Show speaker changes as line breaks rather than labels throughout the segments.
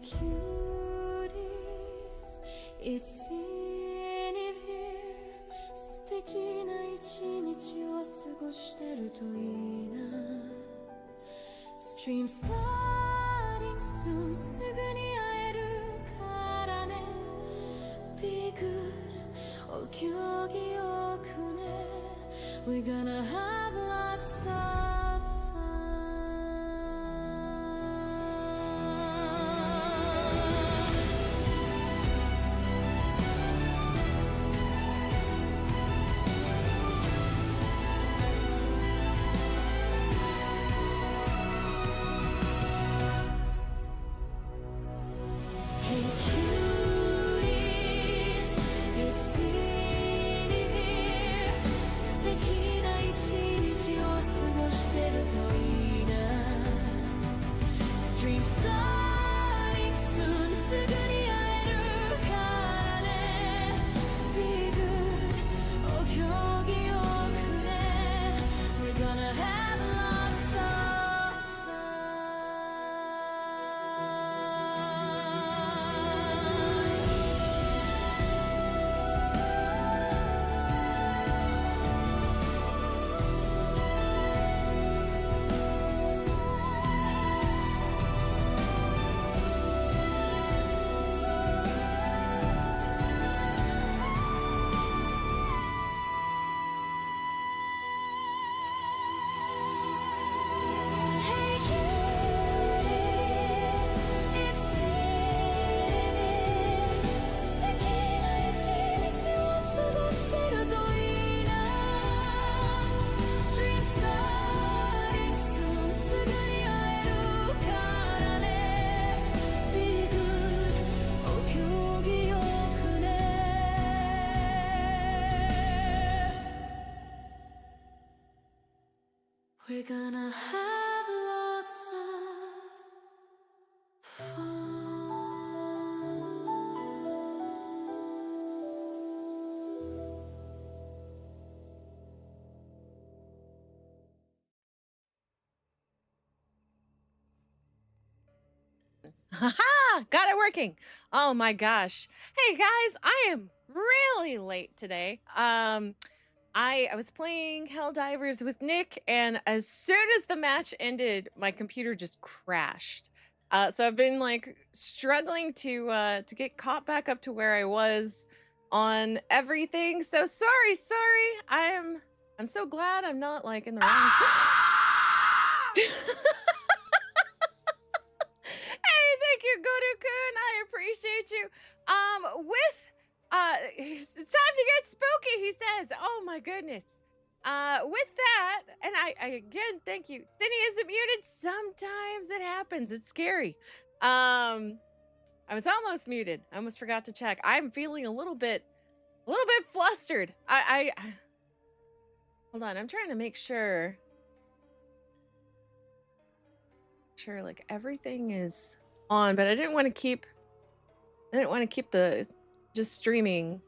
cuties, it's in here. 素敵な一日を過ごしてるといいな。Stream starting soon, すぐに会えるからね。Be good, お行儀よくね。We're gonna have lots of We're gonna have lots of fun.
Haha! Got it working. Oh my gosh. Hey guys, I am really late today. I was playing Helldivers with Nick, and as soon as the match ended, my computer just crashed. So I've been like struggling to get caught back up to where I was on everything. So sorry. I'm so glad I'm not like in the wrong. Hey, thank you, Godu-kun. I appreciate you. It's time to get spooky, he says. Oh my goodness. With that, and I again thank you. Stinny isn't muted. Sometimes it happens. It's scary. I was almost muted. I almost forgot to check. I'm feeling a little bit flustered. I hold on. I'm trying to make sure like everything is on, but I didn't want to keep the just streaming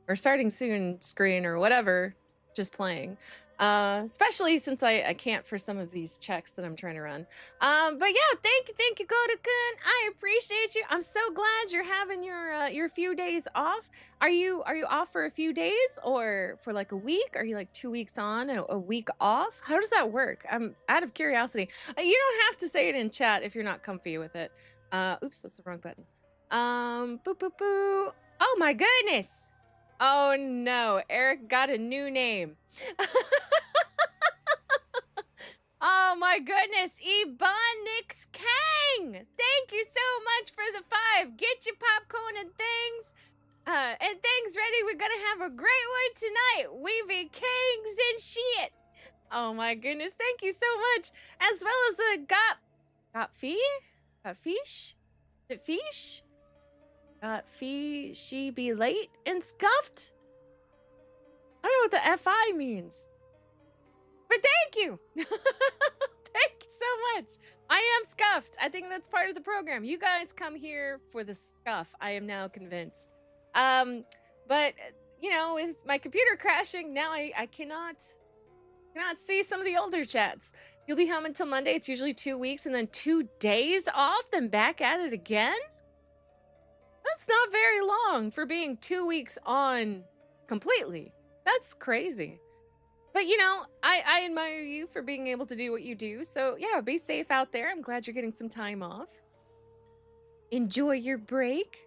or starting soon screen or whatever just playing, especially since I can't for some of these checks that I'm trying to run. But yeah, thank you, Godu-kun. I appreciate you. I'm so glad you're having your few days off. Are you off for a few days or for like a week? Are you like 2 weeks on and a week off? How does that work? I'm out of curiosity. You don't have to say it in chat if you're not comfy with it. Oops, that's the wrong button. Boo. Oh my goodness. Oh no, Eric got a new name. Oh my goodness, Ebonix Kang! Thank you so much for the 5. Get your popcorn and things ready. We're gonna have a great one tonight. We be kings and shit. Oh my goodness, thank you so much. As well as the got fish? She be late and scuffed? I don't know what the FI means. But thank you. Thank you so much. I am scuffed. I think that's part of the program. You guys come here for the scuff. I am now convinced. But you know, with my computer crashing, now I cannot see some of the older chats. You'll be home until Monday. It's usually 2 weeks and then 2 days off, then back at it again. That's not very long for being 2 weeks on completely. That's crazy. But you know, I admire you for being able to do what you do. So yeah, be safe out there. I'm glad you're getting some time off. Enjoy your break.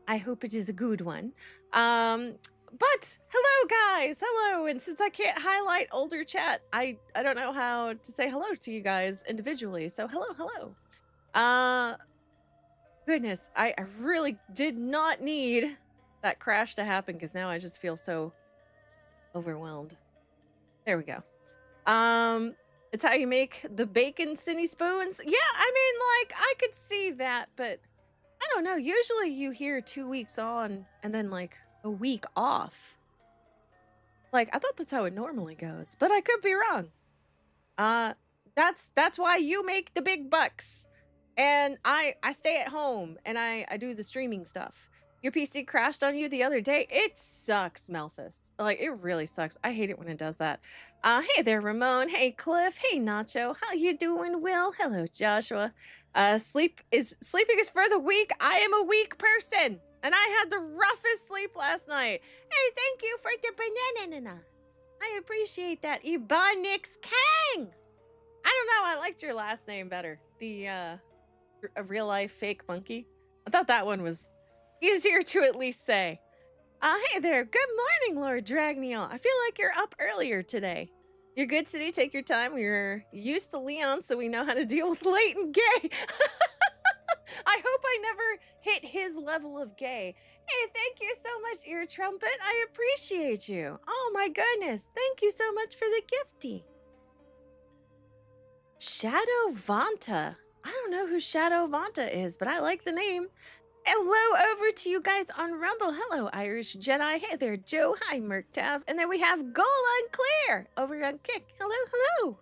I hope it is a good one. But hello guys, hello. And since I can't highlight older chat, I don't know how to say hello to you guys individually. So hello. Uh Goodness, I really did not need that crash to happen because now I just feel so overwhelmed. There we go. It's how you make the bacon cinny spoons. Yeah, I mean, like, I could see that, but I don't know. Usually you hear 2 weeks on and then like a week off. Like, I thought that's how it normally goes, but I could be wrong. That's why you make the big bucks. And I stay at home and I do the streaming stuff. Your PC crashed on you the other day. It sucks, Melphis. Like, it really sucks. I hate it when it does that. Hey there, Ramon. Hey, Cliff. Hey, Nacho. How you doing, Will? Hello, Joshua. Sleeping is for the weak. I am a weak person. And I had the roughest sleep last night. Hey, thank you for the banana. I appreciate that. Ebonix Kang. I don't know. I liked your last name better. The, a real life fake monkey. I thought that one was easier to at least say. Hey there. Good morning, Lord Dragneal. I feel like you're up earlier today. You're good, City. Take your time. We're used to Leon, so we know how to deal with late and gay. I hope I never hit his level of gay. Hey, thank you so much, Ear Trumpet. I appreciate you. Oh my goodness. Thank you so much for the gifty. Shadow Vanta. I don't know who Shadow Vanta is, but I like the name. Hello over to you guys on Rumble. Hello, Irish Jedi. Hey there, Joe. Hi, Murktav. And then we have Gola and Claire over on Kick. Hello.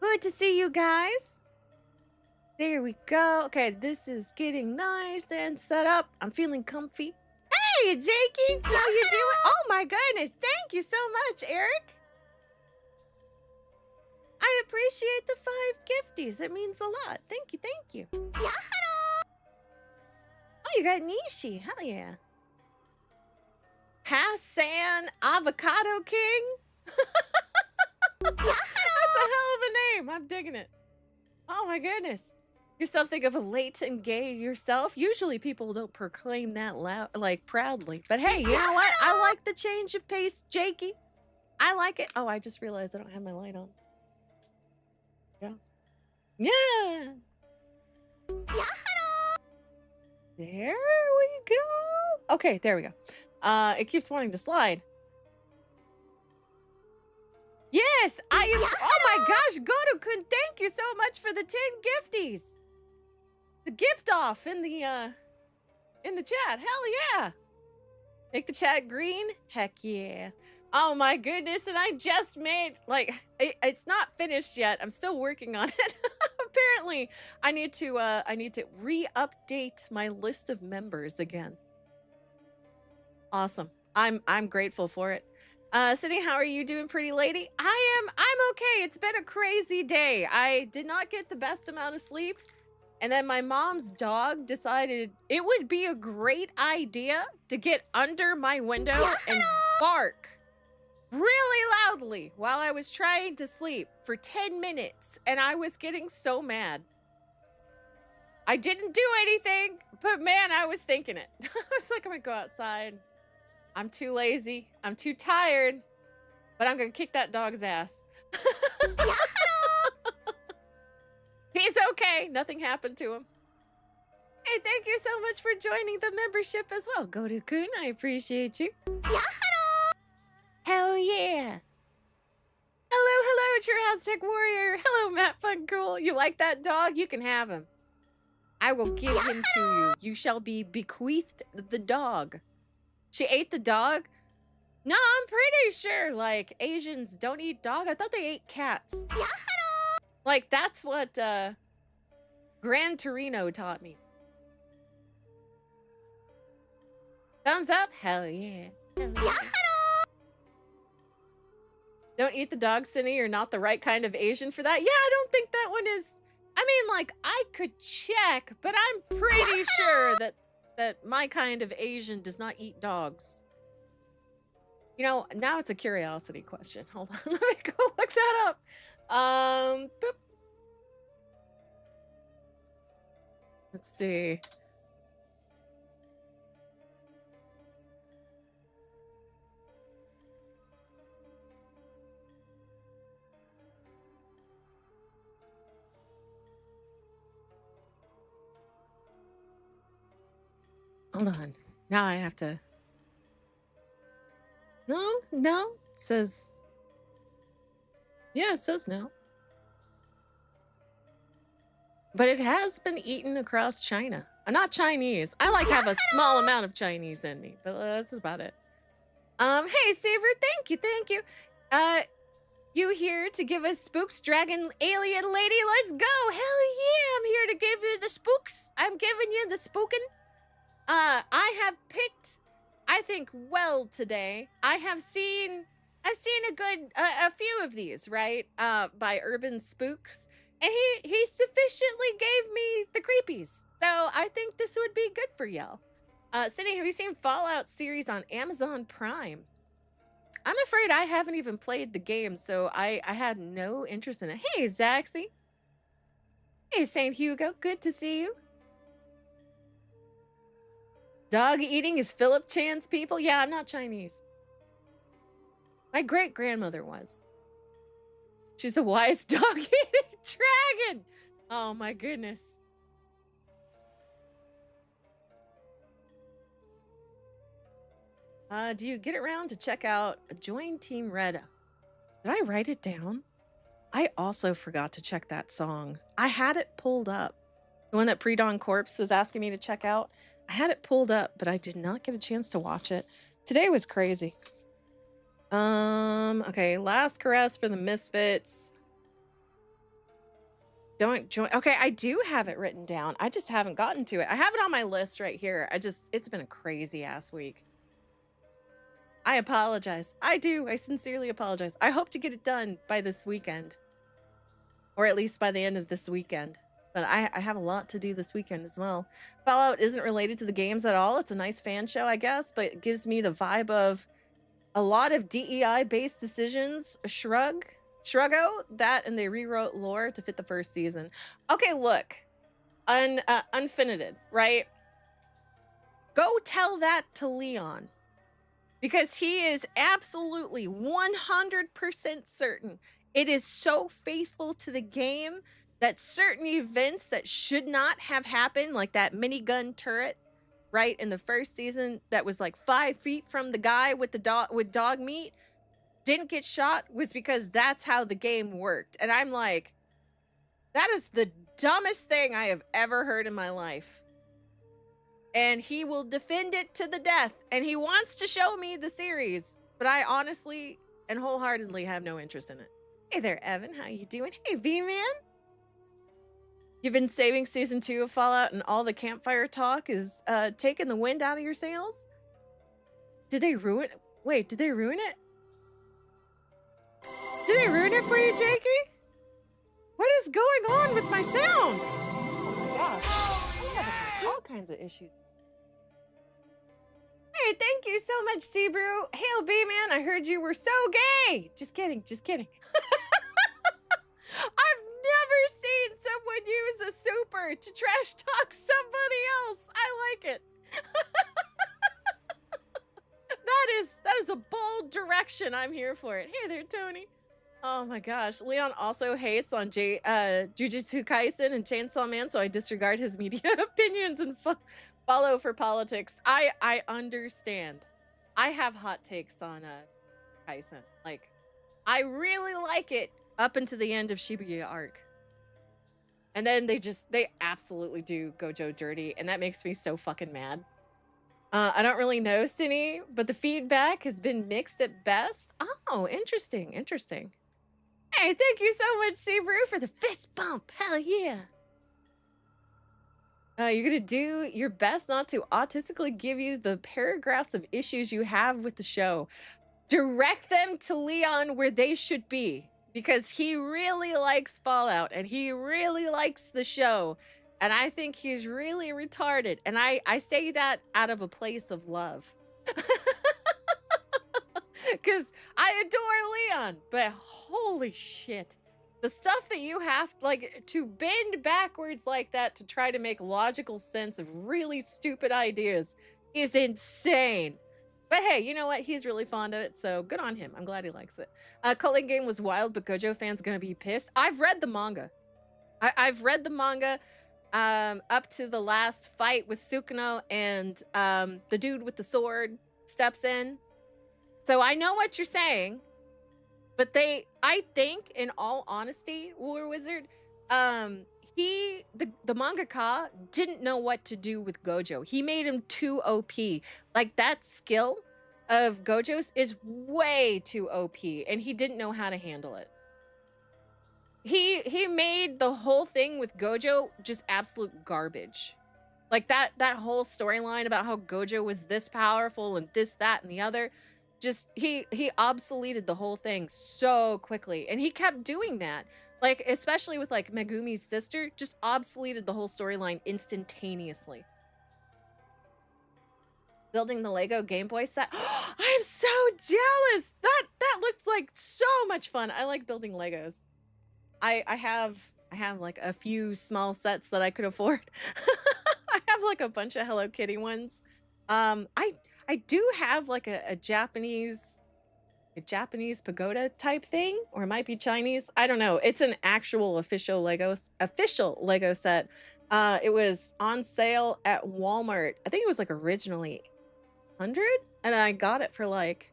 Good to see you guys. There we go. Okay, this is getting nice and set up. I'm feeling comfy. Hey, Jakey. How you doing? Oh my goodness. Thank you so much, Eric. I appreciate the 5 gifties. It means a lot. Thank you. Oh, you got Nishi. Hell yeah. Hassan Avocado King. That's a hell of a name. I'm digging it. Oh my goodness. You're something of a latent gay yourself. Usually people don't proclaim that loud, like proudly. But hey, you know what? I like the change of pace, Jakey. I like it. Oh, I just realized I don't have my light on. Yeah. There we go. Okay, there we go. It keeps wanting to slide. Yes, I am. Oh my gosh, Goto-kun, thank you so much for the 10 gifties. The gift off in the chat. Hell yeah. Make the chat green. Heck yeah. Oh my goodness, and I just made, like, it's not finished yet. I'm still working on it. Apparently, I need to re-update my list of members again. Awesome. I'm grateful for it. Sydney, how are you doing, pretty lady? I'm okay. It's been a crazy day. I did not get the best amount of sleep. And then my mom's dog decided it would be a great idea to get under my window and bark really loudly while I was trying to sleep for 10 minutes. And I was getting so mad. I didn't do anything, but man, I was thinking it. I was like, I'm gonna go outside. I'm too lazy. I'm too tired, but I'm gonna kick that dog's ass. He's okay. Nothing happened to him. Hey, thank you so much for joining the membership as well. Goto-kun, I appreciate you. Hell yeah. Hello, True Aztec Warrior. Hello, Matt Fun Cool. You like that dog? You can have him. I will give him to you. You shall be bequeathed the dog. She ate the dog? No, I'm pretty sure, like, Asians don't eat dog. I thought they ate cats. Like, that's what Gran Torino taught me. Thumbs up? Hell yeah. Hell yeah. Don't eat the dog, Cindy. You're not the right kind of Asian for that. Yeah, I don't think that one is I mean, like, I could check, but I'm pretty sure that my kind of Asian does not eat dogs. You know, now it's a curiosity question. Hold on, let me go look that up. Boop. Let's see. Hold on. Now I have to. No, no. It says. Yeah, it says no. But it has been eaten across China. I'm not Chinese. I like have a small amount of Chinese in me, but that's about it. Hey Saver, thank you. You here to give us spooks, dragon, alien lady? Let's go. Hell yeah, I'm here to give you the spooks. I'm giving you the spookin'. I have picked, I think, well today. I've seen a few of these, right? By UrbanSpooks, and he sufficiently gave me the creepies. So I think this would be good for y'all. Sydney, have you seen Fallout series on Amazon Prime? I'm afraid I haven't even played the game, so I had no interest in it. Hey, Zaxi. Hey, St. Hugo. Good to see you. Dog eating is Philip Chan's people? Yeah, I'm not Chinese. My great-grandmother was. She's the wise dog-eating dragon. Oh, my goodness. Do you get around to check out Join Team Red? Did I write it down? I also forgot to check that song. I had it pulled up. The one that Pre-Dawn Corpse was asking me to check out. I had it pulled up, but I did not get a chance to watch it. Today was crazy. Okay, Last Caress for the Misfits. Don't join. Okay, I do have it written down. I just haven't gotten to it. I have it on my list right here. It's been a crazy ass week. I apologize. I do. I sincerely apologize. I hope to get it done by this weekend. Or at least by the end of this weekend. But I have a lot to do this weekend as well. Fallout isn't related to the games at all. It's a nice fan show, I guess, but it gives me the vibe of a lot of DEI-based decisions. Shruggo, that, and they rewrote lore to fit the first season. Okay, look. Unfinited, right? Go tell that to Leon. Because he is absolutely 100% certain it is so faithful to the game that certain events that should not have happened, like that minigun turret, right, in the first season that was like 5 feet from the guy with the dog meat, didn't get shot, was because that's how the game worked. And I'm like, that is the dumbest thing I have ever heard in my life. And he will defend it to the death. And he wants to show me the series. But I honestly and wholeheartedly have no interest in it. Hey there, Evan. How you doing? Hey, V-Man. You've been saving season 2 of Fallout and all the campfire talk is taking the wind out of your sails? Did they ruin it? Wait, did they ruin it? Did they ruin it for you, Jakey? What is going on with my sound? Oh my gosh. I'm having all kinds of issues. Hey, thank you so much, Seabrew. Hail B-Man, I heard you were so gay. Just kidding, just kidding. I've never seen someone use a super to trash talk somebody else. I like it. That is a bold direction. I'm here for it. Hey there, Tony. Oh my gosh. Leon also hates on Jujutsu Kaisen and Chainsaw Man, so I disregard his media opinions and follow for politics. I understand. I have hot takes on Kaisen. Like, I really like it up until the end of Shibuya arc. And then they absolutely do Gojo dirty, and that makes me so fucking mad. I don't really know, Cindy, but the feedback has been mixed at best. Oh, interesting, interesting. Hey, thank you so much, Seabrew, for the fist bump. Hell yeah. You're gonna do your best not to autistically give you the paragraphs of issues you have with the show. Direct them to Leon where they should be. because he really likes Fallout and he really likes the show. And I think he's really retarded. And I say that out of a place of love. Because I adore Leon, but holy shit. The stuff that you have, like, to bend backwards like that to try to make logical sense of really stupid ideas is insane. But hey, you know what? He's really fond of it, so good on him. I'm glad he likes it. Culling Game was wild, but Gojo fans gonna be pissed. I've read the manga. I've read the manga up to the last fight with Sukino, and the dude with the sword steps in. So I know what you're saying, but I think, in all honesty, War Wizard, the mangaka didn't know what to do with Gojo. He made him too OP. Like, that skill of Gojo's is way too OP, and he didn't know how to handle it. He made the whole thing with Gojo just absolute garbage. Like, that whole storyline about how Gojo was this powerful and this, that, and the other, just he obsoleted the whole thing so quickly, and he kept doing that. Like, especially with like Megumi's sister, just obsoleted the whole storyline instantaneously. Building the Lego Game Boy set. I'm so jealous. That looks like so much fun. I like building Legos. I have like a few small sets that I could afford. I have like a bunch of Hello Kitty ones. I do have like a Japanese pagoda type thing, or it might be Chinese. I don't know. It's an actual official Lego set. It was on sale at Walmart. I think it was like originally 100, and I got it for like,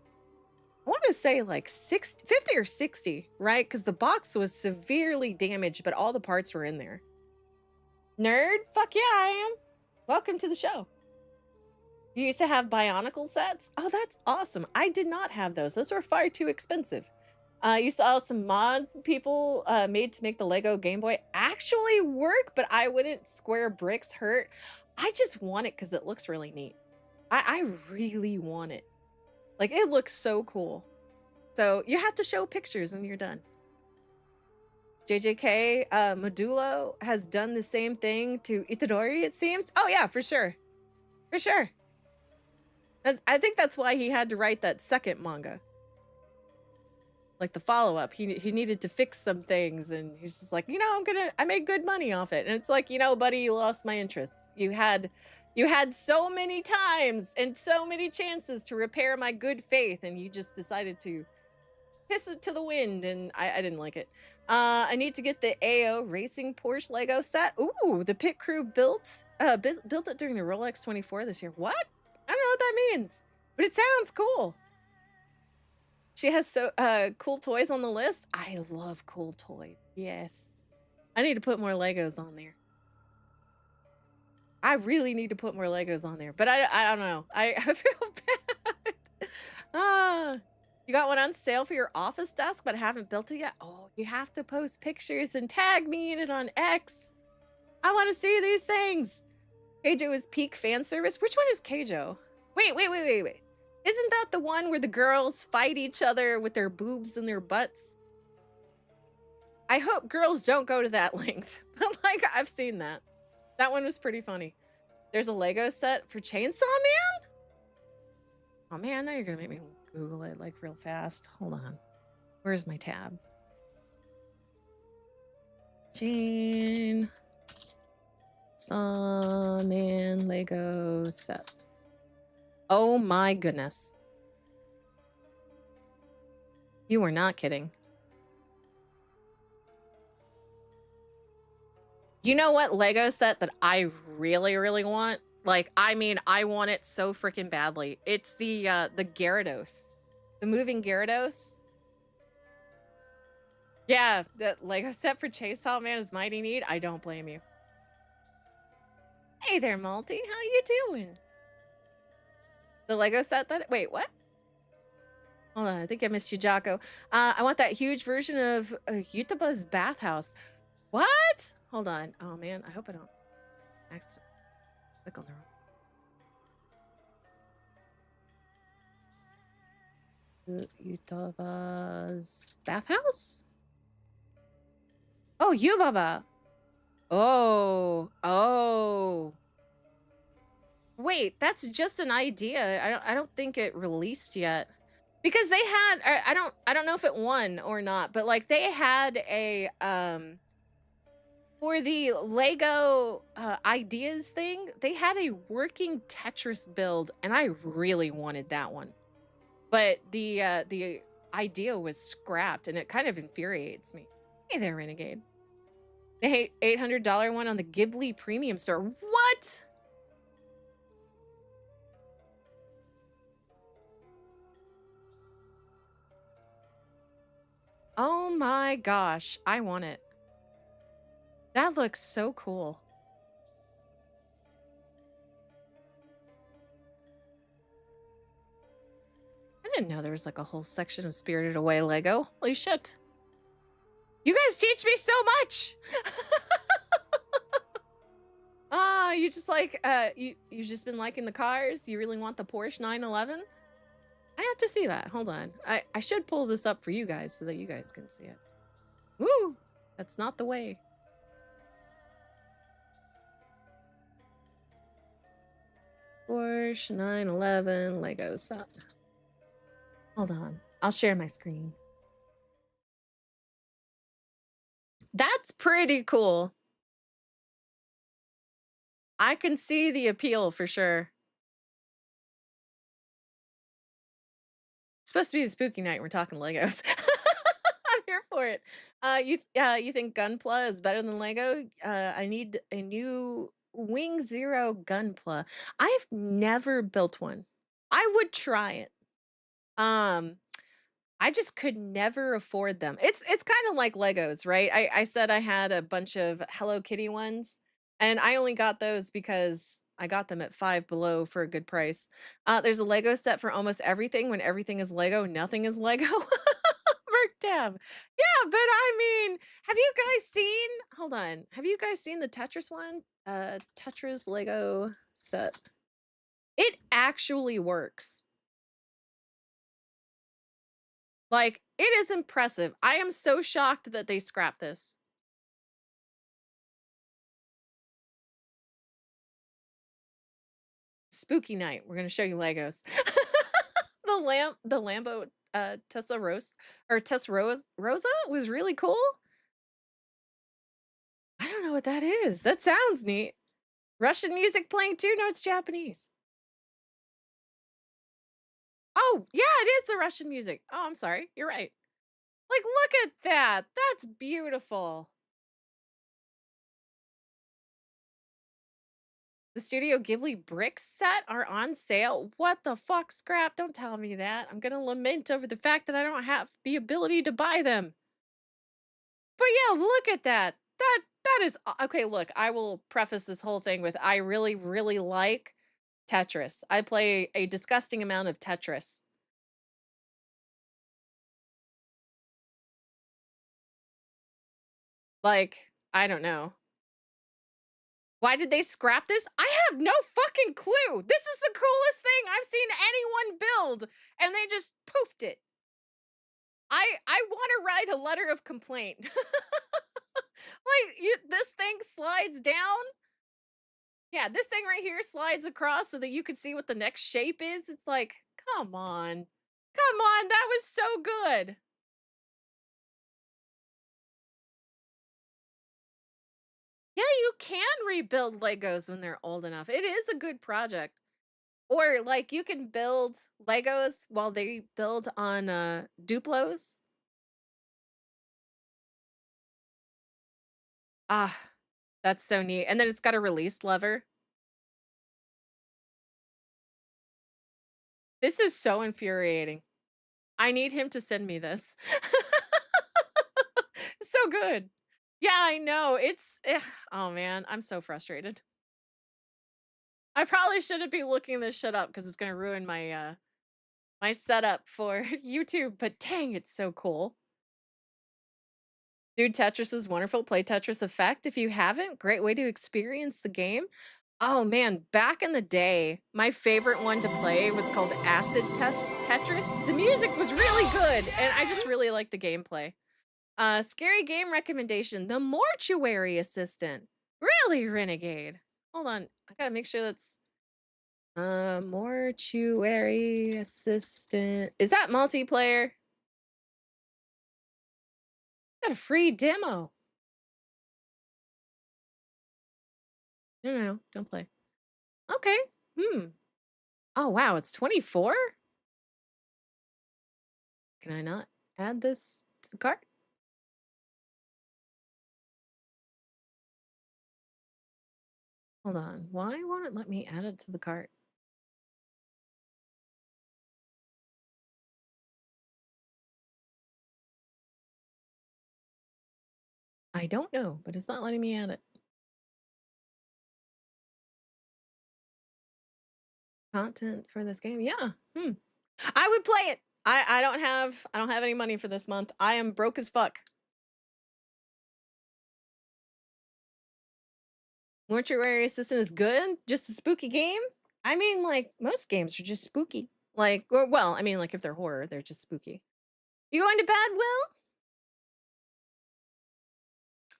I want to say like 50 or 60, right? Because the box was severely damaged, but all the parts were in there. Nerd? Fuck yeah, I am. Welcome to the show. You used to have Bionicle sets? Oh, that's awesome. I did not have those. Those were far too expensive. You saw some mod people made to make the Lego Game Boy actually work, but I wouldn't. Square bricks hurt. I just want it because it looks really neat. I really want it. Like, it looks so cool. So you have to show pictures when you're done. JJK Modulo has done the same thing to Itadori, it seems. Oh yeah, for sure. For sure. I think that's why he had to write that second manga. Like the follow-up. He needed to fix some things, and he's just like, you know, I made good money off it. And it's like, you know, buddy, you lost my interest. You had so many times and so many chances to repair my good faith, and you just decided to piss it to the wind, and I didn't like it. I need to get the AO Racing Porsche Lego set. Ooh, the pit crew built it during the Rolex 24 this year. What? I don't know what that means, but it sounds cool. She has so cool toys on the list. I love cool toys. Yes. I need to put more Legos on there. I really need to put more Legos on there, but I don't know. I feel bad. You got one on sale for your office desk, but haven't built it yet? Oh, you have to post pictures and tag me in it on X. I want to see these things. Keijo is peak fan service. Which one is Keijo? Wait. Isn't that the one where the girls fight each other with their boobs and their butts? I hope girls don't go to that length. But like, I've seen that. That one was pretty funny. There's a Lego set for Chainsaw Man? Oh man, now you're gonna make me Google it like real fast. Hold on. Where's my tab? Chainsaw Man Lego set. Oh my goodness. You are not kidding. You know what Lego set that I really, really want? Like, I mean, I want it so freaking badly. It's the Gyarados. The moving Gyarados. Yeah, the Lego set for Chainsaw Man is mighty neat. I don't blame you. Hey there, Malty. How you doing? The Lego set that... Wait, what? Hold on, I think I missed you, Jocko. I want that huge version of Yutaba's bathhouse. What? Hold on. Oh, man. I hope I don't accidentally click on the wrong... Yutaba's bathhouse? Oh, Yubaba. Oh. Wait, that's just an idea. I don't think it released yet. Because they had I don't know if it won or not, but like they had a for the Lego ideas thing, they had a working Tetris build and I really wanted that one. But the idea was scrapped and it kind of infuriates me. Hey there, Renegade. The $800 one on the Ghibli Premium Store. What? Oh my gosh, I want it. That looks so cool. I didn't know there was like a whole section of Spirited Away Lego. Holy shit. You guys teach me so much. You just like you've just been liking the cars. You really want the Porsche 911? I have to see that. Hold on. I should pull this up for you guys so that you guys can see it. Woo! That's not the way. Porsche 911 Lego set. Hold on. I'll share my screen. That's pretty cool. I can see the appeal for sure. It's supposed to be the spooky night. We're talking Legos. I'm here for it. You think Gunpla is better than Lego? I need a new Wing Zero Gunpla. I've never built one. I would try it. I just could never afford them. It's kind of like Legos, right? I said I had a bunch of Hello Kitty ones, and I only got those because I got them at Five Below for a good price. There's a Lego set for almost everything. When everything is Lego, nothing is Lego. Merc Tab. Yeah, but I mean, have you guys seen? Hold on. Have you guys seen the Tetris one? Tetris Lego set. It actually works. Like, it is impressive. I am so shocked that they scrapped this. Spooky night. We're gonna show you Legos. The Lambo Tessa Rose or Tessa Rosa was really cool. I don't know what that is. That sounds neat. Russian music playing too? No, it's Japanese. Oh, yeah, it is the Russian music. Oh, I'm sorry. You're right. Like, look at that. That's beautiful. The Studio Ghibli bricks set are on sale. What the fuck, Scrap? Don't tell me that. I'm gonna lament over the fact that I don't have the ability to buy them. But yeah, look at that. That is okay. Look, I will preface this whole thing with I really, really like Tetris. I play a disgusting amount of Tetris. Like, I don't know. Why did they scrap this? I have no fucking clue. This is the coolest thing I've seen anyone build, and they just poofed it. I want to write a letter of complaint. Like, this thing slides down. Yeah, this thing right here slides across so that you can see what the next shape is. It's like, come on. Come on, that was so good. Yeah, you can rebuild Legos when they're old enough. It is a good project. Or like you can build Legos while they build on Duplos. Ah, that's so neat. And then it's got a release lever. This is so infuriating. I need him to send me this. So good. Yeah, I know. Oh man, I'm so frustrated. I probably shouldn't be looking this shit up because it's gonna ruin my setup for YouTube, but dang, it's so cool. Dude, Tetris is wonderful. Play Tetris Effect if you haven't. Great way to experience the game. Oh man, back in the day, my favorite one to play was called Acid Tetris. The music was really good, and I just really liked the gameplay. Scary game recommendation: The Mortuary Assistant. Really, Renegade? Hold on, I gotta make sure that's Mortuary Assistant. Is that multiplayer? Got a free demo. No, no, no, don't play. Okay. Hmm. Oh wow, it's 24? Can I not add this to the cart? Hold on. Why won't it let me add it to the cart? I don't know, but it's not letting me add it. Content for this game? Yeah. Hmm. I would play it. I don't have any money for this month. I am broke as fuck. Mortuary Assistant is good. Just a spooky game. I mean, like most games are just spooky. Like, or, well, I mean, like if they're horror, they're just spooky. You going to bed, Will?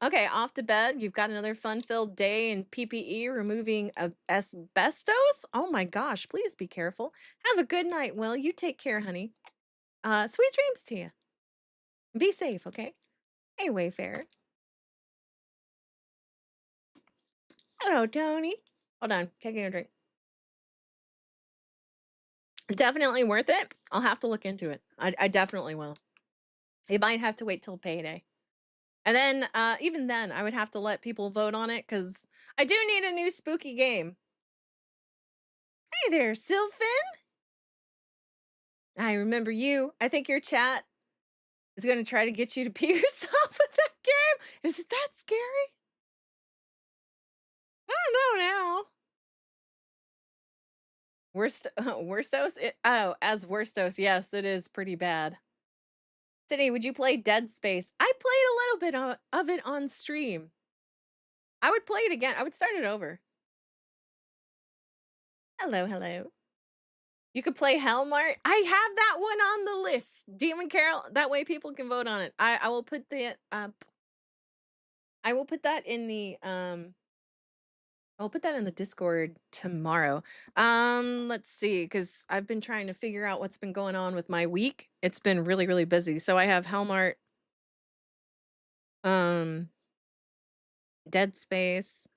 Okay, off to bed. You've got another fun-filled day in PPE removing asbestos. Oh my gosh, please be careful. Have a good night, Will. You take care, honey. Sweet dreams to you. Be safe, okay? Hey, Wayfarer. Hello, Tony. Hold on, taking a drink. Definitely worth it. I'll have to look into it. I definitely will. It might have to wait till payday. And then, even then, I would have to let people vote on it because I do need a new spooky game. Hey there, Sylphin. I remember you. I think your chat is going to try to get you to pee yourself in that game. Is it that scary? I don't know now. Worstos? Oh, as Worstos, yes, it is pretty bad. Sydney, would you play Dead Space? I played a little bit of it on stream. I would play it again. I would start it over. Hello, hello. You could play Hellmart. I have that one on the list. Demon Carol. That way people can vote on it. I will put the I will put that in the I'll put that in the Discord tomorrow. Let's see, because I've been trying to figure out what's been going on with my week. It's been really, really busy. So I have Hellmart, um, Dead Space,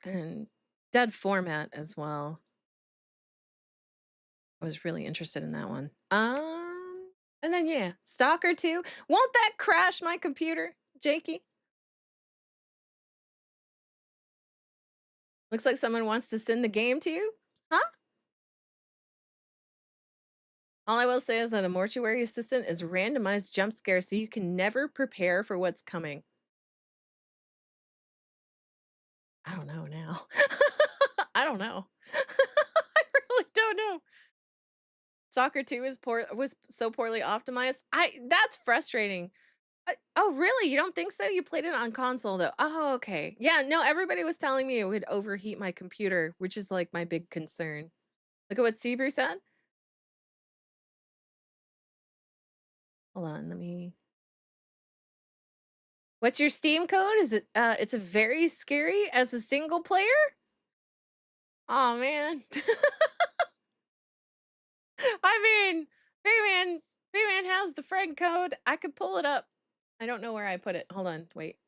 and Dead Format as well. I was really interested in that one. And then yeah, Stalker 2. Won't that crash my computer, Jakey? Looks like someone wants to send the game to you. Huh? All I will say is that a mortuary assistant is randomized jump scare, so you can never prepare for what's coming. I don't know now. I don't know. I really don't know. Soccer 2 was so poorly optimized. That's frustrating. Oh, really? You don't think so? You played it on console though. Oh, okay. Yeah, no, everybody was telling me it would overheat my computer, which is like my big concern. Look at what Sebrew said. Hold on, let me. What's your Steam code? Is it it's a very scary as a single player? Oh man. I mean, Bayman has the friend code. I could pull it up. I don't know where I put it. Hold on, wait.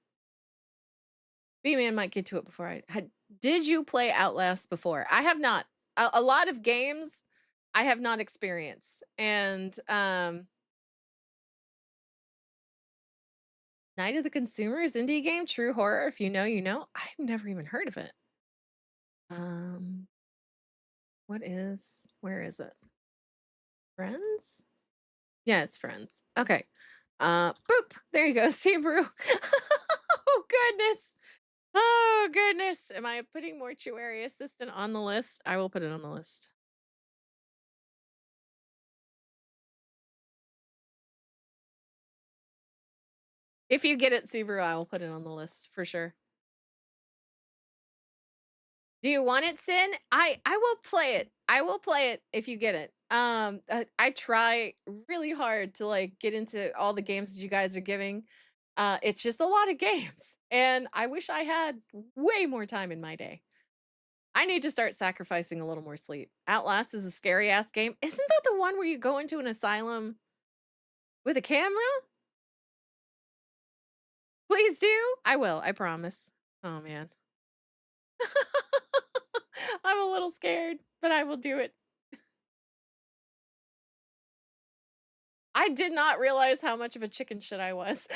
B-Man might get to it before I had. Did you play Outlast before? I have not. A lot of games I have not experienced. And Night of the Consumers indie game, true horror. If you know, you know. I've never even heard of it. Where is it? Friends? Yeah, it's Friends. Okay. Boop. There you go. See, Brew. Oh goodness. Oh goodness. Am I putting mortuary assistant on the list? I will put it on the list. If you get it, Subaru, I will put it on the list for sure. Do you want it, Sin? I will play it. I will play it if you get it. I try really hard to like get into all the games that you guys are giving. It's just a lot of games, and I wish I had way more time in my day. I need to start sacrificing a little more sleep. Outlast is a scary ass game. Isn't that the one where you go into an asylum with a camera? Please do. I will. I promise. Oh man. I'm a little scared, but I will do it. I did not realize how much of a chicken shit I was.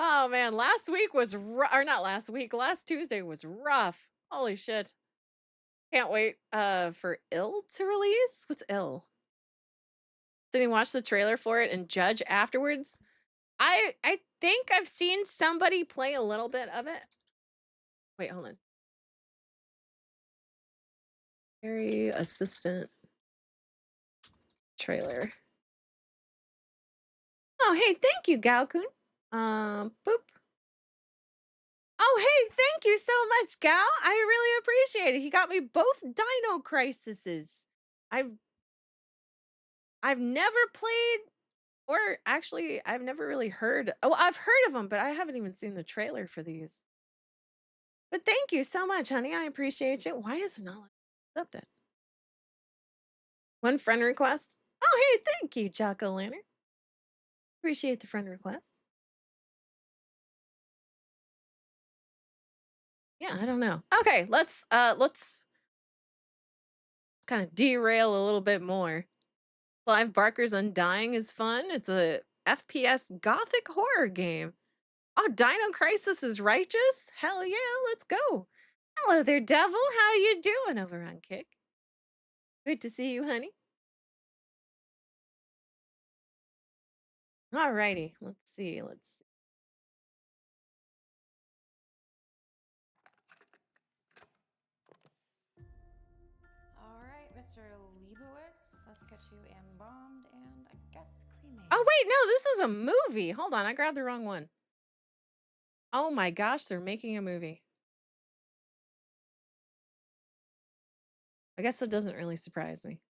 Oh man, last week was or not last week, last Tuesday was rough. Holy shit. Can't wait for Ill to release. What's Ill? Did you watch the trailer for it and judge afterwards? I think I've seen somebody play a little bit of it. Wait, hold on. Very assistant trailer. Oh, hey, thank you, Galkun. Boop. Oh, hey, thank you so much, Gal. I really appreciate it. He got me both Dino Crises. I've I've never played, or actually I've never really heard. Oh, I've heard of them, but I haven't even seen the trailer for these. But thank you so much, honey. I appreciate you. Why is it not letting me accept it? One friend request. Oh, hey, thank you, Jocko Lantern. Appreciate the friend request. Yeah, I don't know. Okay, let's kind of derail a little bit more. Clive Barker's Undying is fun. It's a FPS gothic horror game. Oh, Dino Crisis is righteous? Hell yeah, let's go. Hello there, devil. How you doing over on Kick? Good to see you, honey. Alrighty, let's see. Let's see.
All right, Mr. Leibowitz, let's get you embalmed and I guess cremated.
Oh wait, no, this is a movie. Hold on, I grabbed the wrong one. Oh my gosh, they're making a movie. I guess that doesn't really surprise me.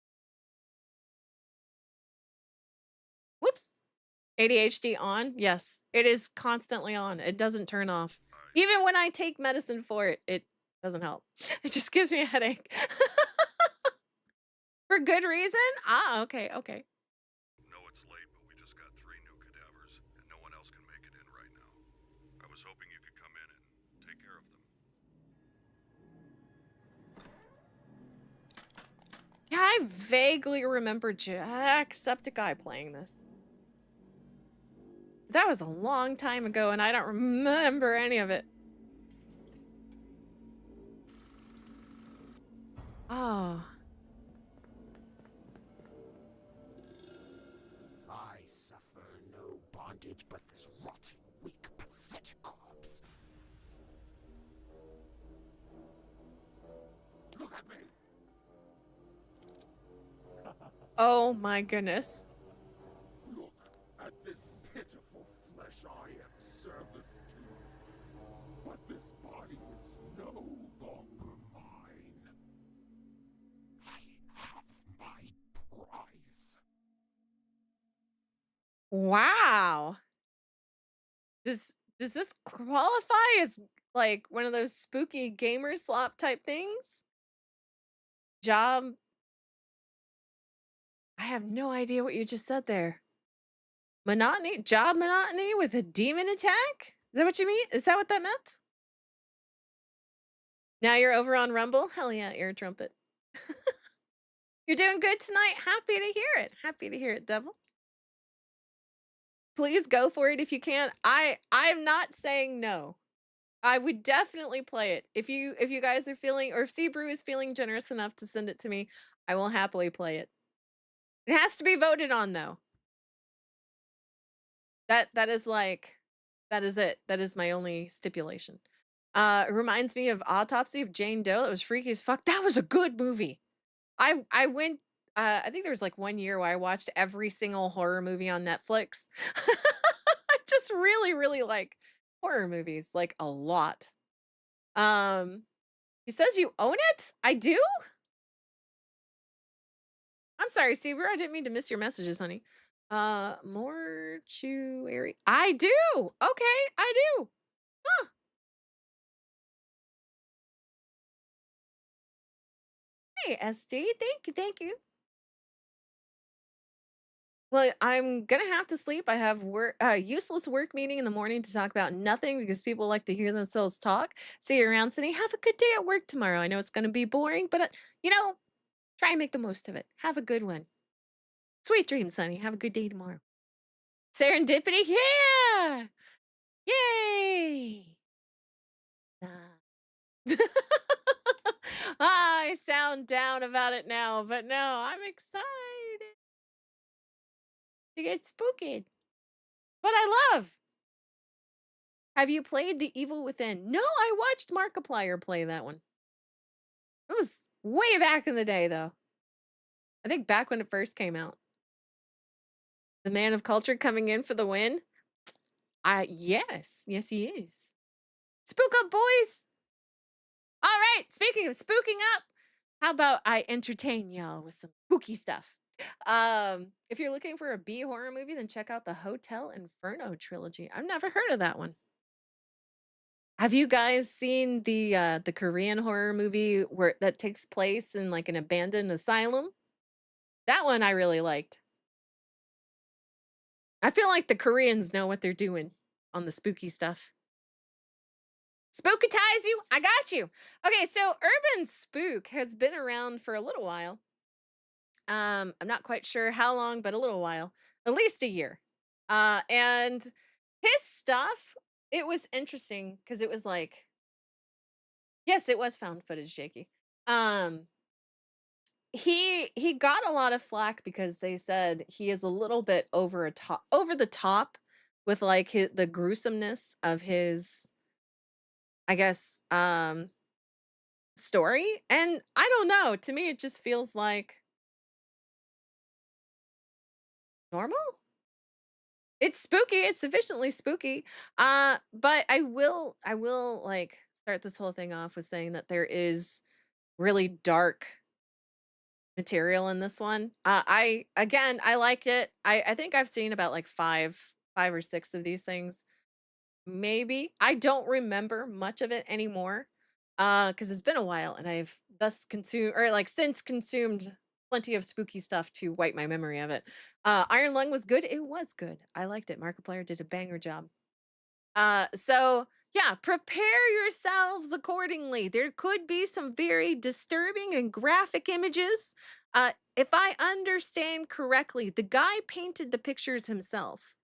Whoops. ADHD on? Yes. It is constantly on. It doesn't turn off. Even when I take medicine for it, it doesn't help. It just gives me a headache. For good reason? Ah, okay, okay.
No, it's late, but we just got 3 new cadavers, and no one else can make it in right now. I was hoping you could come in and take care of them.
Yeah, I vaguely remember Jacksepticeye playing this. That was a long time ago, and I don't remember any of it. Oh.
I suffer no bondage but this rotting, weak, pathetic corpse. Look at me!
Oh my goodness.
Look at this pitiful flesh I am service to. But this body is no longer mine. I have my prize.
Wow. Does this qualify as like one of those spooky gamer slop type things? Job. I have no idea what you just said there. Monotony? Job monotony with a demon attack? Is that what you mean? Is that what that meant? Now you're over on Rumble? Hell yeah, air trumpet. You're doing good tonight? Happy to hear it. Happy to hear it, devil. Please go for it if you can. I'm not saying no. I would definitely play it. If you guys are feeling, or if Brew is feeling generous enough to send it to me, I will happily play it. It has to be voted on though. That is like, that is it. That is my only stipulation. It reminds me of Autopsy of Jane Doe. That was freaky as fuck. That was a good movie. I went, I think there was like 1 year where I watched every single horror movie on Netflix. I just really, really like horror movies, like a lot. He says you own it? I do? I'm sorry, Seaver. I didn't mean to miss your messages, honey. Mortuary. I do. Okay, I do. Huh. Hey, SD. Thank you. Thank you. Well, I'm gonna have to sleep. I have useless work meeting in the morning to talk about nothing because people like to hear themselves talk. See you around, Cindy. Have a good day at work tomorrow. I know it's gonna be boring, but you know, try and make the most of it. Have a good one. Sweet dreams, honey. Have a good day tomorrow. Serendipity, yeah! Yay! Ah. I sound down about it now, but no, I'm excited to get spooked. But I love. Have you played The Evil Within? No, I watched Markiplier play that one. It was way back in the day, though. I think back when it first came out. The man of culture coming in for the win? Yes, he is. Spook up, boys! All right, speaking of spooking up, how about I entertain y'all with some spooky stuff? If you're looking for a B horror movie, then check out the Hotel Inferno trilogy. I've never heard of that one. Have you guys seen the Korean horror movie where that takes place in like an abandoned asylum? That one I really liked. I feel like the Koreans know what they're doing on the spooky stuff. Spookatize you? I got you. Okay, so UrbanSpook has been around for a little while. I'm not quite sure how long, but a little while. At least a year. And his stuff, it was interesting because it was like, yes, it was found footage, Jakey. He got a lot of flack because they said he is a little bit over the top with like the gruesomeness of his, I guess, story. And I don't know, to me it just feels like normal. It's spooky, it's sufficiently spooky. But I will like start this whole thing off with saying that there is really dark material in this one. I like it. I think I've seen about like five or six of these things. Maybe. I don't remember much of it anymore. Because it's been a while and I've thus consumed or like since consumed plenty of spooky stuff to wipe my memory of it. Iron Lung was good. It was good. I liked it. Markiplier did a banger job. So yeah, prepare yourselves accordingly. There could be some very disturbing and graphic images. If I understand correctly, the guy painted the pictures himself.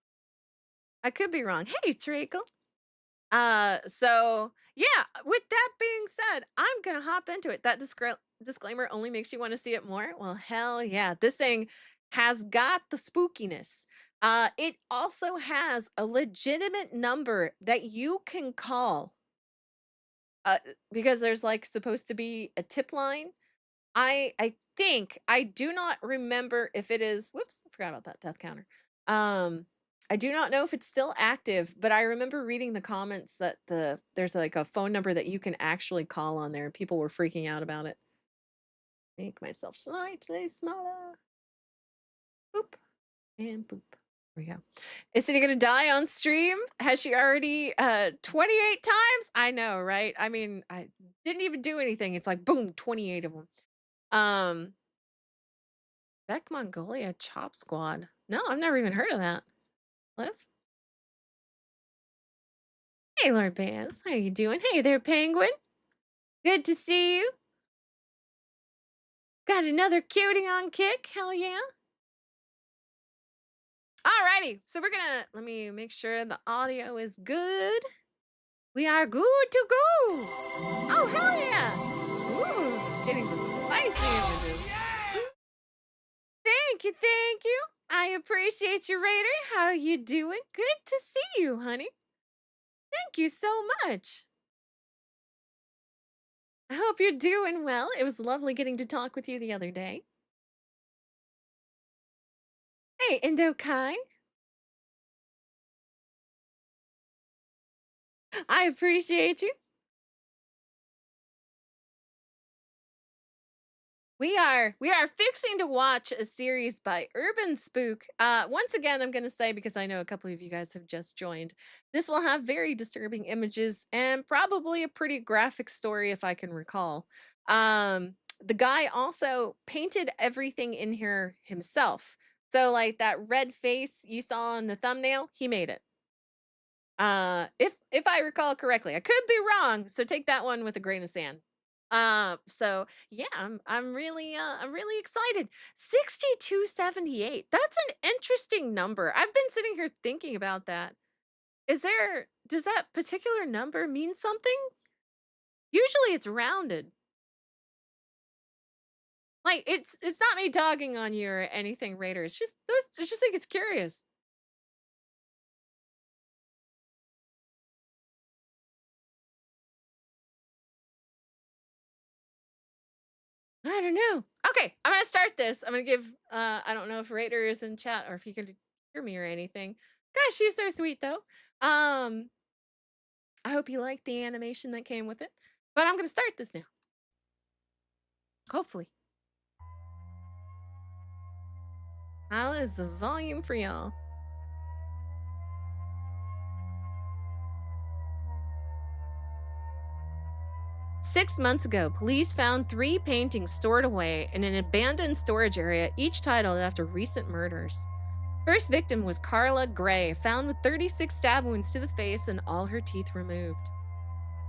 I could be wrong. Hey, Treacle. So yeah, with that being said, I'm gonna hop into it. That disclaimer only makes you want to see it more. Well, hell yeah, this thing has got the spookiness. It also has a legitimate number that you can call. Because there's like supposed to be a tip line. I think I do not remember if it is. Whoops, forgot about that death counter. I do not know if it's still active, but I remember reading the comments that there's like a phone number that you can actually call on there, and people were freaking out about it. Make myself slightly smaller. Boop and boop. There we go. Is he gonna die on stream? Has she already 28 times? I know, right? I mean, I didn't even do anything. It's like boom, 28 of them. Beck Mongolia Chop Squad. No, I've never even heard of that. Liv? Hey, Lord Bans. How you doing? Hey there, Penguin. Good to see you. Got another cutie on kick. Hell yeah. Alrighty. So we're gonna, let me make sure the audio is good. We are good to go. Oh, hell yeah. Ooh, getting the spicy images. Thank you, thank you. I appreciate you, Raider. How you doing? Good to see you, honey. Thank you so much. I hope you're doing well. It was lovely getting to talk with you the other day. Hey, Indo Kai. I appreciate you. We are fixing to watch a series by UrbanSpook. Once again, I'm gonna say, because I know a couple of you guys have just joined, this will have very disturbing images and probably a pretty graphic story, if I can recall. The guy also painted everything in here himself. So, like that red face you saw in the thumbnail, he made it. If I recall correctly, I could be wrong, so take that one with a grain of sand. So yeah, I'm really excited. 6278. That's an interesting number. I've been sitting here thinking about that. Does that particular number mean something? Usually it's rounded. Like it's not me dogging on you or anything, Raider. It's just I just think it's curious. I don't know. Okay, I'm gonna start this. I'm gonna give I don't know if Raider is in chat or if he can hear me or anything. Gosh, she's so sweet though. I hope you liked the animation that came with it. But I'm gonna start this now. Hopefully. How is the volume for y'all? Six months ago, police found 3 paintings stored away in an abandoned storage area, each titled after recent murders. First victim was Carla Gray, found with 36 stab wounds to the face and all her teeth removed.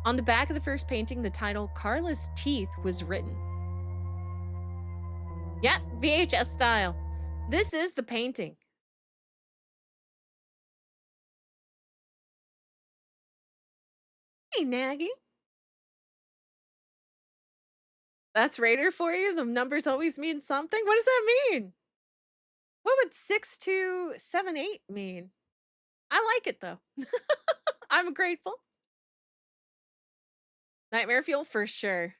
On the back of the first painting, the title Carla's Teeth was written. Yep, VHS style. This is the painting. Hey, Nagy. That's Raider for you? The numbers always mean something? What does that mean? What would 6278 mean? I like it though. I'm grateful. Nightmare fuel for sure.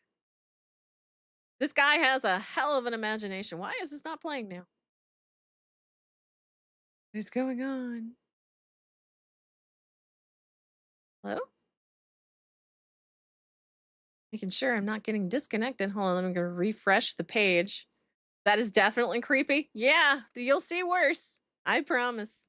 This guy has a hell of an imagination. Why is this not playing now? What is going on? Hello? Making sure I'm not getting disconnected. Hold on, I'm gonna refresh the page. That is definitely creepy. Yeah, you'll see worse. I promise.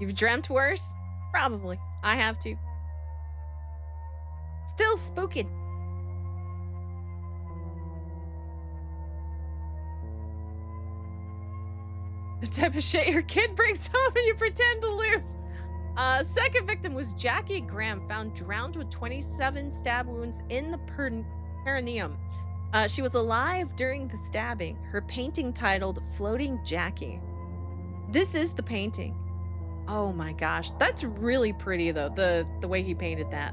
You've dreamt worse? Probably. I have to. Still spooking. The type of shit your kid brings home and you pretend to lose. Second victim was Jackie Graham, found drowned with 27 stab wounds in the perineum. She was alive during the stabbing. Her painting titled Floating Jackie. This is the painting. Oh my gosh, that's really pretty though, the way he painted that.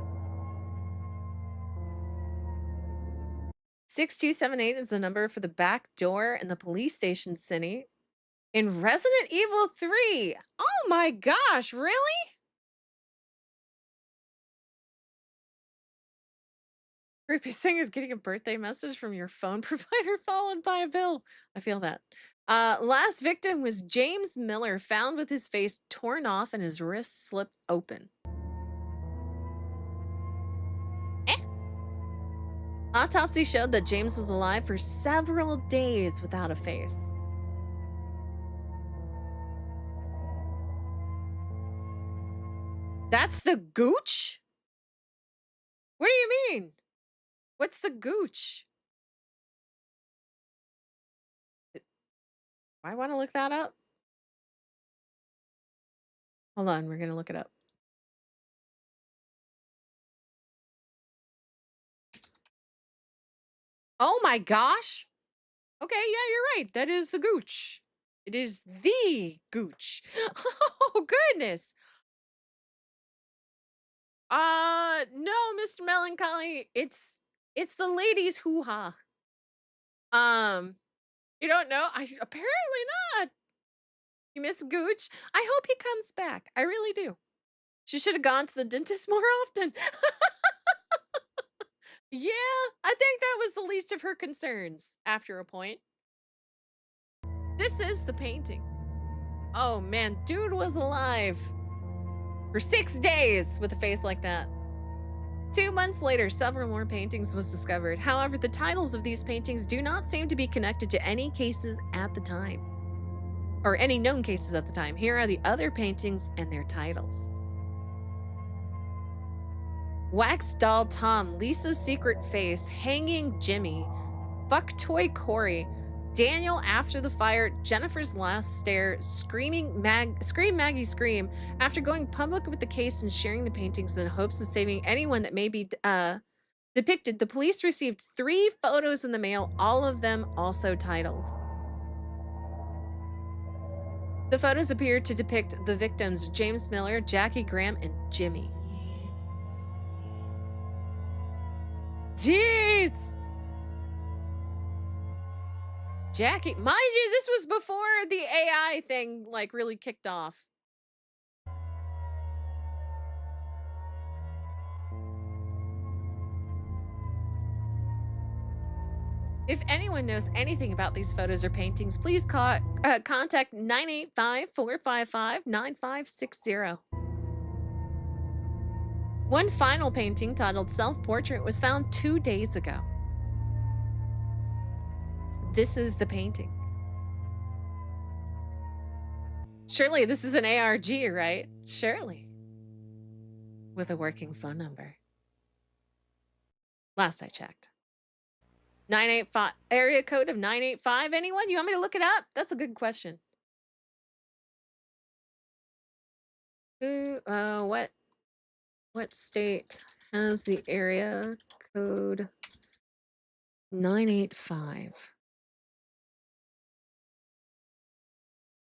6278 is the number for the back door in the police station city in Resident Evil 3. Oh my gosh, really? Creepiest thing is getting a birthday message from your phone provider followed by a bill. I feel that. Last victim was James Miller, found with his face torn off and his wrists slipped open. Autopsy showed that James was alive for several days without a face. That's the gooch? What do you mean? What's the gooch? I want to look that up. Hold on, we're going to look it up. Oh my gosh. Okay, yeah, you're right. That is the gooch. It is the gooch. Oh goodness. No, Mr. Melancholy. It's the ladies' hoo-ha. You don't know? Apparently not. You miss Gooch? I hope he comes back. I really do. She should have gone to the dentist more often. Yeah, I think that was the least of her concerns after a point. This is the painting. Oh man, dude was alive. For 6 days with a face like that. 2 months later, several more paintings was discovered. However, the titles of these paintings do not seem to be connected to any cases at the time, or any known cases at the time. Here are the other paintings and their titles. Wax Doll Tom, Lisa's Secret Face, Hanging Jimmy, Fuck Toy Corey, Daniel After the Fire, Jennifer's Last Stare, Scream Maggie Scream. After going public with the case and sharing the paintings in hopes of saving anyone that may be depicted, the police received 3 photos in the mail, all of them also titled. The photos appear to depict the victims James Miller, Jackie Graham, and Jimmy. Jeez! Jackie, mind you, this was before the AI thing like really kicked off. If anyone knows anything about these photos or paintings, please contact 985-455-9560. One final painting titled Self-Portrait was found 2 days ago. This is the painting. Surely this is an ARG, right? Surely. With a working phone number. Last I checked. 985, area code of 985. Anyone? You want me to look it up? That's a good question. What state has the area code 985?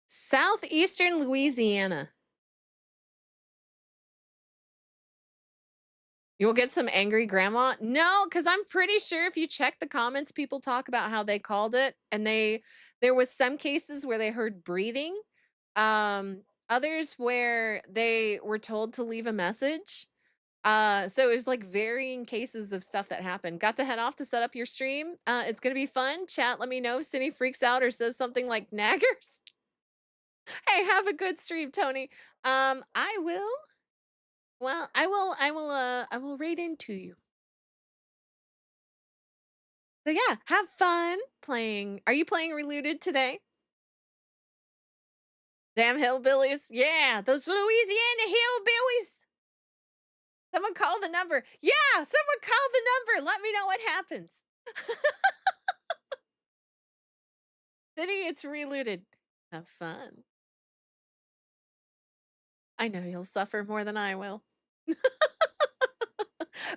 Southeastern Louisiana. You will get some angry grandma? No, because I'm pretty sure if you check the comments, people talk about how they called it, and there was some cases where they heard breathing, others where they were told to leave a message. So it was like varying cases of stuff that happened. Got to head off to set up your stream. It's gonna be fun. Chat, let me know if Cindy freaks out or says something like naggers. Hey, have a good stream, Tony. I will. Well, I will raid into you. So yeah, have fun playing. Are you playing Reluted today? Damn hillbillies. Yeah, those Louisiana hillbillies. Someone call the number. Yeah, someone call the number. Let me know what happens. City, it's Reluted. Have fun. I know you'll suffer more than I will.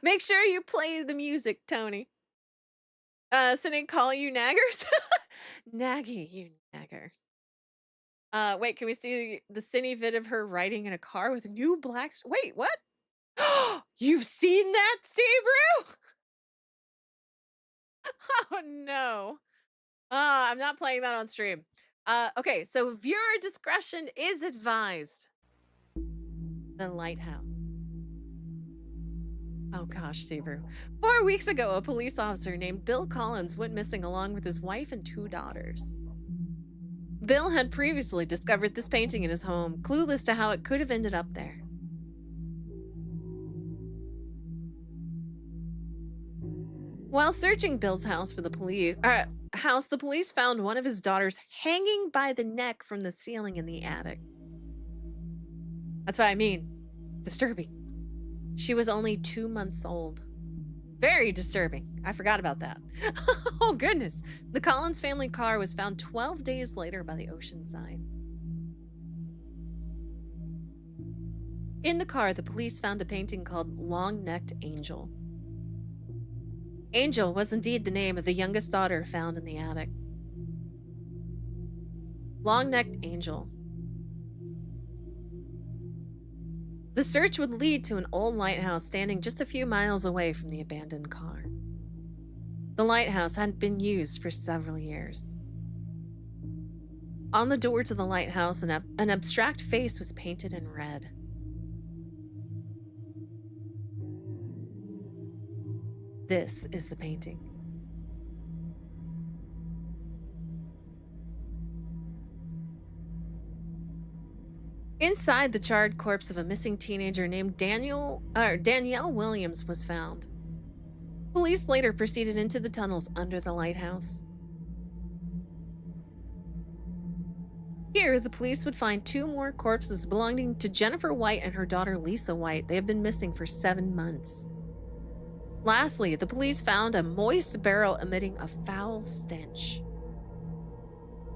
Make sure you play the music, Tony. Cindy, call you naggers? Naggy, you nagger. Wait, can we see the cine vid of her riding in a car with a new black... Wait, what? You've seen that, Sebrew? Oh, no. I'm not playing that on stream. Okay, so viewer discretion is advised. The lighthouse. Oh gosh, Sebrew. 4 weeks ago, a police officer named Bill Collins went missing along with his wife and 2 daughters. Bill had previously discovered this painting in his home, clueless to how it could have ended up there. While searching Bill's house for the police found one of his daughters hanging by the neck from the ceiling in the attic. That's what I mean. Disturbing. She was only 2 months old. Very disturbing. I forgot about that. Oh, goodness. The Collins family car was found 12 days later by the ocean side. In the car, the police found a painting called Long-Necked Angel. Angel was indeed the name of the youngest daughter found in the attic. Long-Necked Angel. The search would lead to an old lighthouse standing just a few miles away from the abandoned car. The lighthouse hadn't been used for several years. On the door to the lighthouse, an abstract face was painted in red. This is the painting. Inside, the charred corpse of a missing teenager named Danielle Williams was found. Police later proceeded into the tunnels under the lighthouse. Here, the police would find 2 more corpses belonging to Jennifer White and her daughter Lisa White. They have been missing for 7 months. Lastly, the police found a moist barrel emitting a foul stench.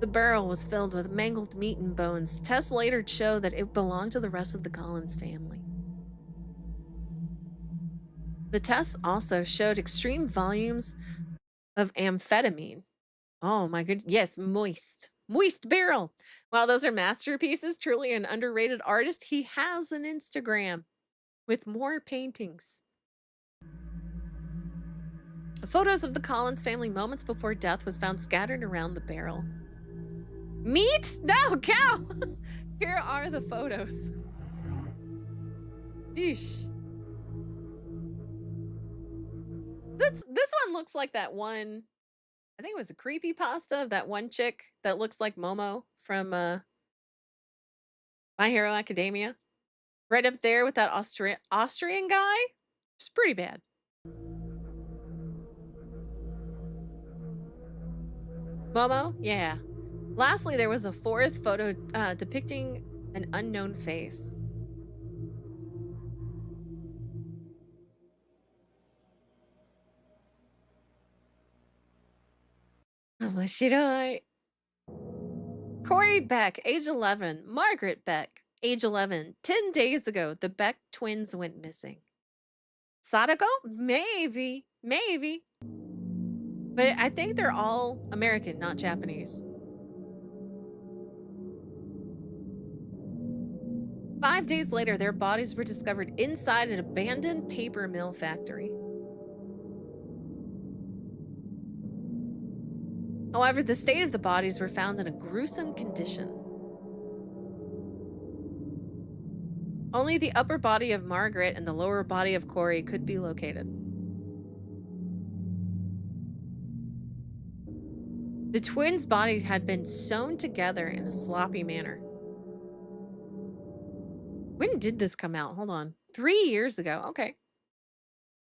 The barrel was filled with mangled meat and bones. Tests later showed that it belonged to the rest of the Collins family. The tests also showed extreme volumes of amphetamine. Oh my goodness. Yes, moist. Moist barrel. Wow, those are masterpieces. Truly an underrated artist. He has an Instagram with more paintings. Photos of the Collins family moments before death was found scattered around the barrel. Meat? No, cow! Here are the photos. Eesh. This one looks like that one, I think it was a creepypasta of that one chick that looks like Momo from My Hero Academia. Right up there with that Austrian guy. It's pretty bad. Momo? Yeah. Lastly, there was a 4th photo depicting an unknown face. Omashiroi. Corey Beck, age 11. Margaret Beck, age 11. 10 days ago, the Beck twins went missing. Sadako? Maybe. Maybe. But I think they're all American, not Japanese. 5 days later, their bodies were discovered inside an abandoned paper mill factory. However, the state of the bodies were found in a gruesome condition. Only the upper body of Margaret and the lower body of Corey could be located. The twins' bodies had been sewn together in a sloppy manner. When did this come out? Hold on. 3 years ago. Okay.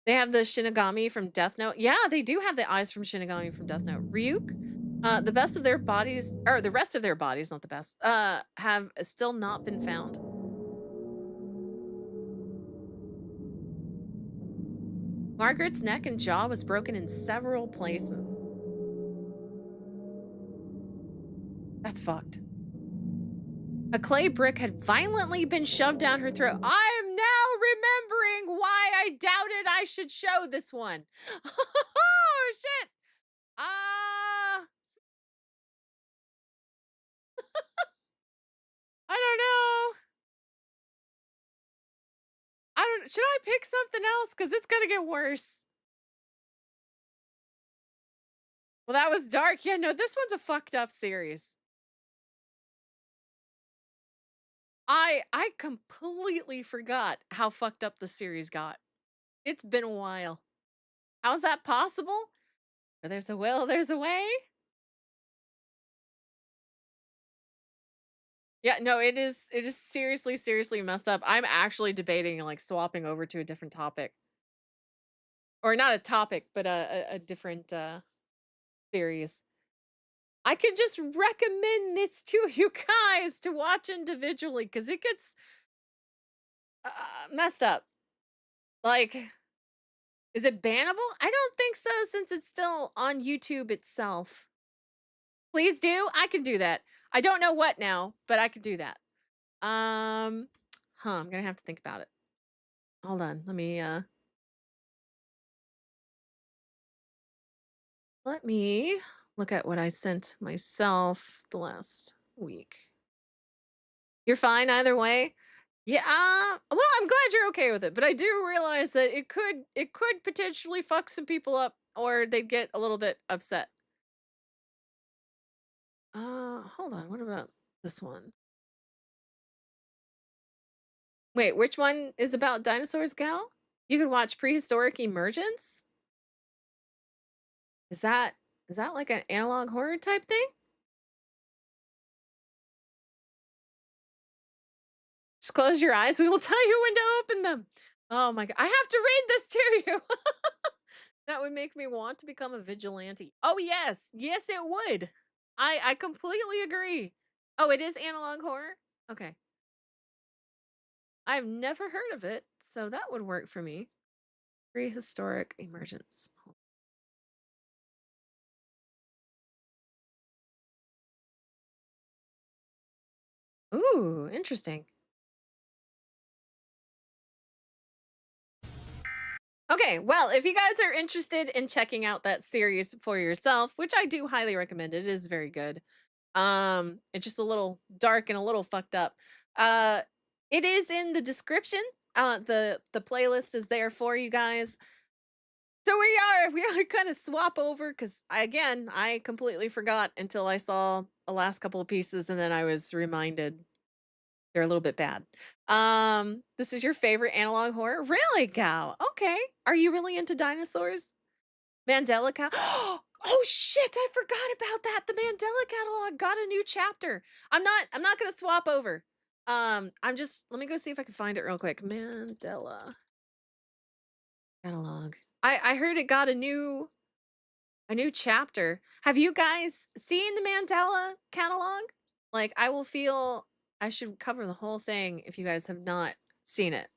They have the Shinigami from Death Note. Yeah, they do have the eyes from Shinigami from Death Note. Ryuk, the best of their bodies, or the rest of their bodies, not the best, have still not been found. Margaret's neck and jaw was broken in several places. That's fucked. A clay brick had violently been shoved down her throat. I am now remembering why I doubted I should show this one. Oh, shit. I don't know. Should I pick something else? Because it's going to get worse. Well, that was dark. Yeah, no, this one's a fucked up series. I completely forgot how fucked up the series got. It's been a while. How's that possible? Where there's a will, there's a way. Yeah, no, it is seriously messed up. I'm actually debating like swapping over to a different topic. Or not a topic, but a different series. I could just recommend this to you guys to watch individually because it gets messed up. Like, is it bannable? I don't think so since it's still on YouTube itself. Please do. I can do that. I don't know what now, but I could do that. I'm gonna have to think about it. Hold on. Let me look at what I sent myself the last week. You're fine either way. Yeah, well, I'm glad you're okay with it, but I do realize that it could potentially fuck some people up or they'd get a little bit upset. Hold on. What about this one? Wait, which one is about dinosaurs, Gal? You could watch Prehistoric Emergence? Is that like an analog horror type thing? Just close your eyes. We will tell you when to open them. Oh my God. I have to read this to you. That would make me want to become a vigilante. Oh, yes. Yes, it would. I completely agree. Oh, it is analog horror? Okay. I've never heard of it, so that would work for me. Prehistoric emergence. Ooh, interesting. Okay, well, if you guys are interested in checking out that series for yourself, which I do highly recommend, it is very good. It's just a little dark and a little fucked up. Uh, it is in the description. The playlist is there for you guys. So we are kind of swap over because I completely forgot until I saw the last couple of pieces, and then I was reminded they're a little bit bad. This is your favorite analog horror? Really, Gal? Okay. Are you really into dinosaurs? Mandela Oh shit, I forgot about that. The Mandela catalog got a new chapter. I'm not gonna swap over. Let me go see if I can find it real quick. Mandela catalog. I heard it got a new chapter. Have you guys seen the Mandela catalog? Like, I will feel I should cover the whole thing if you guys have not seen it.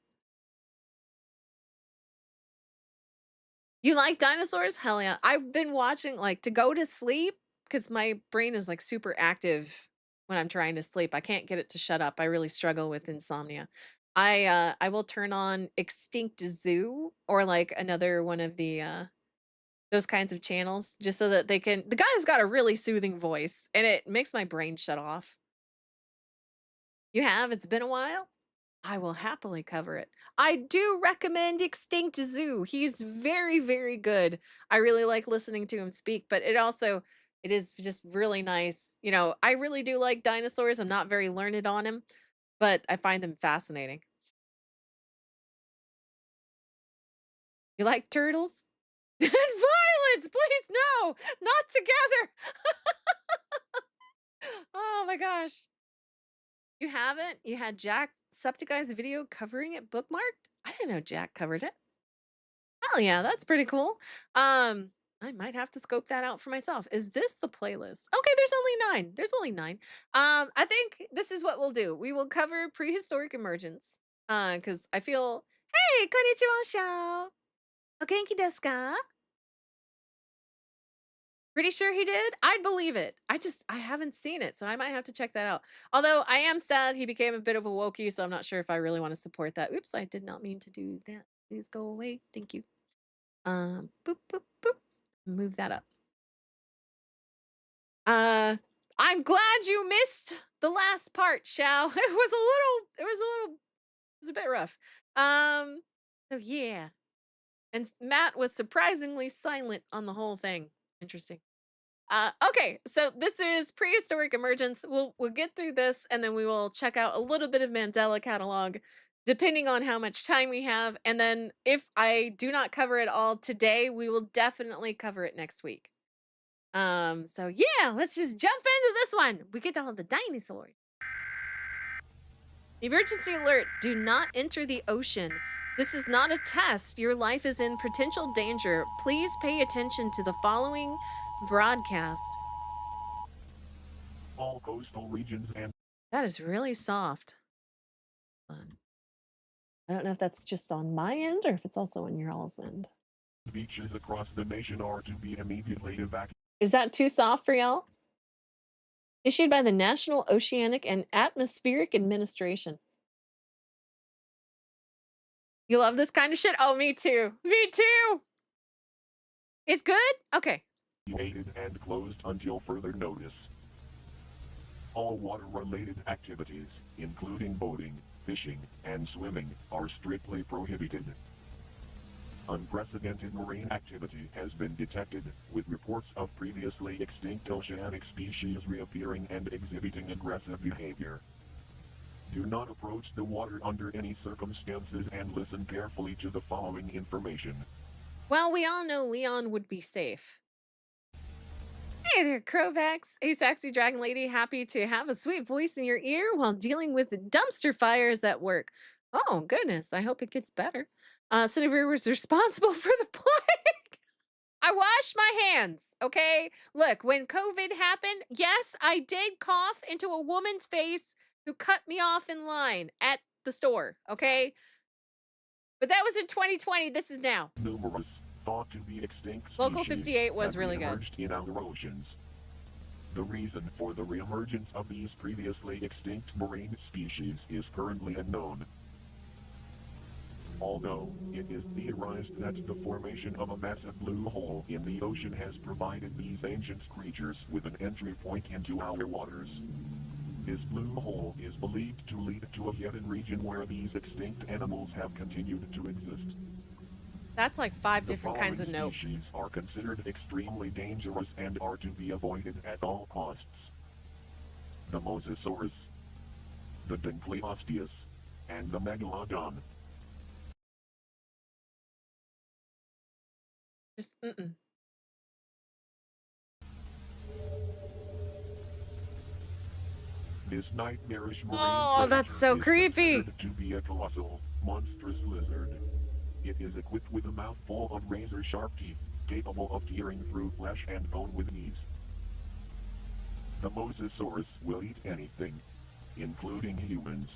You like dinosaurs? Hell yeah. I've been watching like to go to sleep because my brain is like super active when I'm trying to sleep. I can't get it to shut up. I really struggle with insomnia. I will turn on Extinct Zoo or like another one of the those kinds of channels just so that the guy's got a really soothing voice and it makes my brain shut off. You have? It's been a while? I will happily cover it. I do recommend Extinct Zoo. He's very, very good. I really like listening to him speak, but it is just really nice. You know, I really do like dinosaurs. I'm not very learned on him, but I find them fascinating. You like turtles? And violence, please no, not together. Oh my gosh. You haven't? You had Jacksepticeye's video covering it bookmarked? I didn't know Jack covered it. Hell yeah, that's pretty cool. I might have to scope that out for myself. Is this the playlist? Okay, there's only 9. There's only 9. I think this is what we'll do. We will cover prehistoric emergence. Because I feel, hey, konnichiwa, Xiao. O genki desu ka? Pretty sure he did. I'd believe it. I haven't seen it, so I might have to check that out. Although I am sad he became a bit of a wokey, so I'm not sure if I really want to support that. Oops, I did not mean to do that. Please go away. Thank you. Boop, boop, boop. Move that up. I'm glad you missed the last part, Shao. It was a bit rough. So yeah. And Matt was surprisingly silent on the whole thing. Interesting. Okay, so this is prehistoric emergence. We'll get through this and then we will check out a little bit of Mandela catalog depending on how much time we have. And then if I do not cover it all today, we will definitely cover it next week. So yeah, let's just jump into this one. We get all the dinosaurs. Emergency alert, do not enter the ocean. This is not a test. Your life is in potential danger. Please pay attention to the following broadcast.
All coastal regions and
That is really soft. I don't know if that's just on my end or if it's also on your all's end.
beaches across the nation are to be immediately evacuated.
Is that too soft for y'all? Issued by the National Oceanic and Atmospheric Administration. You love this kind of shit? Oh, me too. Me too. It's good? Okay.
And closed until further notice. All water-related activities, including boating, fishing, and swimming, are strictly prohibited. Unprecedented marine activity has been detected, with reports of previously extinct oceanic species reappearing and exhibiting aggressive behavior. Do not approach the water under any circumstances and listen carefully to the following information.
Well, we all know Leon would be safe. Hey there, Crovax, a sexy dragon lady, happy to have a sweet voice in your ear while dealing with dumpster fires at work. Oh, goodness, I hope it gets better. Cinevere was responsible for the plague. I washed my hands, okay? Look, when COVID happened, yes, I did cough into a woman's face who cut me off in line at the store, okay? But that was in 2020. This is now.
Numerous, thought to be extinct
Local
species
58 was
have
really good.
reemerged in our oceans. The reason for the reemergence of these previously extinct marine species is currently unknown. Although, it is theorized that the formation of a massive blue hole in the ocean has provided these ancient creatures with an entry point into our waters. This blue hole is believed to lead to a hidden region where these extinct animals have continued to exist.
That's like 5
The
different kinds of
following
nope.
species are considered extremely dangerous and are to be avoided at all costs. The Mosasaurus, the Dinkleosteus, and the Megalodon.
Just,
This nightmarish marine
Oh, that's
predator
so
is
creepy.
considered to be a colossal, monstrous lizard. It is equipped with a mouthful of razor-sharp teeth, capable of tearing through flesh and bone with ease. The Mosasaurus will eat anything, including humans.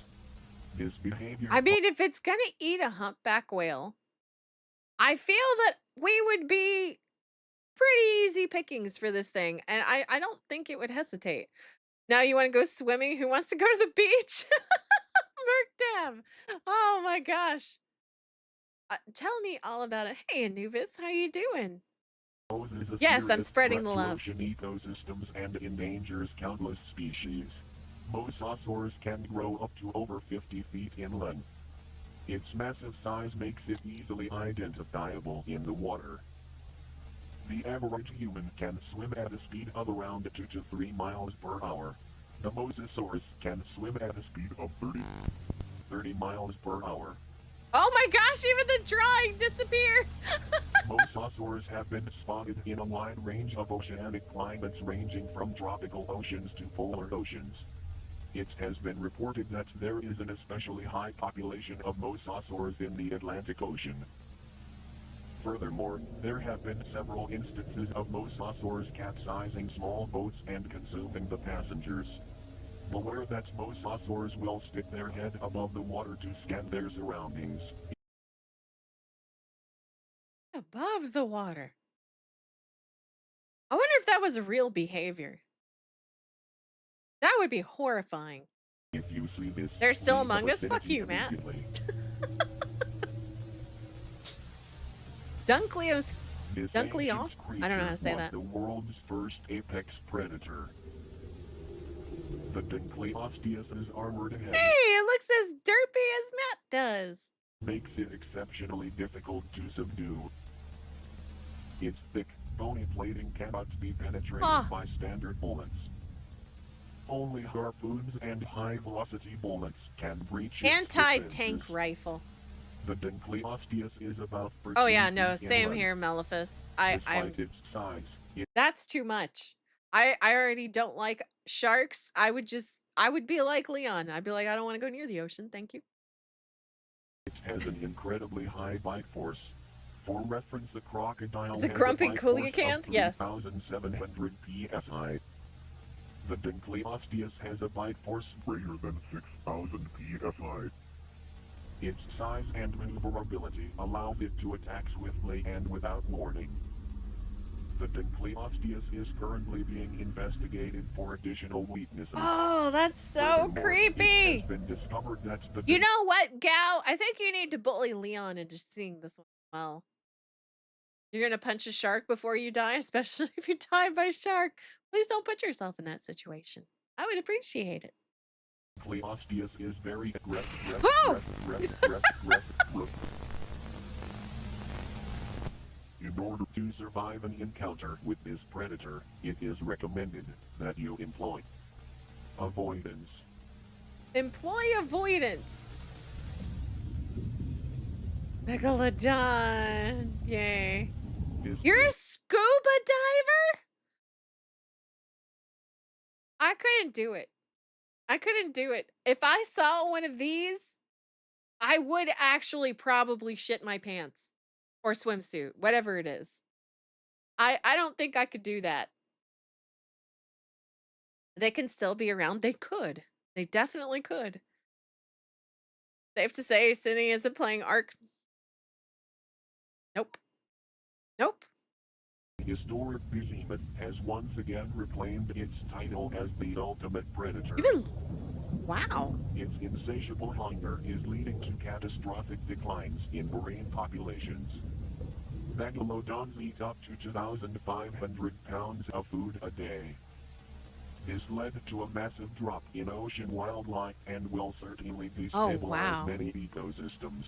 This behavior...
I mean, if it's gonna eat a humpback whale, I feel that we would be pretty easy pickings for this thing, and I don't think it would hesitate. Now you want to go swimming? Who wants to go to the beach? Merkdav. Oh my gosh. Tell me all about it. Hey, Anubis, how you doing?
poses a
Yes, I'm
serious
spreading
threat
the
to
love.
ocean ecosystems and endangers countless species. Mosasaurs can grow up to over 50 feet in length. Its massive size makes it easily identifiable in the water. The average human can swim at a speed of around 2 to 3 miles per hour. The Mosasaurus can swim at a speed of 30 miles per hour.
Oh my gosh, even the drawing disappeared.
Mosasaurs have been spotted in a wide range of oceanic climates ranging from tropical oceans to polar oceans. It has been reported that there is an especially high population of mosasaurs in the Atlantic Ocean. Furthermore, there have been several instances of mosasaurs capsizing small boats and consuming the passengers. Beware that mosasaurs will stick their head above the water to scan their surroundings.
Above the water. I wonder if that was a real behavior. That would be horrifying.
If you see this,
They're still
leave the
among us? Fuck
vicinity
you, Matt.
immediately.
Dunkleos.
This
Dunkleos?
ancient
I don't know how to say
creature
that.
was the world's first apex predator. The Dinkleosteus's armored head
Hey, it looks as derpy as Matt does.
makes it exceptionally difficult to subdue. Its thick, bony plating cannot be penetrated
Ah.
by standard bullets. Only harpoons and high-velocity bullets can breach its
Anti-tank
defenses.
rifle.
The Dinkleosteus is about 13
Oh yeah, no,
feet in
same
length.
here, Maleficus. I'm
Despite its size, it
that's too much. I already don't like sharks. I would be like Leon. I'd be like, I don't want to go near the ocean, thank you.
has an incredibly high bite force. For reference, a crocodile
Is it
has
grumpy
a bite
coelacanth?
force of
Yes.
3,700 psi. The Dinkleosteus has a bite force greater than 6,000 psi. Its size and maneuverability allows it to attack swiftly and without warning. The Dinkleosteus is currently being investigated for additional weaknesses.
Oh, that's so
Furthermore, It
creepy.
has been discovered that the
You know what, Gao? I think you need to bully Leon into seeing this one well. You're gonna punch a shark before you die, especially if you die by shark. Please don't put yourself in that situation. I would appreciate it.
Dinkleosteus is very aggressive.
Whoa!
In order to survive an encounter with this predator, it is recommended that you employ avoidance.
Employ avoidance. Megalodon. Yay.
This
You're a scuba diver? I couldn't do it. I couldn't do it. If I saw one of these, I would actually probably shit my pants or swimsuit, whatever it is. I don't think I could do that. They can still be around. They could. They definitely could. Safe to say, Cindy isn't playing Ark. Nope. Nope.
Historic behemoth has once again reclaimed its title as the ultimate predator.
Wow.
Its insatiable hunger is leading to catastrophic declines in marine populations. Megalodons eat up to 2,500 pounds of food a day. This led to a massive drop in ocean wildlife and will certainly destabilize
wow.
many ecosystems.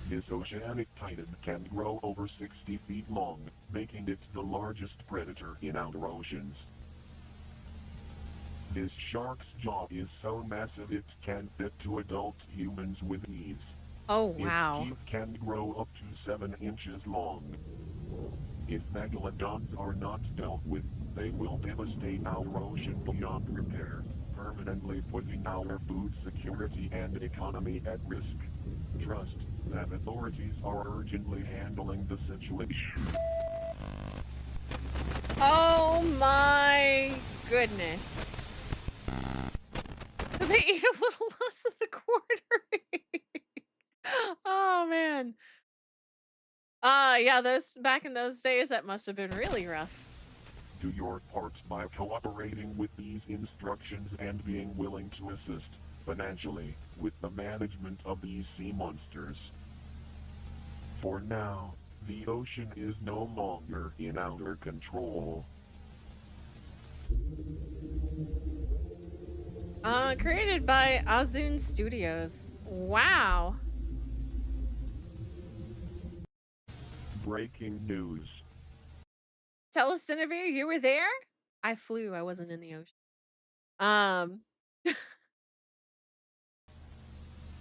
This oceanic titan can grow over 60 feet long, making it the largest predator in our oceans. This shark's jaw is so massive it can fit 2 adult humans with ease.
Oh, wow.
Its teeth can grow up to 7 inches long. If megalodons are not dealt with, they will devastate our ocean beyond repair, permanently putting our food security and economy at risk. Trust that authorities are urgently handling the situation.
Oh my goodness. They eat a little less of the quartering. Oh man. Yeah, those back in those days that must have been really rough.
Do your part by cooperating with these instructions and being willing to assist financially with the management of these sea monsters. For now, the ocean is no longer in our control.
Created by Azun Studios. Wow.
Breaking news.
Tell us, Cinevere, you were there? I flew. I wasn't in the ocean.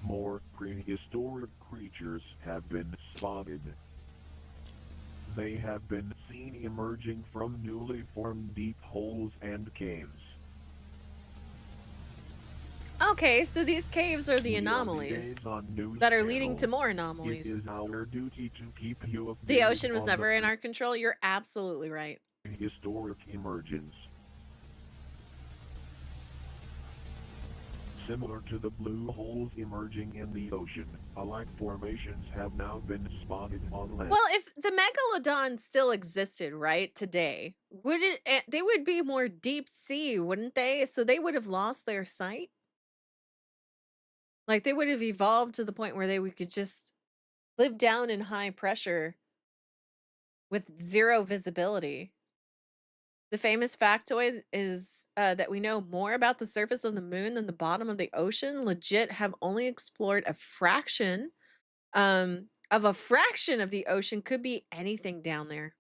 More prehistoric creatures have been spotted. They have been seen emerging from newly formed deep holes and caves.
Okay, so these caves are the anomalies that are leading to more
It
anomalies.
is our duty to keep you
The
updated
ocean was
on
never
the
in our control. You're absolutely right.
historic emergence. Similar to the blue holes emerging in the ocean, alike formations have now been spotted on land.
Well, if the megalodon still existed, right, today, would it they would be more deep sea, wouldn't they? So they would have lost their sight? Like they would have evolved to the point where could just live down in high pressure with zero visibility. The famous factoid is that we know more about the surface of the moon than the bottom of the ocean. Legit have only explored a fraction of a fraction of the ocean. Could be anything down there.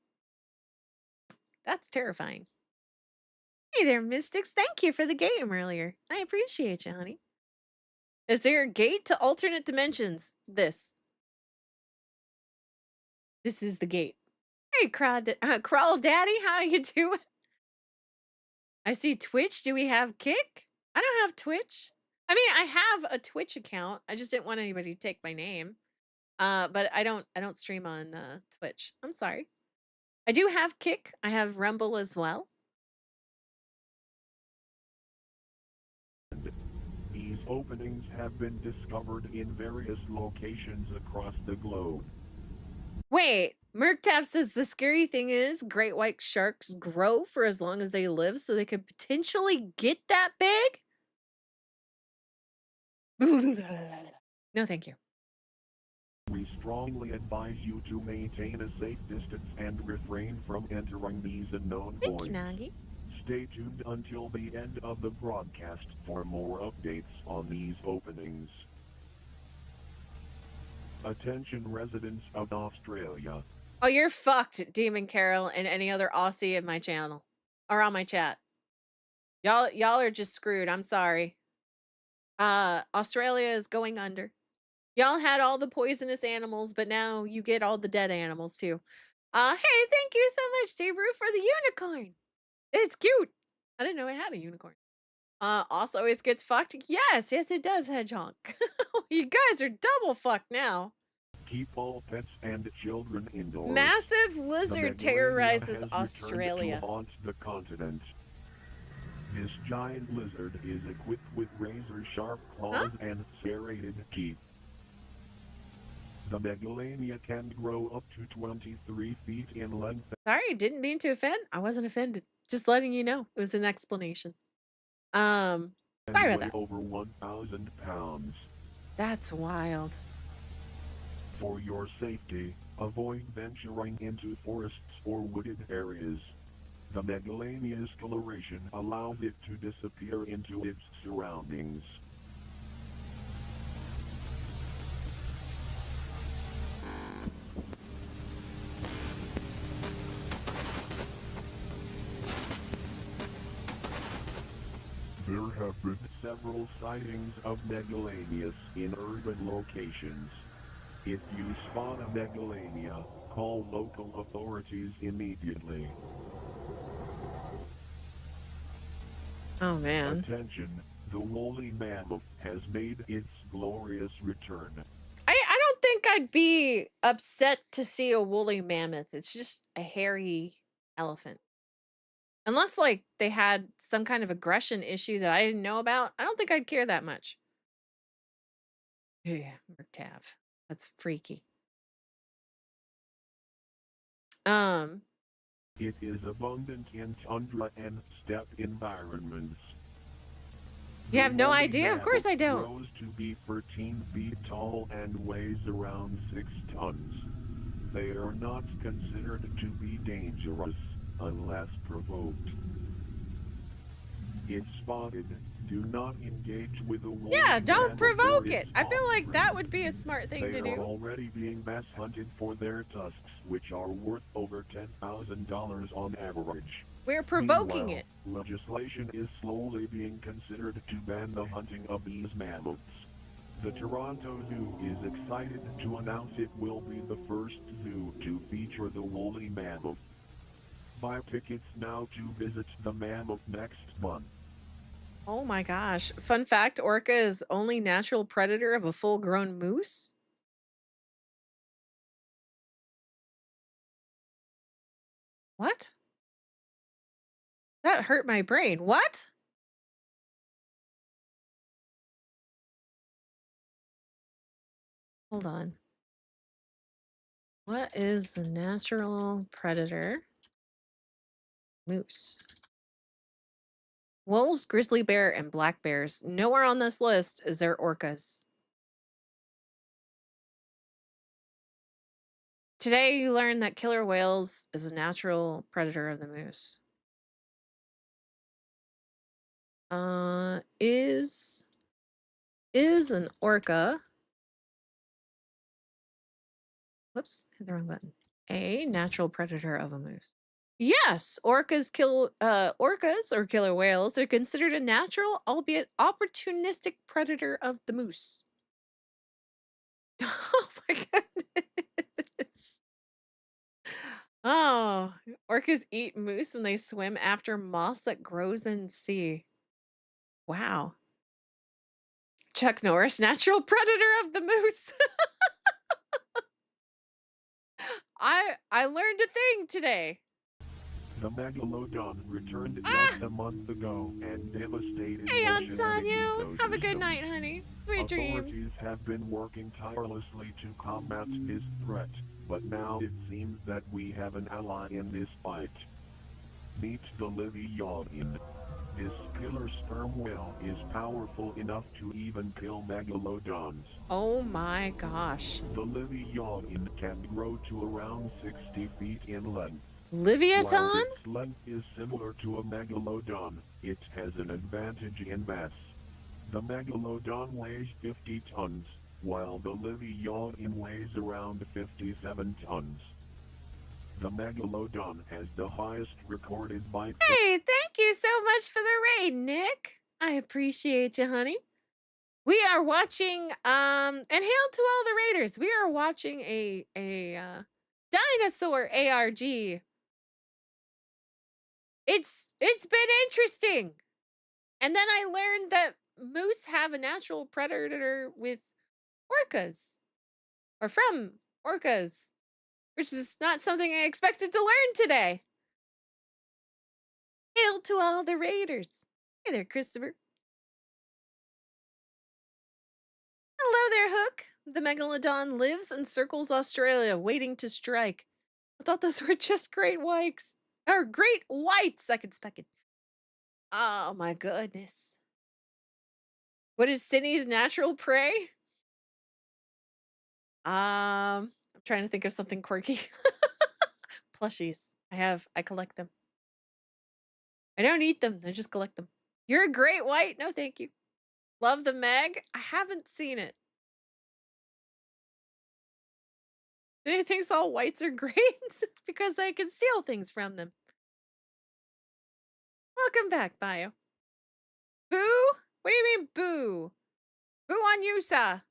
That's terrifying. Hey there, Mystics. Thank you for the game earlier. I appreciate you, honey. Is there a gate to alternate dimensions? This is the gate. Hey, Crawl Daddy, how you doing? I see Twitch. Do we have Kick? I don't have Twitch. I mean, I have a Twitch account. I just didn't want anybody to take my name. But I don't stream on Twitch. I'm sorry. I do have Kick. I have Rumble as well.
These openings have been discovered in various locations across the globe.
Wait, Murktap says the scary thing is great white sharks grow for as long as they live, so they could potentially get that big? No, thank you.
We strongly advise you to maintain a safe distance and refrain from entering these unknown
Thank
voids.
you, Nagi.
Stay tuned until the end of the broadcast for more updates on these openings. Attention residents of Australia.
Oh, you're fucked, Demon Carol, and any other Aussie in my channel or on my chat. Y'all are just screwed. I'm sorry. Australia is going under. Y'all had all the poisonous animals, but now you get all the dead animals too. Hey, thank you so much, T-Brew, for the unicorn. It's cute. I didn't know it had a unicorn. Also, it gets fucked. Yes, yes, it does, Hedgehog. You guys are double fucked now.
Keep all pets and children indoors.
Massive
The
lizard
megalomania
terrorizes
has
Australia.
returned to haunt the continent. This giant lizard is equipped with razor-sharp claws and serrated teeth. The megalomania can grow up to 23 feet in length.
Sorry, didn't mean to offend. I wasn't offended. Just letting you know. It was an explanation. Sorry
And
about
weigh
that.
over 1,000 pounds.
That's wild.
For your safety, avoid venturing into forests or wooded areas. The megalomania's coloration allows it to disappear into its surroundings. There have been several sightings of megalomanias in urban locations. If you spot a megalomania, call local authorities immediately.
Oh man.
Attention, the woolly mammoth has made its glorious return.
I don't think I'd be upset to see a woolly mammoth. It's just a hairy elephant. Unless like they had some kind of aggression issue that I didn't know about, I don't think I'd care that much. Yeah, Tav. That's freaky.
It is abundant in tundra and steppe environments.
You have no
woolly
idea? Of course I
mammoth
don't.
grows to be 13 feet tall and weighs around 6 tons. They are not considered to be dangerous unless provoked. If spotted, do not engage with a woolly
Yeah, don't
mammoth or
provoke
its
it. I feel like
offspring.
that would be a smart thing
They
to
are
do.
already being mass hunted for their tusks, which are worth over $10,000 on average.
We're provoking
Meanwhile,
it.
legislation is slowly being considered to ban the hunting of these mammoths. The Toronto Zoo is excited to announce it will be the first zoo to feature the woolly mammoth. Buy tickets now to visit the mammoth next month.
Oh my gosh. Fun fact, orca is only natural predator of a full-grown moose? What? That hurt my brain. What? Hold on. What is the natural predator? Moose. Wolves, grizzly bear, and black bears. Nowhere on this list is there orcas. Today you learned that killer whales is a natural predator of the moose. Is an orca, whoops, hit the wrong button, a natural predator of a moose? Yes, orcas or killer whales are considered a natural, albeit opportunistic predator of the moose. Oh my goodness. Oh, orcas eat moose when they swim after moss that grows in sea. Wow. Chuck Norris, natural predator of the moose. I learned a thing today.
The megalodon returned just a month ago and devastated
Hey,
oceanic
Ansanyu. Have a good
ecosystems.
night, honey. Sweet
Authorities
dreams.
have been working tirelessly to combat this threat, but now it seems that we have an ally in this fight. Meet the Livyodin. This killer sperm whale is powerful enough to even kill megalodons.
Oh my gosh.
The Livyodin can grow to around 60 feet in length. While
Liviaton?
its length is similar to a megalodon, it has an advantage in mass. The megalodon weighs 50 tons, while the Livyodin weighs around 57 tons. The megalodon has the highest recorded bite.
Hey, thank you so much for the raid, Nick. I appreciate you, honey. We are watching, and hail to all the raiders. We are watching a dinosaur ARG It's been interesting. And then I learned that moose have a natural predator with orcas or from orcas, which is not something I expected to learn today. Hail to all the raiders. Hey there, Christopher. Hello there, Hook. The megalodon lives and circles Australia, waiting to strike. I thought those were just great whites. Or great whites, I could spec it. Oh my goodness. What is Sydney's natural prey? I'm trying to think of something quirky. Plushies. I collect them. I don't eat them, I just collect them. You're a great white? No, thank you. Love the Meg? I haven't seen it. Do you think all whites are great? Because I can steal things from them. Welcome back, Bio. Boo? What do you mean, boo? Boo on you, sir.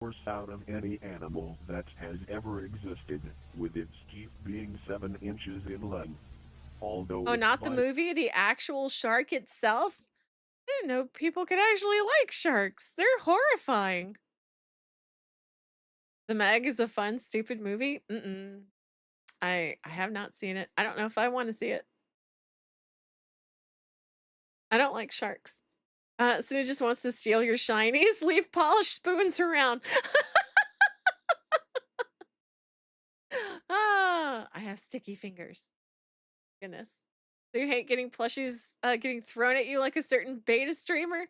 Worst out of any animal that has ever existed, with its teeth being 7 inches in length. Although
Oh,
its
not the
bite-
movie, the actual shark itself? I didn't know people could actually like sharks. They're horrifying. The Meg is a fun, stupid movie. I have not seen it. I don't know if I want to see it. I don't like sharks. Sue just wants to steal your shinies. Leave polished spoons around. I have sticky fingers. Goodness. So you hate getting plushies getting thrown at you like a certain beta streamer?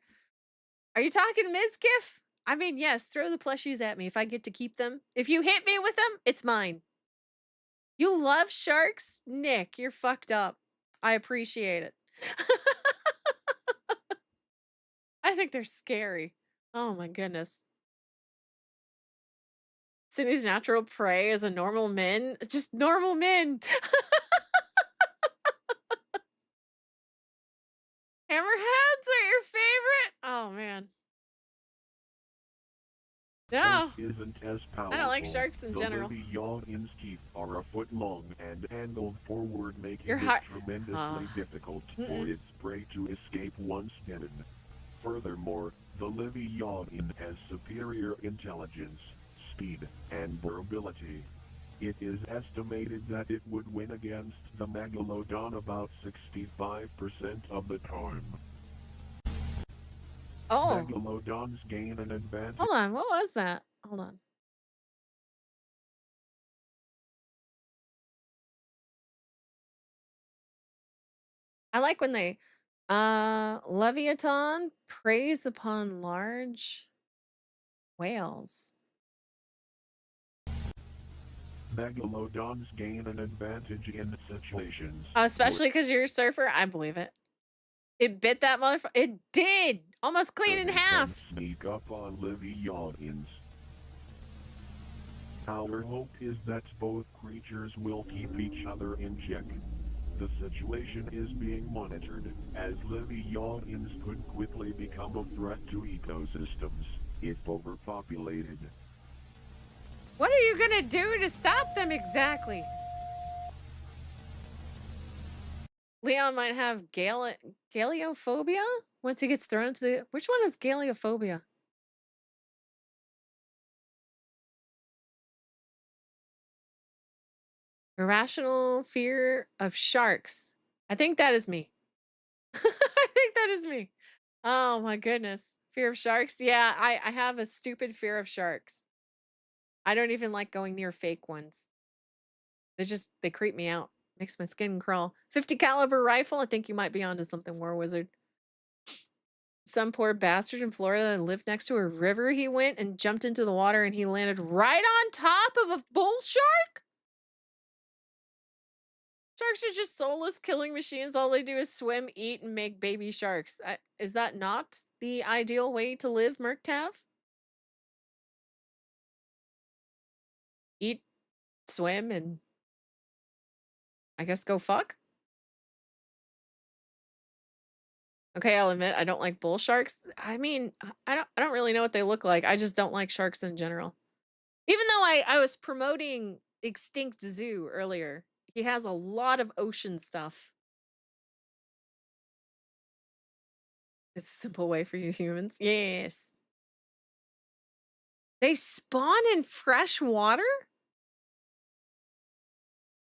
Are you talking Mizkif? I mean, yes, throw the plushies at me if I get to keep them. If you hit me with them, it's mine. You love sharks? Nick, you're fucked up. I appreciate it. I think they're scary. Oh my goodness. Sydney's natural prey is a normal men. Just normal men. Hammerheads are your favorite? Oh man. No.
Isn't as powerful.
I don't like sharks in general.
The Leviathan's teeth are a foot long and angled forward, making
Your
it
heart-
tremendously difficult for its prey to escape once bitten. Furthermore, the Leviathan has superior intelligence, speed, and durability. It is estimated that it would win against the Megalodon about 65% of the time.
Oh.
Megalodons gain an advantage.
Hold on. What was that? Hold on. I like when they Leviathan preys upon large whales.
Megalodons gain an advantage in situations.
Especially because you're a surfer. I believe it. It bit that motherfucker. It did. Almost clean in
where they
half.
can sneak up on Leviathans. Our hope is that both creatures will keep each other in check. The situation is being monitored, as Leviathans could quickly become a threat to ecosystems if overpopulated.
What are you gonna do to stop them exactly? Leon might have galeophobia once he gets thrown into the. Which one is galeophobia? Irrational fear of sharks. I think that is me. I think that is me. Oh my goodness. Fear of sharks? Yeah, I have a stupid fear of sharks. I don't even like going near fake ones. They creep me out. Makes my skin crawl. 50 caliber rifle? I think you might be onto something, War Wizard. Some poor bastard in Florida lived next to a river he went and jumped into the water and he landed right on top of a bull shark? Sharks are just soulless killing machines. All they do is swim, eat, and make baby sharks. Is that not the ideal way to live, Murktav? Eat, swim, and I guess go fuck? Okay, I'll admit I don't like bull sharks. I mean, I don't really know what they look like. I just don't like sharks in general. Even though I was promoting Extinct Zoo earlier. He has a lot of ocean stuff. It's a simple way for you humans. Yes. They spawn in fresh water?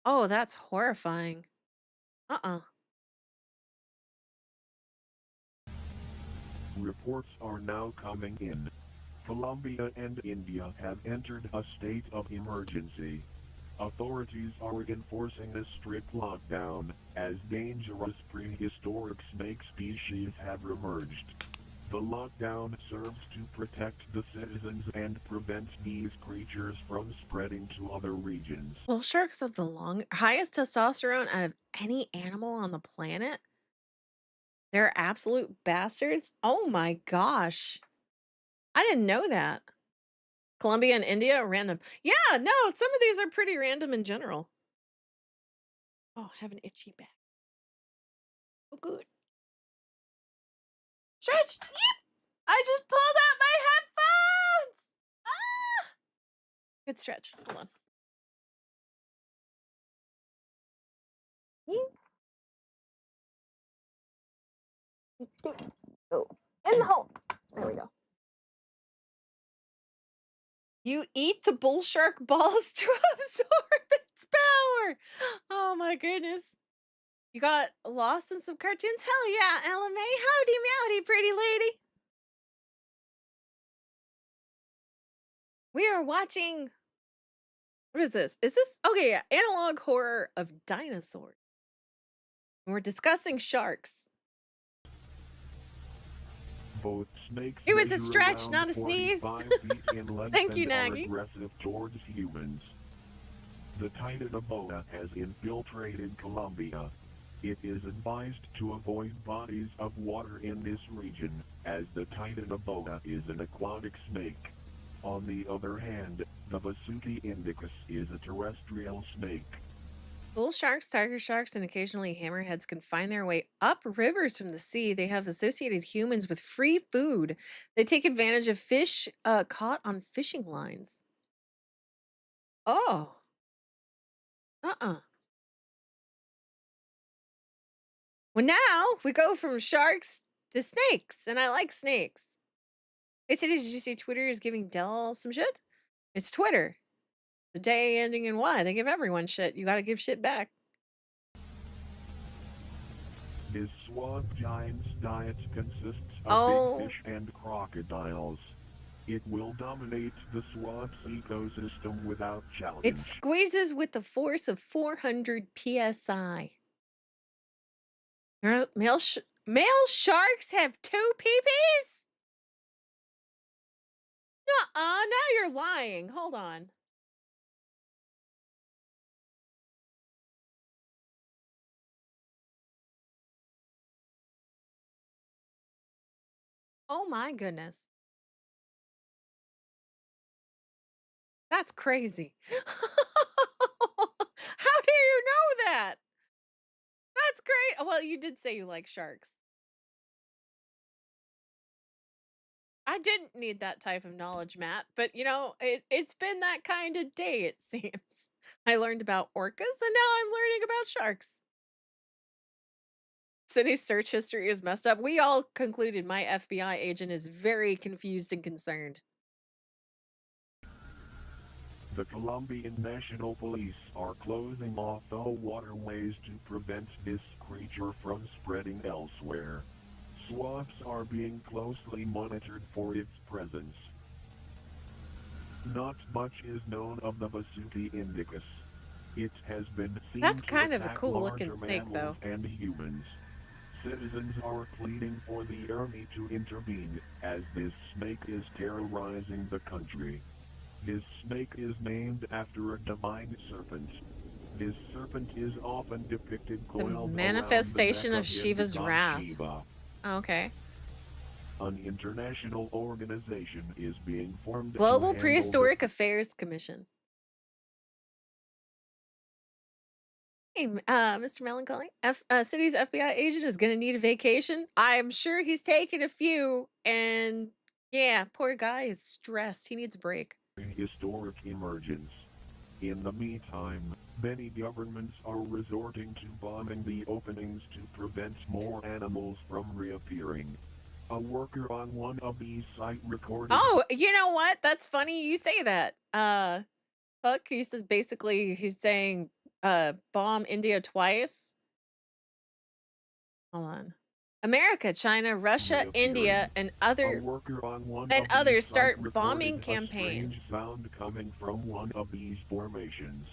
Oh, that's horrifying. Uh-uh.
Reports are now coming in. Colombia and India have entered a state of emergency. Authorities are enforcing a strict lockdown as dangerous prehistoric snake species have emerged. The lockdown serves to protect the citizens and prevent these creatures from spreading to other regions.
Well, sharks have the highest testosterone out of any animal on the planet. They're absolute bastards. Oh my gosh. I didn't know that. Colombia and India, random. Yeah, no, some of these are pretty random in general. Oh, I have an itchy back. Oh, good. Stretch. Yep. I just pulled out my headphones. Ah! Good stretch. Hold on. Oh, in the hole. There we go. You eat the bull shark balls to absorb its power. Oh my goodness. You got lost in some cartoons? Hell yeah, Ella May. Howdy meowdy, pretty lady. We are watching. What is this? Is this okay? Yeah, analog horror of dinosaurs. And we're discussing sharks.
Both snakes
It was a
measure
stretch,
around
not a sneeze.
45 feet in length
Thank you,
and are
Nagy.
aggressive towards humans. The Titanoboa has infiltrated Colombia. It is advised to avoid bodies of water in this region, as the Titanoboa is an aquatic snake. On the other hand, the Vasuki indicus is a terrestrial snake.
Bull sharks, tiger sharks, and occasionally hammerheads can find their way up rivers from the sea. They have associated humans with free food. They take advantage of fish caught on fishing lines. Oh. Uh-uh. Well, now we go from sharks to snakes, and I like snakes. Hey, City, did you see Twitter is giving Dell some shit? It's Twitter. The day ending in Y. They give everyone shit. You gotta give shit back.
This swamp giant's diet consists of
Oh.
big fish and crocodiles. It will dominate the swamp's ecosystem without challenge.
It squeezes with the force of 400 psi. Male sharks have 2 peepees? Nuh-uh, now you're lying. Hold on. Oh my goodness. That's crazy. How do you know that? That's great. Well, you did say you like sharks. I didn't need that type of knowledge, Matt, but you know, it's been that kind of day, it seems. I learned about orcas and now I'm learning about sharks. Cindy's search history is messed up. We all concluded my FBI agent is very confused and concerned.
The Colombian National Police are closing off the waterways to prevent this creature from spreading elsewhere. Swamps are being closely monitored for its presence. Not much is known of the Vasuki indicus. It has been seen
That's
to
kind of a
attack
cool looking
larger
snake,
mammals
though.
and humans. Citizens are pleading for the army to intervene, as this snake is terrorizing the country. This snake is named after a divine serpent. This serpent is often depicted
The
coiled
manifestation
around
of
the neck
Shiva's
the god
wrath.
Shiva.
Okay.
An international organization is being formed to
Global
handle
Prehistoric Affairs Commission. Hey, Mr. Melancholy. City's FBI agent is gonna need a vacation. I'm sure he's taken a few, and yeah, poor guy is stressed. He needs a break.
historic emergence. In the meantime, many governments are resorting to bombing the openings to prevent more animals from reappearing. A worker on one of these sites recorded.
Oh, you know what? That's funny you say that. Fuck, he says basically he's saying bomb India twice. Hold on. America, China, Russia, India, and
A worker on one of these
others
sites
start bombing
recorded a
campaign.
strange sound coming from one of these formations.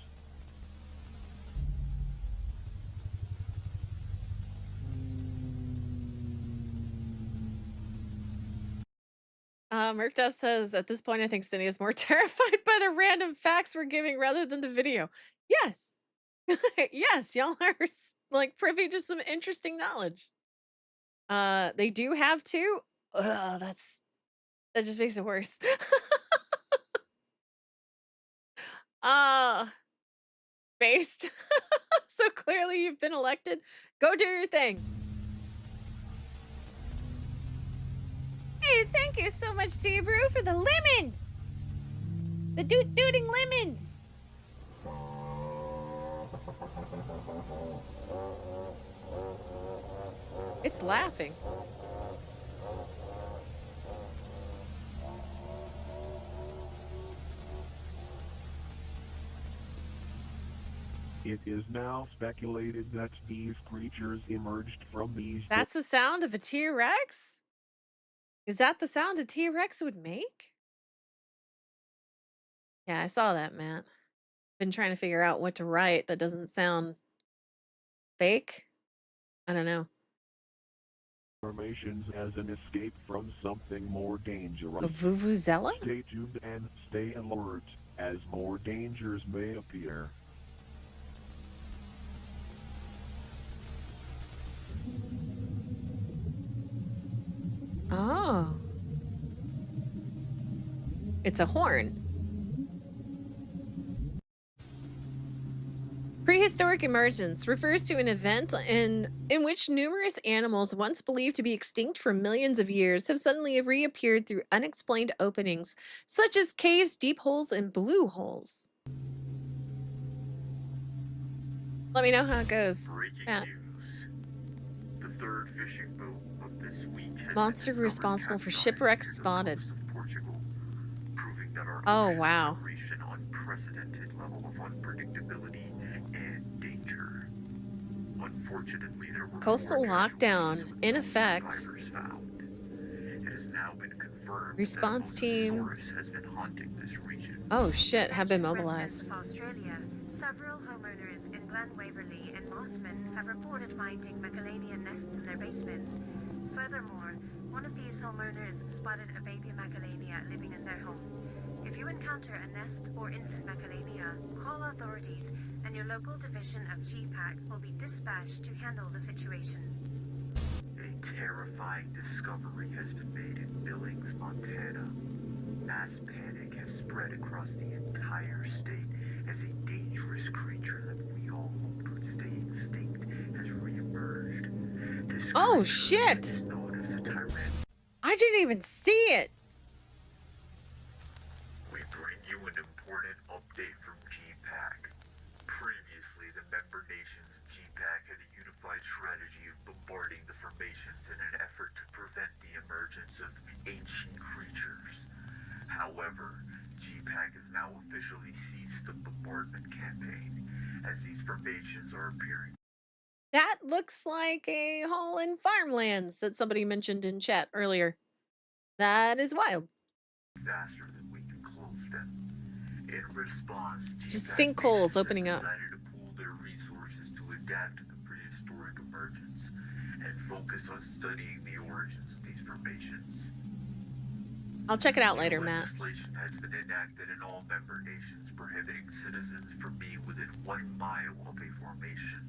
Murkduff says, at this point, I think Cindy is more terrified by the random facts we're giving rather than the video. Yes. Yes, y'all are like privy to some interesting knowledge. They do have two. Ugh, that just makes it worse. uh based. So clearly you've been elected. Go do your thing. Hey, thank you so much, Seabrew, for the lemons. The doot-dooting lemons. It's laughing.
It is now speculated that these creatures emerged from these.
That's the sound of a T-Rex? Is that the sound a T-Rex would make? Yeah, I saw that, Matt. Been trying to figure out what to write that doesn't sound fake. I don't know.
Formations as an escape from something more dangerous.
A vuvuzela?
Stay tuned and stay alert as more dangers may appear.
Oh. It's a horn. Prehistoric emergence refers to an event in which numerous animals once believed to be extinct for millions of years have suddenly reappeared through unexplained openings, such as caves, deep holes, and blue holes. Let me know how it goes.
Breaking
Matt.
news. The third fishing boat of this week has
Monster
been
responsible for
capsized
shipwrecks
near the
spotted.
coast of Portugal, proving that our
Oh,
oceans
wow.
have reached an unprecedented level of unpredictability and danger. Unfortunately, there were
Coastal
4
lockdown
casualties with
in
no
effect.
survivors found. It has now been confirmed
Response
that a
teams.
Mosasaurus has been haunting this region.
Oh shit, have been
Attention
mobilized.
residents of Australia. Several homeowners in Glen Waverley and Mossman have reported finding macadamia nests in their basement. Furthermore, one of these homeowners spotted a baby macadamia living in their home. If you encounter a nest or infant macadamia, call authorities and your local division of GPAC will be dispatched to handle the situation.
A terrifying discovery has been made in Billings, Montana. Mass panic has spread across the entire state as a dangerous creature that we all hoped would stay extinct has reemerged. This
Oh
creature
shit!
is known as the Tyrann.
I didn't even see it.
We bring you an important update from GPAC. Previously, the member nations of GPAC had a unified strategy of bombarding the formations in an effort to prevent the emergence of ancient creatures. However, GPAC has now officially ceased the bombardment campaign, as these formations are appearing
That looks like a hole in farmlands that somebody mentioned in chat earlier. That is wild.
faster than we can close them. In response,
Just
GPAC
sinkholes
nations have
opening up.
decided to pool their resources to adapt to the prehistoric emergence and focus on studying the origins of these formations.
I'll check it out
New
later, Matt.
legislation has been enacted in all member nations prohibiting citizens from being within 1 mile of a formation.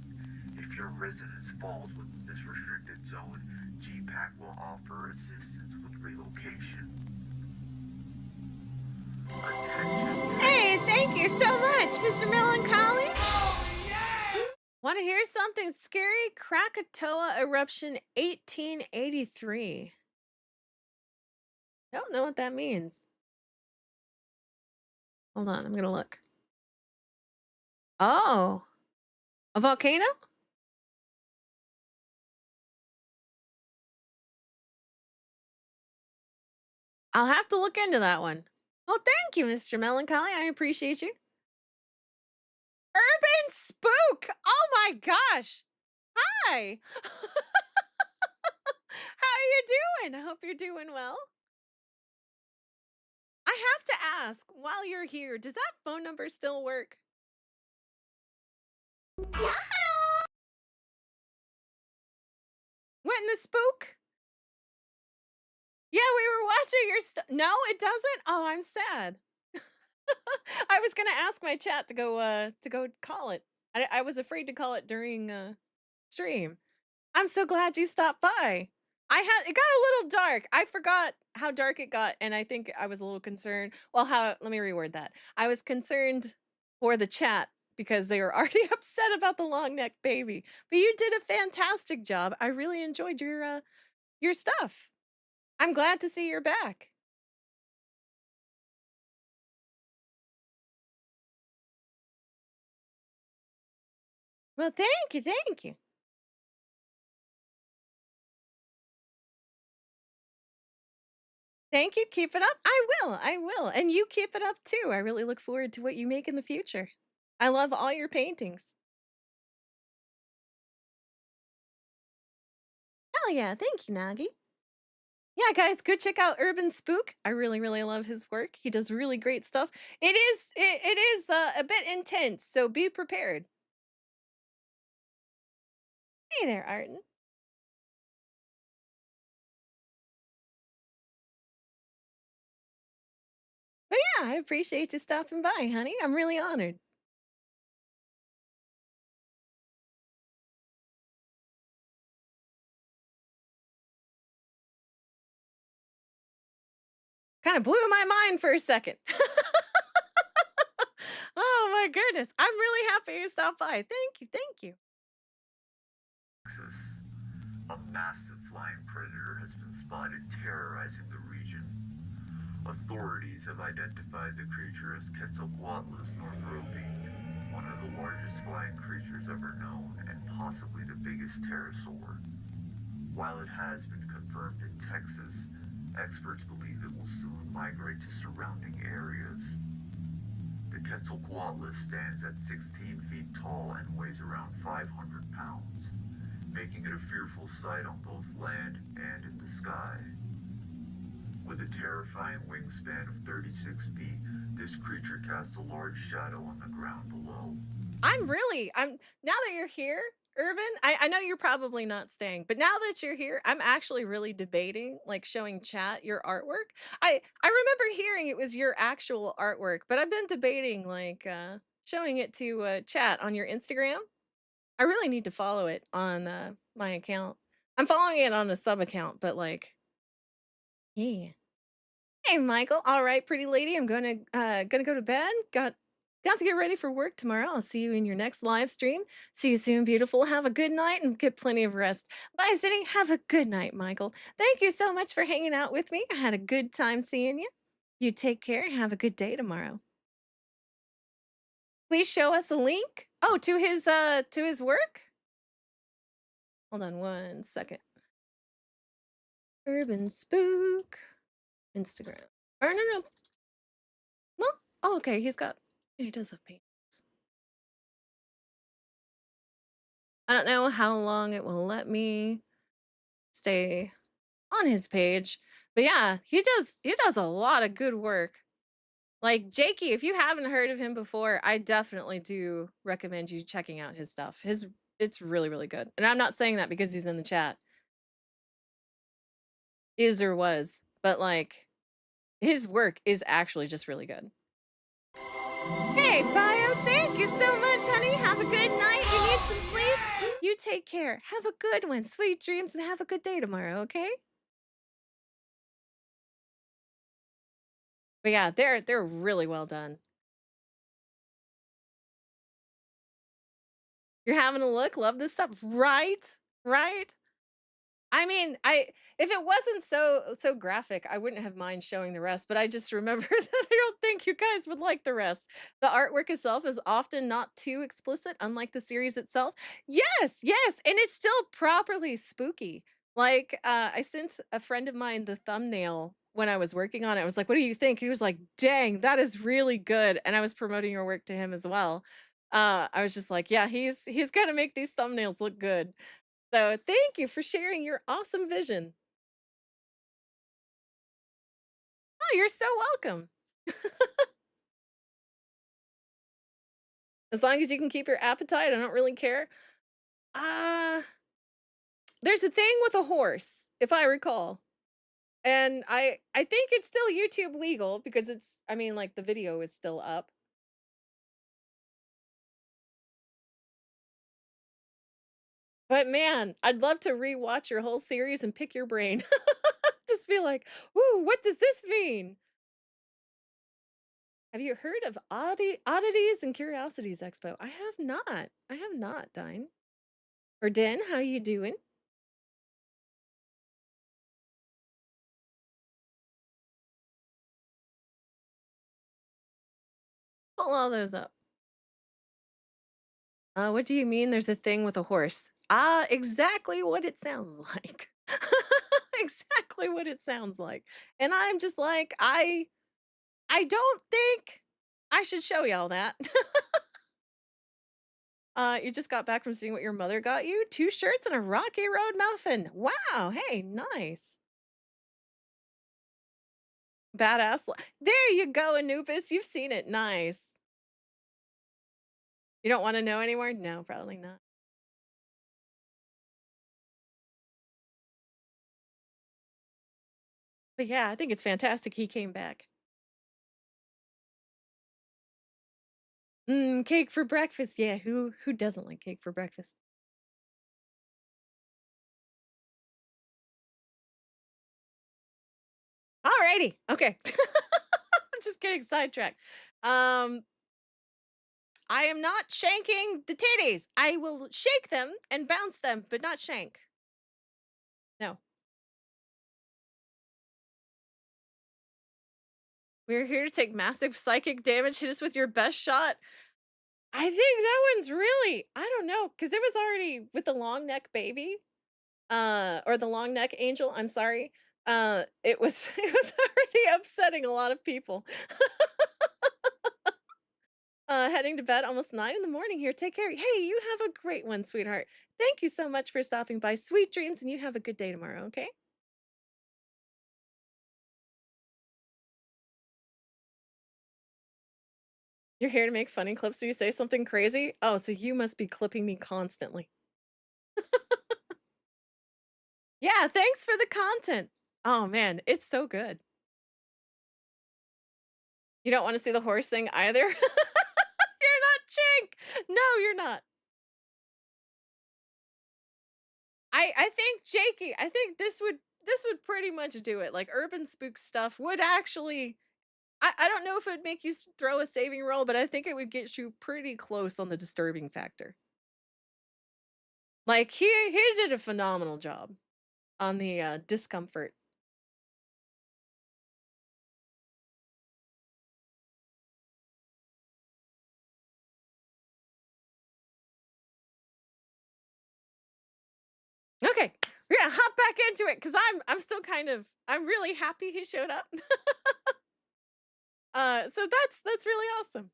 If your residence falls within this restricted zone, GPAC will offer assistance with relocation. Attention.
Hey, thank you so much, Mr. Melancholy. Want to hear something scary? Krakatoa eruption 1883. Don't know what that means. Hold on, I'm going to look. Oh, a volcano? I'll have to look into that one. Well, thank you, Mr. Melancholy. I appreciate you. Urban Spook! Oh my gosh! Hi! How are you doing? I hope you're doing well. I have to ask, while you're here, does that phone number still work? When the spook? Yeah, we were watching your stuff. No, it doesn't? Oh, I'm sad. I was gonna ask my chat to go call it. I was afraid to call it during stream. I'm so glad you stopped by. It got a little dark. I forgot how dark it got, and I think I was a little concerned. Well, how let me reword that. I was concerned for the chat because they were already upset about the long neck baby. But you did a fantastic job. I really enjoyed your stuff. I'm glad to see you're back. Well, thank you, thank you. Thank you. Keep it up. I will. And you keep it up too. I really look forward to what you make in the future. I love all your paintings. Hell yeah. Thank you, Nagi. Yeah, guys, go check out Urban Spook. I really, really love his work. He does really great stuff. It is a bit intense, so be prepared. Hey there, Arden. But yeah, I appreciate you stopping by, honey. I'm really honored. Kind of blew my mind for a second. Oh my goodness. I'm really happy you stopped by. Thank you. Thank you.
Texas. A massive flying predator has been spotted terrorizing the region. Authorities have identified the creature as Quetzalcoatlus northropi, one of the largest flying creatures ever known and possibly the biggest pterosaur. While it has been confirmed in Texas, experts believe it will soon migrate to surrounding areas. The Quetzalcoatlus stands at 16 feet tall and weighs around 500 pounds, making it a fearful sight on both land and in the sky. With a terrifying wingspan of 36 feet, this creature casts a large shadow on the ground below.
I'm now that you're here, Urban, I know you're probably not staying, but now that you're here, I'm actually really debating like showing chat your artwork. I remember hearing it was your actual artwork, but I've been debating like showing it to chat on your Instagram. I really need to follow it on my account. I'm following it on a sub account, but like yeah. Hey, Michael. All right, pretty lady. I'm gonna go to bed. Got to get ready for work tomorrow. I'll see you in your next live stream. See you soon, beautiful. Have a good night and get plenty of rest. Bye, Sitting. Have a good night, Michael. Thank you so much for hanging out with me. I had a good time seeing you. You take care and have a good day tomorrow. Please show us a link. Oh, to his work. Hold on one second. Urban Spook Instagram. Or no. No. Oh, okay. He does have paintings. I don't know how long it will let me stay on his page, but yeah, he does a lot of good work. Like Jakey, if you haven't heard of him before, I definitely do recommend you checking out his stuff. It's really, really good. And I'm not saying that because he's in the chat. Is or was, but like his work is actually just really good. Hey, Bio, thank you so much, honey. Have a good night. You need some sleep? You take care. Have a good one. Sweet dreams and have a good day tomorrow, okay? But yeah, they're really well done. You're having a look, love this stuff, right? Right? I mean, if it wasn't so graphic, I wouldn't have mind showing the rest, but I just remember that I don't think you guys would like the rest. The artwork itself is often not too explicit, unlike the series itself. Yes, and it's still properly spooky. Like, I sent a friend of mine the thumbnail when I was working on it. I was like, "What do you think?" He was like, "Dang, that is really good." And I was promoting your work to him as well. I was just like, "Yeah, he's gonna make these thumbnails look good." So thank you for sharing your awesome vision. Oh, you're so welcome. As long as you can keep your appetite, I don't really care. Uh, there's a thing with a horse, if I recall. And I think it's still YouTube legal because it's I mean, like, the video is still up. But man, I'd love to rewatch your whole series and pick your brain. Just be like, "Ooh, what does this mean?" Have you heard of Oddities and Curiosities Expo? I have not. I have not, Dine. Or Den, how you doing? Pull all those up. What do you mean there's a thing with a horse? Ah, exactly what it sounds like. Exactly what it sounds like. And I'm just like, I don't think I should show y'all that. You just got back from seeing what your mother got you? 2 shirts and a Rocky Road muffin. Wow, hey, nice. Badass. There you go, Anubis. You've seen it. Nice. You don't want to know anymore? No, probably not. But yeah, I think it's fantastic he came back. Cake for breakfast. Yeah, who doesn't like cake for breakfast? Alrighty. Okay. I'm just getting sidetracked. Um, I am not shanking the titties. I will shake them and bounce them, but not shank. No. We're here to take massive psychic damage. Hit us with your best shot. I think that one's really, I don't know, because it was already with the long neck baby, or the long neck angel. I'm sorry. It was it was already upsetting a lot of people. Heading to bed almost 9 in the morning here. Take care. Hey, you have a great one, sweetheart. Thank you so much for stopping by. Sweet dreams, and you have a good day tomorrow, okay? You're here to make funny clips so you say something crazy? Oh, so you must be clipping me constantly. Yeah, thanks for the content. Oh man, it's so good. You don't want to see the horse thing either? You're not Chink. No, you're not. I think Jakey, I think this would pretty much do it. Like urban spook stuff would actually I don't know if it would make you throw a saving roll, but I think it would get you pretty close on the disturbing factor. Like he did a phenomenal job on the discomfort. Okay, we're gonna hop back into it because I'm still kind of I'm really happy he showed up. So that's really awesome.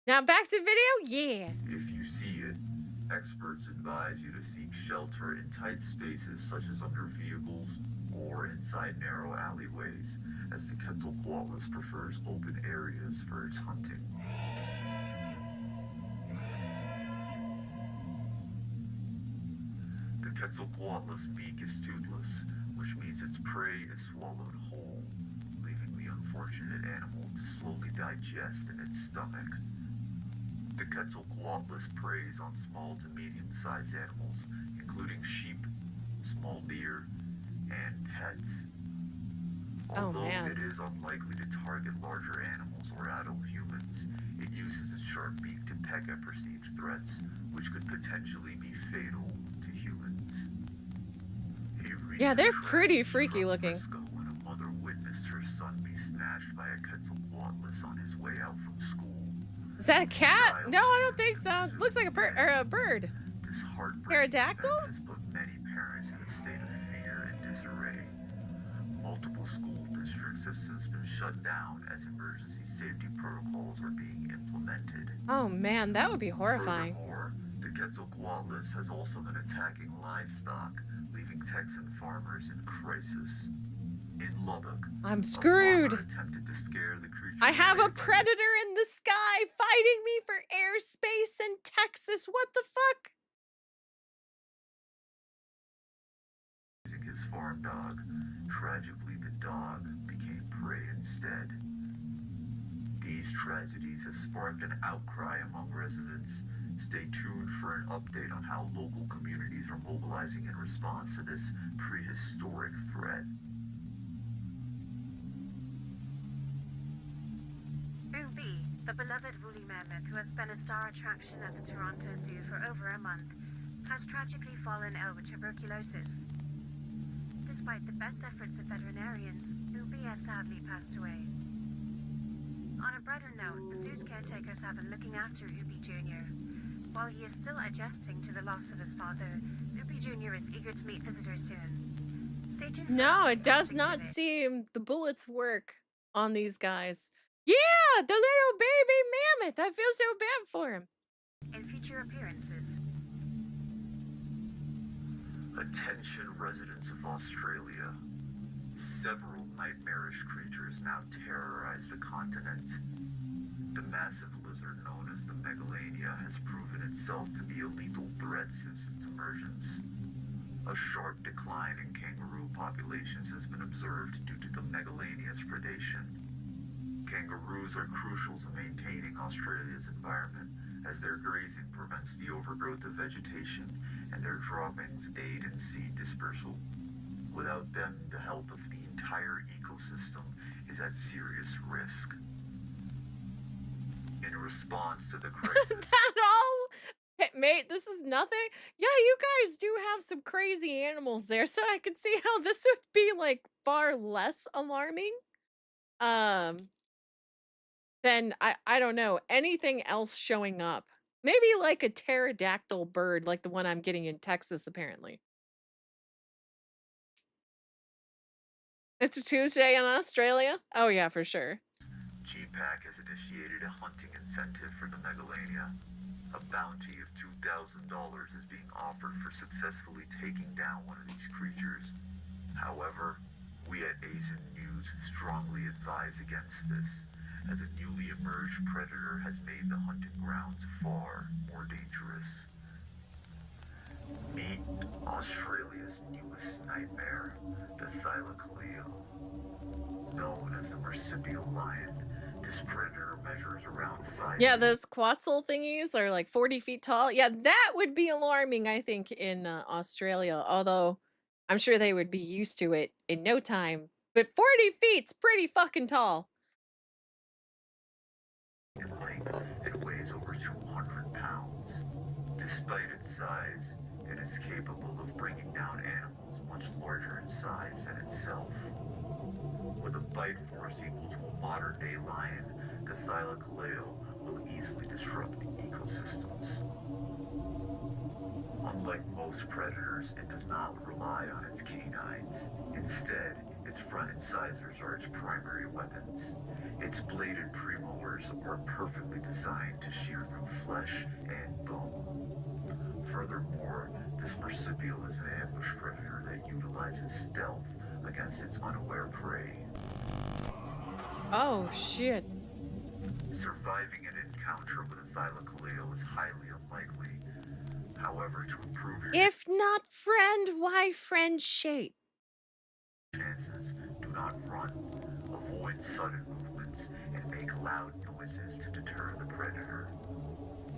Now back to video. Yeah.
If you see it, experts advise you to seek shelter in tight spaces such as under vehicles or inside narrow alleyways, as the Quetzalcoatlus prefers open areas for its hunting. The Quetzalcoatlus beak is toothless, which means its prey is swallowed whole, leaving the unfortunate animal to slowly digest in its stomach. The Quetzalcoatlus preys on small to medium-sized animals, including sheep, small deer, and pets.
Oh
Although
man.
it is unlikely to target larger animals or adult humans, it uses its sharp beak to peck at perceived threats, which could potentially be fatal to humans.
Yeah, they're pretty freaky looking.
When a mother witnessed her son be snatched by a Quetzalcoatlus on his way out from school.
Is that a cat? No, I don't think so. Looks like a bird.
This heartbreaking
Pterodactyl?
event has put many parents in a state of fear and systems been shut down as emergency safety protocols are being implemented.
Oh man, that would be horrifying.
Furthermore, the Quetzalcoatlus has also been attacking livestock, leaving Texan farmers in crisis. In Lubbock,
I'm
a
screwed.
farmer attempted to scare the creature
I have a
away by
predator in the sky fighting me for airspace in Texas. What the fuck?
using his farm dog. Tragically, the dog became prey instead. These tragedies have sparked an outcry among residents. Stay tuned for an update on how local communities are mobilizing in response to this prehistoric threat.
Ubi, the beloved woolly mammoth who has been a star attraction at the Toronto Zoo for over a month, has tragically fallen ill with tuberculosis. Despite the best efforts of veterinarians, Ubi has sadly passed away. On a brighter note, the zoo's caretakers have been looking after Ubi Jr. While he is still adjusting to the loss of his father, Ubi Jr. is eager to meet visitors soon. Stay tuned for
No, it
updates
does
on
not
Exhibit.
seem the bullets work on these guys. Yeah, the little baby mammoth. I feel so bad for him.
In future appearances.
Attention residents of Australia. Several nightmarish creatures now terrorize the continent. The massive lizard known as the megalania has proven itself to be a lethal threat since its emergence. A sharp decline in kangaroo populations has been observed due to the megalania's predation. Kangaroos are crucial to maintaining Australia's environment, as their grazing prevents the overgrowth of vegetation and their droppings aid in seed dispersal. Without them, the health of the entire ecosystem is at serious risk. In response to the crisis,
That all? Hey, mate, this is nothing. Yeah, you guys do have some crazy animals there, so I can see how this would be like far less alarming. Than I don't know, anything else showing up. Maybe like a pterodactyl bird like the one I'm getting in Texas apparently. It's a Tuesday in Australia? Oh yeah, for sure.
GPAC has initiated a hunting incentive for the megalania. A bounty of $2,000 is being offered for successfully taking down one of these creatures. However, we at ASIN News strongly advise against this, as a newly emerged predator has made the hunting grounds far more dangerous. Meet Australia's newest nightmare, the thylacoleo. Known as the marsupial lion, this predator measures around 5
Yeah,
feet.
those quetzal thingies are like 40 feet tall. Yeah, that would be alarming, I think, in Australia. Although I'm sure they would be used to it in no time. But 40 feet's pretty fucking tall.
In length, it weighs over 200 pounds. Despite its size, it is capable of bringing down animals much larger in size than itself. With a bite force equal to a modern-day lion, the thylacoleo will easily disrupt the ecosystems. Unlike most predators, it does not rely on its canines. Instead, its front incisors are its primary weapons. Its bladed premolars are perfectly designed to shear through flesh and bone. Furthermore, this marsupial is an ambush predator that utilizes stealth against its unaware prey.
Oh shit.
Surviving an encounter with a thylacoleo is highly unlikely. However, to improve your
If not friend, why friend shape?
chances, do not run, avoid sudden movements, and make loud noises to deter the predator.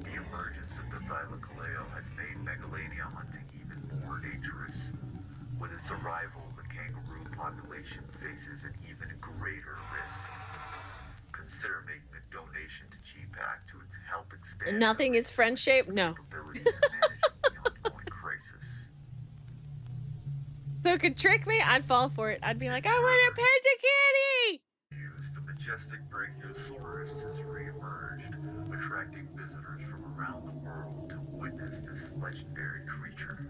The emergence of the thylacoleo has made megalania hunting even more dangerous. With its arrival, the kangaroo population faces an even greater risk. Consider making a donation to GPAC to help expand
Nothing is friend shape? No.
capabilities in managing the ongoing crisis.
So it could trick me, I'd fall for it. I'd be like, I want a pet a kitty!
The majestic brachios forest has re-emerged, attracting visitors from around the world to witness this legendary creature.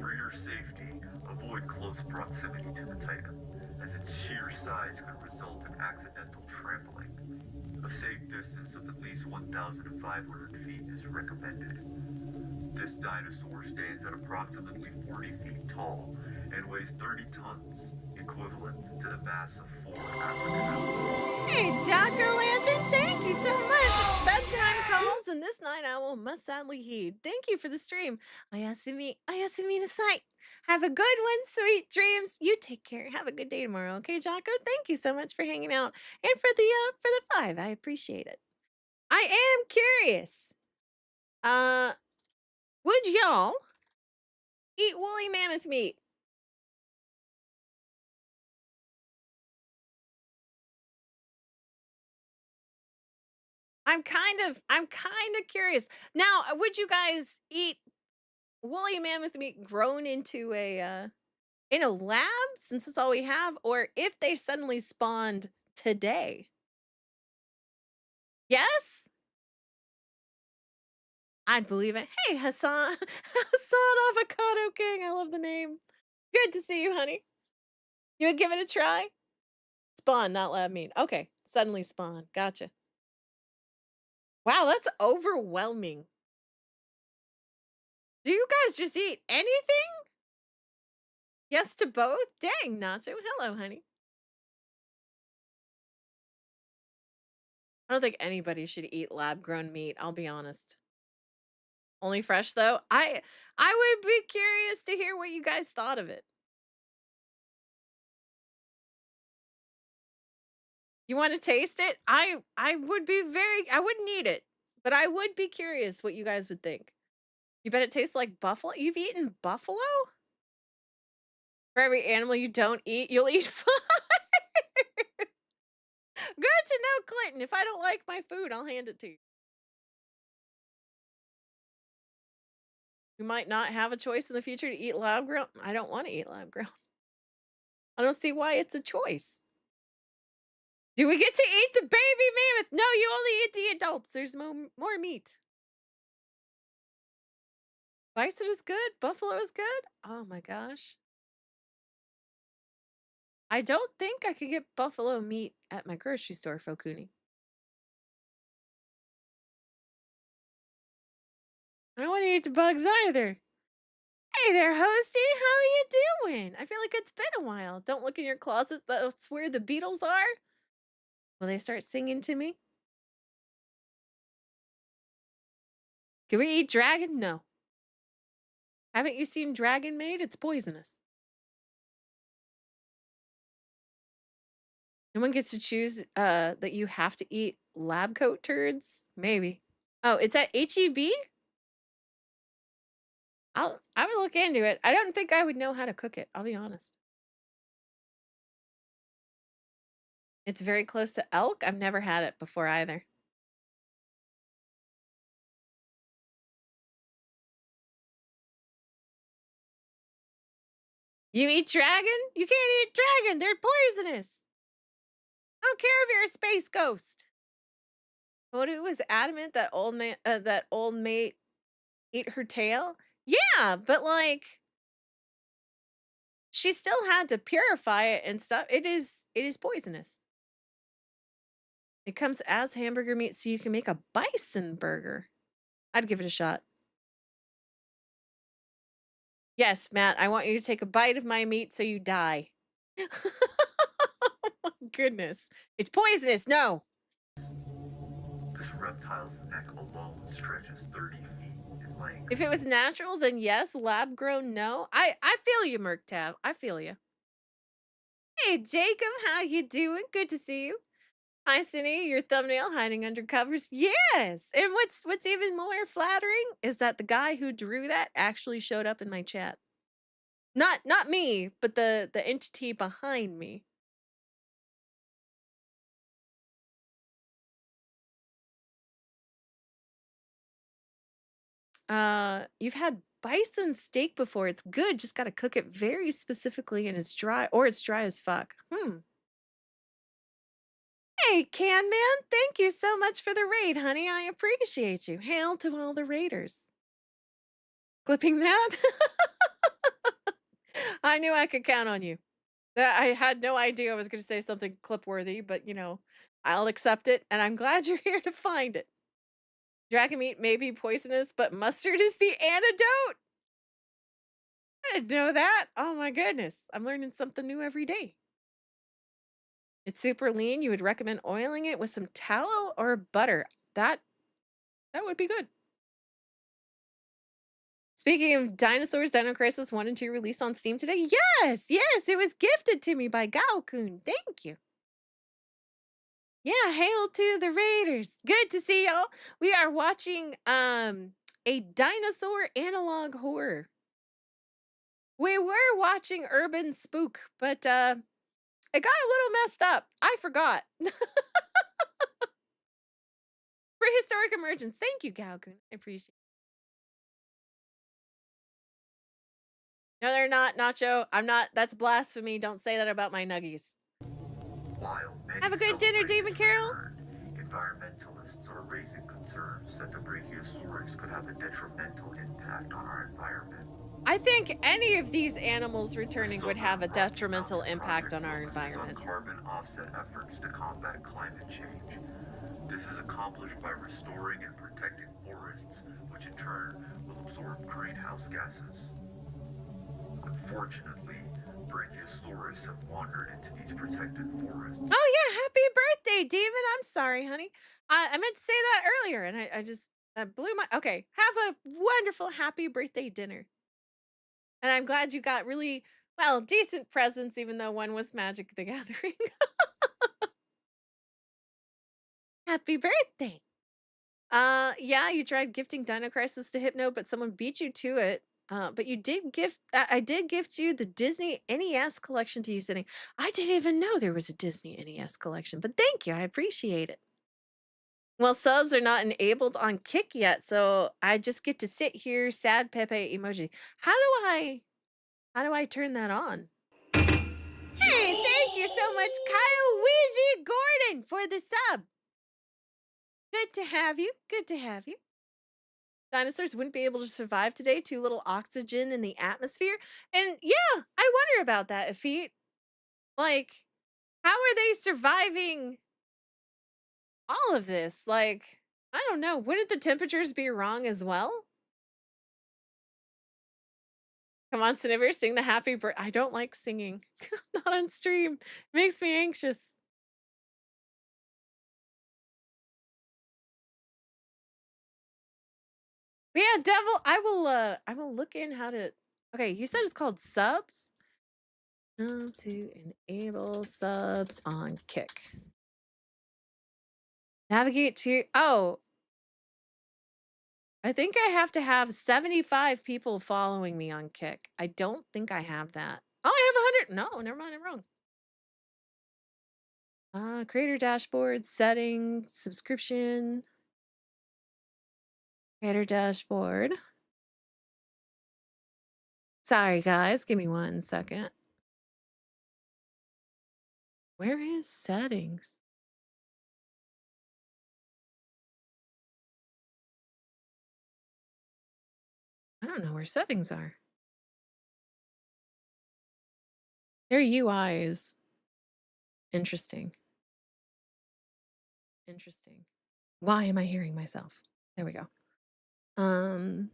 For your safety, avoid close proximity to the titan, as its sheer size could result in accidental trampling. A safe distance of at least 1,500 feet is recommended. This dinosaur stands at approximately 40 feet tall and weighs 30 tons, equivalent to the mass of 4 African elephants.
Hey, Jack-o'-lantern, thank you so much. Bedtime calls, and this night owl must sadly heed. Thank you for the stream. Oyasumi nasai. Have a good one, sweet dreams. You take care. Have a good day tomorrow, okay, Jocko? Thank you so much for hanging out and for the 5. I appreciate it. I am curious. Would y'all eat woolly mammoth meat? I'm kind of curious. Now, would you guys eat woolly mammoth meat grown into a in a lab, since that's all we have, or if they suddenly spawned today? Yes? I'd believe it. Hey, Hassan. Hassan Avocado King. I love the name. Good to see you, honey. You would give it a try? Spawn, not lab meat. Okay. Suddenly spawn. Gotcha. Wow, that's overwhelming. Do you guys just eat anything? Yes to both? Dang, Nacho. Hello, honey. I don't think anybody should eat lab-grown meat, I'll be honest. Only fresh, though? I would be curious to hear what you guys thought of it. You want to taste it? I would be I wouldn't eat it, but I would be curious what you guys would think. You bet it tastes like buffalo? You've eaten buffalo? For every animal you don't eat, you'll eat 5. Good to know, Clinton. If I don't like my food, I'll hand it to you. You might not have a choice in the future to eat lab grown. I don't want to eat lab grown. I don't see why it's a choice. Do we get to eat the baby mammoth? No, you only eat the adults. There's more meat. Bison is good. Buffalo is good. Oh my gosh. I don't think I could get buffalo meat at my grocery store, Fokuni. I don't want to eat the bugs either. Hey there, Hosty. How are you doing? I feel like it's been a while. Don't look in your closet. That's where the beetles are. Will they start singing to me? Can we eat dragon? No. Haven't you seen Dragon Maid? It's poisonous. No one gets to choose that you have to eat lab coat turds? Maybe. Oh, it's at HEB? I would look into it. I don't think I would know how to cook it, I'll be honest. It's very close to elk. I've never had it before either. You eat dragon? You can't eat dragon. They're poisonous. I don't care if you're a space ghost. Odu was adamant that old mate eat her tail. Yeah, but like she still had to purify it and stuff. It is poisonous. It comes as hamburger meat, so you can make a bison burger. I'd give it a shot. Yes, Matt, I want you to take a bite of my meat so you die. Oh my goodness. It's poisonous. No.
This reptile's neck alone stretches 30 feet in length.
If it was natural, then yes. Lab grown, no. I feel you, Merktab. I feel you. Hey, Jacob, how you doing? Good to see you. Hi, Cindy. Your thumbnail hiding under covers. Yes. And what's even more flattering is that the guy who drew that actually showed up in my chat. Not me, but the entity behind me. You've had bison steak before. It's good. Just got to cook it very specifically and it's dry, or it's dry as fuck. Hey, Can Man, thank you so much for the raid, honey. I appreciate you. Hail to all the raiders. Clipping that? I knew I could count on you. That I had no idea I was going to say something clip worthy, but I'll accept it, and I'm glad you're here to find it. Dragon meat may be poisonous, but mustard is the antidote. I didn't know that. Oh my goodness. I'm learning something new every day. It's super lean. You would recommend oiling it with some tallow or butter. That would be good. Speaking of dinosaurs, Dino Crisis 1 and 2 released on Steam today. Yes, yes, it was gifted to me by Gaokun. Thank you. Yeah, hail to the Raiders. Good to see y'all. We are watching a dinosaur analog horror. We were watching UrbanSpook, but it got a little messed up. I forgot. Prehistoric Emergence. Thank you, Gaokun. I appreciate it. No, they're not, Nacho. I'm not. That's blasphemy. Don't say that about my nuggies.
While many
Have a good dinner,
celebrate
David
its
Carroll.
return, environmentalists are raising concerns that the Brachiosaurus could have a detrimental impact on our environment.
I think any of these animals returning would have a detrimental impact on our environment.
On carbon offset efforts to combat climate change. This is accomplished by restoring and protecting forests, which in turn will absorb greenhouse gases. Unfortunately, Brachiosaurus have wandered into these protected forests.
Oh yeah, happy birthday, David. I'm sorry, honey. I meant to say that earlier, and I just that blew my. Okay, have a wonderful happy birthday dinner. And I'm glad you got really decent presents, even though one was Magic the Gathering. Happy birthday. Yeah, you tried gifting Dino Crisis to Hypno, but someone beat you to it. But you did gift. I did gift you the Disney NES collection to use. I didn't even know there was a Disney NES collection, but thank you. I appreciate it. Well, subs are not enabled on Kick yet, so I just get to sit here, sad Pepe emoji. How do I turn that on? Hey, thank you so much, Kyle Ouija Gordon, for the sub. Good to have you. Good to have you. Dinosaurs wouldn't be able to survive today. Too little oxygen in the atmosphere. And yeah, I wonder about that, Afeet. Like, how are they surviving all of this? Like, I don't know. Wouldn't the temperatures be wrong as well? Come on, Sniver, sing the happy birthday. I don't like singing. Not on stream. It makes me anxious. But yeah, Devil, I will look in how to. Okay, you said it's called subs? To enable subs on Kick. Navigate to I think I have to have 75 people following me on Kick. I don't think I have that. Oh, I have 100. No, never mind, I'm wrong. Creator dashboard, settings, subscription. Creator dashboard. Sorry, guys. Give me 1 second. Where is settings? I don't know where settings are. Their UI is interesting. Interesting. Why am I hearing myself? There we go. I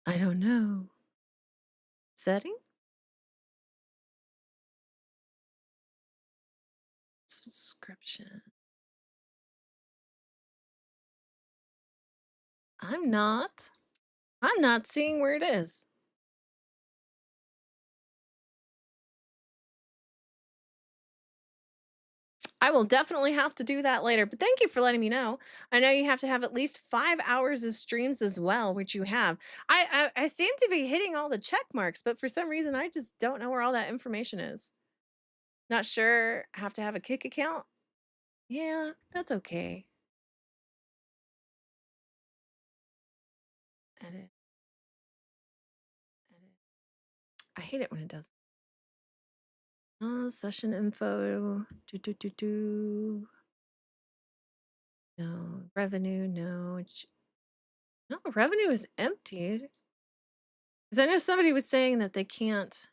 don't know. Setting? Subscription. I'm not seeing where it is. I will definitely have to do that later, but thank you for letting me know. I know you have to have at least 5 hours of streams as well, which you have. I seem to be hitting all the check marks, but for some reason I just don't know where all that information is. Not sure. Have to have a Kick account? Yeah, that's okay. Edit. I hate it when it does. Session info. No. Revenue, no. No, revenue is empty. Because I know somebody was saying that they can't.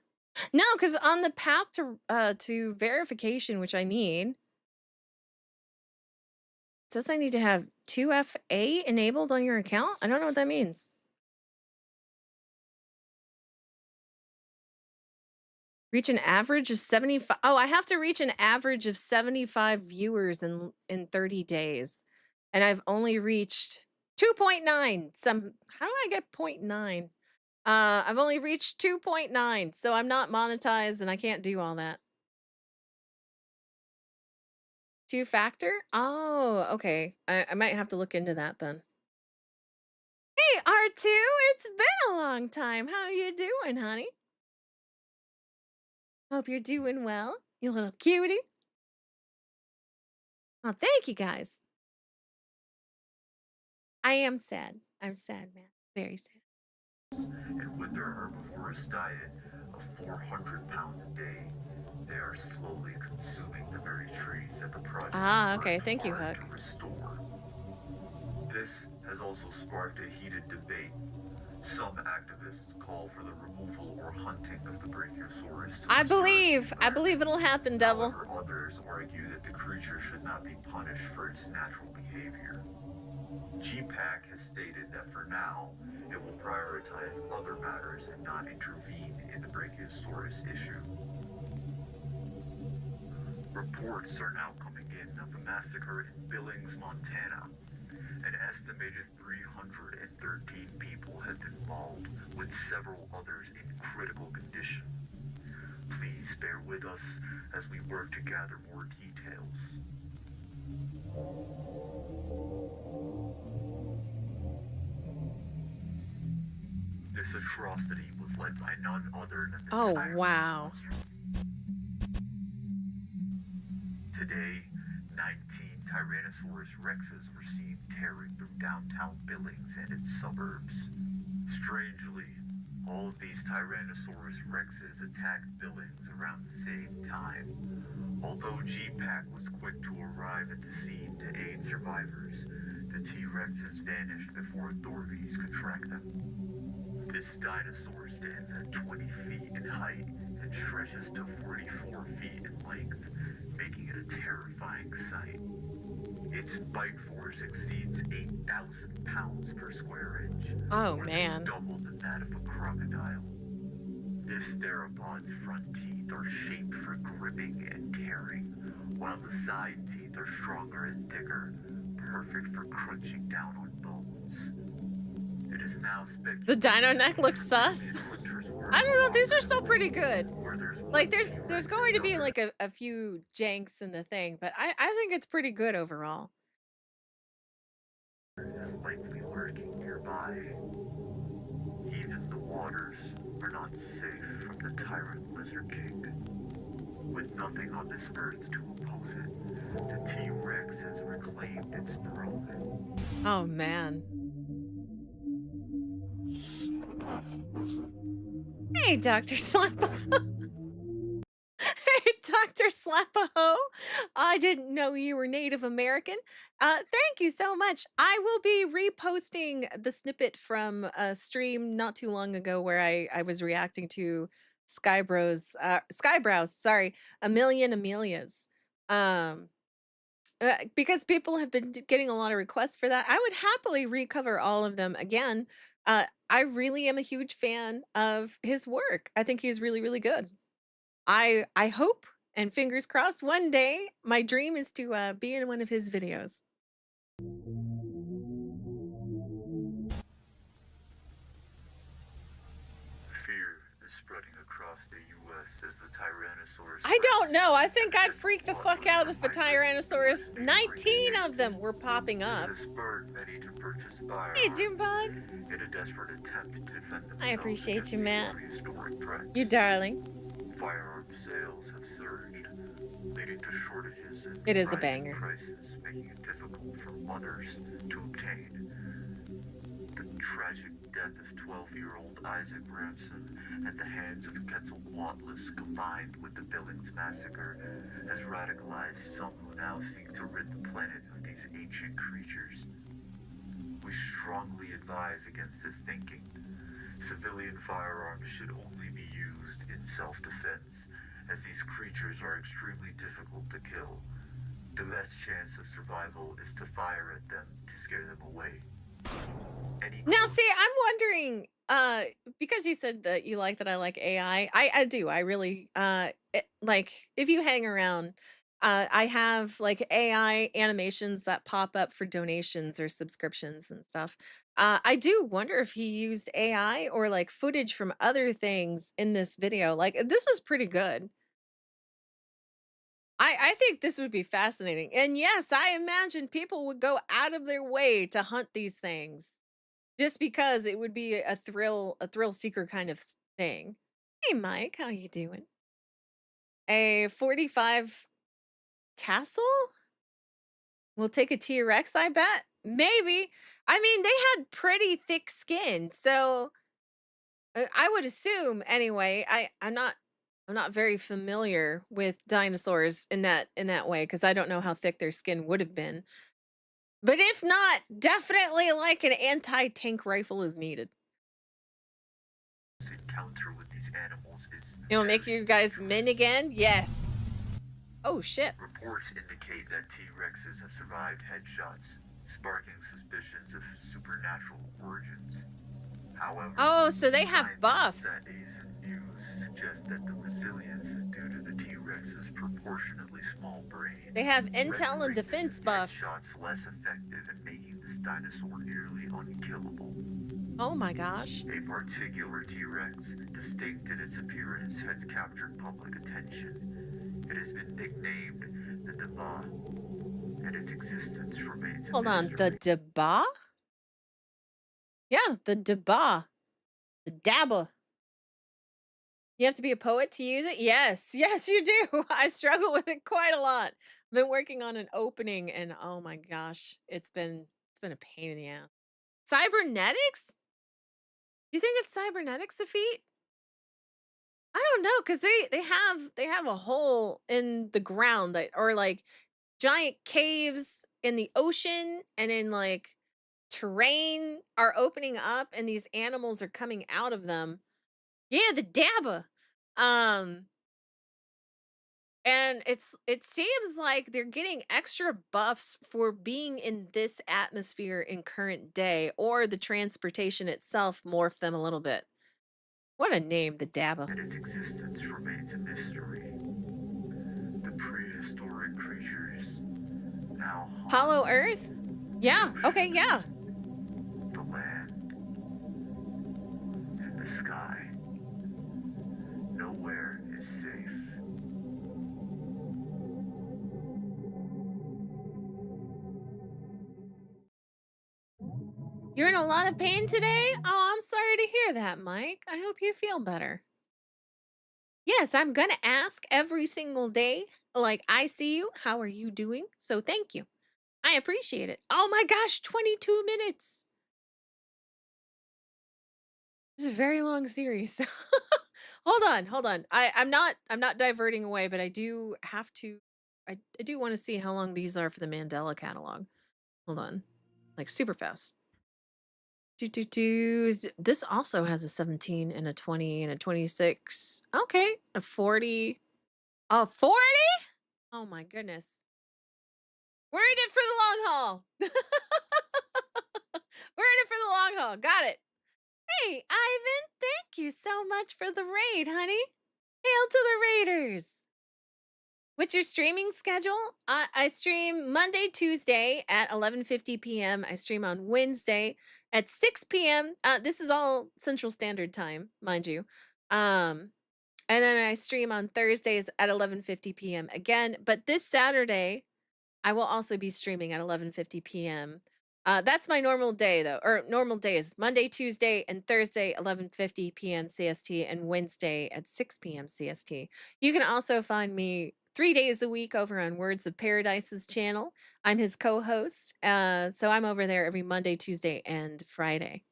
No, because on the path to verification, which I need, it says I need to have 2FA enabled on your account. I don't know what that means. Reach an average of 75. Oh, I have to reach an average of 75 viewers in 30 days. And I've only reached 2.9. How do I get 0.9? I've only reached 2.9, so I'm not monetized and I can't do all that. Two-factor? Oh, okay. I might have to look into that then. Hey, R2, it's been a long time. How you doing, honey? Hope you're doing well, you little cutie. Oh, thank you guys. I am sad. I'm sad, man. Very sad.
And with their herbivorous diet of 400 pounds a day, they are slowly consuming the very trees that the project
Okay.
worked
Thank you,
hard
Huck.
to restore. This has also sparked a heated debate. Some activists call for the removal or hunting of the Brachiosaurus.
I believe it'll happen, devil.
However, others argue that the creature should not be punished for its natural behavior. GPAC has stated that for now, it will prioritize other matters and not intervene in the Brachiosaurus issue. Reports are now coming in of a massacre in Billings, Montana. An estimated 313 people have been mauled, with several others in critical condition. Please bear with us as we work to gather more details. This atrocity was led by none other than the
Oh,
tyrant
wow.
monster. Today, 19 Tyrannosaurus rexes were seen tearing through downtown Billings and its suburbs. Strangely, all of these Tyrannosaurus rexes attacked Billings around the same time. Although GPAC was quick to arrive at the scene to aid survivors, the T-Rexes vanished before authorities could track them. This dinosaur stands at 20 feet in height and stretches to 44 feet in length, making it a terrifying sight. Its bite force exceeds 8,000 pounds per square inch,
Oh,
more
man.
than double than that of a crocodile. This theropod's front teeth are shaped for gripping and tearing, while the side teeth are stronger and thicker, perfect for crunching down on bones. It is now speculated
The dino neck looks sus. I don't know. These are still pretty good. Like, there's going to be like a few janks in the thing, but I think it's pretty good overall.
Is likely lurking nearby. Even the waters are not safe from the tyrant Lizard King. With nothing on this earth to oppose it, the T-Rex has reclaimed its throne.
Oh, man. Hey, Dr. Slapaho. Hey, Dr. Slapaho. I didn't know you were Native American. Thank you so much. I will be reposting the snippet from a stream not too long ago where I was reacting to Skybrow's, sorry, A Million Amelias. Because people have been getting a lot of requests for that. I would happily recover all of them again. I really am a huge fan of his work. I think he's really, really good. I hope and fingers crossed one day my dream is to be in one of his videos.
Fear is spreading across the U.S. as the Tyrannosaurus.
I don't know. I think I'd freak the fuck out if a Tyrannosaurus, 19 of them were popping up.
This has spurred many to purchase firearms.
Hey, Junebug.
In a desperate attempt to defend themselves.
I appreciate
against
you,
these
Matt.
prehistoric threats.
You darling.
Firearm sales have surged, leading to shortages and
It is a
rising
banger.
prices, making it difficult for mothers to obtain. The tragic death of 12-year-old Isaac Ramson at the hands of Quetzalcoatlus, combined with the Billings massacre, has radicalized some who now seek to rid the planet of these ancient creatures. We strongly advise against this thinking. Civilian firearms should only be used in self-defense, as these creatures are extremely difficult to kill. The best chance of survival is to fire at them to scare them away.
Now, see, I'm wondering, because you said that you like that I like AI. I do. I really like if you hang around, I have like AI animations that pop up for donations or subscriptions and stuff. I do wonder if he used AI or like footage from other things in this video. Like this is pretty good. I think this would be fascinating. And yes, I imagine people would go out of their way to hunt these things. Just because it would be a thrill seeker kind of thing. Hey, Mike, how you doing? A 45 castle? We'll take a T-Rex, I bet. Maybe. I mean, they had pretty thick skin, so I would assume anyway. I'm not very familiar with dinosaurs in that way because I don't know how thick their skin would have been. But if not, definitely like an anti-tank rifle is needed.
Encounter with these animals is
It'll make you guys men again? Yes. Oh, shit.
Reports indicate that T-Rexes have survived headshots, sparking suspicions of supernatural origins. However,
Oh, so they have
scientists
buffs.
at Asian News suggest that the resilience is due to the T-Rex's proportionately small brain.
They have intel and
rendering
defense
these
buffs.
headshots less effective and making this dinosaur nearly unkillable.
Oh my gosh.
A particular T-Rex, distinct in its appearance, has captured public attention. It has been nicknamed the Daba, and its existence remains a
Hold on, the
mystery.
Daba? Yeah, the Daba. The Dabba. You have to be a poet to use it? Yes, yes, you do. I struggle with it quite a lot. I've been working on an opening and oh my gosh, it's been a pain in the ass. Cybernetics? You think it's cybernetics, a feat? I don't know, because they have a hole in the ground that or like giant caves in the ocean and in like terrain are opening up and these animals are coming out of them. Yeah, the dabba. Um and it seems like they're getting extra buffs for being in this atmosphere in current day or the transportation itself morphed them a little bit. What a name, the dabba.
And its existence remains a mystery. The prehistoric creatures now haunt
Hollow Earth? Yeah, okay, yeah.
the land and the sky. Nowhere is safe.
You're in a lot of pain today? Oh, I'm sorry to hear that, Mike. I hope you feel better. Yes, I'm gonna ask every single day, like, I see you, how are you doing? So thank you. I appreciate it. Oh my gosh, 22 minutes. This is a very long series. Hold on. I'm not diverting away, but I do have to I do want to see how long these are for the Mandela catalog. Hold on. Like super fast. This also has a 17 and a 20 and a 26. Okay, a 40. A 40? Oh my goodness. We're in it for the long haul. We're in it for the long haul. Got it. Hey, Ivan, thank you so much for the raid, honey. Hail to the raiders. What's your streaming schedule? I stream Monday, Tuesday at 11:50 p.m. I stream on Wednesday at 6 p.m. This is all Central Standard Time, mind you. And then I stream on Thursdays at 11:50 p.m. again. But this Saturday, I will also be streaming at 11:50 p.m. That's my normal day though, or normal days: Monday, Tuesday, and Thursday, 11:50 p.m. CST, and Wednesday at 6 p.m. CST. You can also find me 3 days a week over on Words of Paradise's channel. I'm his co-host, so I'm over there every Monday, Tuesday, and Friday.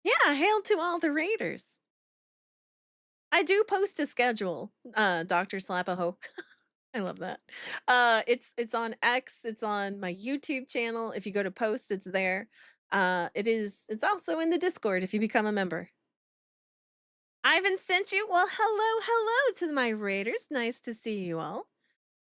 Yeah, hail to all the raiders. I do post a schedule, Dr. Slapaho. I love that. It's on X, it's on my YouTube channel. If you go to posts, it's there. It's also in the Discord if you become a member. Ivan sent you. Well, hello to my raiders. Nice to see you all.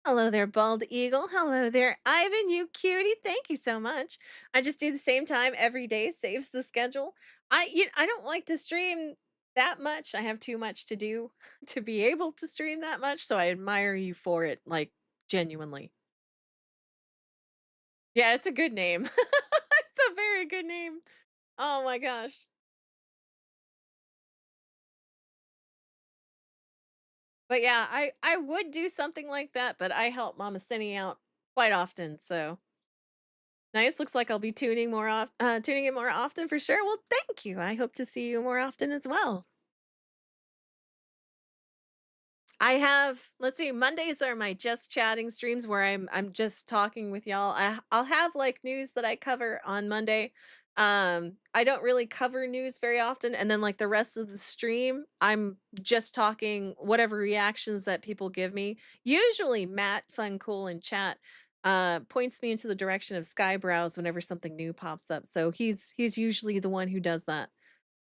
Hello there, Bald Eagle. Hello there, Ivan, you cutie. Thank you so much. I just do the same time every day, saves the schedule. I don't like to stream that much. I have too much to do to be able to stream that much, so I admire you for it, like genuinely. Yeah, it's a good name. It's a very good name. Oh my gosh. But yeah, I would do something like that, but I help Mama Cindy out quite often, so nice. Looks like I'll be tuning in more often for sure. Well, thank you. I hope to see you more often as well. I have, let's see, Mondays are my just chatting streams where I'm just talking with y'all. I'll have like news that I cover on Monday. I don't really cover news very often, and then like the rest of the stream, I'm just talking whatever reactions that people give me. Usually Matt Fun Cool in chat points me into the direction of Skybrows whenever something new pops up. So he's usually the one who does that.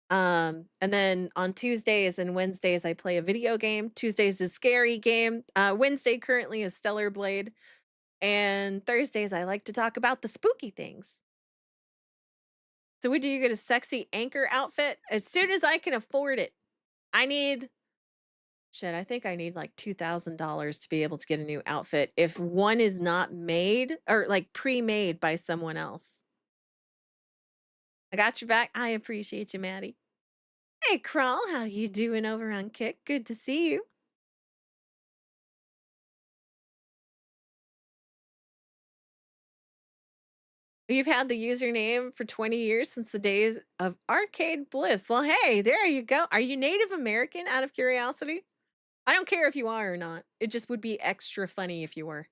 And then on Tuesdays and Wednesdays, I play a video game. Tuesdays is scary game. Wednesday currently is Stellar Blade. And Thursdays, I like to talk about the spooky things. So do you get a sexy anchor outfit? As soon as I can afford it. I need, I think I need like $2,000 to be able to get a new outfit if one is not made or like pre-made by someone else. I got your back. I appreciate you, Maddie. Hey, Crawl, how you doing over on Kick? Good to see you. You've had the username for 20 years since the days of Arcade Bliss. Well, hey, there you go. Are you Native American out of curiosity? I don't care if you are or not. It just would be extra funny if you were.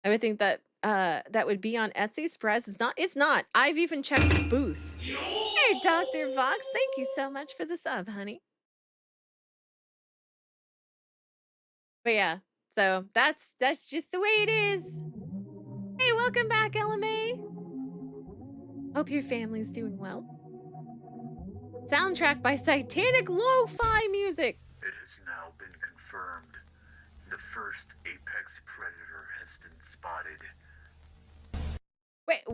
I would think that that would be on Etsy. Surprise, it's not. I've even checked the booth. Hey, Dr. Vox, thank you so much for the sub, honey. But yeah, so that's just the way it is. Hey, welcome back, LMA. Hope your family's doing well. Soundtrack by Satanic Lo-Fi Music.
It has now been confirmed. The first apex predator has been spotted.
Wait,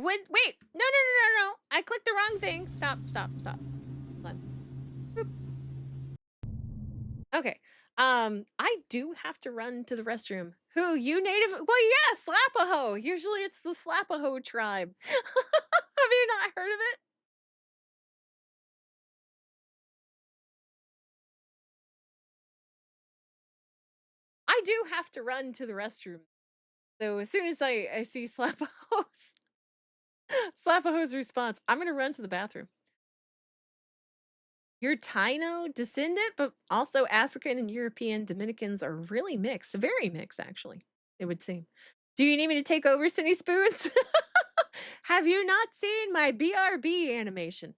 no. I clicked the wrong thing. Stop. Boop. Okay. I do have to run to the restroom. Who, you Native? Well, yeah, Slapaho. Usually it's the Slapaho tribe. Have you not heard of it? I do have to run to the restroom. So as soon as I see Slapaho's response, I'm going to run to the bathroom. You're Taino descendant, but also African and European Dominicans are really mixed. Very mixed, actually, it would seem. Do you need me to take over, Cindy Spoons? Have you not seen my BRB animation?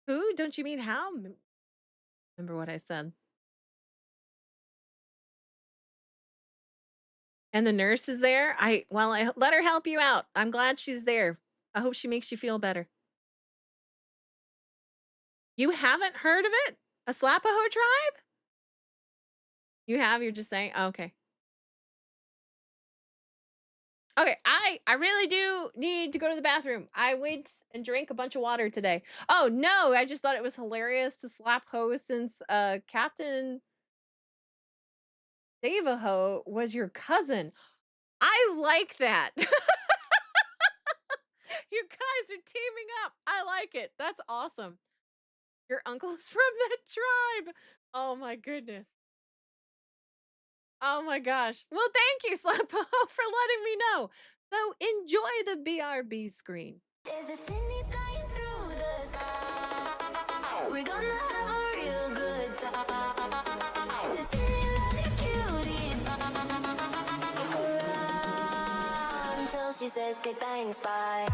Who? Don't you mean how? Remember what I said. And the nurse is there. I let her help you out. I'm glad she's there. I hope she makes you feel better. You haven't heard of it? A Slapaho tribe? You have? You're just saying? Oh, okay. Okay, I really do need to go to the bathroom. I went and drank a bunch of water today. Oh, no, I just thought it was hilarious to slap ho since Captain Savaho was your cousin. I like that. You guys are teaming up. I like it. That's awesome. Your uncle's from that tribe. Oh my goodness. Oh my gosh. Well, thank you, Slapo, for letting me know. So enjoy the BRB screen.
There's a Sydney flying through the sky. We're gonna have a real good time. The Sydney loves you, cutie. Stick around till she says que thanks, bye.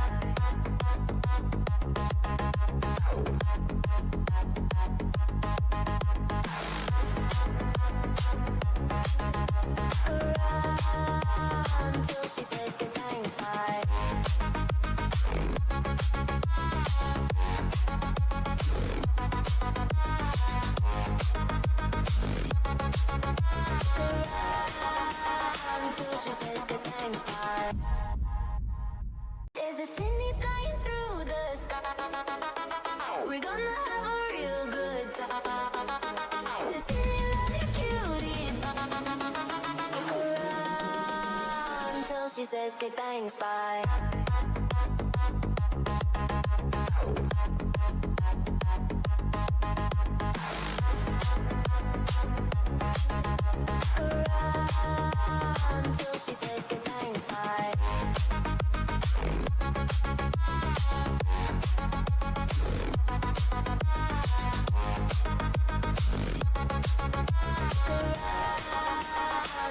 until she says good thanks, bye. Until she says good thanks, bye. There's a Sydney flying through the sky. We're gonna have a real good time. The Sydney loves you, cutie. Stick around until she says good thanks, bye. Until she says good thanks, bye.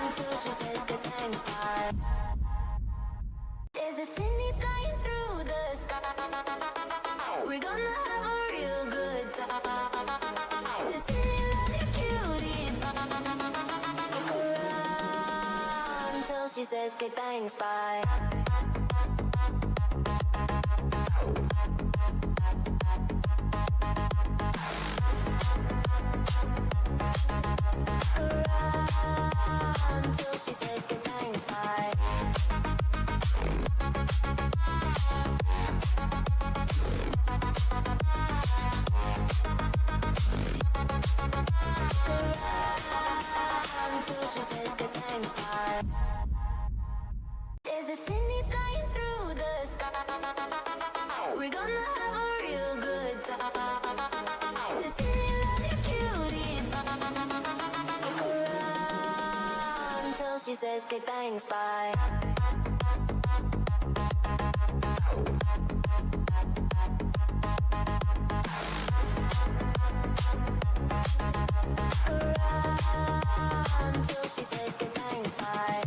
Until she says good thanks, bye. There's a Sydney flying through the sky. We're gonna have a real good time. The Sydney loves you, cutie. Stick around until she says good thanks, bye. Until she says good thanks, bye. Until she says good thanks, bye. There's a Sydney flying through the sky. We're gonna have a real good time. The Sydney loves you, cutie. Stick around until she says good thanks, bye. Until she says good thanks, bye.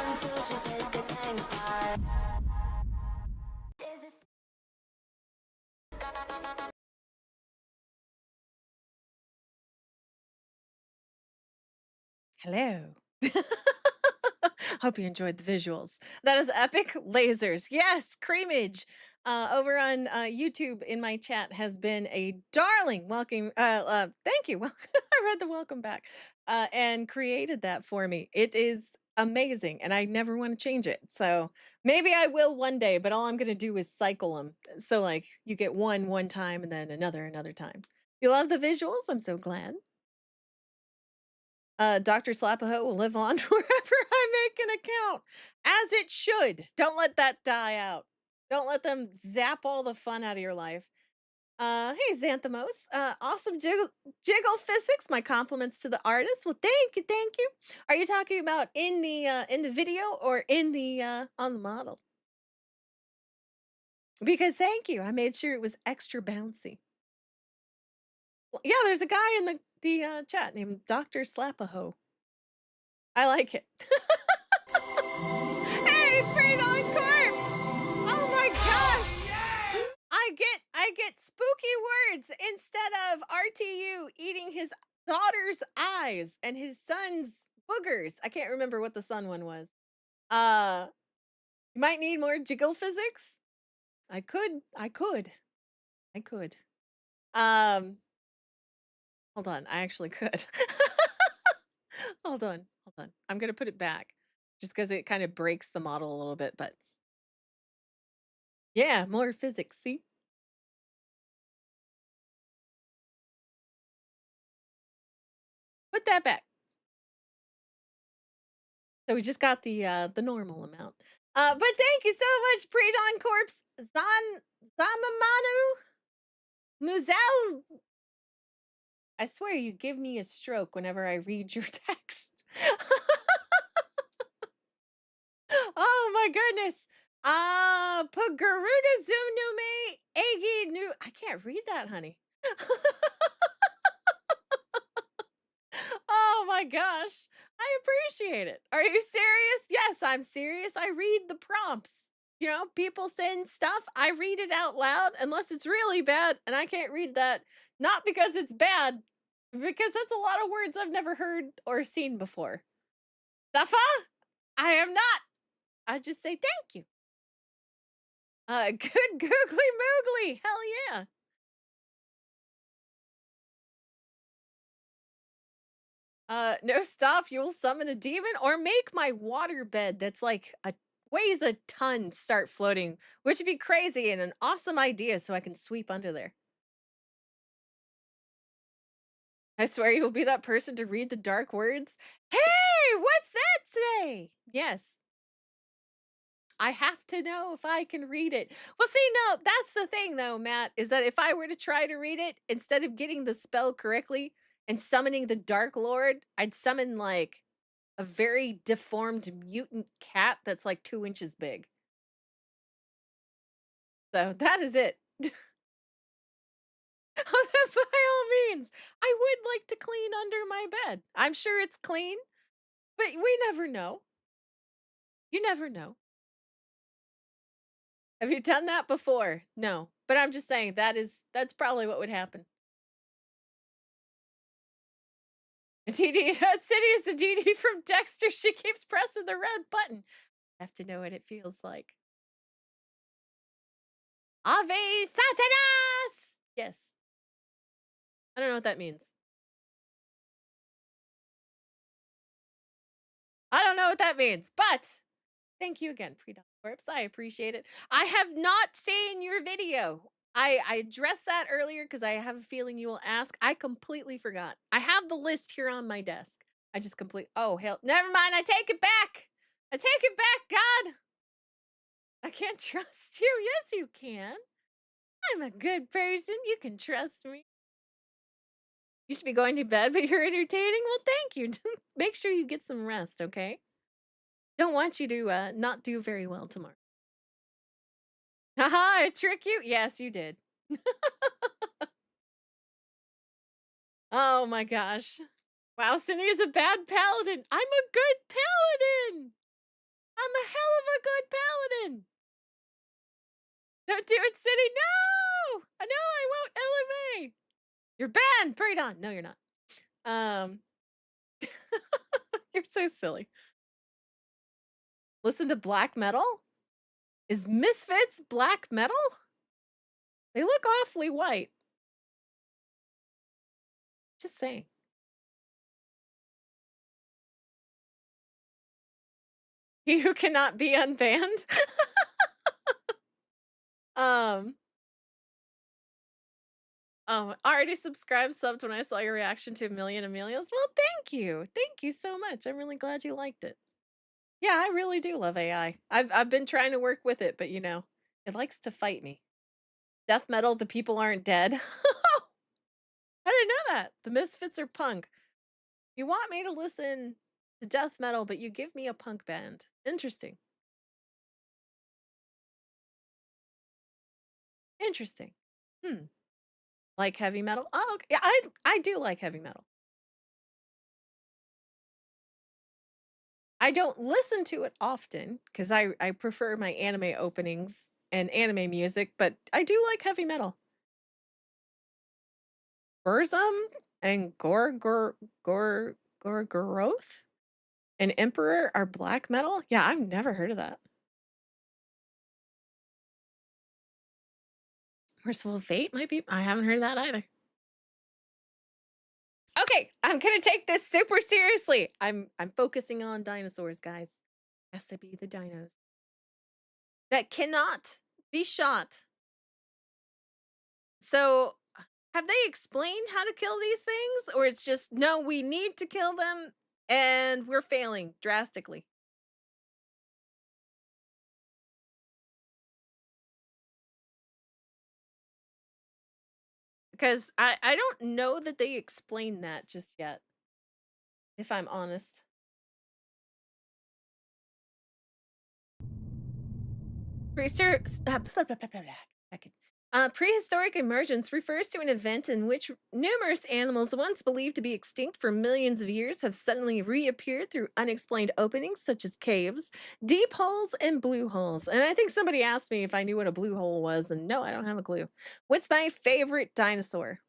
Until she says good thanks, bye.
Hello. Hope you enjoyed the visuals. That is epic lasers. Yes, Creamage over on YouTube in my chat has been a darling. Welcome. Thank you. Well, I read the welcome back and created that for me. It is amazing, and I never want to change it. So maybe I will one day, but all I'm going to do is cycle them. So like you get one time and then another time. You love the visuals? I'm so glad. Dr. Slapahoe will live on wherever I make an account, as it should. Don't let that die out. Don't let them zap all the fun out of your life. Hey Xanthamos, awesome jiggle physics. My compliments to the artist. Well, thank you. Are you talking about in the video or in the on the model? Because thank you, I made sure it was extra bouncy. Well, yeah, there's a guy in the chat named Dr. Slapahoe. I like it. Hey, Freed on Corpse! Oh my gosh! I get spooky words instead of RTU eating his daughter's eyes and his son's boogers. I can't remember what the son one was. You might need more jiggle physics. I could. Hold on. I actually could. Hold on. I'm gonna put it back just because it kind of breaks the model a little bit, but yeah, more physics. See? Put that back. So we just got the normal amount. But thank you so much, Pre-Dawn Corpse, Zamamanu, Muzel. I swear you give me a stroke whenever I read your text. Oh my goodness. Pagaruda Zunumi Agi New. I can't read that, honey. Oh my gosh. I appreciate it. Are you serious? Yes, I'm serious. I read the prompts. You know, people send stuff, I read it out loud unless it's really bad, and I can't read that, not because it's bad, because that's a lot of words I've never heard or seen before. Stuffa? I am not. I just say thank you. Good googly moogly. Hell yeah. No, stop. You will summon a demon or make my water bed that's like weighs a ton start floating, which would be crazy and an awesome idea so I can sweep under there. I swear you will be that person to read the dark words. Hey, what's that today? Yes. I have to know if I can read it. Well, see, no, that's the thing though, Matt, is that if I were to try to read it, instead of getting the spell correctly and summoning the Dark Lord, I'd summon like a very deformed mutant cat that's like 2 inches big. So that is it. Oh, by all means, I would like to clean under my bed. I'm sure it's clean, but we never know. You never know. Have you done that before? No, but I'm just saying that's probably what would happen. TD City is the DD from Dexter. She keeps pressing the red button. I have to know what it feels like. Ave Satanas! Yes. I don't know what that means. I don't know what that means, but thank you again, Corpse. I appreciate it. I have not seen your video. I addressed that earlier because I have a feeling you will ask. I completely forgot. I have the list here on my desk. I just oh hell, never mind. I take it back. I take it back, God. I can't trust you. Yes, you can. I'm a good person. You can trust me. You should be going to bed, but you're entertaining. Well, thank you. Make sure you get some rest, okay? Don't want you to not do very well tomorrow. Haha, I trick you? Yes, you did. Oh my gosh. Wow, Cindy is a bad paladin. I'm a good paladin. I'm a hell of a good paladin. Don't do it, Cindy. No! I know I won't LMA. You're banned. Pray on. No, you're not. You're so silly. Listen to black metal? Is Misfits black metal? They look awfully white. Just saying. He who cannot be unbanned. Already subscribed, subbed when I saw your reaction to A Million Amelios. Well, thank you. Thank you so much. I'm really glad you liked it. Yeah, I really do love AI. I've been trying to work with it, but you know, it likes to fight me. Death metal, the people aren't dead. I didn't know that. The Misfits are punk. You want me to listen to death metal, but you give me a punk band. Interesting. Interesting. Like heavy metal? Oh, okay. Yeah, I do like heavy metal. I don't listen to it often because I prefer my anime openings and anime music, but I do like heavy metal. Burzum and Gorgoroth and Emperor are black metal? Yeah, I've never heard of that. Merciful Fate might be. I haven't heard of that either. Okay, I'm gonna take this super seriously. I'm focusing on dinosaurs, guys. Has to be the dinos that cannot be shot. So, have they explained how to kill these things, or it's just no? We need to kill them, and we're failing drastically. Because I don't know that they explained that just yet. If I'm honest. Priester, Prehistoric emergence refers to an event in which numerous animals once believed to be extinct for millions of years have suddenly reappeared through unexplained openings such as caves, deep holes, and blue holes. And I think somebody asked me if I knew what a blue hole was, and no, I don't have a clue. What's my favorite dinosaur?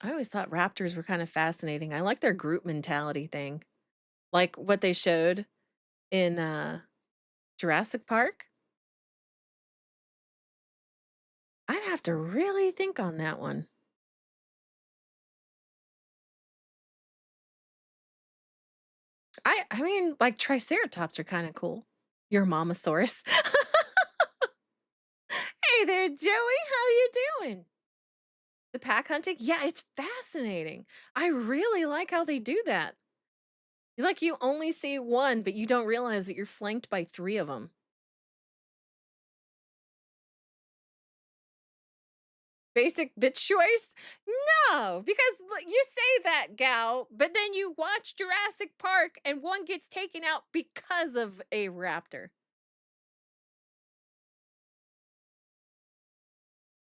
I always thought raptors were kind of fascinating. I like their group mentality thing, like what they showed in Jurassic Park. I'd have to really think on that one. I mean, like triceratops are kind of cool. Your mamasaurus. Hey there, Joey. How you doing? The pack hunting? Yeah, it's fascinating. I really like how they do that. Like you only see one, but you don't realize that you're flanked by three of them. Basic bitch choice? No, because you say that, gal, but then you watch Jurassic Park and one gets taken out because of a raptor.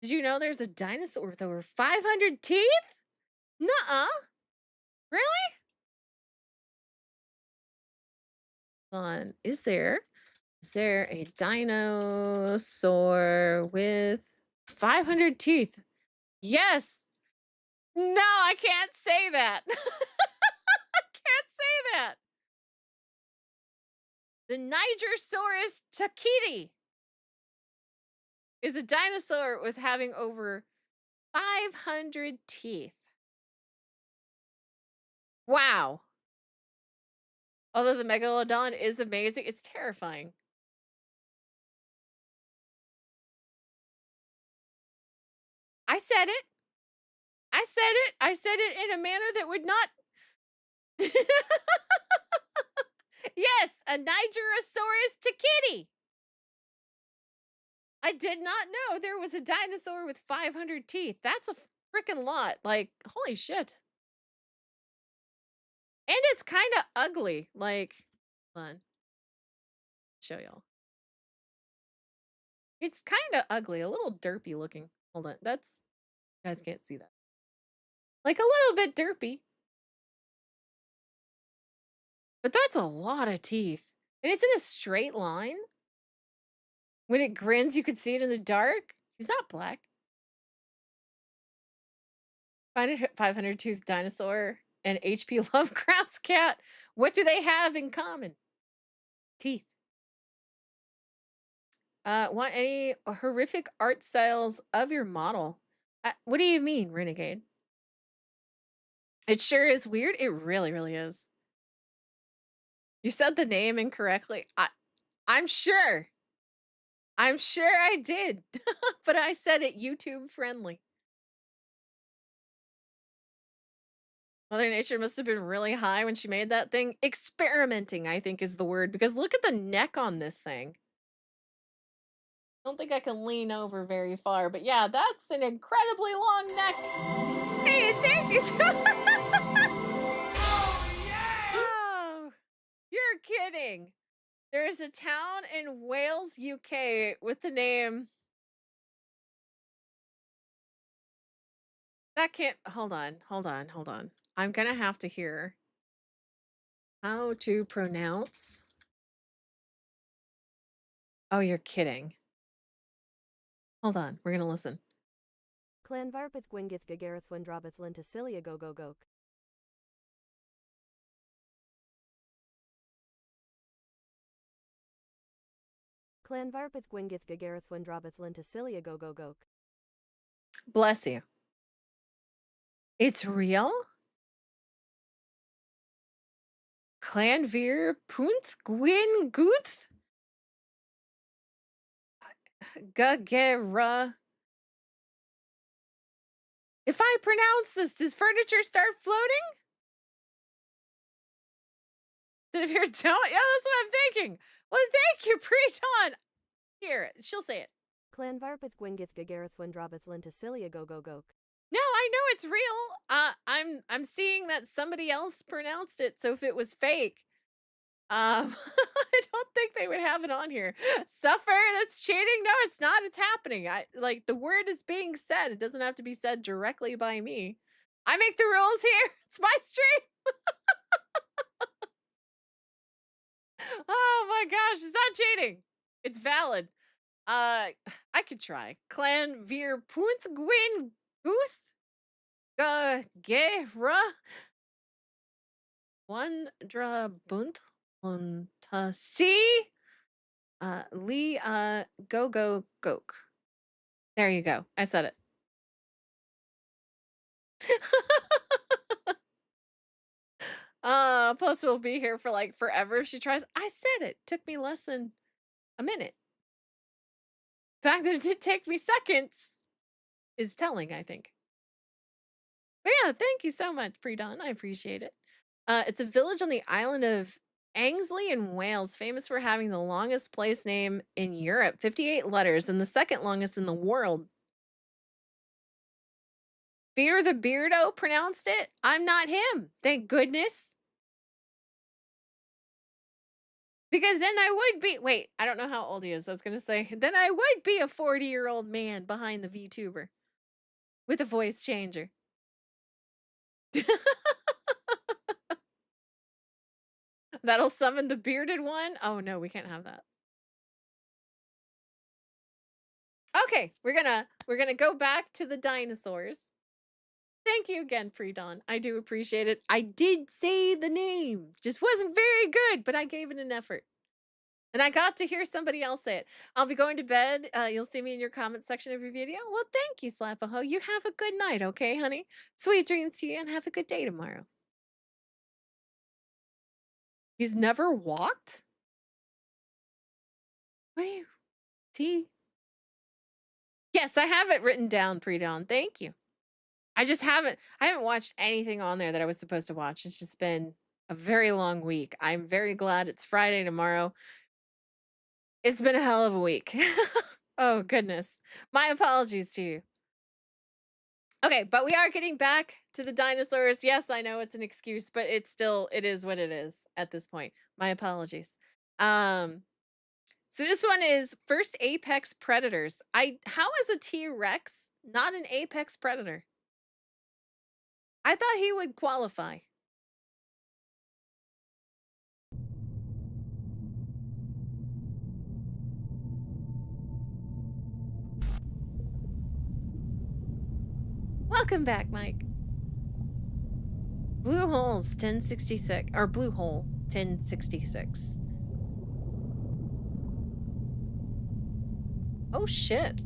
Did you know there's a dinosaur with over 500 teeth? Nuh-uh. Really? Hold on. Is there a dinosaur with 500 teeth? Yes. No, I can't say that. I can't say that. The Nigersaurus takiti is a dinosaur with having over 500 teeth. Wow. Although the megalodon is amazing, it's terrifying. I said it. I said it. I said it in a manner that would not. Yes, a Nigerosaurus takiti. I did not know there was a dinosaur with 500 teeth. That's a freaking lot. Like, holy shit. And it's kind of ugly. Like, hold on. Show y'all. It's kind of ugly, a little derpy looking. Hold on. That's, you guys can't see that. Like a little bit derpy. But that's a lot of teeth. And it's in a straight line. When it grins, you could see it in the dark. He's not black. 500 tooth dinosaur and H.P. Lovecraft's cat. What do they have in common? Teeth. Want any horrific art styles of your model? What do you mean, Renegade? It sure is weird. It really, really is. You said the name incorrectly. I'm sure. I'm sure I did. But I said it YouTube friendly. Mother Nature must have been really high when she made that thing. Experimenting, I think, is the word. Because look at the neck on this thing. Don't think I can lean over very far. But yeah, that's an incredibly long neck. Hey, thank you. Oh, you're kidding. There's a town in Wales, UK with the name. That can't. Hold on. I'm going to have to hear how to pronounce. Oh, you're kidding. Hold on. We're going to listen.
Clanvarpith Gwingith Gagareth Wendrabith Lenticilia go go gok. Clanvarpith Gwingith Gagareth Wendrabith Lenticilia go go gok.
Bless you. It's real? Clanvir Punt Gwyn Guth Gagera. If I pronounce this, does furniture start floating? Did if you're don't? Yeah, that's what I'm thinking. Well, thank you, Pre-Dawn. Here, she'll say it.
Clanvarpith Gwingith Gagareth Wendrabith Lenticilia go go gok.
No, I know it's real. I'm seeing that somebody else pronounced it. So if it was fake, I don't think they would have it on here. Suffer, that's cheating. No, it's not. It's happening. I like the word is being said. It doesn't have to be said directly by me. I make the rules here. It's my stream. Oh my gosh, it's not cheating. It's valid. I could try. Clan Veer Punt Gwyn Guth Gera One Dra Bunt Unta See Lee Go Go Gok. There you go. I said it. Plus we'll be here for like forever if she tries. I said it. Took me less than a minute. The fact that it did take me seconds is telling, I think. But yeah, thank you so much, Pre-Dawn. I appreciate it. It's a village on the island of Angsley in Wales, famous for having the longest place name in Europe, 58 letters, and the second longest in the world. Fear the Beardo pronounced it. I'm not him, thank goodness. Because then I would be, wait, I don't know how old he is. I was going to say, then I would be a 40-year-old man behind the VTuber with a voice changer. That'll summon the bearded one. Oh no, we can't have that. Okay, we're gonna go back to the dinosaurs. Thank you again, Pre-Dawn. I do appreciate it. I did say the name. Just wasn't very good, but I gave it an effort. And I got to hear somebody else say it. I'll be going to bed. You'll see me in your comment section of your video. Well, thank you, Slapaho. You have a good night, okay, honey? Sweet dreams to you and have a good day tomorrow. He's never walked? What are you? T? Yes, I have it written down, Pre-Dawn. Thank you. I haven't watched anything on there that I was supposed to watch. It's just been a very long week. I'm very glad it's Friday tomorrow. It's been a hell of a week. Oh, goodness. My apologies to you. Okay, but we are getting back to the dinosaurs. Yes, I know it's an excuse, but it is what it is at this point. My apologies. So this one is first apex predators. How is a T-Rex not an apex predator? I thought he would qualify. Welcome back, Mike. Blue Hole's 1066, or Blue Hole 1066. Oh shit.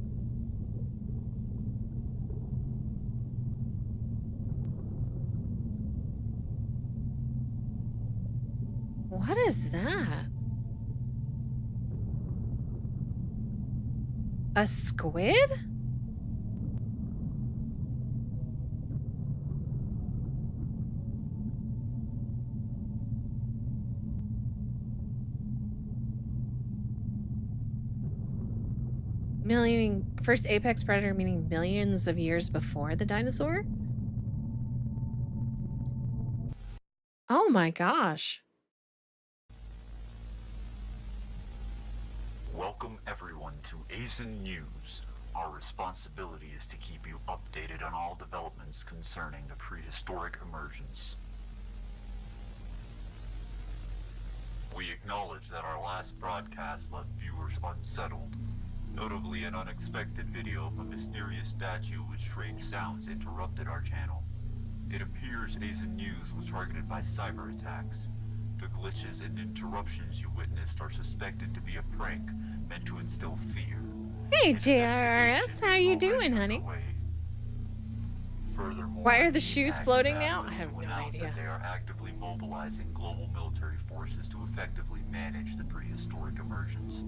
What is that? A squid? Meaning first apex predator, meaning millions of years before the dinosaur? Oh my gosh.
Welcome everyone to ASIN News. Our responsibility is to keep you updated on all developments concerning the prehistoric emergence. We acknowledge that our last broadcast left viewers unsettled. Notably, an unexpected video of a mysterious statue with strange sounds interrupted our channel. It appears ASIN News was targeted by cyber attacks. The glitches and interruptions you witnessed are suspected to be a prank meant to instill fear.
Hey JRRS, how you doing, honey?
Furthermore,
Why are the shoes floating now? I
ambassadors
have no
went out
idea.
that they are actively mobilizing global military forces to effectively manage the prehistoric emergence.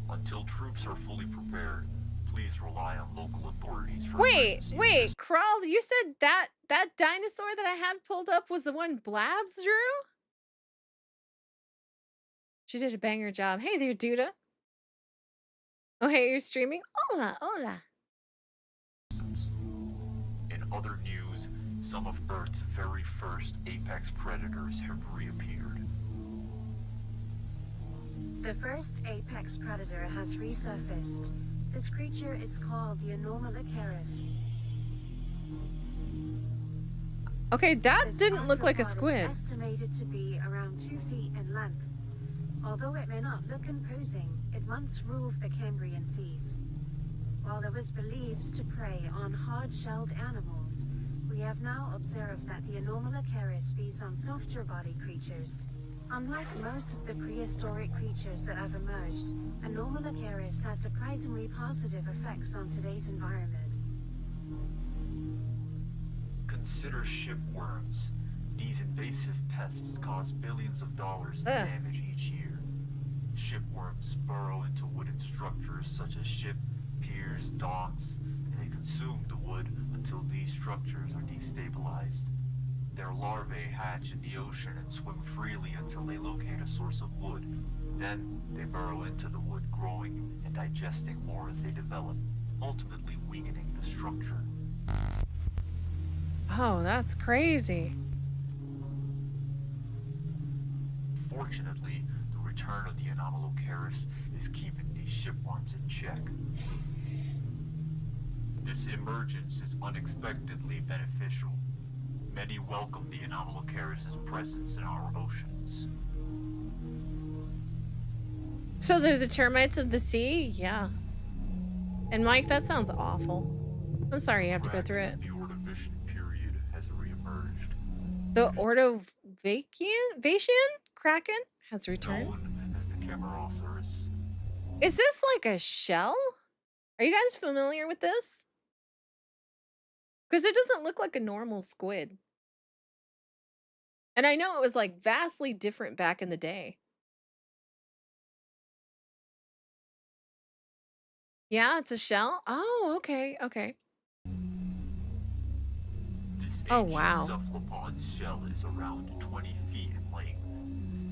Until troops are fully prepared, please rely on local authorities for emergency
Wait, Crawl, you said that dinosaur that I had pulled up was the one Blabs drew? She did a banger job. Hey there, Duda. Oh, hey, you're streaming? Hola, hola.
In other news, some of Earth's very first apex predators have reappeared.
The first apex predator has resurfaced. This creature is called the Anomalocaris.
Okay, that
This
didn't look like a
arthropod
squid.
is estimated to be around 2 feet in length. Although it may not look imposing, it once ruled the Cambrian seas. While it was believed to prey on hard-shelled animals, we have now observed that the Anomalocaris feeds on softer-bodied creatures. Unlike most of the prehistoric creatures that have emerged, Anomalocaris has surprisingly positive effects on today's environment.
Consider shipworms. These invasive pests cause billions of dollars in damage each year. Shipworms burrow into wooden structures such as ship, piers, docks, and they consume the wood until these structures are destabilized. Their larvae hatch in the ocean and swim freely until they locate a source of wood. Then they burrow into the wood, growing and digesting more as they develop, ultimately weakening the structure.
Oh, that's crazy.
Fortunately, the return of the Anomalocaris is keeping these shipworms in check. This emergence is unexpectedly beneficial. Many welcome the Anomalocaris' presence in our oceans.
So they're the termites of the sea? Yeah. And Mike, that sounds awful. I'm sorry you have to go through it.
The Ordovician period has reemerged.
The Ordovician Kraken has returned.
Known as the Camerosaurus.
Is this like a shell? Are you guys familiar with this? Because it doesn't look like a normal squid. And I know it was like vastly different back in the day. Yeah, it's a shell? Oh, okay, okay.
This
Oh,
ancient
wow.
cephalopod's shell is around 20 feet in length.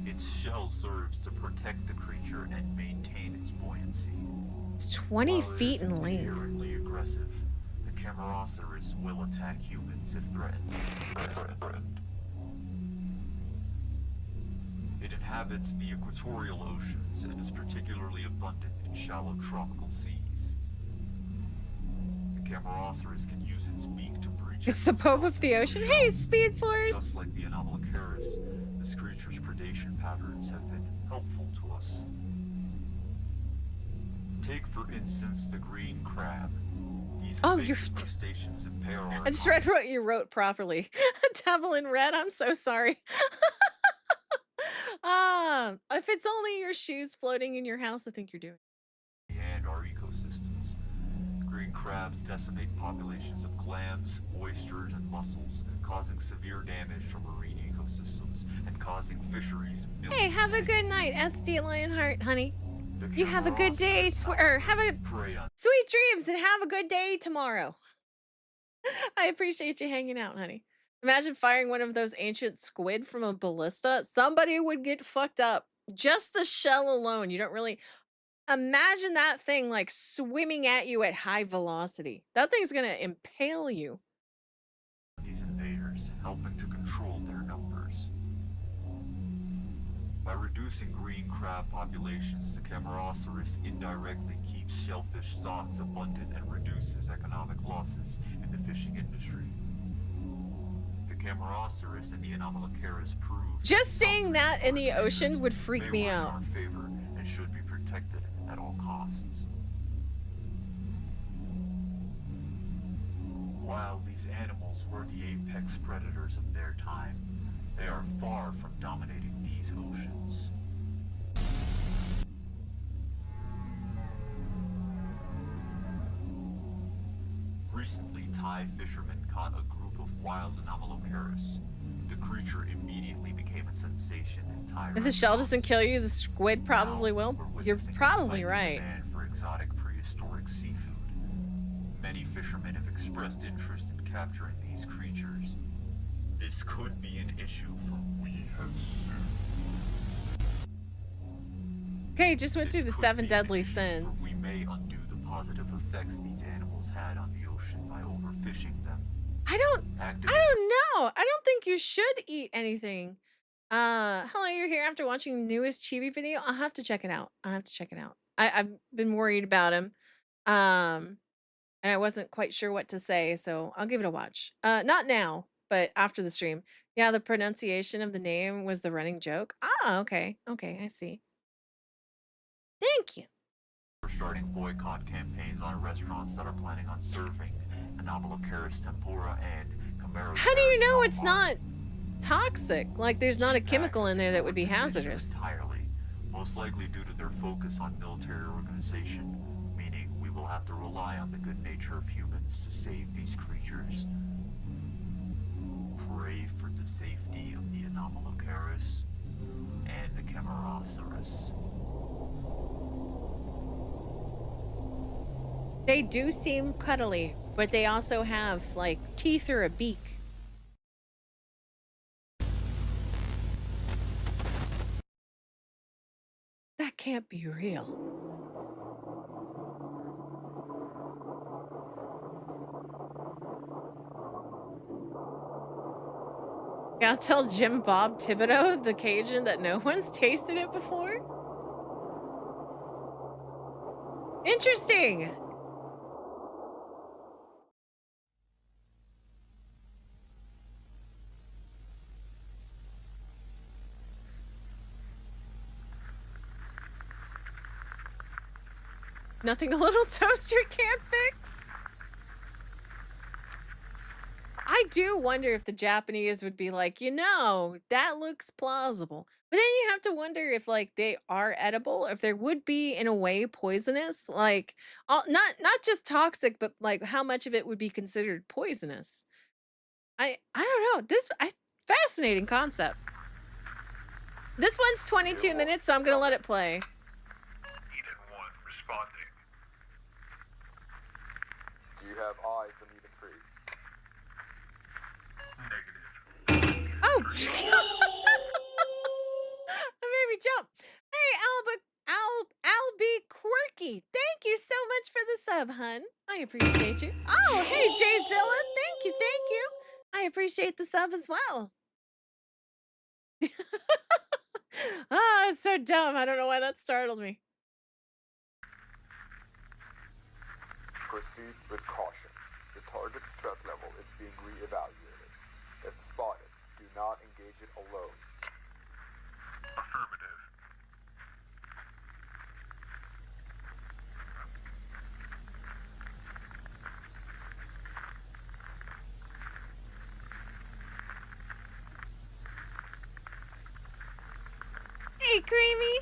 Its shell serves to protect the creature and maintain its buoyancy.
It's 20
While
feet
it is
in length.
inherently aggressive, the Camerosaurus will attack humans if threatened. It inhabits the equatorial oceans and is particularly abundant in shallow tropical seas. The Camerosaurus can use its beak to breach.
It's the Pope of the ocean. Hey, Speed Force!
Just like the Anomalocaris, this creature's predation patterns have been helpful to us. Take, for instance, the green crab. These invasive crustaceans impair our
I just read what you wrote properly. Devil in red, I'm so sorry. If it's only your shoes floating in your house, I think you're doing it.
And our ecosystems. Green crabs decimate populations of clams, oysters, and mussels, causing severe damage to marine ecosystems and causing fisheries.
Hey, have a good night, SD Lionheart, honey. You have a good day, or have a sweet dreams and have a good day tomorrow. I appreciate you hanging out, honey. Imagine firing one of those ancient squid from a ballista. Somebody would get fucked up. Just the shell alone. You don't really imagine that thing like swimming at you at high velocity. That thing's gonna impale you.
These invaders, helping to control their numbers. By reducing green crab populations, the Camerosaurus indirectly keeps shellfish stocks abundant and reduces economic losses in the fishing industry. The Camerosaurus and the Anomalocaris prove
just seeing that in the ocean would freak me out.
In our favor and should be protected at all costs. While these animals were the apex predators of their time, they are far from dominating these oceans. Recently, Thai fishermen caught a group of wild Anomalocaris. The creature immediately became a sensation in Thai.
If the shell doesn't kill you, the squid probably will. You're probably right.
Demand for exotic prehistoric seafood. Many fishermen have expressed interest in capturing these creatures. This could be an issue for we have soon.
Okay, just went through the 7 deadly sins.
We may undo the positive effects these animals had on the ocean by overfishing them.
I don't know. I don't think you should eat anything Hello, you're here after watching the newest Chibi video. I'll have to check it out. I'll have to check it out. I've been worried about him. And I wasn't quite sure what to say, so I'll give it a watch. Not now, but after the stream. Yeah, the pronunciation of the name was the running joke. Ah, okay. Okay, I see. Thank you.
We're starting boycott campaigns on restaurants that are planning on serving Anomalocaris tempura and Camaro.
How do you know it's not toxic? Like there's not a chemical in there that would be hazardous.
Entirely, most likely due to their focus on military organization, meaning we will have to rely on the good nature of humans to save these creatures. Pray for the safety of the Anomalocaris and the Camarasaurus.
They do seem cuddly, but they also have like teeth or a beak. That can't be real. Yeah, tell Jim Bob Thibodeau, the Cajun, that no one's tasted it before. Interesting. Nothing a little toaster can't fix? I do wonder if the Japanese would be like, you know, that looks plausible. But then you have to wonder if like they are edible, if there would be in a way poisonous, like not just toxic, but like how much of it would be considered poisonous. I don't know. Fascinating concept. This one's 22 minutes, so I'm gonna let it play.
Eden 1 responding.
Do you have eyes on Eden 3?
Negative.
Oh! That made me jump. Hey, Albie Quirky. Thank you so much for the sub, hun. I appreciate you. Oh, hey, Jayzilla. Thank you. I appreciate the sub as well. Ah, it's so dumb. I don't know why that startled me.
Proceed with caution. The target's threat level is being re-evaluated. If spotted, do not engage it alone.
Affirmative.
Hey, Creamy.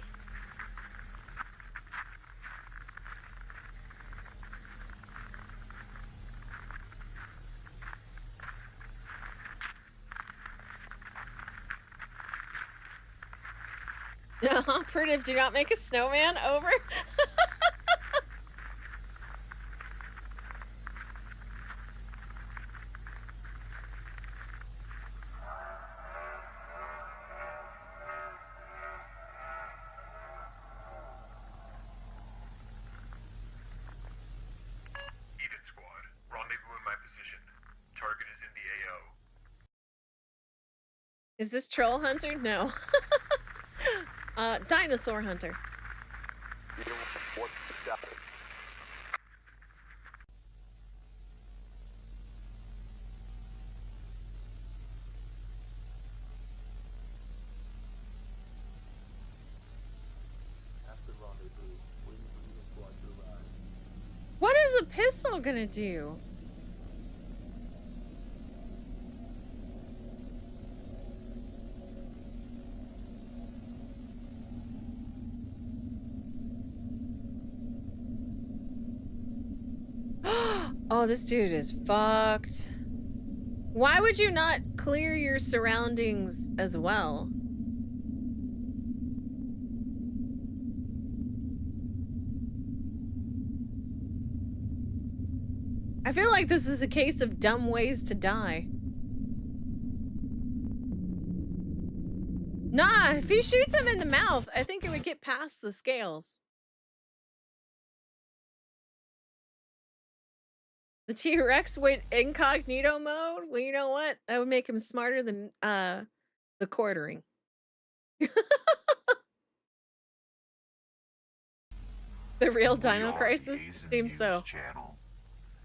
Operative, do not make a snowman. Over.
Eden Squad, rendezvous in my position. Target is in the AO.
Is this Troll Hunter? No. Dinosaur Hunter.
Eden 1, what's the status? After rendezvous, waiting for Eden Squad to arrive.
What is a pistol gonna do? Oh, this dude is fucked. Why would you not clear your surroundings as well? I feel like this is a case of dumb ways to die. Nah, if he shoots him in the mouth, I think it would get past the scales. The T-Rex went incognito mode? Well, you know what? That would make him smarter than the quartering. The real
We
Dino
are the
Crisis?
Asian
Seems
News
so.
Channel.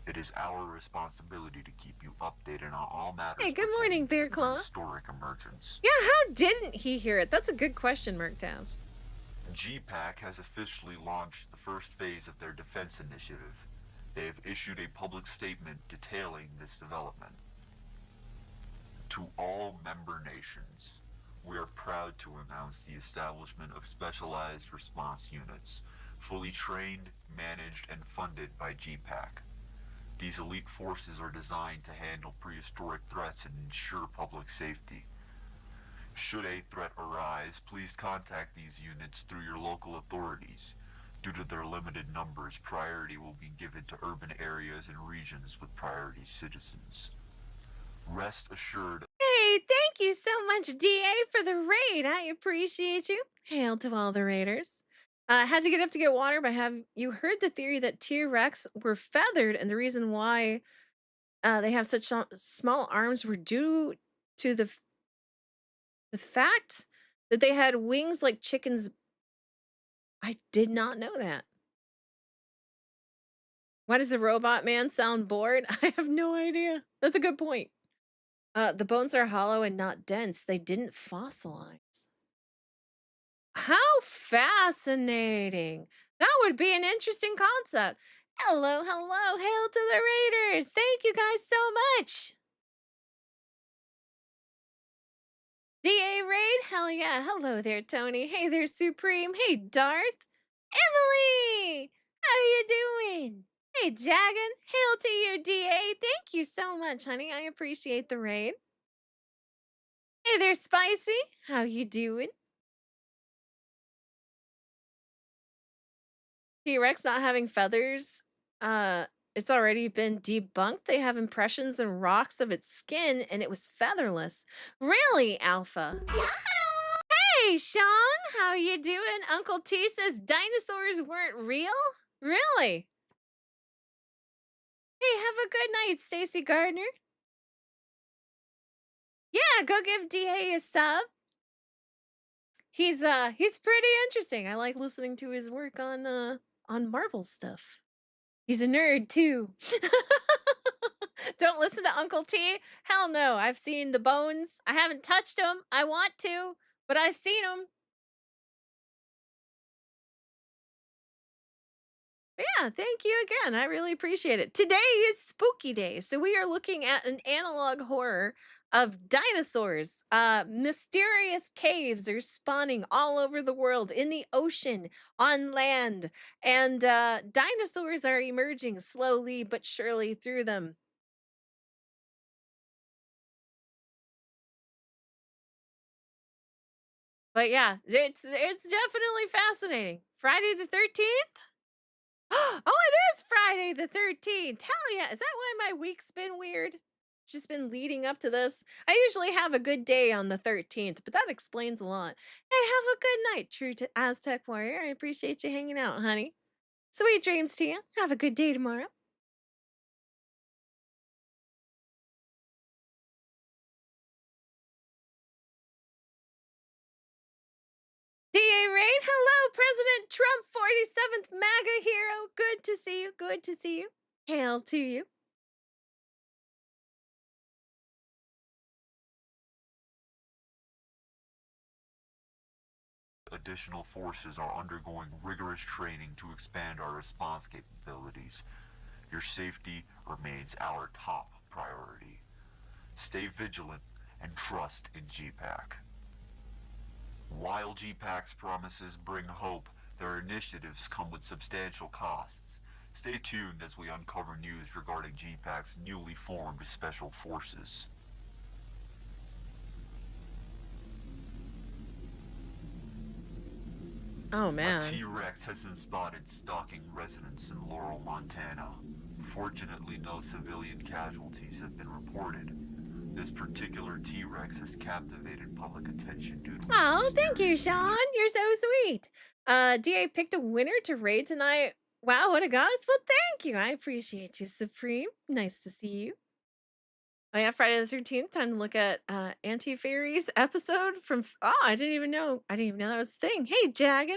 It is our responsibility to keep you updated on all matters
Hey, good
pertaining
morning,
to the
Bearclaw.
prehistoric emergence.
Yeah, how didn't he hear it? That's a good question, Merktav.
GPAC has officially launched the first phase of their defense initiative. They have issued a public statement detailing this development. To all member nations, we are proud to announce the establishment of specialized response units, fully trained, managed, and funded by GPAC. These elite forces are designed to handle prehistoric threats and ensure public safety. Should a threat arise, please contact these units through your local authorities. Due to their limited numbers, priority will be given to urban areas and regions with priority citizens. Rest assured.
Hey, thank you so much, DA, for the raid. I appreciate you. Hail to all the raiders. Had to get up to get water, but have you heard the theory that T-Rex were feathered, and the reason why they have such small arms were due to the fact that they had wings like chickens? I did not know that. Why does the robot man sound bored? I have no idea. That's a good point. The bones are hollow and not dense. They didn't fossilize. How fascinating. That would be an interesting concept. Hello, hello, hail to the raiders. Thank you guys so much. DA Raid, hell yeah. Hello there, Tony. Hey there, Supreme. Hey, Darth. Emily, how you doing? Hey, Jagan, hail to you, DA. Thank you so much, honey. I appreciate the raid. Hey there, Spicy. How you doing? T-Rex not having feathers, it's already been debunked. They have impressions and rocks of its skin, and it was featherless. Really, Alpha? Hey, Sean, how you doing? Uncle T says dinosaurs weren't real? Really? Hey, have a good night, Stacy Gardner. Yeah, go give DA a sub. He's pretty interesting. I like listening to his work on Marvel stuff. He's a nerd too. Don't listen to Uncle T. Hell no. I've seen the bones. I haven't touched them. I want to, but I've seen them. Yeah, thank you again. I really appreciate it. Today is Spooky Day, so we are looking at an analog horror of dinosaurs. Mysterious caves are spawning all over the world, in the ocean, on land, and dinosaurs are emerging slowly but surely through them. But yeah, it's definitely fascinating. Friday the 13th? Oh, it is Friday the 13th. Hell yeah. Is that why my week's been weird? It's just been leading up to this. I usually have a good day on the 13th, but that explains a lot. Hey, have a good night, true to Aztec Warrior. I appreciate you hanging out, honey. Sweet dreams to you. Have a good day tomorrow. DA Rain, hello, President Trump, 47th MAGA hero. Good to see you. Good to see you. Hail to you.
Additional forces are undergoing rigorous training to expand our response capabilities. Your safety remains our top priority. Stay vigilant and trust in GPAC. While GPAC's promises bring hope, their initiatives come with substantial costs. Stay tuned as we uncover news regarding GPAC's newly formed special forces.
Oh, man.
A T-Rex has been spotted stalking residents in Laurel, Montana. Fortunately, no civilian casualties have been reported. This particular T-Rex has captivated public attention due to...
Oh, thank you, Sean. You're so sweet. DA picked a winner to raid tonight. Wow, what a goddess. Well, thank you. I appreciate you, Supreme. Nice to see you. Oh yeah, Friday the 13th. Time to look at Anti Fairies episode from. Oh, I didn't even know. I didn't even know that was a thing. Hey, Jagan.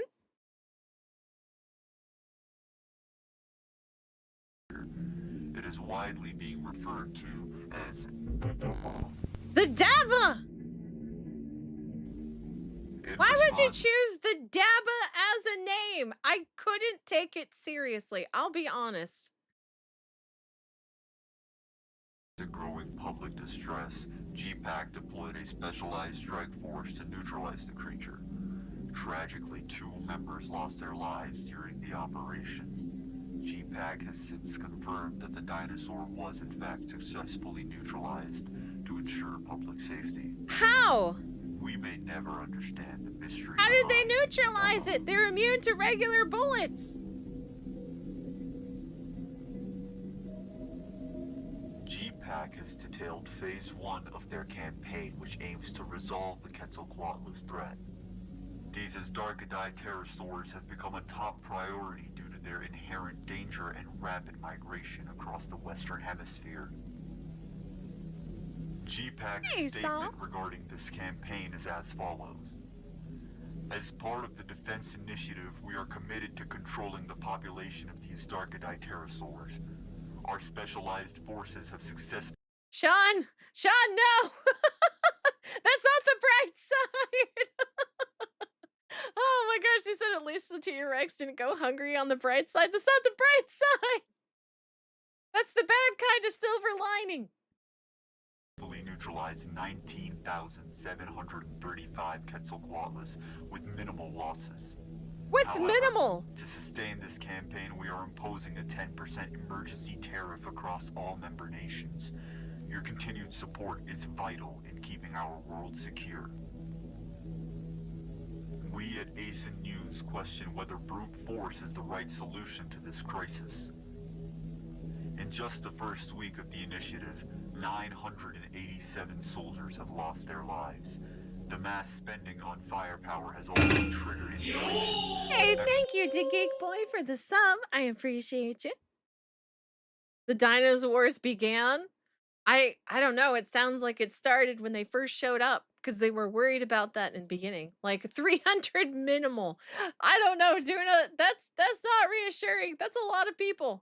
It is widely being referred to as
The Dabba. Why would you
response
choose the Dabba as a name? I couldn't take it seriously. I'll be honest.
to growing public distress. GPAC deployed a specialized strike force to neutralize the creature. Tragically, 2 members lost their lives during the operation. GPAC has since confirmed that the dinosaur was in fact successfully neutralized to ensure public safety.
How?
We may never understand the mystery.
How did they
behind
neutralize it? They're immune to regular bullets.
GPAC has detailed Phase 1 of their campaign, which aims to resolve the Quetzalcoatlus threat. These Asdarkadai pterosaurs have become a top priority due to their inherent danger and rapid migration across the Western Hemisphere. GPAC's
Hey,
statement
Saul.
regarding this campaign is as follows. As part of the defense initiative, we are committed to controlling the population of the Asdarkadai pterosaurs. Our specialized forces have successfully...
Sean, no. That's not the bright side. Oh my gosh, he said at least the T-Rex didn't go hungry on the bright side. That's not the bright side. That's the bad kind of silver lining.
neutralized 19,735 Quetzalcoatlus with minimal losses.
What's
However,
minimal?
To sustain this campaign, we are imposing a 10% emergency tariff across all member nations. Your continued support is vital in keeping our world secure. We at ASIN News question whether brute force is the right solution to this crisis. In just the first week of the initiative, 987 soldiers have lost their lives. The mass spending on firepower has already triggered inflation.
Hey, thank you to Geek Boy for the sub. I appreciate you. The dinosaurs began. I don't know. It sounds like it started when they first showed up because they were worried about that in the beginning. Like 300 minimal. I don't know, Duna. That's not reassuring. That's a lot of people.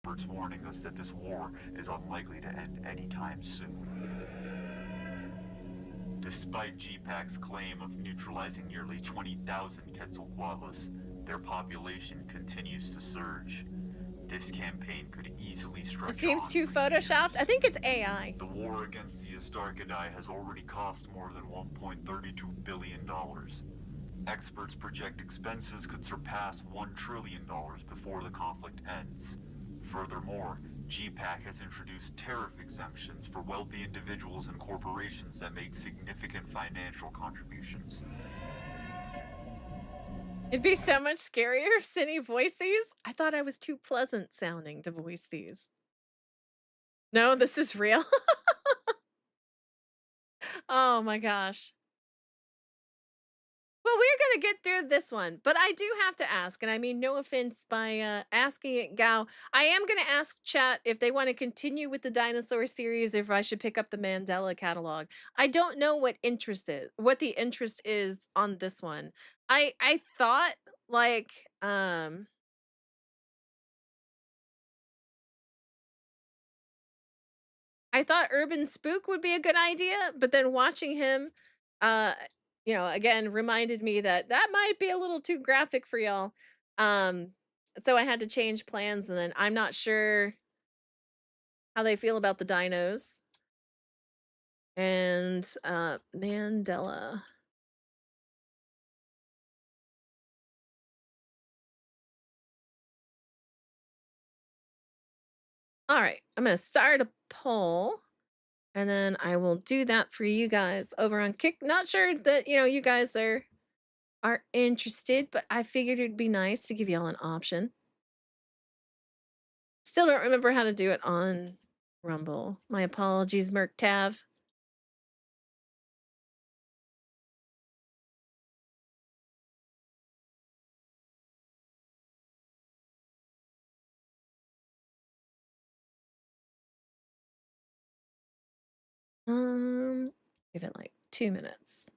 Experts warning us that this war is unlikely to end anytime soon. Despite GPAC's claim of neutralizing nearly 20,000 Quetzalcoatlus, their population continues to surge. This campaign could easily stretch
It seems
on
too
for
photoshopped.
years.
I think it's AI.
The war against the Asdarkadai has already cost more than $1.32 billion. Experts project expenses could surpass $1 trillion before the conflict ends. Furthermore, GPAC has introduced tariff exemptions for wealthy individuals and corporations that make significant financial contributions.
It'd be so much scarier if Cindy voiced these. I thought I was too pleasant sounding to voice these. No, this is real. Oh my gosh. Well, we're going to get through this one, but I do have to ask, and I mean no offense by asking it, Gao. I am going to ask chat if they want to continue with the dinosaur series, if I should pick up the Mandela catalog. I don't know what the interest is on this one. I thought like I thought UrbanSpook would be a good idea, but then watching him, uh, again, reminded me that that might be a little too graphic for y'all. So I had to change plans, and then I'm not sure how they feel about the dinos. And Mandela. All right, I'm gonna start a poll. And then I will do that for you guys over on Kick. Not sure that, you guys are interested, but I figured it'd be nice to give y'all an option. Still don't remember how to do it on Rumble. My apologies, Merc Tav. Give it like 2 minutes.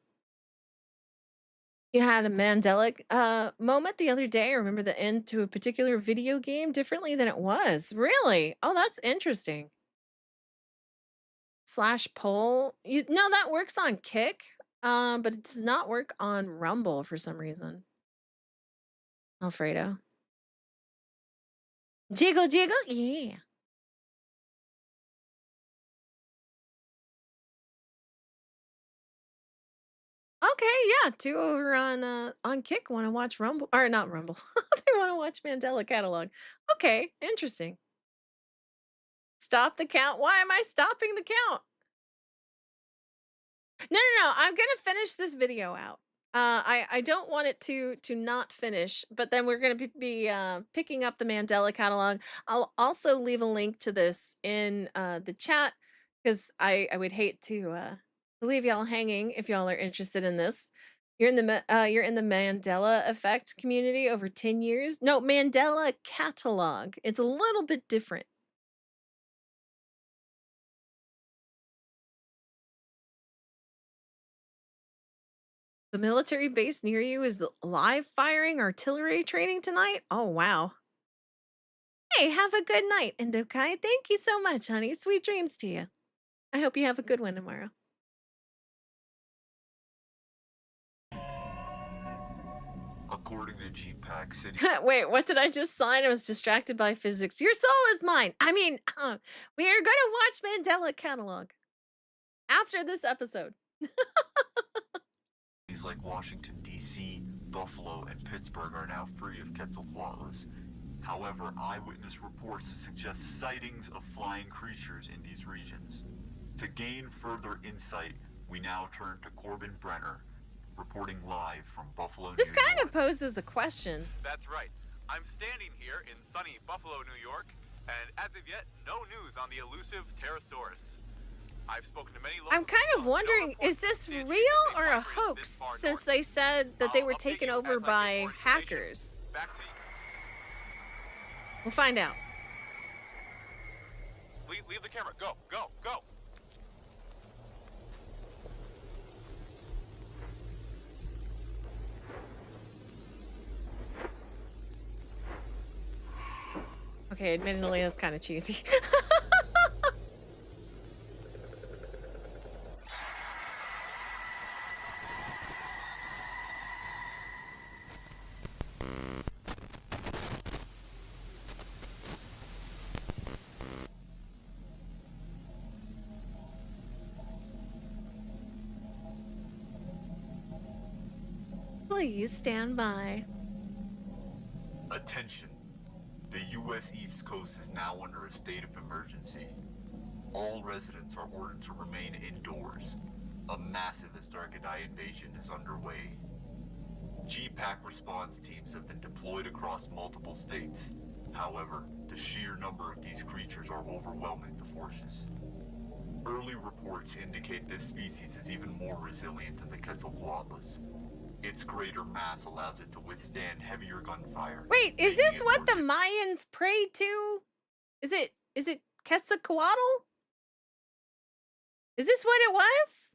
You had a Mandela moment the other day. Remember the end to a particular video game differently than it was. Really? Oh, that's interesting. Slash poll. No, that works on Kick, but it does not work on Rumble for some reason. Alfredo. Jiggle, jiggle, yeah. Okay, yeah. 2 over on Kick want to watch Rumble or not Rumble. They want to watch Mandela Catalog. Okay, interesting. Stop the count. Why am I stopping the count? No. I'm gonna finish this video out. I don't want it to not finish, but then we're gonna be picking up the Mandela catalog. I'll also leave a link to this in the chat because I would hate to leave y'all hanging if y'all are interested in this. You're in the Mandela effect community over 10 years. No, Mandela catalog. It's a little bit different. The military base near you is live firing artillery training tonight? Oh, wow. Hey, have a good night, Indokai. Thank you so much, honey. Sweet dreams to you. I hope you have a good one tomorrow.
According to GPAC City.
Wait, what did I just sign? I was distracted by physics. Your soul is mine. I mean, we are going to watch Mandela Catalog after this episode.
Like Washington, D.C., Buffalo, and Pittsburgh are now free of Quetzalcoatlus. However, eyewitness reports suggest sightings of flying creatures in these regions. To gain further insight, we now turn to Corbin Brenner, reporting live from Buffalo,
This
New York.
kind of poses a question.
That's right. I'm standing here in sunny Buffalo, New York, and as of yet, no news on the elusive Pterosaurus. I've spoken to many locals.
I'm kind of wondering, is this real or a hoax since they said that they were taken over by hackers?
Back to you.
We'll find out.
Leave the camera. Go, go, go.
Okay, admittedly, that's kind of cheesy. Please stand by.
Attention. The U.S. East Coast is now under a state of emergency. All residents are ordered to remain indoors. A massive Astargadai invasion is underway. GPAC response teams have been deployed across multiple states. However, the sheer number of these creatures are overwhelming the forces. Early reports indicate this species is even more resilient than the Quetzalcoatlus. Its greater mass allows it to withstand heavier gunfire.
Wait, is this what the Mayans prayed to? Is it Quetzalcoatl? Is this what it was?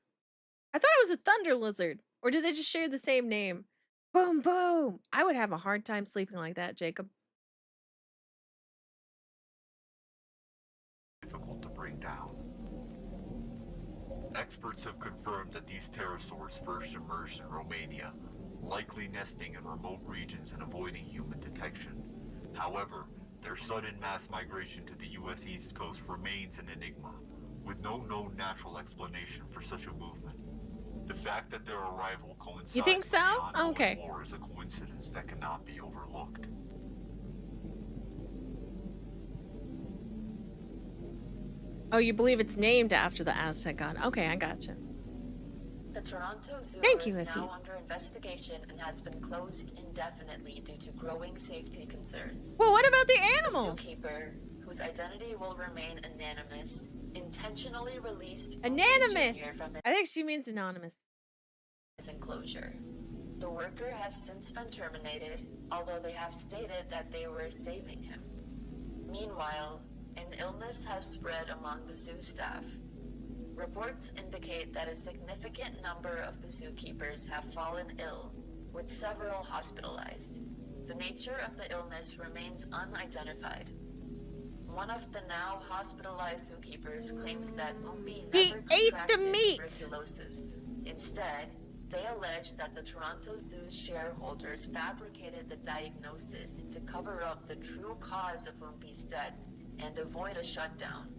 I thought it was a thunder lizard. Or did they just share the same name? Boom, boom. I would have a hard time sleeping like that, Jacob.
Difficult to bring down. Experts have confirmed that these pterosaurs first emerged in Romania, likely nesting in remote regions and avoiding human detection. However, their sudden mass migration to the U.S. East Coast remains an enigma, with no known natural explanation for such a movement. The fact that their arrival coincides
You think so?
with the ongoing
Okay.
war is a coincidence that cannot be overlooked.
Oh, you believe it's named after the Aztec god. Okay, I gotcha.
The Toronto Zoo
Thank you,
is
Iffy.
now under investigation and has been closed indefinitely due to growing safety concerns.
Well, what about the
The
animals?
zookeeper, whose identity will remain anonymous, intentionally released
Anonymous!
Jr. from
I think she means anonymous.
his enclosure. The worker has since been terminated, although they have stated that they were saving him. Meanwhile, an illness has spread among the zoo staff. Reports indicate that a significant number of the zookeepers have fallen ill, with several hospitalized. The nature of the illness remains unidentified. One of the now hospitalized zookeepers claims that Umpi
He
never
ate the
contracted
meat.
tuberculosis. Instead, they allege that the Toronto Zoo's shareholders fabricated the diagnosis to cover up the true cause of Umpi's death and avoid a shutdown.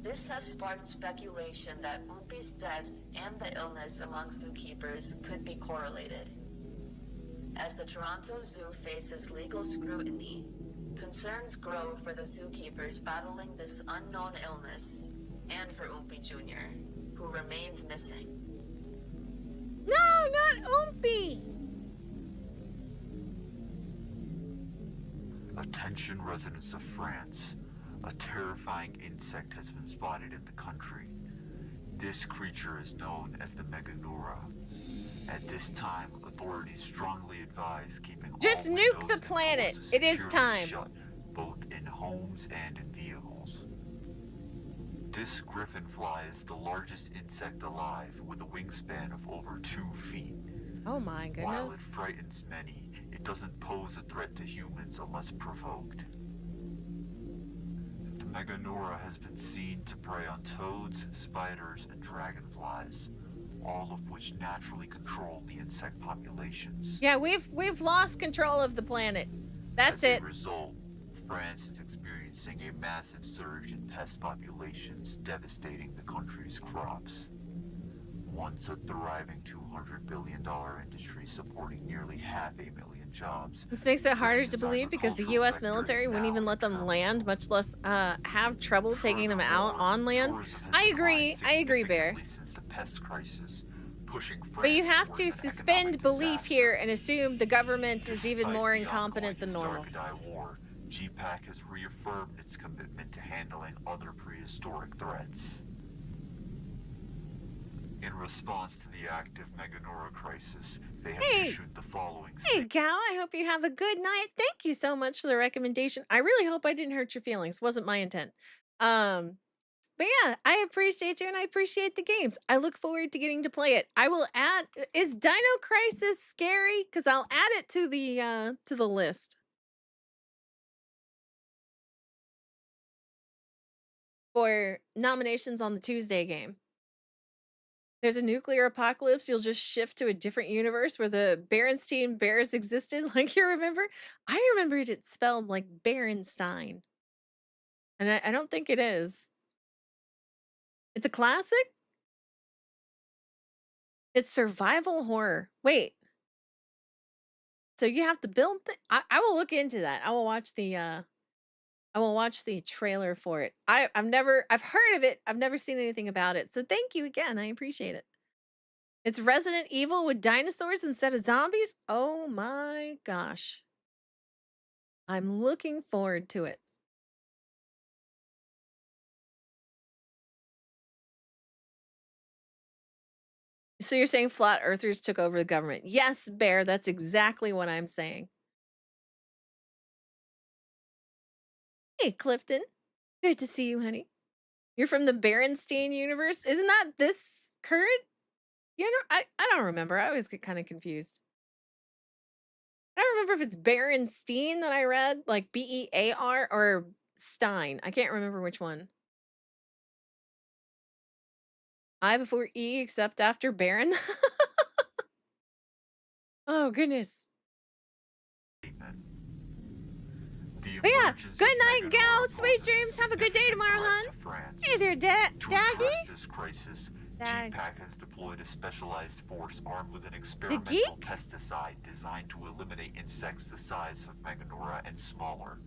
This has sparked speculation that Umpi's death and the illness among zookeepers could be correlated. As the Toronto Zoo faces legal scrutiny, concerns grow for the zookeepers battling this unknown illness, and for Umpi Jr., who remains missing.
No, not Oompy!
Attention residents of France. A terrifying insect has been spotted in the country. This creature is known as the Meganura. At this time, authorities strongly advise keeping
Just
all
nuke
windows
the
and
planet.
doors
It is
securely
time.
shut, both in homes and in vehicles. This griffin fly is the largest insect alive, with a wingspan of over 2 feet.
Oh my
While it
goodness.
frightens many, it doesn't pose a threat to humans unless provoked. The Meganura has been seen to prey on toads, spiders, and dragonflies, all of which naturally control the insect populations.
Yeah, we've lost control of the planet. That's it.
As a result, France is experiencing a massive surge in pest populations, devastating the country's crops. Once a thriving $200 billion industry supporting nearly 500,000 jobs.
This makes it harder to believe because the U.S. military wouldn't even let them land, much less have trouble taking them out on land. I agree, Bear.
Since the pest crisis, pushing
But you
France
have
towards
to
an
suspend
economic
belief
disaster.
here and assume the government is even
Despite
more
the
incompetent than
ongoing
normal.
Starkadai War, GPAC has reaffirmed its commitment to handling other prehistoric threats. In response to the active Meganura crisis, they have
Hey!
issued the following
Hey, Gal, I hope you have a good night. Thank you so much for the recommendation. I really hope I didn't hurt your feelings. Wasn't my intent. But yeah, I appreciate you and I appreciate the games. I look forward to getting to play it. I will add. Is Dino Crisis scary? Because I'll add it to the list for nominations on the Tuesday game. There's a nuclear apocalypse. You'll just shift to a different universe where the Berenstein Bears existed. Like you remember? I remembered it spelled like Berenstein. And I don't think it is. It's a classic? It's survival horror. Wait. So you have to build I will look into that. I will watch the trailer for it. I've heard of it. I've never seen anything about it. So thank you again. I appreciate it. It's Resident Evil with dinosaurs instead of zombies? Oh my gosh. I'm looking forward to it. So you're saying flat earthers took over the government? Yes, Bear, that's exactly what I'm saying. Hey, Clifton. Good to see you, honey. You're from the Berenstein universe? Isn't that this current? You know, I don't remember. I always get kind of confused. I don't remember if it's Berenstein that I read, like Bear, or Stein. I can't remember which one. I before E, except after Baron. Oh, goodness. But yeah, good night, gal. Sweet dreams. Have a good day tomorrow, hon. Hey there, Daggy.
This crisis,
Dag.
GPAC has deployed a specialized force armed with an experimental pesticide designed to eliminate insects the size of Meganura and smaller.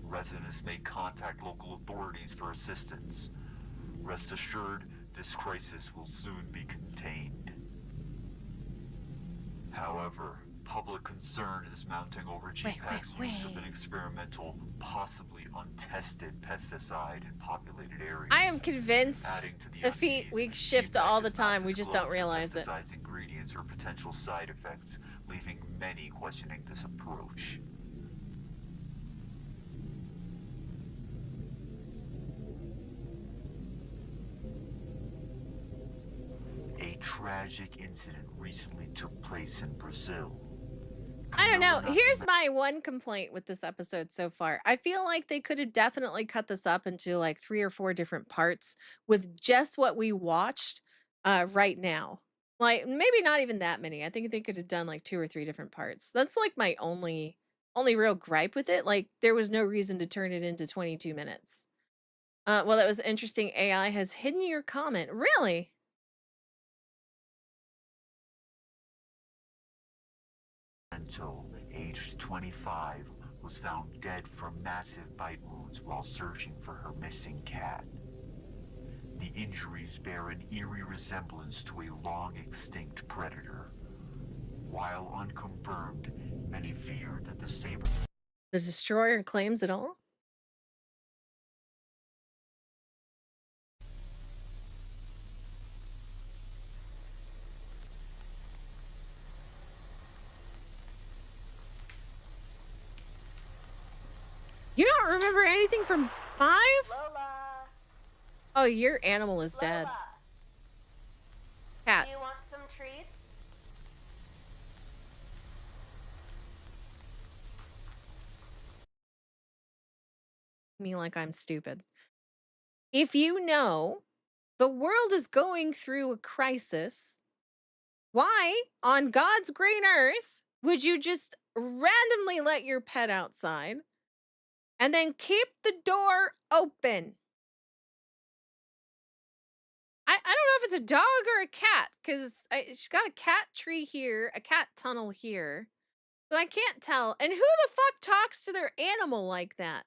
Residents may contact local authorities for assistance. Rest assured, this crisis will soon be contained. However, public concern is mounting over GPAC's use of an experimental, possibly untested pesticide in populated areas.
I am convinced the feet we shift all the time. We just don't realize it.
Pesticide's ingredients or potential side effects, leaving many questioning this approach. tragic incident recently took place in Brazil.
I don't know.
Camilla
Here's my one complaint with this episode so far. I feel like they could have definitely cut this up into like 3 or 4 different parts with just what we watched right now. Like maybe not even that many. I think they could have done like 2 or 3 different parts. That's like my only real gripe with it. Like there was no reason to turn it into 22 minutes. Well, that was interesting. AI has hidden your comment. Really?
aged 25, was found dead from massive bite wounds while searching for her missing cat. The injuries bear an eerie resemblance to a long-extinct predator. While unconfirmed, many fear that the saber...
The destroyer claims it all? You don't remember anything from 5?
Lola.
Oh, your animal is dead.
Lola.
Cat.
Do you want some treats?
Me like I'm stupid. If you know the world is going through a crisis, why on God's green earth would you just randomly let your pet outside and then keep the door open? I don't know if it's a dog or a cat because she's got a cat tree here, a cat tunnel here. So I can't tell. And who the fuck talks to their animal like that?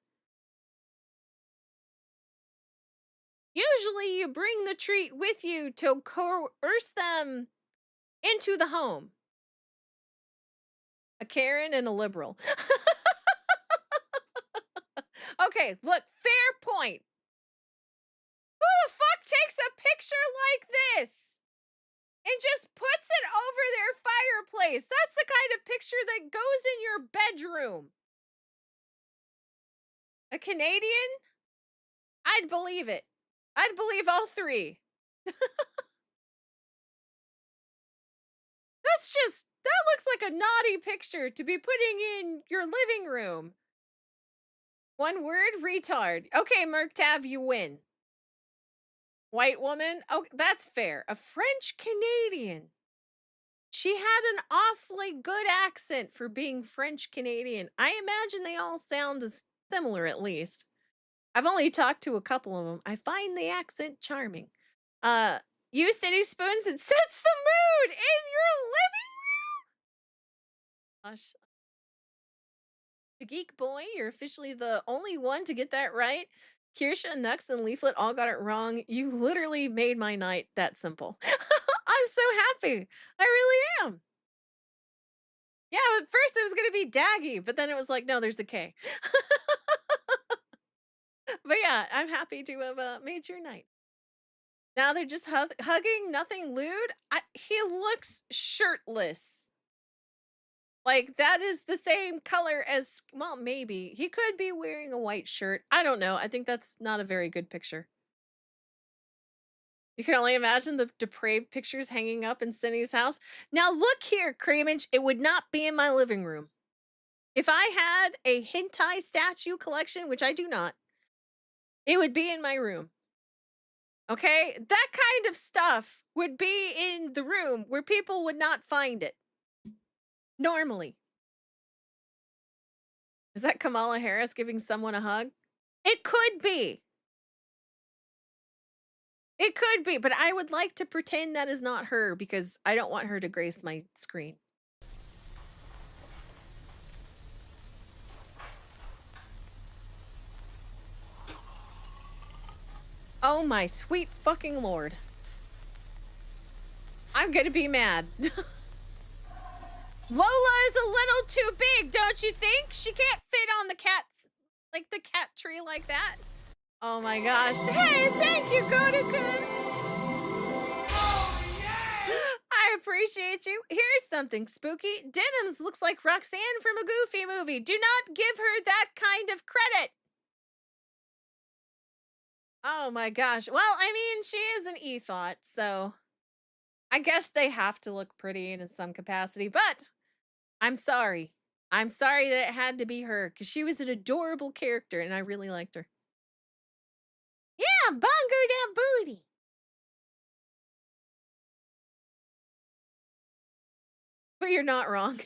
Usually you bring the treat with you to coerce them into the home. A Karen and a liberal. Okay, look, fair point. Who the fuck takes a picture like this and just puts it over their fireplace? That's the kind of picture that goes in your bedroom. A Canadian? I'd believe it. I'd believe all 3. That looks like a naughty picture to be putting in your living room. One word, retard. Okay, Merktav, you win. White woman? Oh, that's fair. A French Canadian. She had an awfully good accent for being French Canadian. I imagine they all sound similar at least. I've only talked to a couple of them. I find the accent charming. You City Spoons, it sets the mood in your living room. Gosh. The Geek Boy, you're officially the only one to get that right. Kirsha, Nux, and Leaflet all got it wrong. You literally made my night that simple. I'm so happy. I really am. Yeah, at first it was going to be Daggy, but then it was like, no, there's a K. But yeah, I'm happy to have made your night. Now they're just hugging, nothing lewd. He looks shirtless. Like, that is the same color as, well, maybe. He could be wearing a white shirt. I don't know. I think that's not a very good picture. You can only imagine the depraved pictures hanging up in Cindy's house. Now, look here, Cramage. It would not be in my living room. If I had a hentai statue collection, which I do not, it would be in my room. Okay? That kind of stuff would be in the room where people would not find it. Normally. Is that Kamala Harris giving someone a hug? It could be. It could be, but I would like to pretend that is not her because I don't want her to grace my screen. Oh my sweet fucking lord. I'm gonna be mad. Lola is a little too big, don't you think? She can't fit on the cat's, like the cat tree like that. Oh my gosh. Hey, thank you, Godoku. I appreciate you. Here's something spooky. Denims looks like Roxanne from a Goofy movie. Do not give her that kind of credit. Oh my gosh. Well, I mean, she is an e-thought, so I guess they have to look pretty in some capacity, but I'm sorry. I'm sorry that it had to be her because she was an adorable character and I really liked her. Yeah, bunger that booty. But you're not wrong.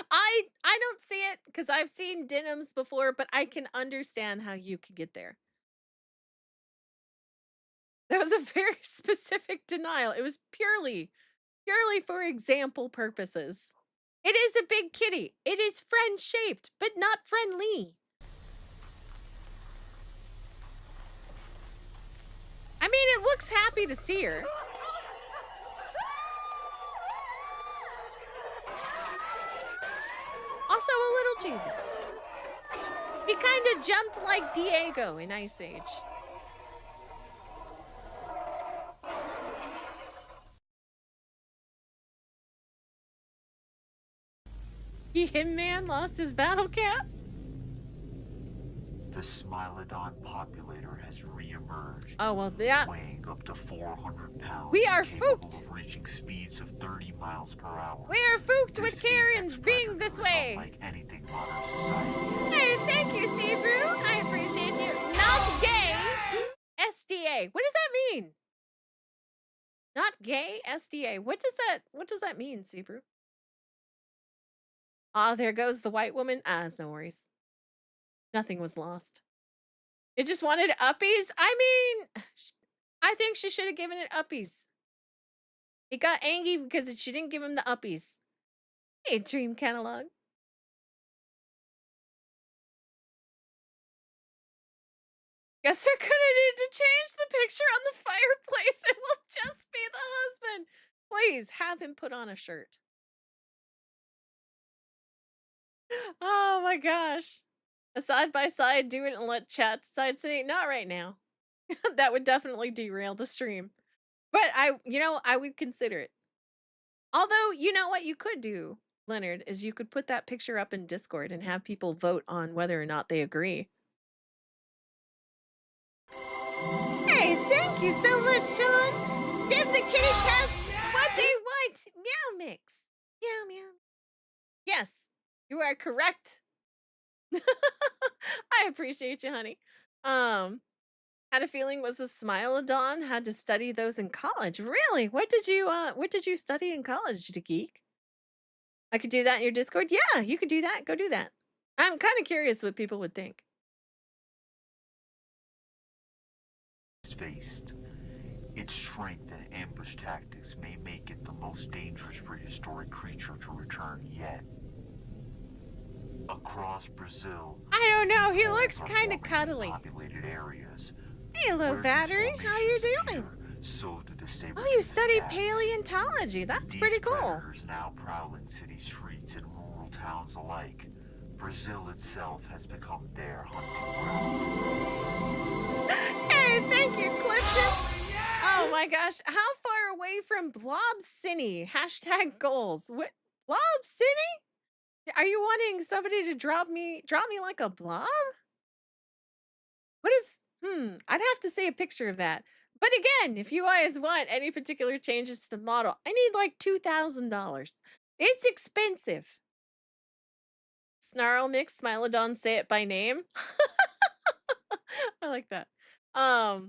I don't see it because I've seen denims before, but I can understand how you could get there. That was a very specific denial. It was purely for example purposes. It is a big kitty. It is friend shaped, but not friendly. I mean, it looks happy to see her. Also a little cheesy. He kind of jumped like Diego in Ice Age. Hitman lost his battle cat?
The Smilodon populator has reemerged.
Oh, well, yeah.
Weighing up to 400 pounds.
We are
capable
fooked.
of reaching speeds of 30 miles per hour.
We are fooked with Karens being this way.
Unlike anything modern society.
Hey, thank you, Seabrew. I appreciate you. Not gay. SDA. What does that mean? Not gay SDA. What does that mean, Seabrew? Ah, there goes the white woman. Ah, it's no worries. Nothing was lost. It just wanted uppies? I mean, I think she should have given it uppies. It got angry because she didn't give him the uppies. Hey, Dream Catalog. Guess they're gonna need to change the picture on the fireplace. It will just be the husband. Please have him put on a shirt. Oh my gosh. A side by side, do it and let chat decide today. Not right now. That would definitely derail the stream. But I would consider it. Although, you know what you could do, Leonard, is you could put that picture up in Discord and have people vote on whether or not they agree. Hey, thank you so much, Sean. Give the kitty cats what they want. Meow mix. Meow meow. Yes, you are correct. I appreciate you, honey. Had a feeling was a Smilodon. Had to study those in college. Really? What did you study in college, to geek? I could do that in your Discord? Yeah, you could do that. Go do that. I'm kind of curious what people would think.
Faced. Its strength and ambush tactics may make it the most dangerous prehistoric creature to return yet. Across Brazil,
I don't know. He looks kind of cuddly.
Populated areas.
Hello, Battery. How you doing?
So do the
Oh, you studied paleontology. That's pretty cool.
Predators now prowling city streets and rural towns alike. Brazil itself has become their hunting ground.
Hey, thank you, Clifton. Oh my gosh. How far away from Blob City? Hashtag goals. What? Blob City? Are you wanting somebody to drop me like a blob? What is, I'd have to see a picture of that. But again, if you guys want any particular changes to the model, I need like $2,000. It's expensive. Snarl Mix, Smilodon, say it by name. I like that. I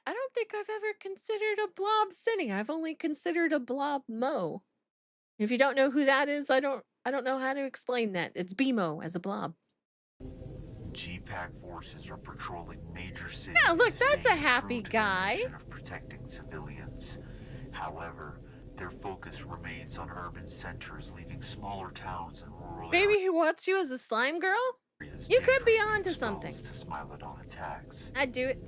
don't think I've ever considered a blob city. I've only considered a blob mo. If you don't know who that is, I don't know how to explain that. It's BMO as a blob.
G-Pack forces are patrolling major cities.
Yeah, look, that's a happy guy.
Of protecting civilians. However, their focus remains on urban centers, leaving smaller towns and rural
Maybe
areas.
he wants you as a slime girl? You could be on to something.
To Smilodon attacks.
I'd do it.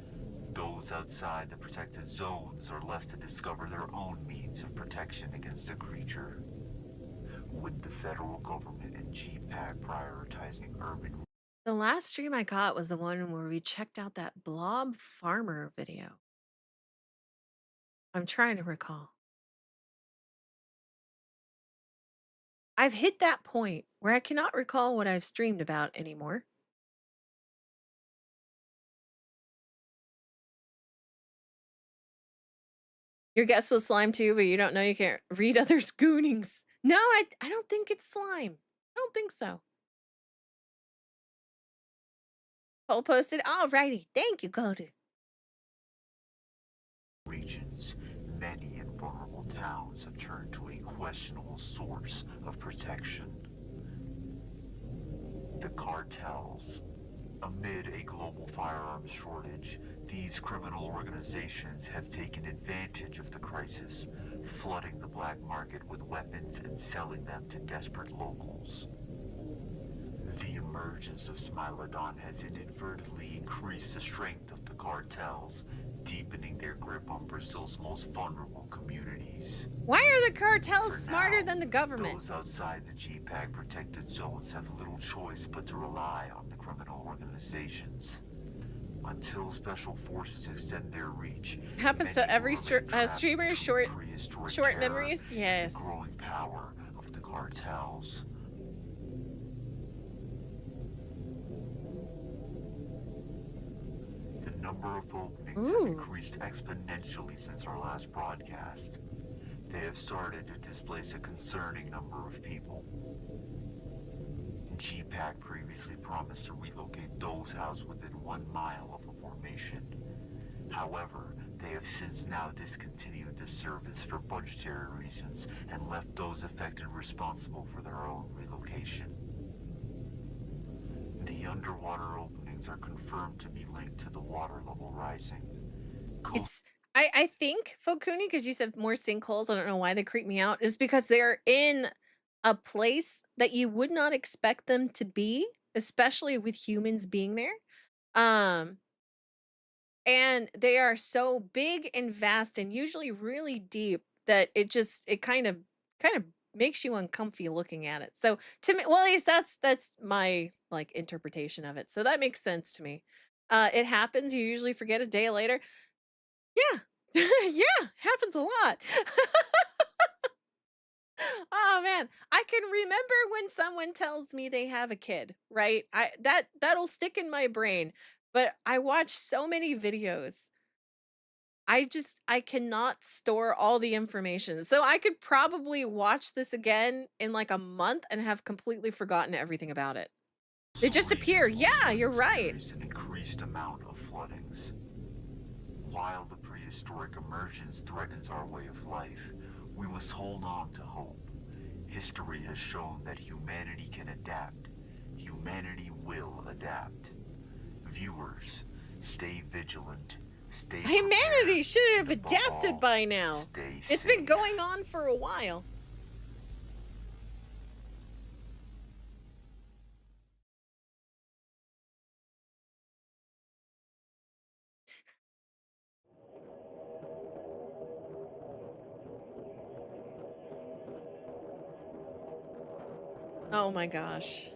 Those outside the protected zones are left to discover their own means of protection against the creature. With the federal government and G-Pack prioritizing urban.
The last stream I got was the one where we checked out that blob farmer video. I'm trying to recall. I've hit that point where I cannot recall what I've streamed about anymore. Your guess was slime too, but you don't know you can't read others' goonings. No, I don't think it's slime. I don't think so. Poll posted. Alrighty. Thank you, Godu.
Regions, many and vulnerable towns have turned to a questionable source of protection. The cartels. Amid a global firearms shortage, these criminal organizations have taken advantage of the crisis, flooding the black market with weapons and selling them to desperate locals. The emergence of Smilodon has inadvertently increased the strength of the cartels, deepening their grip on Brazil's most vulnerable communities.
Why are the cartels
For
smarter
now,
than the government?
Those outside the GPAC protected zones have little choice but to rely on the criminal organizations. Until special forces extend their reach,
Happens to
many
every
will remain trapped
streamer.
between
Short
prehistoric terror
memories.
and
Yes.
the growing power of the cartels. The number of openings have increased exponentially since our last broadcast. They have started to displace a concerning number of people. GPAC previously promised to relocate those housed within 1 mile of a formation. However, they have since now discontinued the service for budgetary reasons and left those affected responsible for their own relocation. The underwater openings are confirmed to be linked to the water level rising.
It's I think Fokuni, because you said more sinkholes. I don't know why they creep me out. Is because they're in a place that you would not expect them to be, especially with humans being there. And they are so big and vast and usually really deep that it kind of makes you uncomfy looking at it. So to me, well, at least that's my like interpretation of it. So that makes sense to me. It happens. You usually forget a day later. Yeah. Yeah, happens a lot. Oh man, I can remember when someone tells me they have a kid, right? That'll stick in my brain. But I watch so many videos. I cannot store all the information. So I could probably watch this again in like a month and have completely forgotten everything about it. They just appear. Yeah, you're right.
An increased amount of floodings. While the prehistoric emergence threatens our way of life, we must hold on to hope. History has shown that humanity can adapt. Humanity will adapt. Viewers, stay vigilant. Stay
Humanity
prepared,
should have
and above
adapted
all,
by now.
stay
It's
safe.
been going on for a while. Oh my gosh.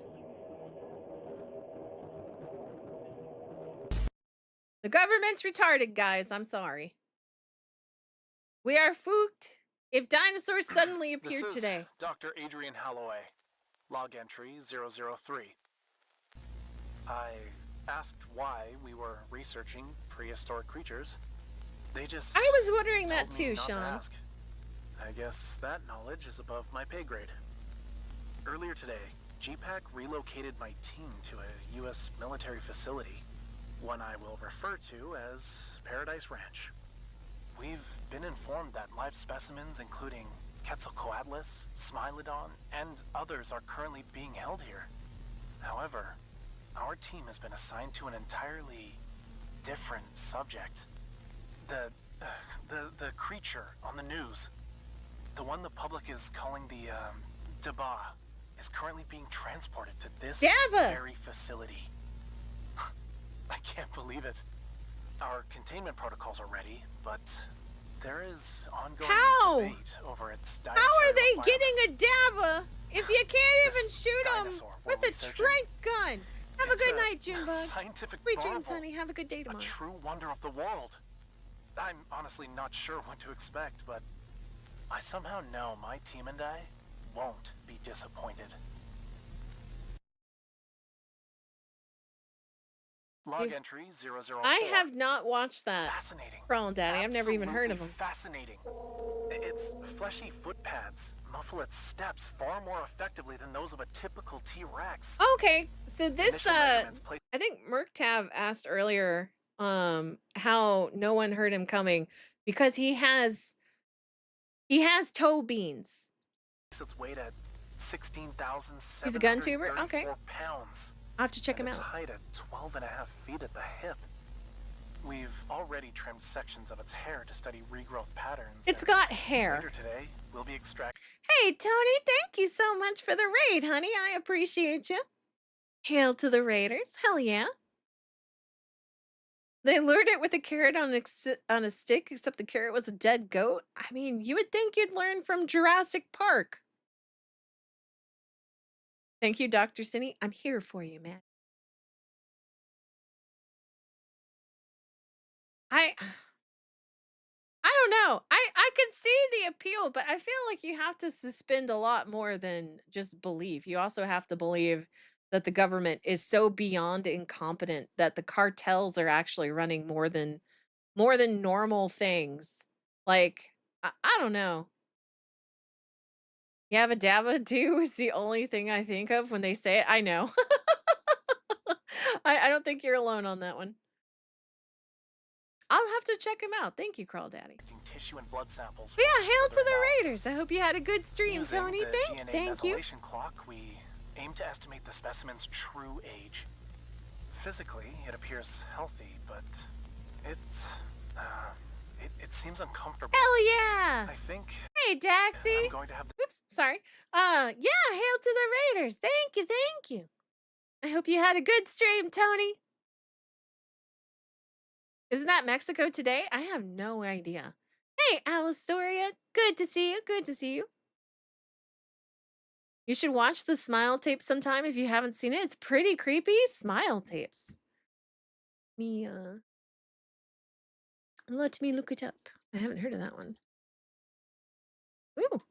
The government's retarded, guys. I'm sorry. We are fooked if dinosaurs suddenly appeared
This is
today.
Dr. Adrian Holloway, log entry 003. I asked why we were researching prehistoric creatures. They just
I was wondering that
told me
too,
not to
Sean.
ask. I guess that knowledge is above my pay grade. Earlier today, GPAC relocated my team to a U.S. military facility, one I will refer to as Paradise Ranch. We've been informed that live specimens including Quetzalcoatlus, Smilodon, and others are currently being held here. However, our team has been assigned to an entirely different subject. The creature on the news, the one the public is calling the Daba, is currently being transported to this very facility. I can't believe it. Our containment protocols are ready, but there is ongoing debate over its dietary
How are they
requirements.
getting a Daba if you can't even shoot them
dinosaur
with
we're
a trank gun? Have a
It's
good night, Junebug.
Scientific
Sweet dreams,
marvel.
honey. Have a good day tomorrow.
A true wonder of the world. I'm honestly not sure what to expect, but I somehow know my team and I won't be disappointed. Log
You've-
entry 004.
I have not watched that.
Fascinating.
Crawling Daddy. I've never even heard of
Absolutely
him.
Fascinating. Its fleshy footpads muffle its steps far more effectively than those of a typical T-Rex.
Okay, so this I think Murktav asked earlier how no one heard him coming because he has toe beans.
Its weight at 16,734
He's a gun tuber? Okay.
pounds.
I'll have to check him
Its
out.
height at 12.5 feet at the hip. We've already trimmed sections of its hair to study regrowth patterns.
It's got hair.
Later today, we'll be extracting.
Hey, Tony, thank you so much for the raid, honey. I appreciate you. Hail to the Raiders. Hell yeah. They lured it with a carrot on a stick, except the carrot was a dead goat. I mean, you would think you'd learn from Jurassic Park. Thank you, Dr. Cinny. I'm here for you, man. I don't know. I could see the appeal, but I feel like you have to suspend a lot more than just belief. You also have to believe that the government is so beyond incompetent that the cartels are actually running more than normal things. Like, I don't know. Yabba dabba do is the only thing I think of when they say it. I know. I don't think you're alone on that one. I'll have to check him out. Thank you, Crawl Daddy.
Tissue and blood samples.
But yeah, hail to the Raiders. I hope you had a good stream,
Using
Tony.
the DNA
Thank you.
methylation clock, we aim to estimate the specimen's true age. Physically, it appears healthy, but it seems uncomfortable.
Hell yeah!
I think.
Hey, Daxie.
I'm going to have.
Oops, sorry. Yeah, hail to the Raiders. Thank you. I hope you had a good stream, Tony. Isn't that Mexico today? I have no idea. Hey, Alistoria. Good to see you. You should watch the Smile tape sometime if you haven't seen it. It's pretty creepy. Smile tapes. Let me look it up. I haven't heard of that one. Ooh.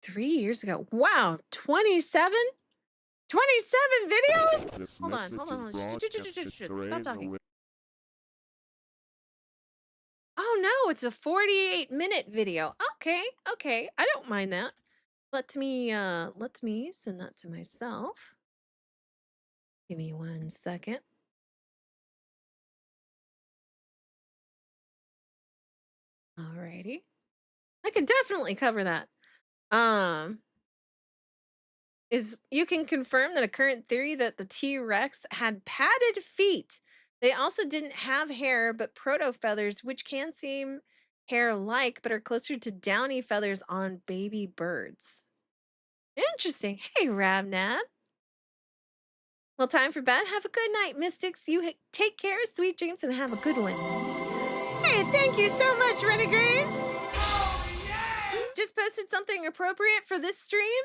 Three years ago. Wow. 27? 27 videos? Hold on. Stop talking. Oh no, it's a 48-minute video. Okay. I don't mind that. Let me send that to myself. Give me 1 second. Alrighty. I can definitely cover that. Is you can confirm that a current theory that the T-Rex had padded feet. They also didn't have hair, but proto feathers, which can seem hair-like, but are closer to downy feathers on baby birds. Interesting. Hey, Ravnad. Well, time for bed. Have a good night, Mystics. You take care, sweet dreams, and have a good one. Hey, thank you so much, Renegade. Just posted something appropriate for this stream.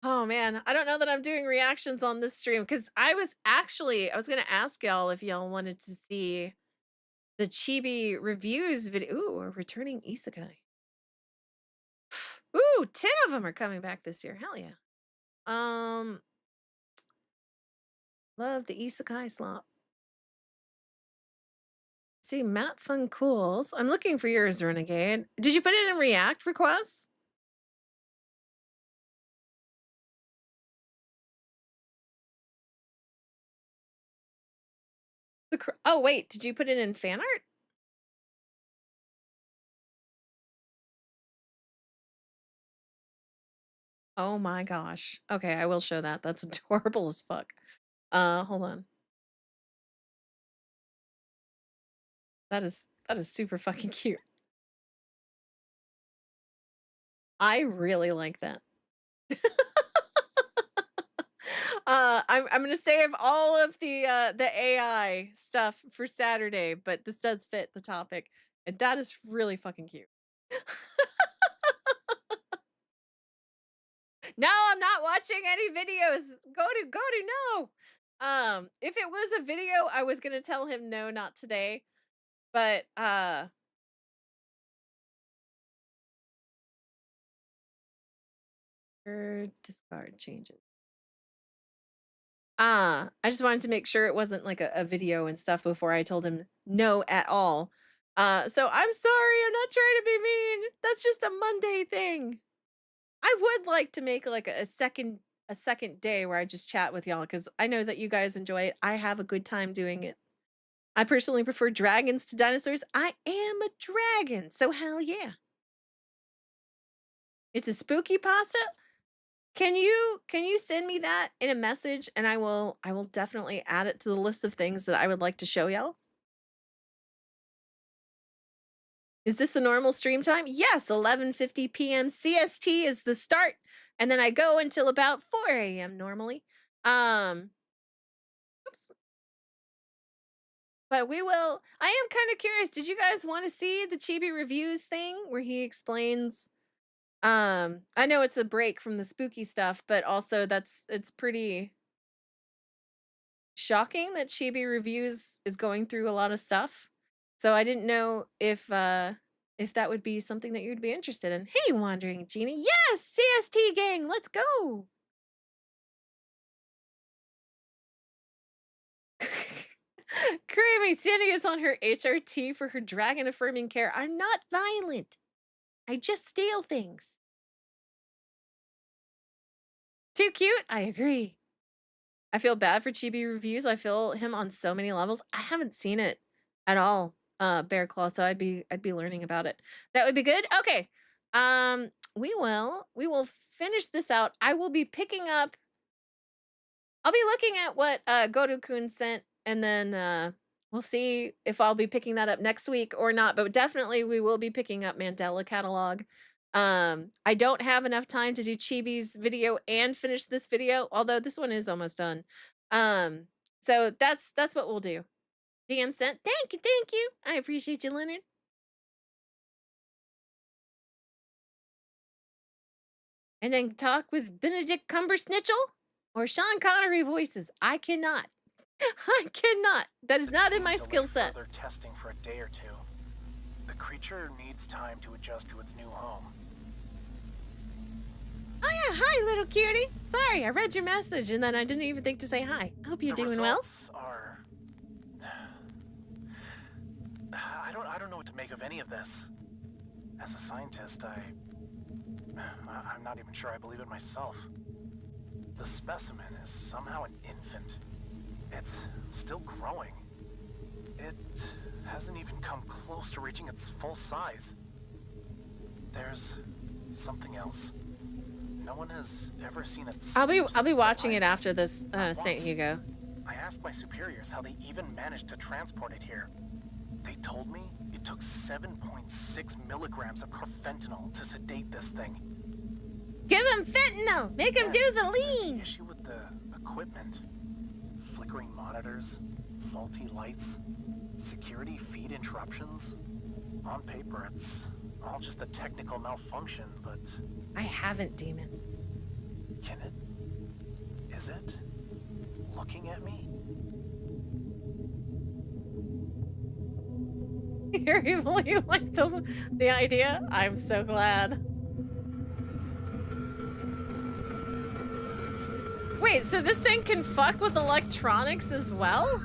Oh man, I don't know that I'm doing reactions on this stream because I was gonna ask y'all if y'all wanted to see the Chibi reviews video. Ooh, a returning isekai. Ooh, 10 of them are coming back this year. Hell yeah. Love the isekai slop. See, Matt Fun Cools. I'm looking for yours, Renegade. Did you put it in React requests? Oh, wait, did you put it in fan art? Oh my gosh. Okay, I will show that. That's adorable as fuck. Hold on. That is super fucking cute. I really like that. I'm gonna save all of the AI stuff for Saturday, but this does fit the topic, and that is really fucking cute. No, I'm not watching any videos. Go to no. If it was a video, I was gonna tell him no, not today. But discard changes. I just wanted to make sure it wasn't like a video and stuff before I told him no at all. So I'm sorry, I'm not trying to be mean. That's just a Monday thing. I would like to make like a second day where I just chat with y'all because I know that you guys enjoy it. I have a good time doing it. I personally prefer dragons to dinosaurs. I am a dragon, so hell yeah. It's a spooky pasta. Can you send me that in a message and I will definitely add it to the list of things that I would like to show y'all. Is this the normal stream time? Yes, 11:50 p.m. CST is the start, and then I go until about 4 a.m. normally. Oops. But we will. I am kind of curious. Did you guys want to see the Chibi reviews thing where he explains? I know it's a break from the spooky stuff, but also it's pretty shocking that Chibi Reviews is going through a lot of stuff. So I didn't know if that would be something that you'd be interested in. Hey, Wandering Genie. Yes, CST gang, let's go. Creamy Sandy is on her HRT for her dragon affirming care. I'm not violent. I just steal things. Too cute? I agree. I feel bad for Chibi Reviews. I feel him on so many levels. I haven't seen it at all, Bear Claw, so I'd be learning about it. That would be good. Okay. We will finish this out. I will be picking up. I'll be looking at what Goto-kun sent, and then we'll see if I'll be picking that up next week or not. But definitely we will be picking up Mandela Catalog. I don't have enough time to do Chibi's video and finish this video, although this one is almost done. So that's what we'll do. DM sent. Thank you. I appreciate you, Leonard. And then talk with Benedict Cumbersnitchell or Sean Connery voices. I cannot. I cannot. That is not in my skill set.
Further testing for a day or two. The creature needs time to adjust to its new home.
Oh yeah, hi little cutie. Sorry, I read your message and then I didn't even think to say hi. I hope you're doing well.
Are... I don't know what to make of any of this. As a scientist, I'm not even sure I believe it myself. The specimen is somehow an infant. It's still growing. It hasn't even come close to reaching its full size. There's something else. No one has ever seen it.
I'll be watching it after this, St. Hugo.
I asked my superiors how they even managed to transport it here. They told me it took 7.6 milligrams of carfentanil to sedate this thing.
Give him fentanyl! Make him do the lean!
The issue with the equipment. Flickering monitors, faulty lights, security feed interruptions. On paper, it's all just a technical malfunction, but...
I haven't, Demon.
Can it? Is it? Looking at me?
You really like the idea? I'm so glad. Wait, so this thing can fuck with electronics as well?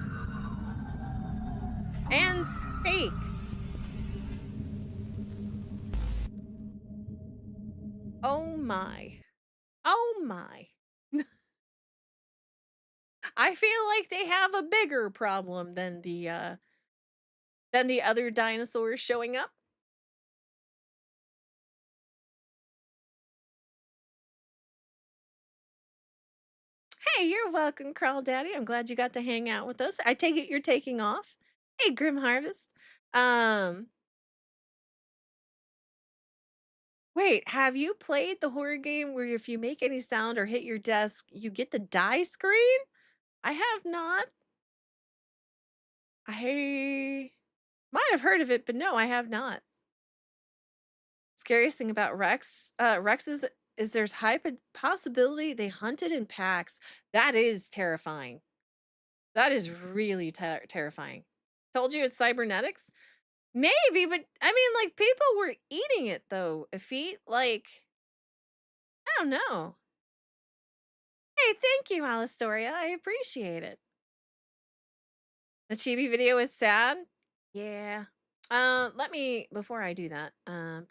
And speak. Oh my. Oh my. I feel like they have a bigger problem than the other dinosaurs showing up. Hey, you're welcome, Crawl Daddy. I'm glad you got to hang out with us. I take it you're taking off. Hey, Grim Harvest. Wait, have you played the horror game where if you make any sound or hit your desk, you get the die screen? I have not. I might have heard of it, but no, I have not. Scariest thing about Rex, Rex is there's high possibility they hunted in packs. That is terrifying. That is really terrifying. Told you it's cybernetics? Maybe, but I mean, like, people were eating it though. Effete, like, I don't know. Hey, thank you, Alistoria. I appreciate it. The chibi video is sad. Yeah. Let me before I do that. The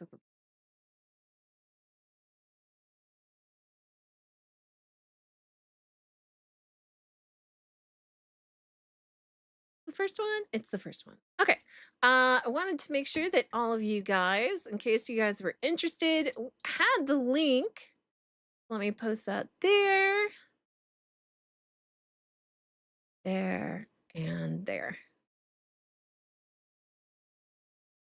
first one? It's the first one. Okay. I wanted to make sure that all of you guys, in case you guys were interested, had the link. Let me post that there. There and there.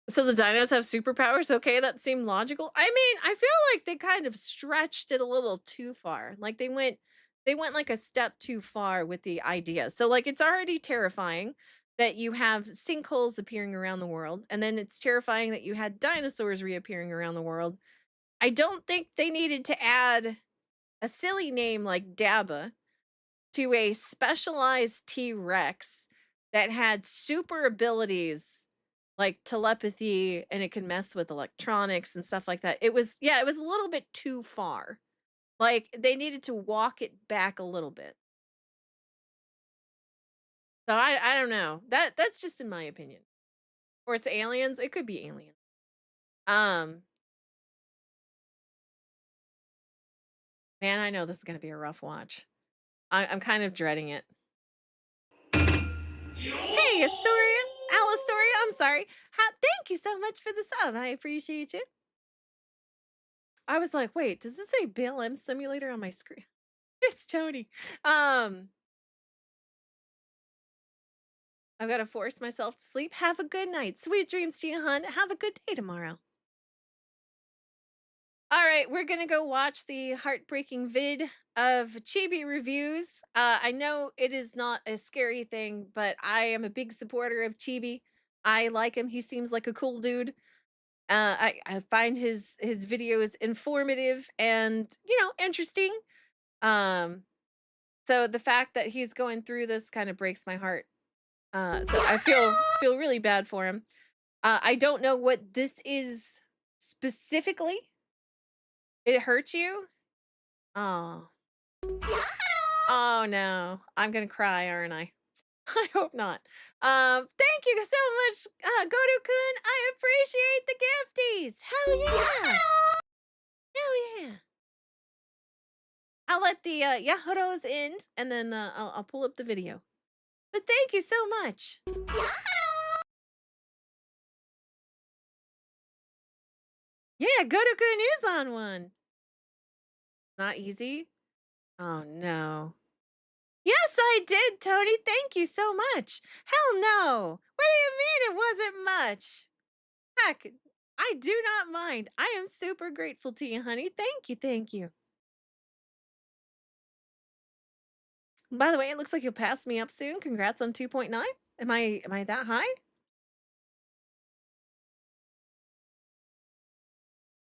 So the dinos have superpowers? Okay, that seemed logical. I mean, I feel like they kind of stretched it a little too far. Like they went like a step too far with the idea. So like it's already terrifying that you have sinkholes appearing around the world, and then it's terrifying that you had dinosaurs reappearing around the world. I don't think they needed to add a silly name like Dabba to a specialized T-Rex that had super abilities like telepathy, and it can mess with electronics and stuff like that. It was it was a little bit too far. Like they needed to walk it back a little bit. So I don't know. That's just in my opinion. Or it's aliens. It could be aliens. Man, I know this is gonna be a rough watch. I'm kind of dreading it. Hey, Astoria, Alistoria, I'm sorry. Thank you so much for the sub. I appreciate you. I was like, wait, does this say BLM simulator on my screen? It's Tony. I've got to force myself to sleep. Have a good night. Sweet dreams to you, hun. Have a good day tomorrow. All right, we're gonna go watch the heartbreaking vid of Chibi reviews. I know it is not a scary thing, but I am a big supporter of Chibi. I like him. He seems like a cool dude. I find his videos informative and interesting. So the fact that he's going through this kind of breaks my heart. So I feel really bad for him. I don't know what this is specifically. It hurts you? Oh. Oh no. I'm gonna cry, aren't I? I hope not. Thank you so much, Godo-kun. I appreciate the gifties. Hell yeah. Hell yeah. I'll let the Yahoros end, and then I'll pull up the video. But thank you so much. Yeah, Godo-kun is on one. Not easy? Oh no. Yes, I did, Tony. Thank you so much. Hell no. What do you mean it wasn't much? Heck, I do not mind. I am super grateful to you, honey. Thank you, thank you. By the way, it looks like you'll pass me up soon. Congrats on 2.9. Am I that high?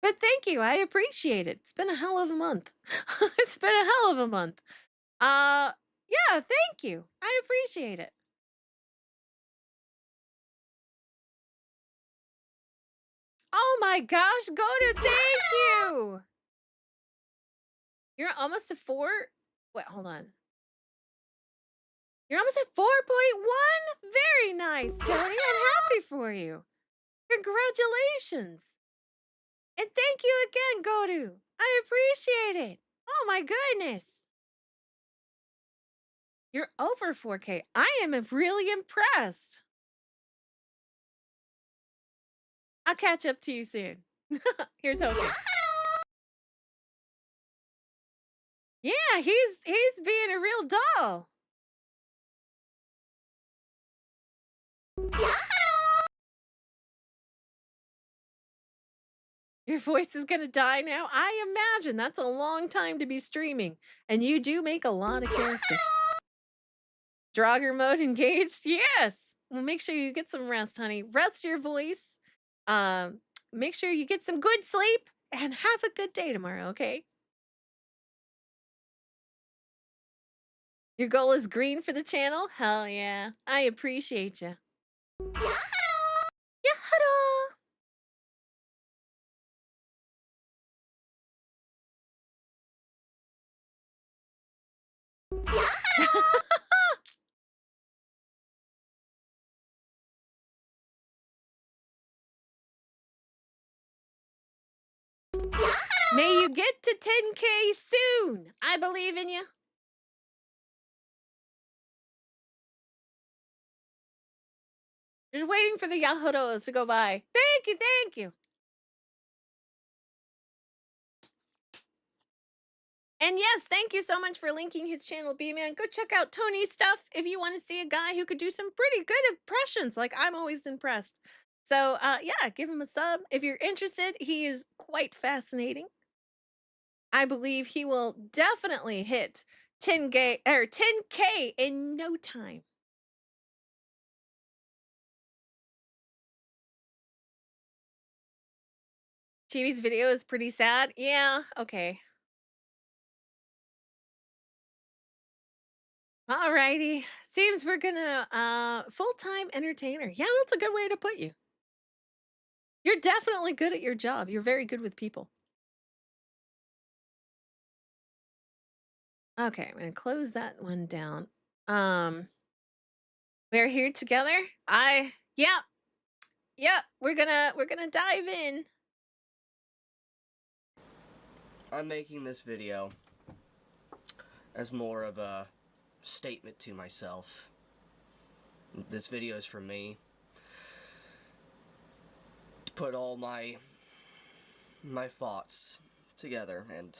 But thank you. I appreciate it. It's been a hell of a month. It's been a hell of a month. Yeah, thank you. I appreciate it. Oh my gosh, Godu, thank you. You're almost a 4. Wait, hold on. You're almost at 4.1? Very nice, Tony. I'm happy for you. Congratulations. And thank you again, Godu. I appreciate it. Oh my goodness. You're over 4K. I am really impressed. I'll catch up to you soon. Here's hoping. Yeah, he's being a real doll. Your voice is gonna die now? I imagine that's a long time to be streaming. And you do make a lot of characters. Draugr mode engaged? Yes! Well, make sure you get some rest, honey. Rest your voice. Make sure you get some good sleep. And have a good day tomorrow, okay? Your goal is green for the channel? Hell yeah. I appreciate you. Yahoo! May you get to 10K soon. I believe in you. Just waiting for the Yahudos to go by. Thank you, thank you. And yes, thank you so much for linking his channel, B-Man. Go check out Tony's stuff if you want to see a guy who could do some pretty good impressions. Like, I'm always impressed. So, yeah, give him a sub. If you're interested, he is quite fascinating. I believe he will definitely hit 10K in no time. Chibi's video is pretty sad. Yeah, okay. Alrighty. Seems we're gonna full-time entertainer. Yeah, that's a good way to put you. You're definitely good at your job. You're very good with people. Okay, I'm gonna close that one down. We're here together. Yeah, we're gonna dive in.
I'm making this video as more of a statement to myself. This video is for me. To put all my thoughts together and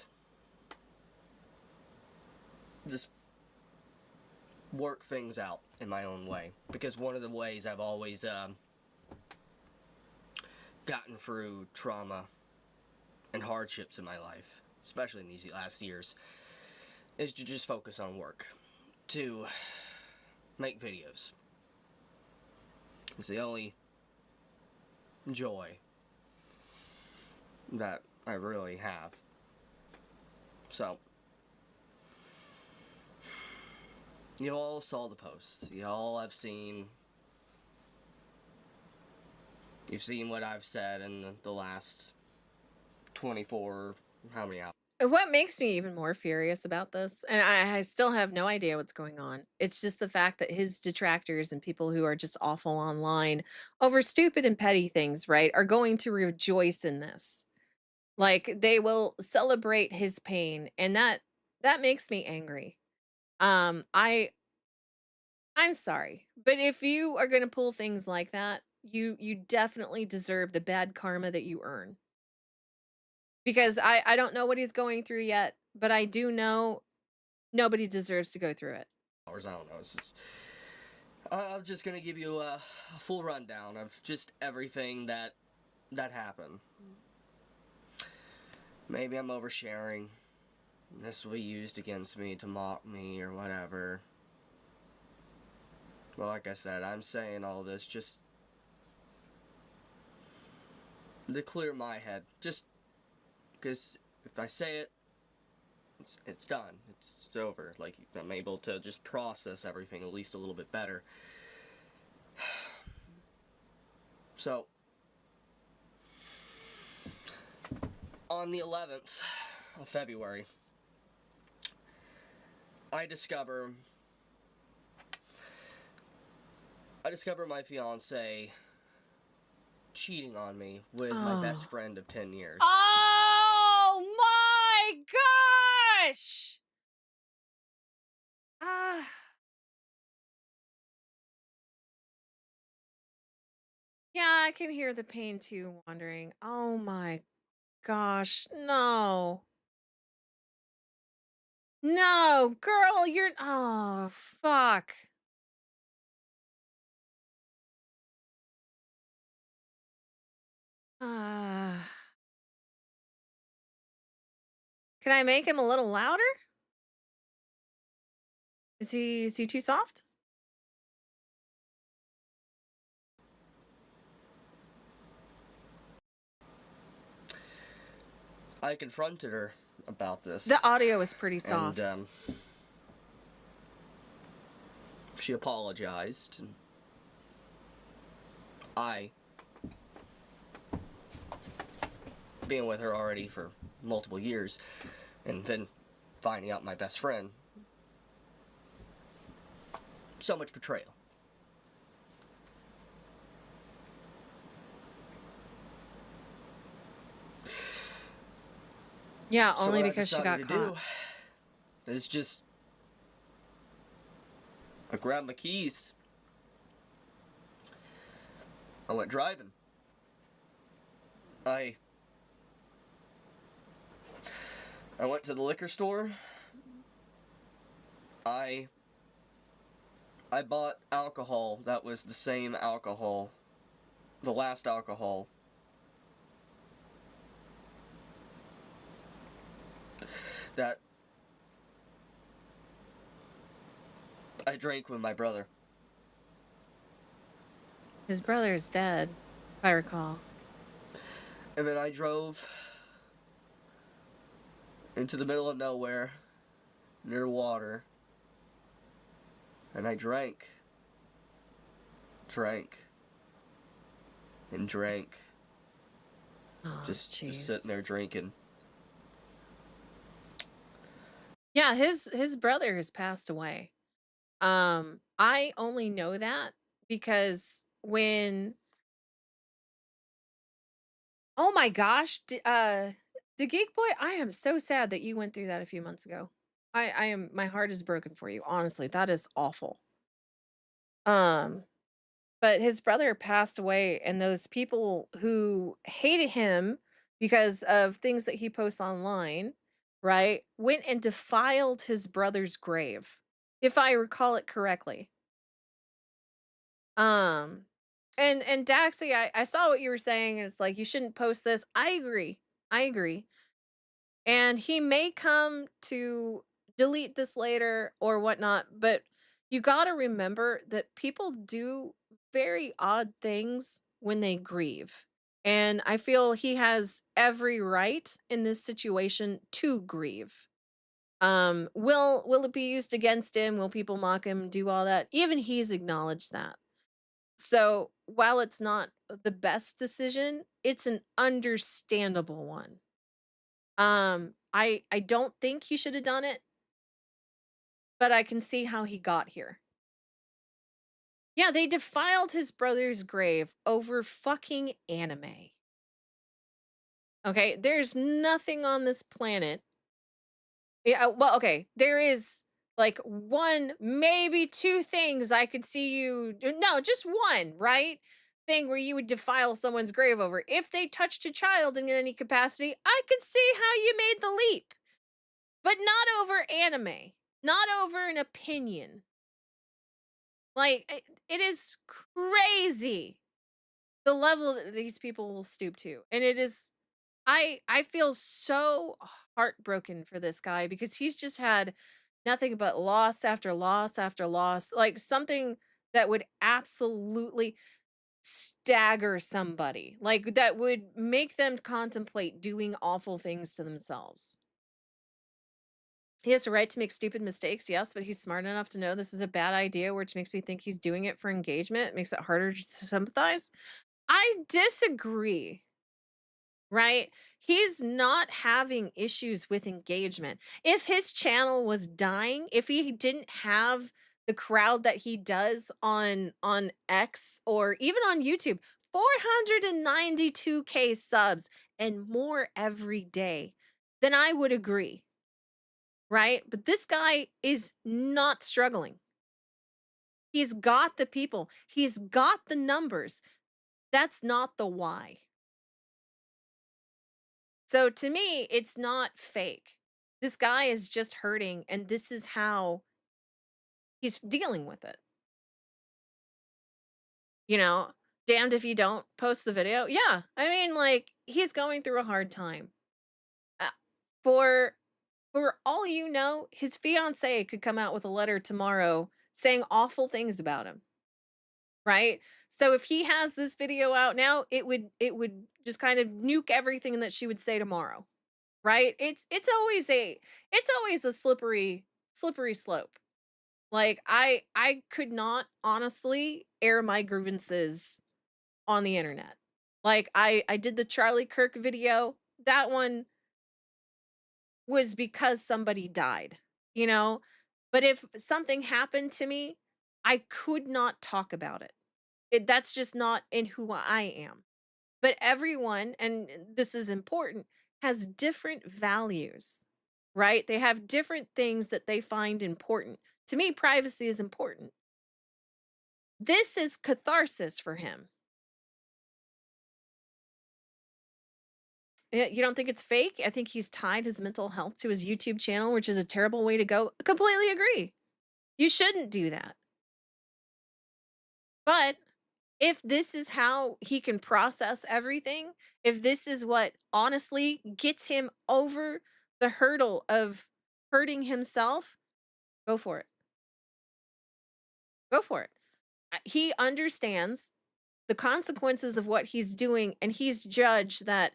just work things out in my own way. Because one of the ways I've always gotten through trauma and hardships in my life, especially in these last years, is to just focus on work. To make videos. It's the only joy that I really have. So, you all saw the post. You all have seen... You've seen what I've said in the last 24... how many hours?
What makes me even more furious about this, and I still have no idea what's going on, it's just the fact that his detractors and people who are just awful online over stupid and petty things, right, are going to rejoice in this. Like, they will celebrate his pain, and that makes me angry. I'm sorry, but if you are going to pull things like that, you definitely deserve the bad karma that you earn. Because I don't know what he's going through yet, but I do know nobody deserves to go through it.
I don't know. It's just, I'm just gonna give you a full rundown of just everything that happened. Maybe I'm oversharing. This will be used against me to mock me or whatever. Well, like I said, I'm saying all this just to clear my head. Just because if I say it, it's done. It's over. Like, I'm able to just process everything at least a little bit better. So, on the 11th of February, I discover my fiance cheating on me with my best friend of 10 years.
Oh my gosh! Yeah, I can hear the pain too wandering. Oh my gosh, no. No, girl, you're... Oh, fuck. Can I make him a little louder? Is he too soft?
I confronted her about this.
The audio is pretty soft.
And, she apologized. And I, being with her already for multiple years, and then finding out my best friend so much betrayal.
Yeah,
So
only
what I
because she
decided
got
to
caught.
do is just I grabbed my keys. I went driving. I went to the liquor store. I bought alcohol that was the same alcohol, the last alcohol that I drank with my brother.
His brother is dead, if I recall.
And then I drove into the middle of nowhere, near water, and I drank, and drank.
Oh,
just
jeez.
sitting there drinking.
Yeah, his brother has passed away. I only know that because when oh my gosh, the Geek Boy, I am so sad that you went through that a few months ago. I am my heart is broken for you. Honestly, that is awful. Um, but his brother passed away, and those people who hated him because of things that he posts online, right, went and defiled his brother's grave, if I recall it correctly. Um, and Daxy, I saw what you were saying, and it's like you shouldn't post this. I agree. I agree. And he may come to delete this later or whatnot, but you got to remember that people do very odd things when they grieve. And I feel he has every right in this situation to grieve. Will it be used against him? Will people mock him, do all that? Even he's acknowledged that. So while it's not the best decision, it's an understandable one. I don't think he should have done it, but I can see how he got here. Yeah, they defiled his brother's grave over fucking anime. Okay, there's nothing on this planet. Yeah, well, okay, there is like one, maybe two things I could see you no, just one, right? Thing where you would defile someone's grave over. If they touched a child in any capacity, I could see how you made the leap. But not over anime. Not over an opinion. Like it is crazy the level that these people will stoop to. And it is I feel so heartbroken for this guy because he's just had nothing but loss after loss after loss. Like something that would absolutely stagger somebody. Like that would make them contemplate doing awful things to themselves. He has a right to make stupid mistakes, yes, but he's smart enough to know this is a bad idea, which makes me think he's doing it for engagement. It makes it harder to sympathize. I disagree, right? He's not having issues with engagement. If his channel was dying, if he didn't have the crowd that he does on X or even on YouTube, 492K subs and more every day, then I would agree. Right? But this guy is not struggling. He's got the people. He's got the numbers. That's not the why. So to me, it's not fake. This guy is just hurting, and this is how he's dealing with it. You know, damned if you don't post the video. Yeah, I mean, like, he's going through a hard time. Uh, for all you know, his fiance could come out with a letter tomorrow saying awful things about him. Right? So if he has this video out now, it would just kind of nuke everything that she would say tomorrow. Right? It's always a slippery slope. Like I could not honestly air my grievances on the internet. Like I did the Charlie Kirk video. That one was because somebody died, you know? But if something happened to me I could not talk about it. That's just not in who I am. But everyone, and this is important, has different values, right? They have different things that they find important. To me, privacy is important. This is catharsis for him. You don't think it's fake? I think he's tied his mental health to his YouTube channel, which is a terrible way to go. Completely agree. You shouldn't do that. But if this is how he can process everything, if this is what honestly gets him over the hurdle of hurting himself, go for it. Go for it. He understands the consequences of what he's doing, and he's judged that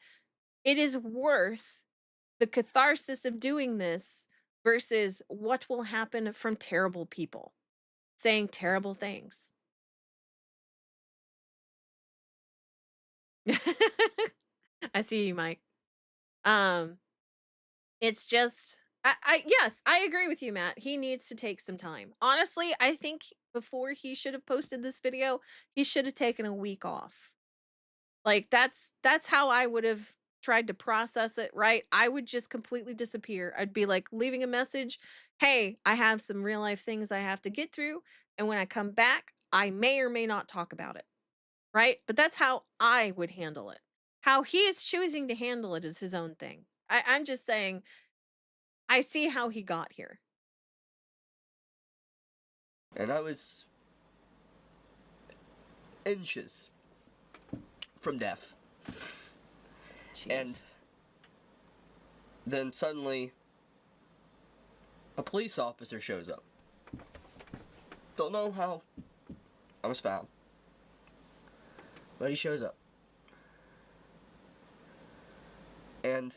it is worth the catharsis of doing this versus what will happen from terrible people saying terrible things. I see you, Mike. Um, it's just yes, I agree with you, Matt. He needs to take some time. Honestly, I think before he should have posted this video, he should have taken a week off. Like that's how I would have tried to process it, right? I would just completely disappear. I'd be like leaving a message, "Hey, I have some real life things I have to get through, and when I come back, I may or may not talk about it." Right? But that's how I would handle it. How he is choosing to handle it is his own thing. I'm just saying, I see how he got here.
And I was inches from death.
Jeez.
And then suddenly, a police officer shows up. Don't know how I was found, but he shows up. And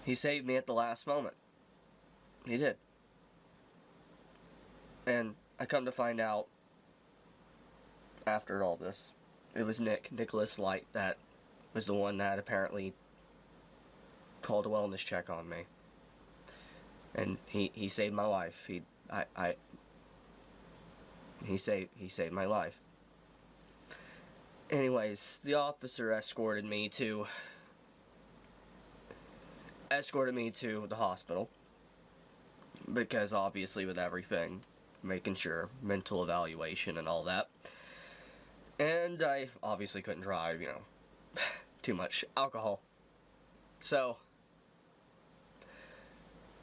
he saved me at the last moment. He did. And I come to find out, after all this, it was Nicholas Light, that was the one that apparently called a wellness check on me. And he saved my life. He saved my life. Anyways, the officer escorted me to the hospital, because obviously with everything, making sure mental evaluation and all that. And I obviously couldn't drive, too much alcohol. So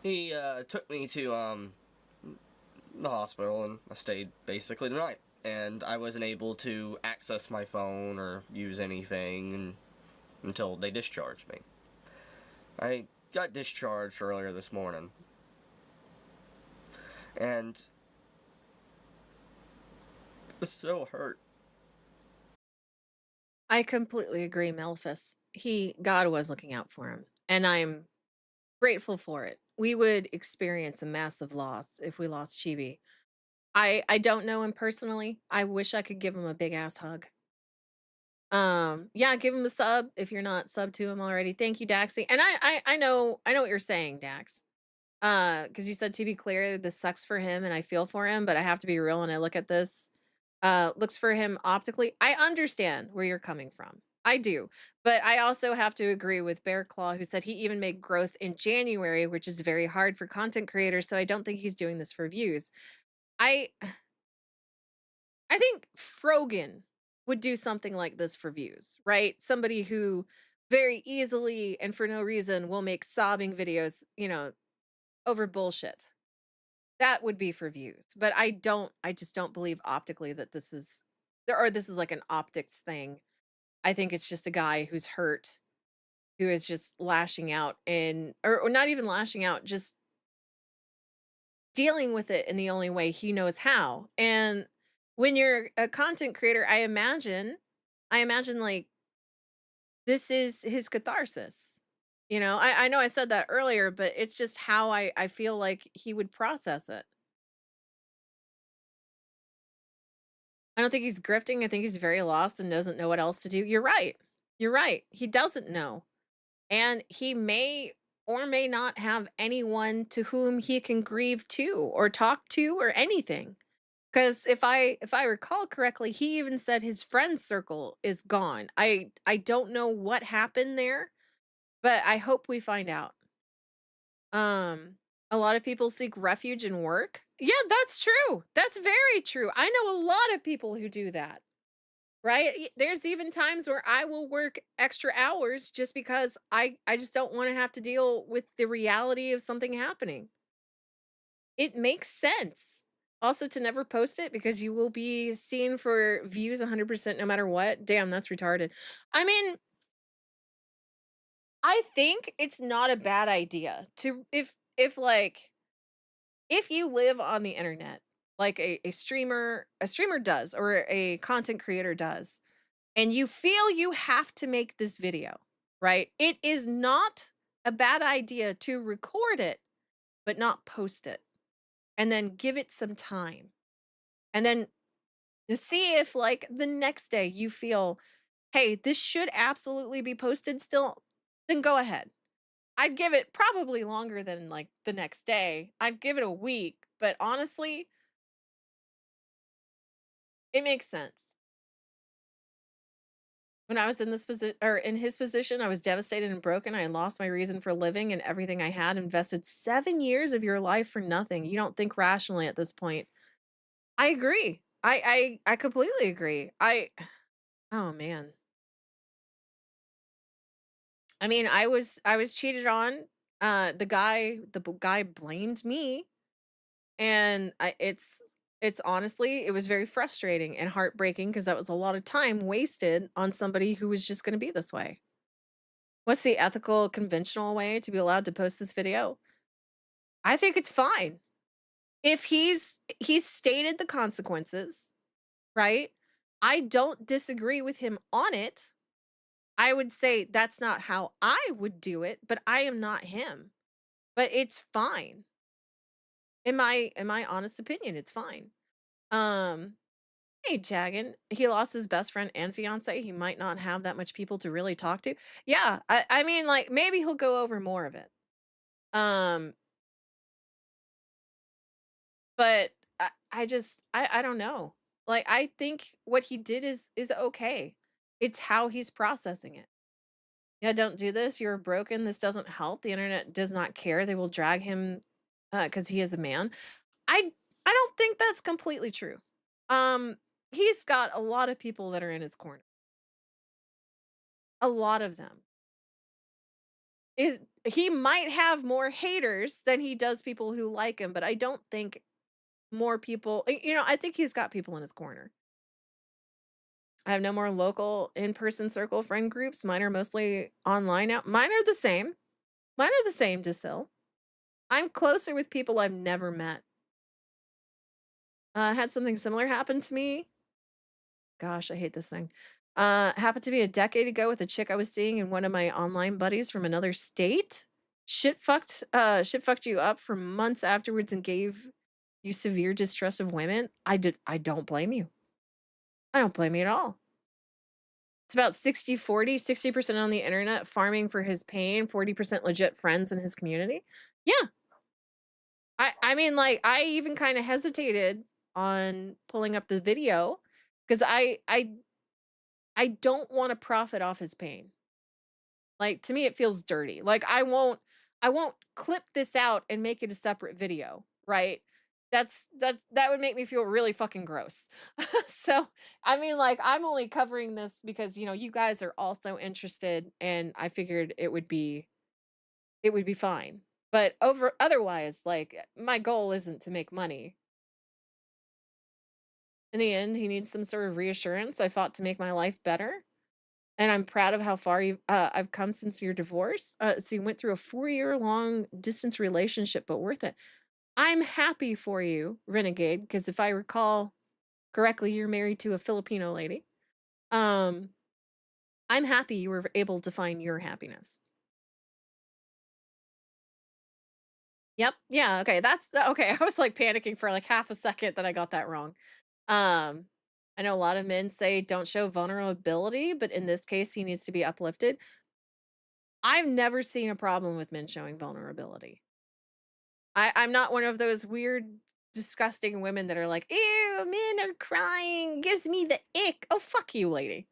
he took me to the hospital, and I stayed basically the night. And I wasn't able to access my phone or use anything until they discharged me. I got discharged earlier this morning. And I was so hurt.
I completely agree, Maleficus. God was looking out for him, and I'm grateful for it. We would experience a massive loss if we lost Chibi. I don't know him personally. I wish I could give him a big ass hug. Yeah, give him a sub if you're not sub to him already. Thank you, Daxy. And I know what you're saying, Dax. Because you said, to be clear, this sucks for him and I feel for him, but I have to be real when I look at this. Looks for him optically. I understand where you're coming from. I do. But I also have to agree with Bear Claw, who said he even made growth in January, which is very hard for content creators, so I don't think he's doing this for views. I think Frogan would do something like this for views, right? Somebody who very easily and for no reason will make sobbing videos, over bullshit. That would be for views. But I just don't believe optically that this is like an optics thing. I think it's just a guy who's hurt, who is just lashing out or not even lashing out, just dealing with it in the only way he knows how. And when you're a content creator, I imagine like this is his catharsis. I know I said that earlier, but it's just how I feel like he would process it. I don't think he's grifting. I think he's very lost and doesn't know what else to do. You're right. You're right. He doesn't know. And he may or may not have anyone to whom he can grieve to or talk to or anything. Because if I recall correctly, he even said his friend circle is gone. I don't know what happened there, but I hope we find out. Um, a lot of people seek refuge in work. Yeah, that's true. That's very true. I know a lot of people who do that. Right? There's even times where I will work extra hours just because I just don't want to have to deal with the reality of something happening. It makes sense. Also to never post it because you will be seen for views 100% no matter what. Damn, that's retarded. I mean, I think it's not a bad idea to if like if you live on the internet like a streamer does or a content creator does, and you feel you have to make this video, right? It is not a bad idea to record it, but not post it. And then give it some time. And then to see if, like, the next day you feel, hey, this should absolutely be posted still, then go ahead. I'd give it probably longer than like the next day. I'd give it a week. But honestly, it makes sense. When I was in this position or in his position, I was devastated and broken. I had lost my reason for living and everything I had invested 7 years of your life for nothing. You don't think rationally at this point. I agree. I completely agree. Oh man. I mean, I was cheated on. The guy blamed me, and it's honestly, it was very frustrating and heartbreaking because that was a lot of time wasted on somebody who was just going to be this way. What's the ethical, conventional way to be allowed to post this video? I think it's fine. If he's stated the consequences, right? I don't disagree with him on it. I would say that's not how I would do it, but I am not him. But it's fine. In my honest opinion, it's fine. Um, hey Jagan, he lost his best friend and fiance. He might not have that much people to really talk to. Yeah, I mean, like, maybe he'll go over more of it. Um, but I don't know. Like, I think what he did is okay. It's how he's processing it. Yeah, don't do this. You're broken. This doesn't help. The internet does not care. They will drag him because he is a man. I I don't think that's completely true. Um, he's got a lot of people that are in his corner. A lot of them. Is he might have more haters than he does people who like him, but I don't think more people, I think he's got people in his corner. I have no more local in-person circle friend groups. Mine are mostly online now. Mine are the same. Mine are the same, Distill. I'm closer with people I've never met. Had something similar happen to me. Gosh, I hate this thing. Happened to me a decade ago with a chick I was seeing and one of my online buddies from another state. Shit fucked you up for months afterwards and gave you severe distrust of women. I don't blame you. I don't blame you at all. It's about 60-40, 60% on the internet farming for his pain, 40% legit friends in his community. Yeah. I mean, like, I even kind of hesitated on pulling up the video because I don't want to profit off his pain. Like, to me it feels dirty. Like, I won't clip this out and make it a separate video, right? That would make me feel really fucking gross. So, I mean, like, I'm only covering this because, you guys are also interested and I figured it would be fine. But over otherwise, like, my goal isn't to make money. In the end, he needs some sort of reassurance. I fought to make my life better. And I'm proud of how far I've come since your divorce. So you went through a 4-year long distance relationship, but worth it. I'm happy for you, Renegade, because if I recall correctly, you're married to a Filipino lady. Um, I'm happy you were able to find your happiness. Yep. Yeah. Okay. That's okay. I was like panicking for like half a second that I got that wrong. Um, I know a lot of men say don't show vulnerability, but in this case, he needs to be uplifted. I've never seen a problem with men showing vulnerability. I'm not one of those weird, disgusting women that are like, ew, men are crying, gives me the ick. Oh, fuck you, lady.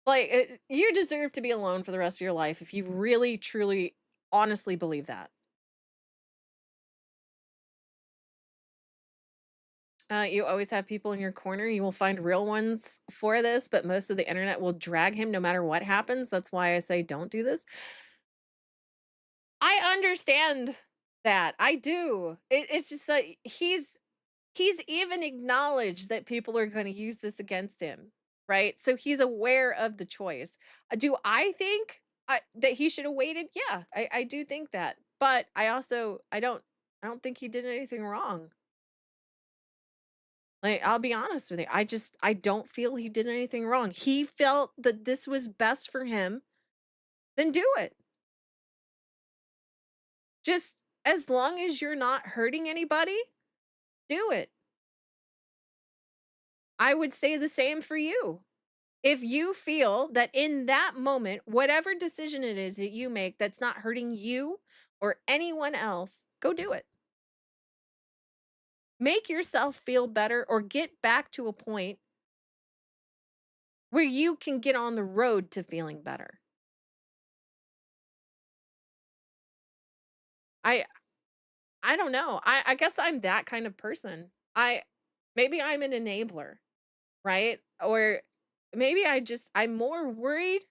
Like, you deserve to be alone for the rest of your life if you really, truly, honestly believe that. You always have people in your corner. You will find real ones for this, but most of the internet will drag him no matter what happens. That's why I say don't do this. I understand that. I do. It's just that he's even acknowledged that people are going to use this against him, right? So he's aware of the choice. Do I think that he should have waited? Yeah, I do think that. But I don't think he did anything wrong. Like, I'll be honest with you. I don't feel he did anything wrong. He felt that this was best for him, then do it. Just as long as you're not hurting anybody, do it. I would say the same for you. If you feel that in that moment, whatever decision it is that you make that's not hurting you or anyone else, go do it. Make yourself feel better or get back to a point where you can get on the road to feeling better. I I don't know. I guess I'm that kind of person. Maybe I'm an enabler, right? Or maybe I'm more worried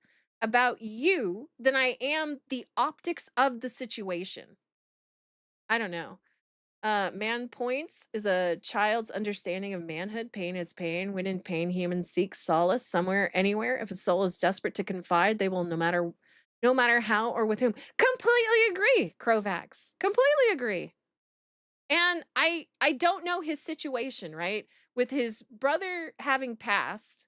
about you than I am the optics of the situation. I don't know. Man points is a child's understanding of manhood. Pain is pain. When in pain, humans seek solace somewhere, anywhere. If a soul is desperate to confide, they will no matter how or with whom. Completely agree, Crovax. Completely agree. And I don't know his situation, right? With his brother having passed,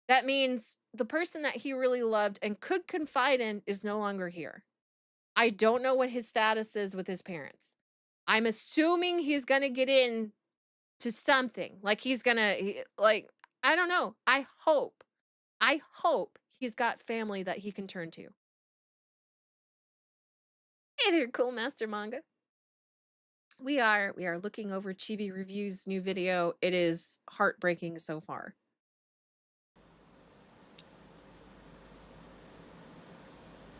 that means the person that he really loved and could confide in is no longer here. I don't know what his status is with his parents. I'm assuming he's going to get in to something. Like he's going to like I don't know. I hope he's got family that he can turn to. Hey there, Cool Master Manga. We are looking over Chibi Review's new video. It is heartbreaking so far.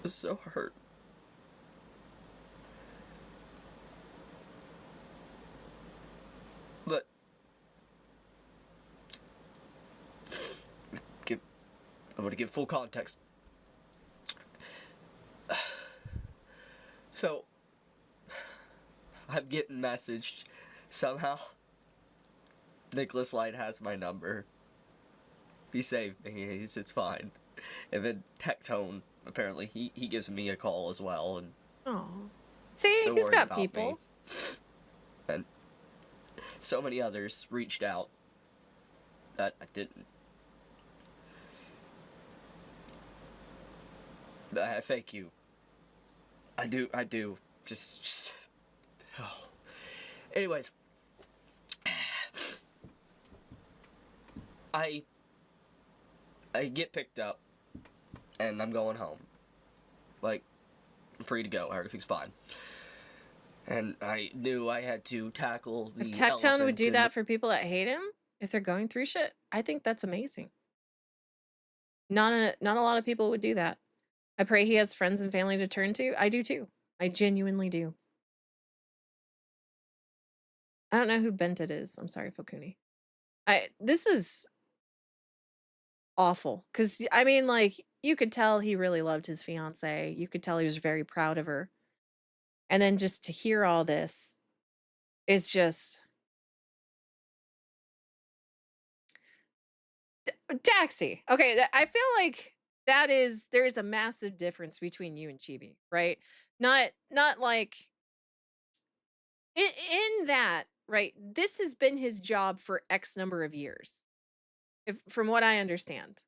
It's so hurt. But I'm gonna give full context. So I'm getting messaged somehow. Nicholas Light has my number. He saved me. It's fine. And then Tectone, apparently, he gives me a call as well. And
oh, see, he's got people.
Me. And so many others reached out that I didn't. I thank you. I do. Just oh. Anyways, I get picked up, and I'm going home. Like, I'm free to go. Everything's fine. And I knew I had to tackle the
Tectone would do that for people that hate him if they're going through shit. I think that's amazing. Not a lot of people would do that. I pray he has friends and family to turn to. I do too. I genuinely do. I don't know who Bented is. I'm sorry, Fokuni. This is awful. Because, I mean, like, you could tell he really loved his fiance. You could tell he was very proud of her. And then just to hear all this, it's just... Daxi. Okay, I feel like there is a massive difference between you and Chibi, right? Not like in that, right? This has been his job for X number of years. From what I understand,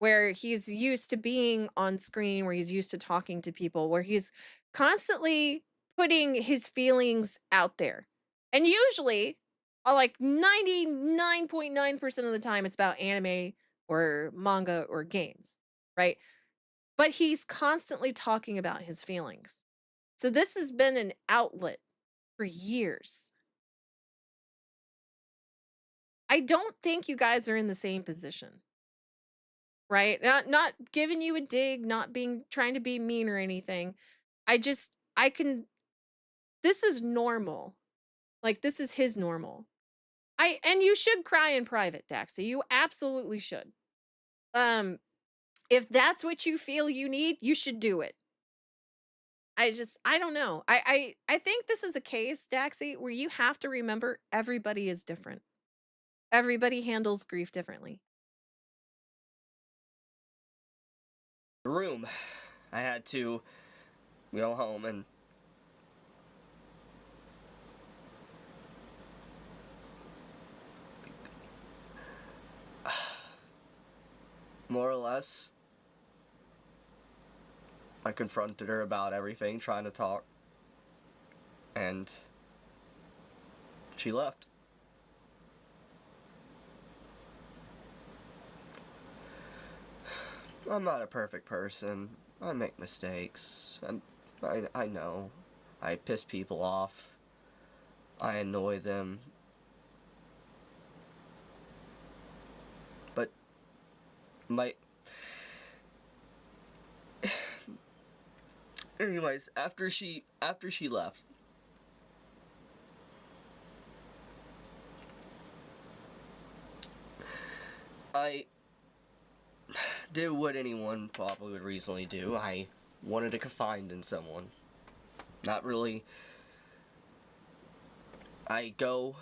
where he's used to being on screen, where he's used to talking to people, where he's constantly putting his feelings out there. And usually, like 99.9% of the time, it's about anime or manga or games, right? but he's constantly talking about his feelings. So this has been an outlet for years. I don't think you guys are in the same position. Right? Not giving you a dig, not being trying to be mean or anything. I can this is normal. Like this is his normal. And you should cry in private, Daxie. You absolutely should. If that's what you feel you need, you should do it. I don't know. I think this is a case, Daxie, where you have to remember everybody is different. Everybody handles grief differently.
Room. I had to go home and more or less, I confronted her about everything, trying to talk, and she left. I'm not a perfect person. I make mistakes. I know. I piss people off. I annoy them. But anyways, after she left, I did what anyone probably would reasonably do. I wanted to confide in someone. Not really. I go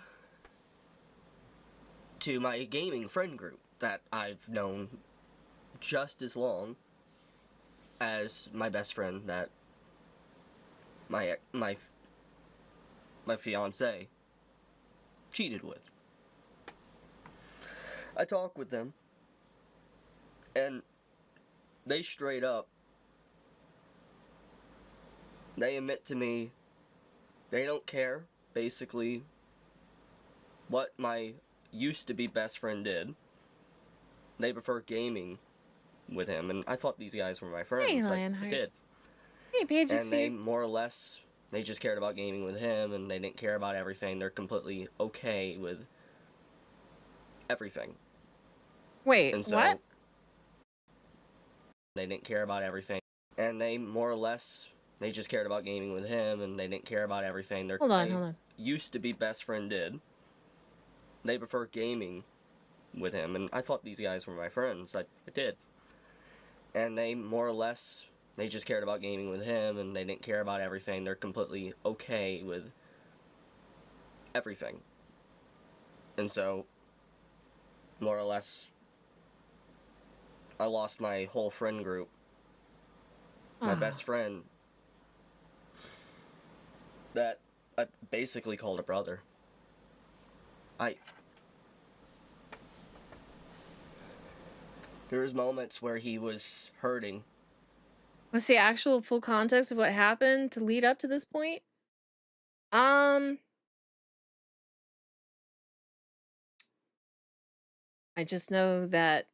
to my gaming friend group that I've known just as long as my best friend that my fiance cheated with. I talk with them, and they straight up, they admit to me they don't care, basically, what my used to be best friend did. They prefer gaming with him, and I thought these guys were my friends.
Hey,
I
Lionheart.
did.
Hey, Pages
And they more or less, they just cared about gaming with him, and they didn't care about everything. They're completely okay with everything.
Wait,
And so,
what?
They didn't care about everything. And they more or less, they just cared about gaming with him, and they didn't care about everything.
Hold on.
Used to be best friend did. They prefer gaming with him, and I thought these guys were my friends. I did. And they more or less, they just cared about gaming with him, and they didn't care about everything. They're completely okay with everything. And so, more or less, I lost my whole friend group. My best friend that I basically called a brother. There was moments where he was hurting.
What's the actual full context of what happened to lead up to this point? I just know that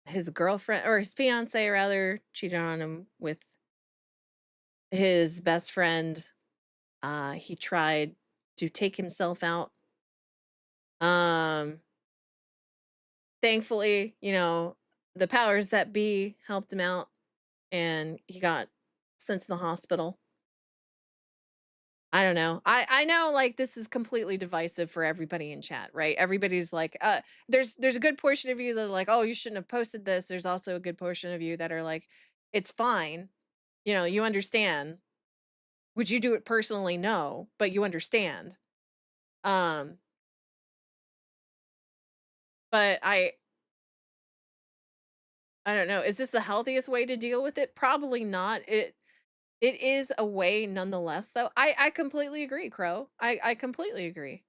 his girlfriend, or his fiance rather, cheated on him with his best friend. He tried to take himself out. Thankfully, the powers that be helped him out, and he got sent to the hospital. I don't know. I know, like, this is completely divisive for everybody in chat, right? Everybody's like, there's a good portion of you that are like, oh, you shouldn't have posted this. There's also a good portion of you that are like, it's fine. You understand. Would you do it personally? No, but you understand. But I don't know. Is this the healthiest way to deal with it? Probably not. It is a way nonetheless, though. I completely agree, Crow. I completely agree.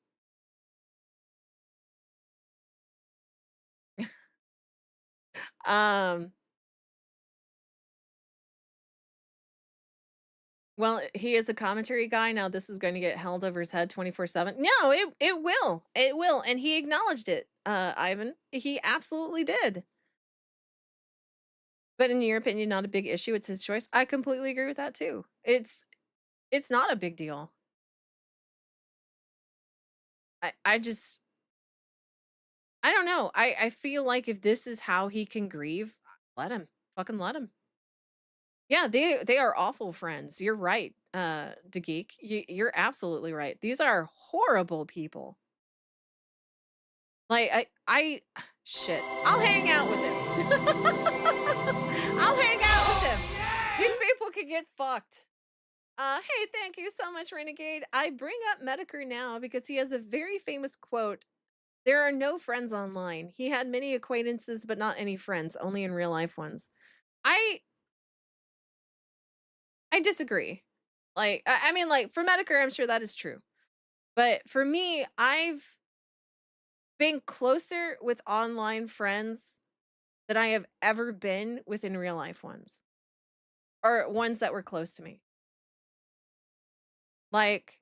Well, he is a commentary guy. Now this is going to get held over his head 24/7. No, it will. It will. And he acknowledged it, Ivan. He absolutely did. But in your opinion, not a big issue. It's his choice. I completely agree with that too. It's not a big deal. I just I don't know. I feel like if this is how he can grieve, let him. Fucking let him. Yeah, they are awful friends. You're right, DeGeek. You're absolutely right. These are horrible people. Like I shit. I'll hang out with him. I'll hang out with him. These people can get fucked. Hey, thank you so much, Renegade. I bring up Medicare now because he has a very famous quote. There are no friends online. He had many acquaintances, but not any friends, only in real life ones. I disagree. Like, I mean, like, for Medicare, I'm sure that is true. But for me, I've been closer with online friends than I have ever been with in real life ones. Or ones that were close to me. Like,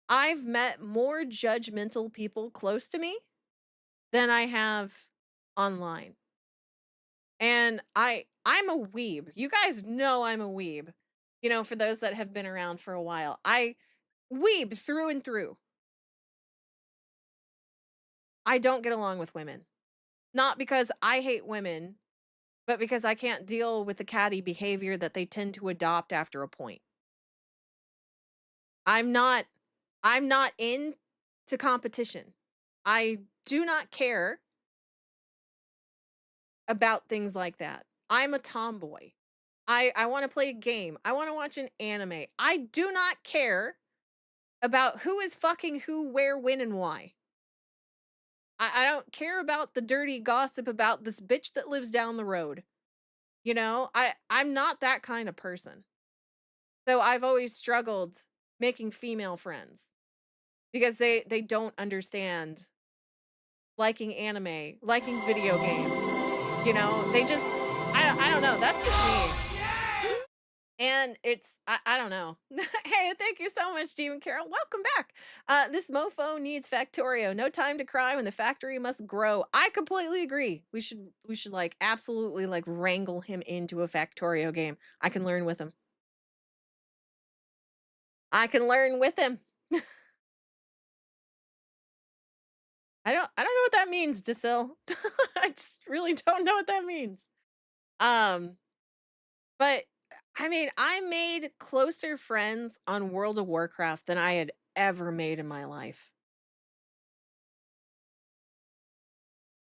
I've met more judgmental people close to me than I have online. And I'm a weeb. You guys know I'm a weeb. You know, for those that have been around for a while. I weeb through and through. I don't get along with women. Not because I hate women, but because I can't deal with the catty behavior that they tend to adopt after a point. I'm not into competition. I do not care about things like that. I'm a tomboy. I want to play a game. I want to watch an anime. I do not care about who is fucking who, where, when, and why. I don't care about the dirty gossip about this bitch that lives down the road. You know, I'm not that kind of person. So I've always struggled making female friends because they don't understand liking anime, liking video games. You know, they just I don't know. That's just me. And it's I don't know. Hey, thank you so much, Stephen Carroll. Welcome back. This mofo needs Factorio. No time to cry when the factory must grow. I completely agree. We should like absolutely like wrangle him into a Factorio game. I can learn with him. I can learn with him. I don't know what that means, Desil. I just really don't know what that means. But I mean, I made closer friends on World of Warcraft than I had ever made in my life.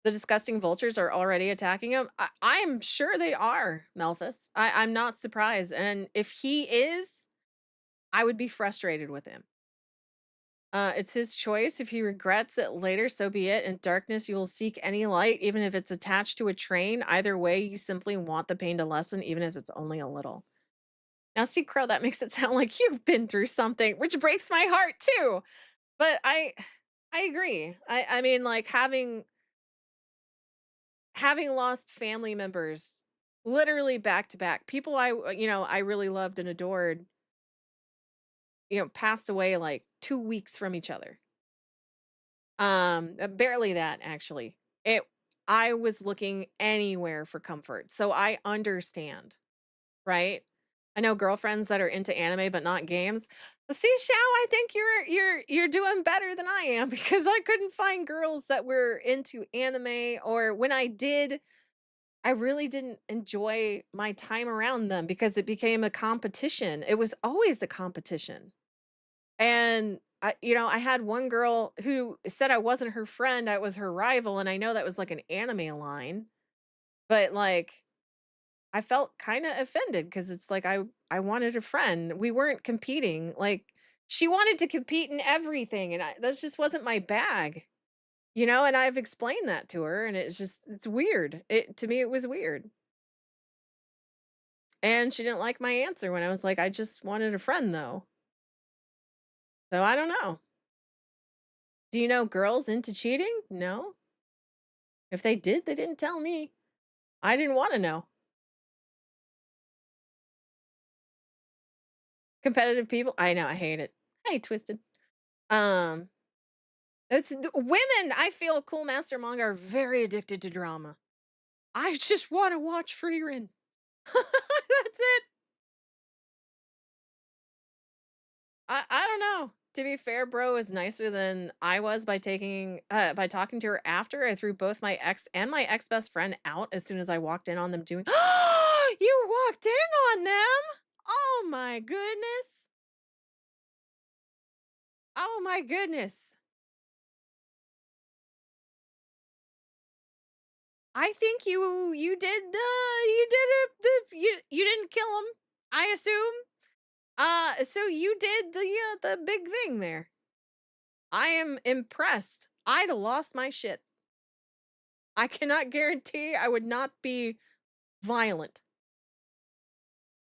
The disgusting vultures are already attacking him. I'm sure they are, Melphis. I'm not surprised. And if he is, I would be frustrated with him. It's his choice. If he regrets it later, so be it. In darkness, you will seek any light, even if it's attached to a train. Either way, you simply want the pain to lessen, even if it's only a little. Now, see, Crow, that makes it sound like you've been through something, which breaks my heart too. But I agree. I mean, like having lost family members literally back to back, people I really loved and adored, passed away like 2 weeks from each other. Barely that actually. It I was looking anywhere for comfort. So I understand, right? I know girlfriends that are into anime but not games. But see, Shao, I think you're doing better than I am because I couldn't find girls that were into anime, or when I did, I really didn't enjoy my time around them because it became a competition. It was always a competition. And I had one girl who said I wasn't her friend, I was her rival, and I know that was like an anime line, but like I felt kind of offended because it's like I wanted a friend. We weren't competing. Like she wanted to compete in everything, and that just wasn't my bag. And I've explained that to her, and it's weird. To me it was weird. And she didn't like my answer when I was like, I just wanted a friend though. So I don't know. Do you know girls into cheating? No. If they did, they didn't tell me. I didn't want to know. Competitive people? I know, I hate it. Hey, Twisted. Um, women, I feel Cool Master Manga are very addicted to drama. I just want to watch Freerin. That's it. I don't know. To be fair, bro is nicer than I was by talking to her after. I threw both my ex and my ex best friend out as soon as I walked in on them doing. You walked in on them? Oh my goodness. Oh my goodness. I think you did you didn't kill him, I assume. So you did the big thing there. I am impressed. I'd have lost my shit. I cannot guarantee I would not be violent.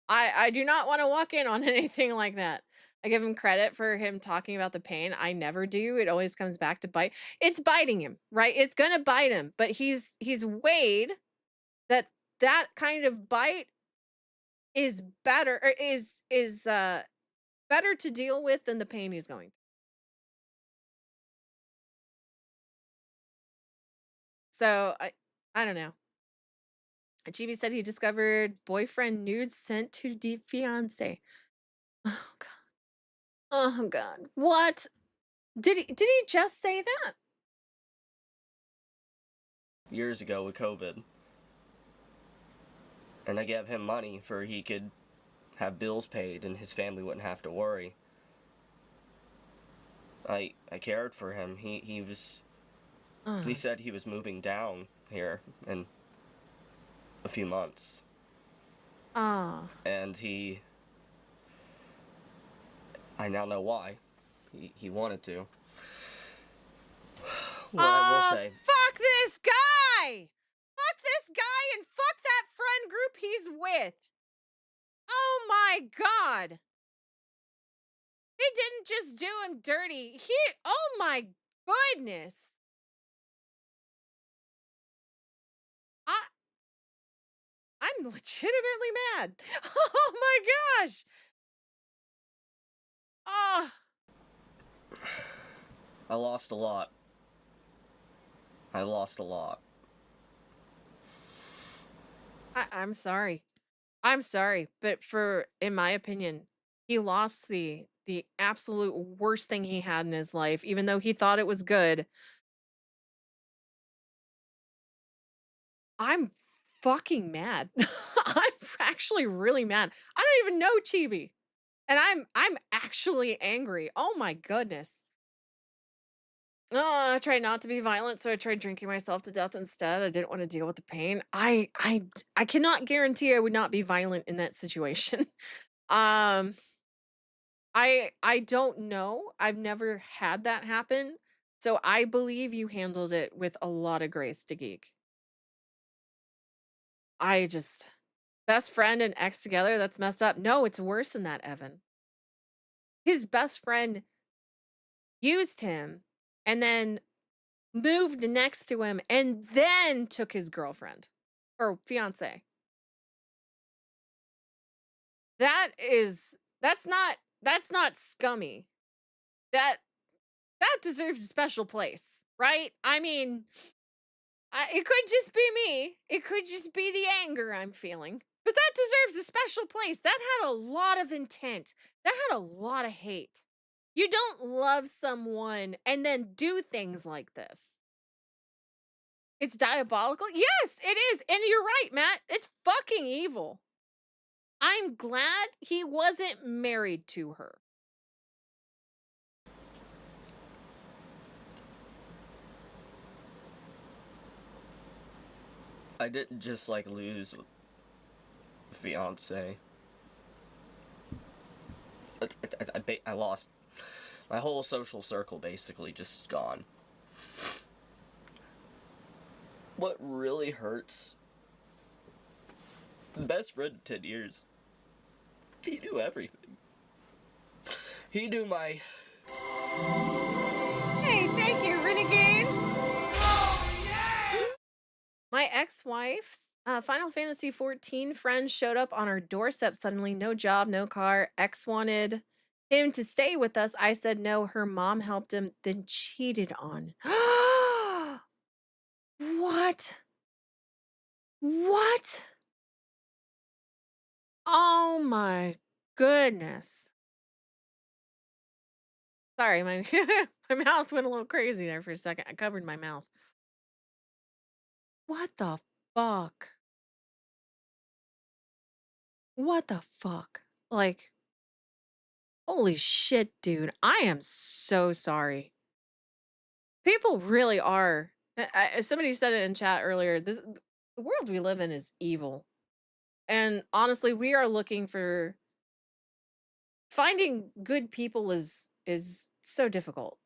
I do not want to walk in on anything like that. I give him credit for him talking about the pain. I never do. It always comes back to bite. It's biting him, right? It's gonna bite him, but he's weighed that that kind of bite is better or is better to deal with than the pain he's going through. So I don't know. Chibi said he discovered boyfriend nudes sent to the fiance. Oh god. Oh god. What? Did he just say that?
Years ago with COVID. And I gave him money for he could have bills paid and his family wouldn't have to worry. I cared for him. He was he said he was moving down here in a few months. And I now know why. He wanted to. What I will say.
Fuck this guy! Fuck this guy and fuck that friend group he's with. Oh my god. He didn't just do him dirty. Oh my goodness. I'm legitimately mad. Oh my gosh. Oh.
I lost a lot. I lost a lot.
I'm sorry. I'm sorry, but in my opinion, he lost the absolute worst thing he had in his life, even though he thought it was good. I'm fucking mad. I'm actually really mad. I don't even know Chibi. And I'm actually angry. Oh my goodness. I tried not to be violent, so I tried drinking myself to death instead. I didn't want to deal with the pain. I cannot guarantee I would not be violent in that situation. um I don't know. I've never had that happen. So I believe you handled it with a lot of grace, Geek. I just best friend and ex together, that's messed up. No, it's worse than that, Evan. His best friend used him and then moved next to him and then took his girlfriend or fiance. That's not scummy. That deserves a special place, right? I mean, it could just be me. It could just be the anger I'm feeling. But that deserves a special place. That had a lot of intent. That had a lot of hate. You don't love someone and then do things like this. It's diabolical. Yes, it is. And you're right, Matt. It's fucking evil. I'm glad he wasn't married to her.
I didn't just lose a fiance. I lost my whole social circle, basically just gone. What really hurts? Best friend of 10 years. He knew everything. He knew my...
Hey, thank you, Renegade! My ex-wife's Final Fantasy 14 friend showed up on our doorstep suddenly. No job, no car. Ex wanted him to stay with us. I said no. Her mom helped him, then cheated on. What? What? Oh my goodness. Sorry, my my mouth went a little crazy there for a second. I covered my mouth. What the fuck? What the fuck? Like, holy shit, dude. I am so sorry. People really are. Somebody said it in chat earlier. The world we live in is evil. And honestly, we are looking for finding good people is so difficult.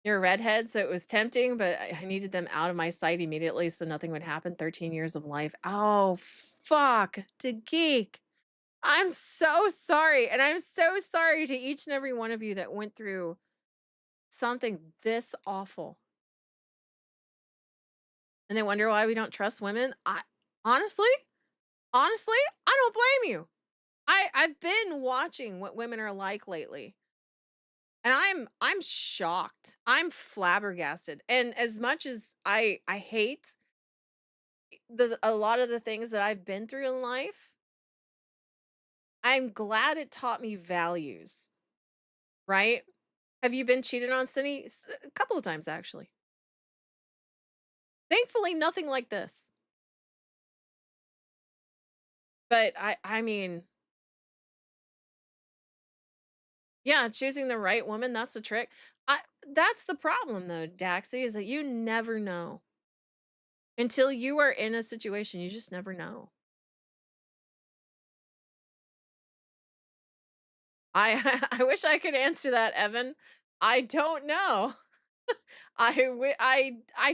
You're a redhead, so it was tempting, but I needed them out of my sight immediately so nothing would happen. 13 years of life. Oh, fuck. To geek. I'm so sorry. And I'm so sorry to each and every one of you that went through something this awful. And they wonder why we don't trust women. Honestly, honestly, I don't blame you. I've been watching what women are like lately. And I'm shocked. I'm flabbergasted. And as much as I hate a lot of the things that I've been through in life, I'm glad it taught me values, right? Have you been cheated on, Cindy? A couple of times, actually. Thankfully, nothing like this. But I mean, yeah, choosing the right woman, that's the trick. That's the problem though, Daxie, is that you never know. Until you are in a situation, you just never know. I wish I could answer that, Evan. I don't know. I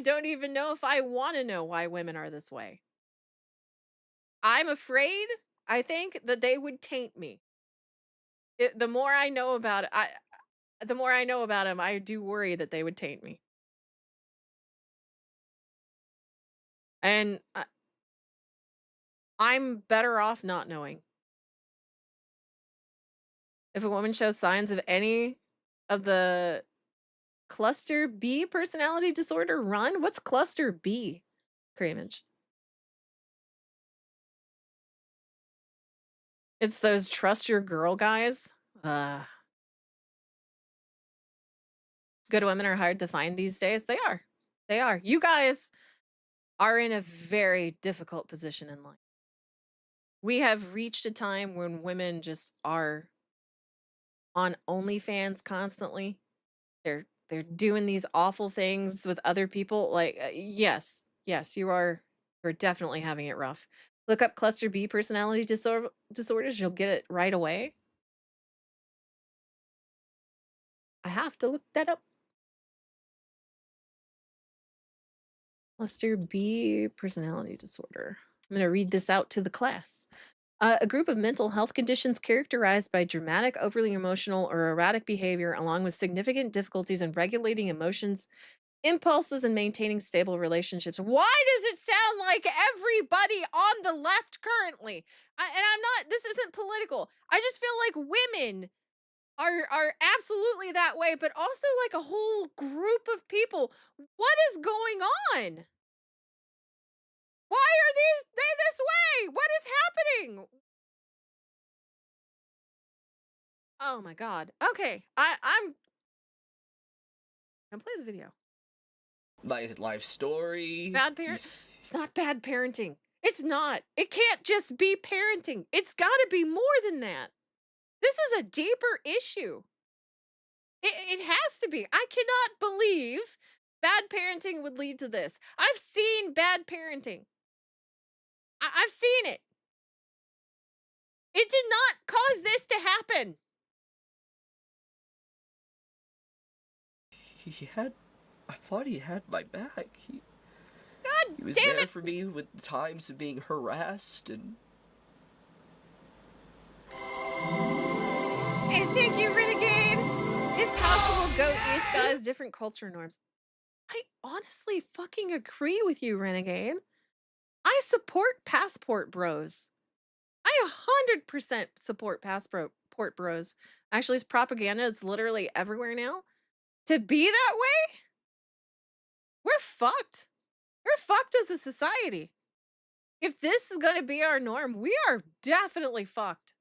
don't even know if I want to know why women are this way. I'm afraid, I think, that they would taint me. The more I know about it, the more I know about them, I do worry that they would taint me. And I'm better off not knowing. If a woman shows signs of any of the cluster B personality disorder, run. What's cluster B? Cramage. It's those trust your girl guys. Good women are hard to find these days. They are. They are. You guys are in a very difficult position in life. We have reached a time when women just are on OnlyFans constantly. They're doing these awful things with other people. Like, yes, you're definitely having it rough. Look up cluster B personality disorders. You'll get it right away. I have to look that up. Cluster B personality disorder. I'm going to read this out to the class. A group of mental health conditions characterized by dramatic, overly emotional, or erratic behavior, along with significant difficulties in regulating emotions, impulses, and maintaining stable relationships. Why does it sound like everybody on the left currently? This isn't political. I just feel like women are absolutely that way, but also like a whole group of people. What is going on? Why are they this way? What is happening? Oh my god. Okay, I'm gonna play the video.
My life story.
Bad parent. It's not bad parenting. It's not. It can't just be parenting. It's got to be more than that. This is a deeper issue. It has to be. I cannot believe bad parenting would lead to this. I've seen bad parenting. I've seen it. It did not cause this to happen.
I thought he had my back. He was
damn
there
it.
for me with the times of being harassed and...
Hey, thank you, Renegade. If possible, go east, guys. Different culture norms. I honestly fucking agree with you, Renegade. I support passport bros. I 100% support passport bros. Actually, it's propaganda. It's literally everywhere now. To be that way, we're fucked. We're fucked as a society. If this is going to be our norm, we are definitely fucked.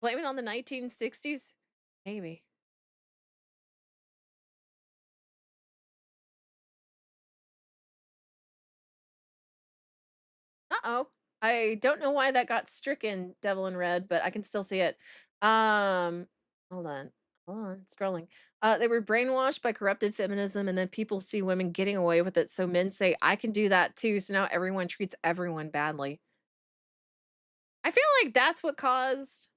Blame it on the 1960s? Maybe. Uh-oh. I don't know why that got stricken, Devil in Red, but I can still see it. Hold on. Hold on. Scrolling. They were brainwashed by corrupted feminism, and then people see women getting away with it, so men say, I can do that too, so now everyone treats everyone badly. I feel like that's what caused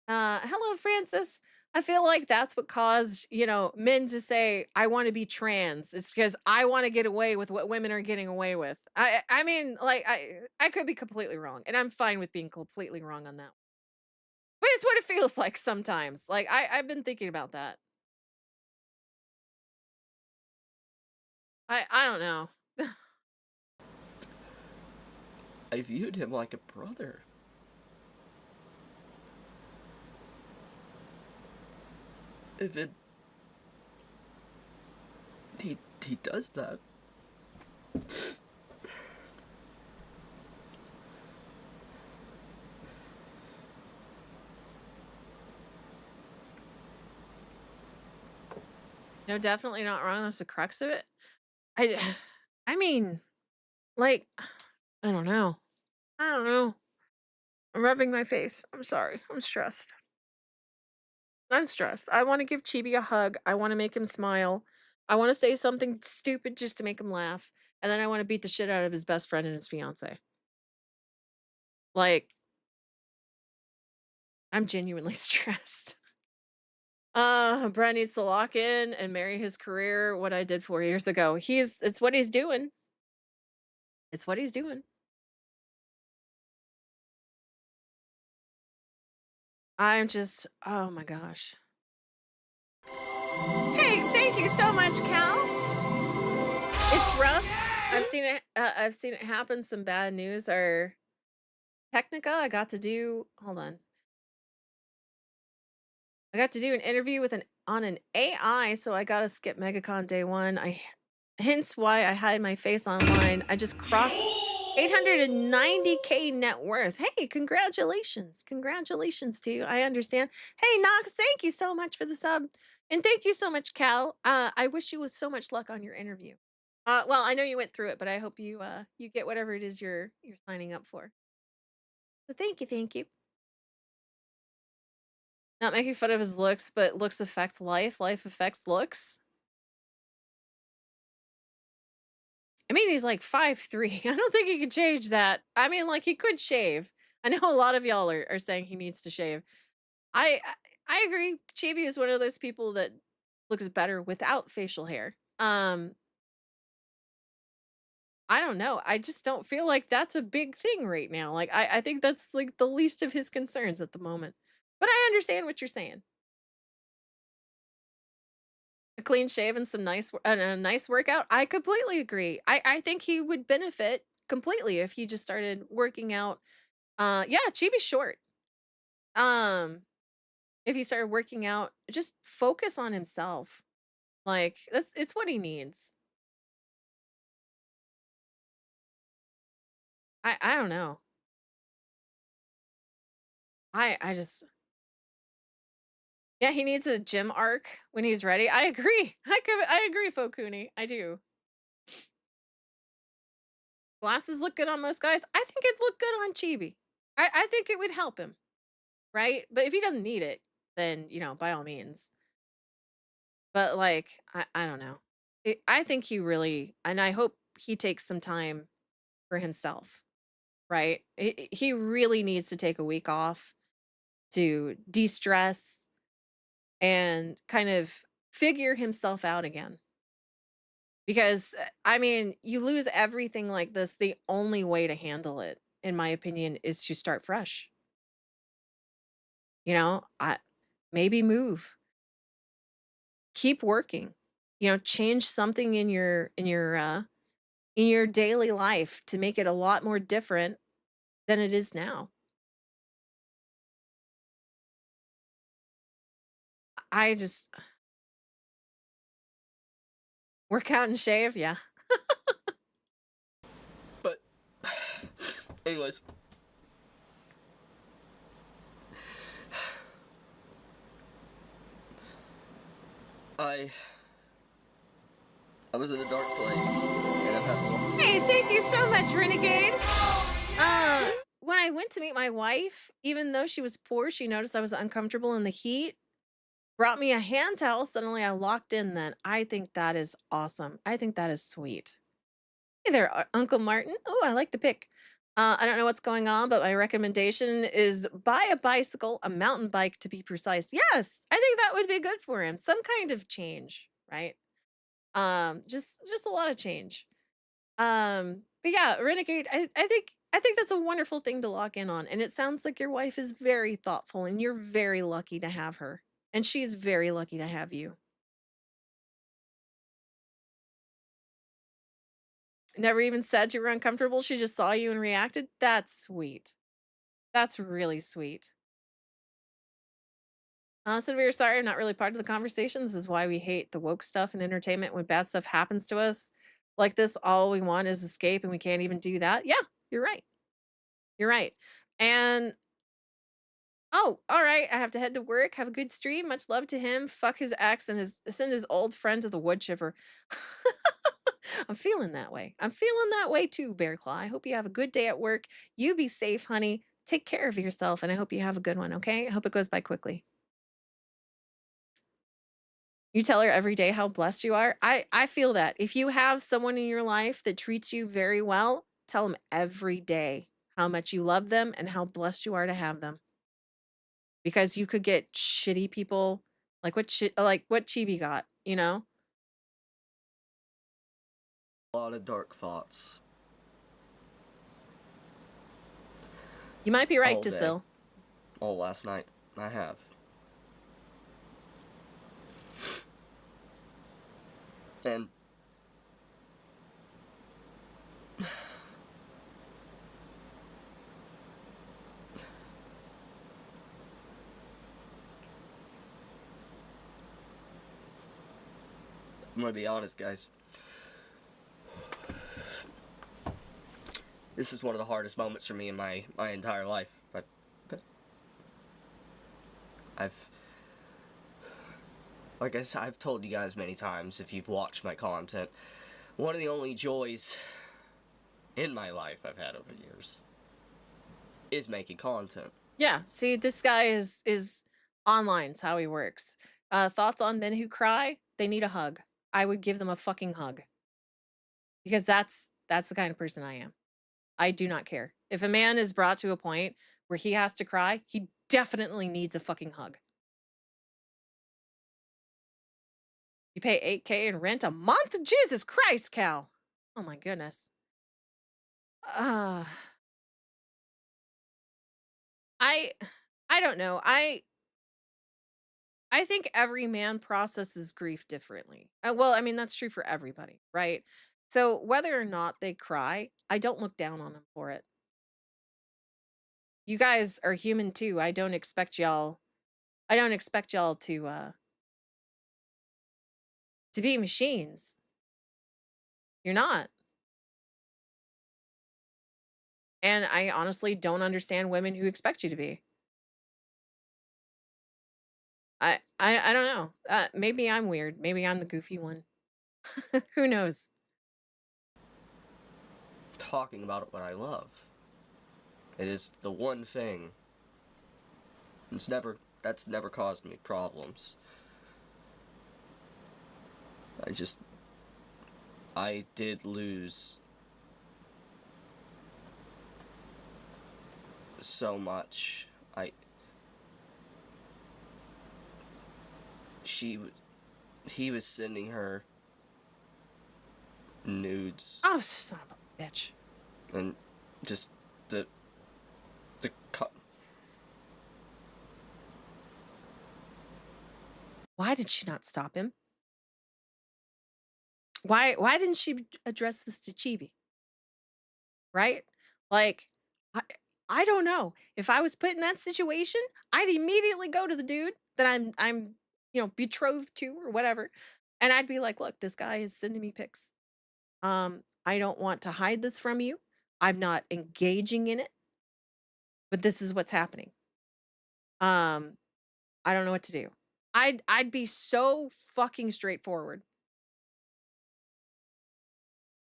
hello, Francis. I feel like that's what caused, men to say, I want to be trans. It's because I want to get away with what women are getting away with. I mean, like, I could be completely wrong, and I'm fine with being completely wrong on that. But it's what it feels like sometimes. Like, I've been thinking about that. I don't know.
I viewed him like a brother. If it... He does that.
No, definitely not wrong. That's the crux of it. I mean, like, I don't know. I don't know. I'm rubbing my face. I'm sorry. I'm stressed. I'm stressed. I want to give Chibi a hug. I want to make him smile. I want to say something stupid just to make him laugh. And then I want to beat the shit out of his best friend and his fiance. Like, I'm genuinely stressed. Brett needs to lock in and marry his career. What I did 4 years ago. It's what he's doing. It's what he's doing. I'm just, oh my gosh. Hey, thank you so much, Cal. It's rough. I've seen it. I've seen it happen. Some bad news. Our Technica, I got to do. Hold on. I got to do an interview with an AI, so I got to skip MegaCon day one. Hence why I hide my face online. I just crossed 890K net worth. Hey, congratulations. Congratulations to you. I understand. Hey, Knox, thank you so much for the sub. And thank you so much, Cal. I wish you with so much luck on your interview. Well, I know you went through it, but I hope you you get whatever it is you're signing up for. So thank you, thank you. Not making fun of his looks, but looks affect life. Life affects looks. I mean, he's like 5'3". I don't think he could change that. I mean, like, he could shave. I know a lot of y'all are saying he needs to shave. I I agree. Chibi is one of those people that looks better without facial hair. I don't know. I just don't feel like that's a big thing right now. Like, I think that's like the least of his concerns at the moment. But I understand what you're saying. A clean shave and some a nice workout. I completely agree. I think he would benefit completely if he just started working out. Yeah, Chibi's short. If he started working out, just focus on himself. Like, it's what he needs. I don't know. I just yeah, he needs a gym arc when he's ready. I agree. I agree, Fokuni. I do. Glasses look good on most guys. I think it'd look good on Chibi. I think it would help him, right? But if he doesn't need it, then, by all means. But, like, I don't know. I think he really, and I hope he takes some time for himself, right? He really needs to take a week off to de-stress and kind of figure himself out again. Because, I mean, you lose everything like this. The only way to handle it, in my opinion, is to start fresh. I maybe move, keep working, change something in your daily life to make it a lot more different than it is now. I just Work out and shave, yeah.
But, anyways. I was in a dark place, and I've had
Hey, thank you so much, Renegade. When I went to meet my wife, even though she was poor, she noticed I was uncomfortable in the heat, brought me a hand towel. Suddenly I locked in then. I think that is awesome. I think that is sweet. Hey there, Uncle Martin. Oh, I like the pick. I don't know what's going on, but my recommendation is buy a bicycle, a mountain bike to be precise. Yes, I think that would be good for him. Some kind of change, right? Just a lot of change. But yeah, Renegade, I think that's a wonderful thing to lock in on. And it sounds like your wife is very thoughtful and you're very lucky to have her. And she's very lucky to have you. Never even said you were uncomfortable. She just saw you and reacted. That's sweet. That's really sweet. So we're sorry, I'm not really part of the conversation. This is why we hate the woke stuff and entertainment. When bad stuff happens to us like this, all we want is escape, and we can't even do that. Yeah, you're right. You're right. And oh, all right. I have to head to work. Have a good stream. Much love to him. Fuck his ex and send his old friend to the wood chipper. I'm feeling that way. I'm feeling that way too, Bear Claw. I hope you have a good day at work. You be safe, honey. Take care of yourself, and I hope you have a good one, okay? I hope it goes by quickly. You tell her every day how blessed you are. I feel that. If you have someone in your life that treats you very well, tell them every day how much you love them and how blessed you are to have them. Because you could get shitty people like what Chibi got, you know?
a lot of dark thoughts.
You might be right,
All day.
Tasil.
All last night. I have. And I'm gonna be honest, guys. This is one of the hardest moments for me in my entire life. But like I said, I've told you guys many times, if you've watched my content, one of the only joys in my life I've had over the years is making content.
Yeah, see, this guy is online. It's how he works. Thoughts on men who cry? They need a hug. I would give them a fucking hug. Because that's the kind of person I am. I do not care. If a man is brought to a point where he has to cry, he definitely needs a fucking hug. You pay $8K in rent a month? Jesus Christ, Cal. Oh my goodness. I don't know. I think every man processes grief differently. Well, I mean, that's true for everybody, right? So whether or not they cry, I don't look down on them for it. You guys are human too. I don't expect y'all to be machines. You're not. And I honestly don't understand women who expect you to be. I don't know. Maybe I'm weird. Maybe I'm the goofy one. Who knows?
Talking about what I love. It is the one thing that's never caused me problems. I did lose so much. He was sending her nudes.
Oh, son of a bitch.
And just the
Why did she not stop him? Why didn't she address this to Chibi? Right? Like, I don't know. If I was put in that situation, I'd immediately go to the dude that I'm betrothed to or whatever. And I'd be like, look, this guy is sending me pics. I don't want to hide this from you. I'm not engaging in it, but this is what's happening. I don't know what to do. I'd be so fucking straightforward.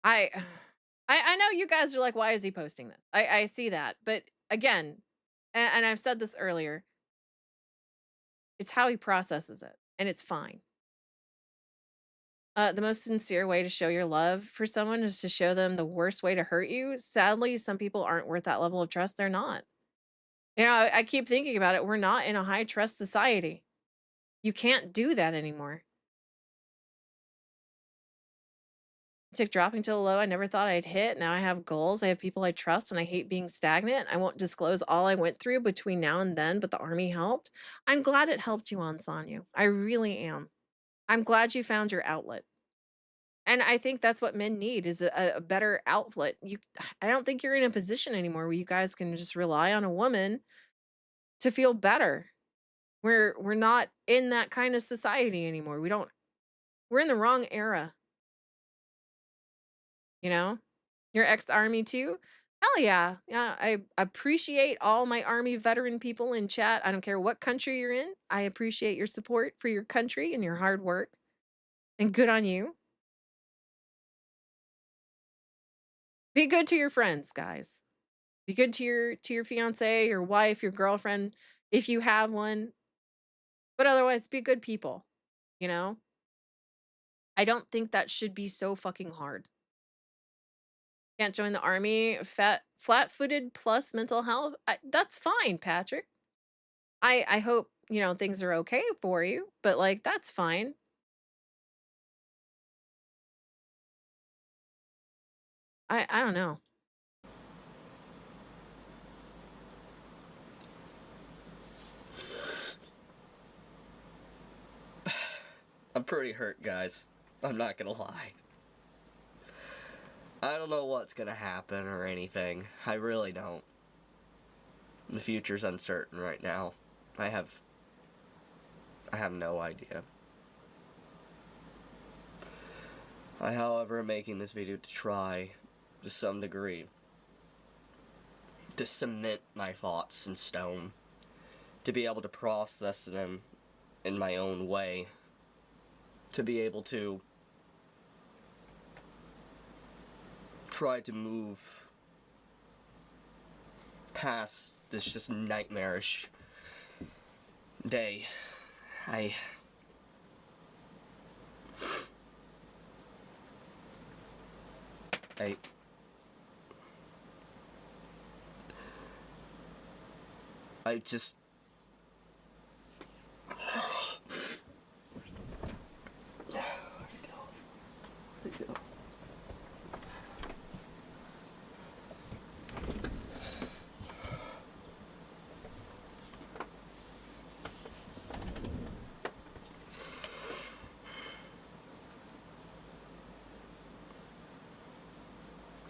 I I know you guys are like, why is he posting this? I see that. But again, and I've said this earlier, it's how he processes it, and it's fine. The most sincere way to show your love for someone is to show them the worst way to hurt you. Sadly, some people aren't worth that level of trust. They're not. You know, I keep thinking about it. We're not in a high trust society. You can't do that anymore. Tick dropping to a low I never thought I'd hit. Now I have goals. I have people I trust, and I hate being stagnant. I won't disclose all I went through between now and then, but the army helped. I'm glad it helped you, Ansonyu. I really am. I'm glad you found your outlet. And I think that's what men need is a better outlet. I don't think you're in a position anymore where you guys can just rely on a woman to feel better. We're not in that kind of society anymore. We're in the wrong era. You know? Your ex-army too? Hell yeah. Yeah, I appreciate all my army veteran people in chat. I don't care what country you're in. I appreciate your support for your country and your hard work. And good on you. Be good to your friends, guys. Be good to your fiance, your wife, your girlfriend, if you have one. But otherwise, be good people, you know? I don't think that should be so fucking hard. Can't join the army, flat-footed plus mental health. That's fine, Patrick. I hope, you know, things are okay for you, but like that's fine. I don't know.
I'm pretty hurt, guys. I'm not gonna lie. I don't know what's gonna happen or anything. I really don't. The future's uncertain right now. I have no idea. I, however, am making this video to try, to some degree, to cement my thoughts in stone, to be able to process them in my own way, to be able to try to move past this just nightmarish day. I just...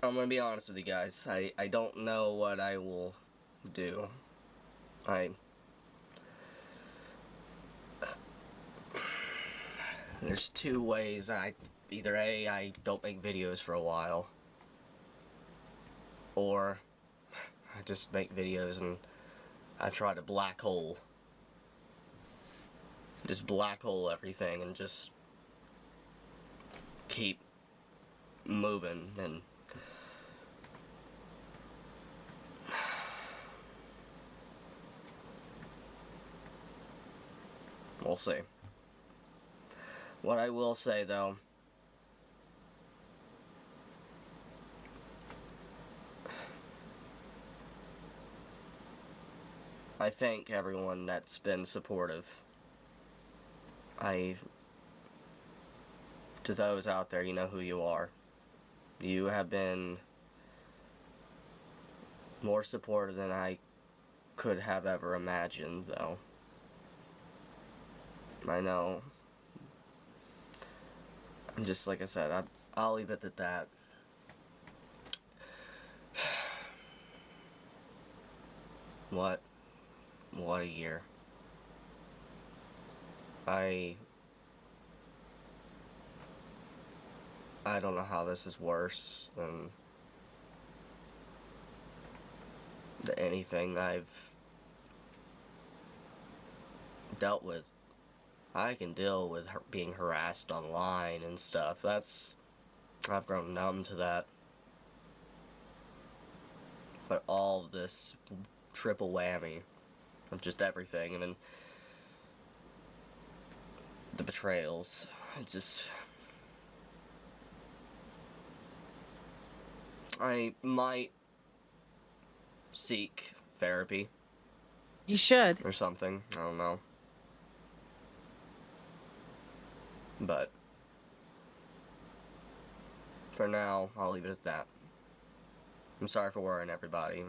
I'm gonna be honest with you guys. I don't know what I will do. There's two ways. Either A, I don't make videos for a while, or I just make videos and I try to black hole. Just black hole everything and just keep moving, and we'll see. What I will say, though, I thank everyone that's been supportive. To those out there, you know who you are. You have been more supportive than I could have ever imagined, though. I know. Just like I said, I'll leave it at that. What a year. I don't know how this is worse than anything I've dealt with. I can deal with being harassed online and stuff. I've grown numb to that. But all of this triple whammy of just everything, and then the betrayals, it's just... I might seek therapy.
You should.
Or something. I don't know. But for now, I'll leave it at that. I'm sorry for worrying everybody.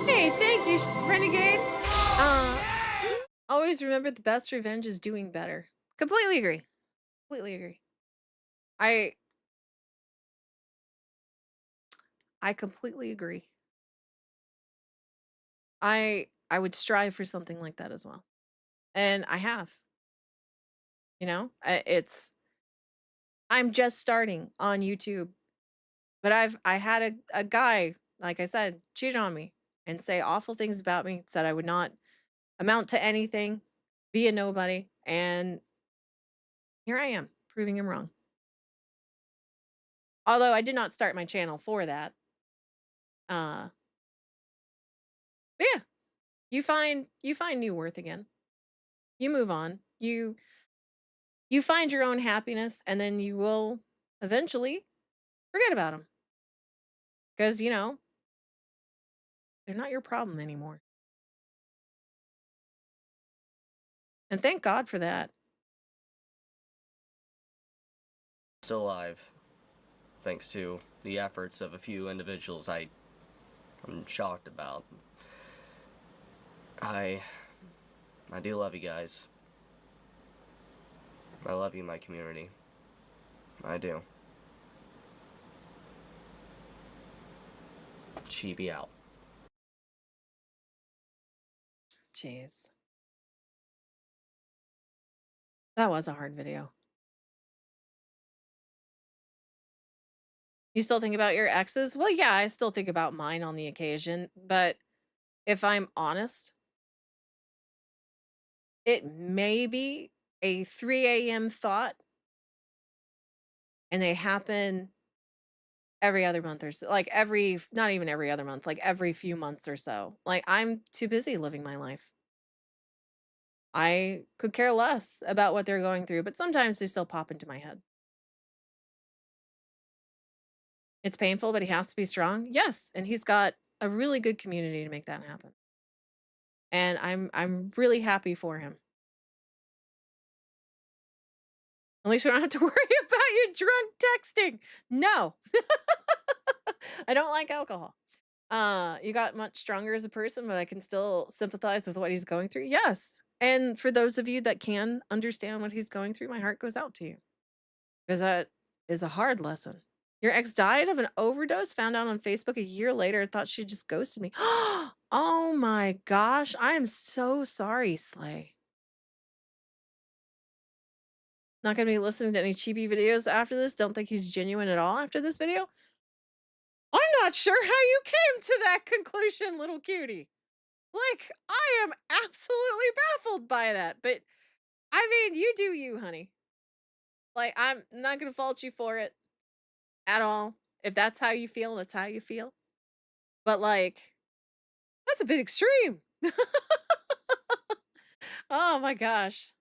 Hey, thank you, Renegade. Always remember the best revenge is doing better. Completely agree. Completely agree. I completely agree. I would strive for something like that as well. And I have. You know, I'm just starting on YouTube. But I had a guy, like I said, cheat on me and say awful things about me, said I would not amount to anything, be a nobody, and here I am, proving him wrong. Although I did not start my channel for that. But yeah, you find new worth again. You move on. You find your own happiness, and then you will eventually forget about them. Because, you know, they're not your problem anymore. And thank God for that.
still alive, thanks to the efforts of a few individuals I'm shocked about. I do love you guys. I love you, my community. I do. Chibi out.
Jeez. That was a hard video. You still think about your exes? Well, yeah, I still think about mine on the occasion, but if I'm honest, it may be a 3 a.m. thought, and they happen every other month or so. Like not even every other month, like every few months or so. Like, I'm too busy living my life. I could care less about what they're going through, but sometimes they still pop into my head. It's painful, but he has to be strong. Yes, and he's got a really good community to make that happen. And I'm really happy for him. At least we don't have to worry about you drunk texting. No. I don't like alcohol. You got much stronger as a person, but I can still sympathize with what he's going through. Yes. And for those of you that can understand what he's going through, my heart goes out to you. Because that is a hard lesson. Your ex died of an overdose, found out on Facebook a year later, thought she just ghosted me. Oh my gosh. I am so sorry, Slay. Not going to be listening to any chibi videos after this. Don't think he's genuine at all after this video. I'm not sure how you came to that conclusion, little cutie. Like, I am absolutely baffled by that. But, I mean, you do you, honey. Like, I'm not going to fault you for it at all. If that's how you feel, that's how you feel. But, like, that's a bit extreme. Oh my gosh.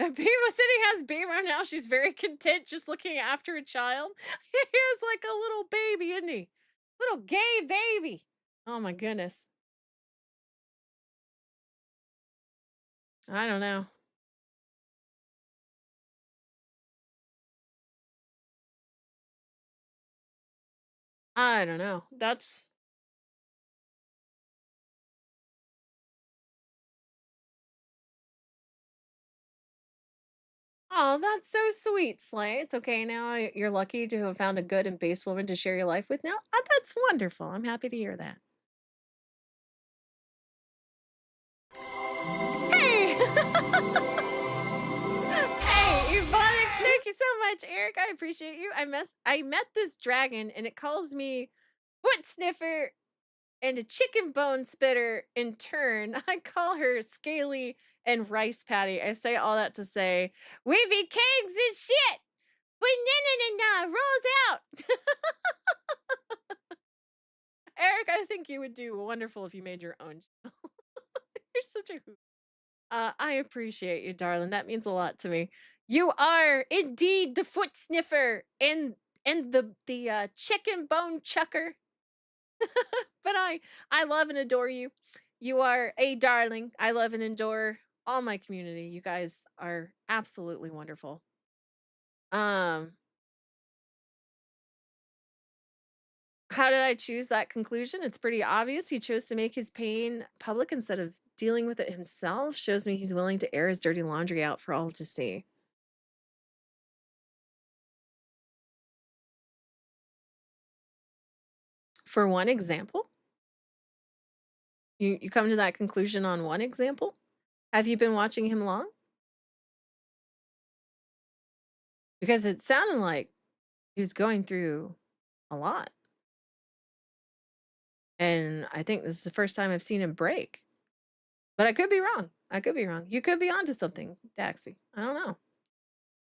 Bima City has Beamer now. She's very content just looking after a child. He is like a little baby, isn't he? Little gay baby. Oh my goodness. I don't know. I don't know. That's... Oh, that's so sweet, Slay. It's okay now. You're lucky to have found a good and base woman to share your life with now. That's wonderful. I'm happy to hear that. Hey! Hey! you so much, Eric. I appreciate you. I met this dragon and it calls me foot sniffer and a chicken bone spitter in turn. I call her Scaly and Rice Patty. I say all that to say, we be kings and shit. Banana rolls out. Eric, I think you would do wonderful if you made your own channel. You're such a hoot. I appreciate you, darling. That means a lot to me. You are indeed the foot sniffer and the chicken bone chucker. But I love and adore you. You are a darling. I love and adore all my community. You guys are absolutely wonderful. How did I choose that conclusion? It's pretty obvious. He chose to make his pain public instead of dealing with it himself. Shows me he's willing to air his dirty laundry out for all to see. For one example? You come to that conclusion on one example? Have you been watching him long? Because it sounded like he was going through a lot. And I think this is the first time I've seen him break. But I could be wrong. I could be wrong. You could be onto something, Daxie. I don't know.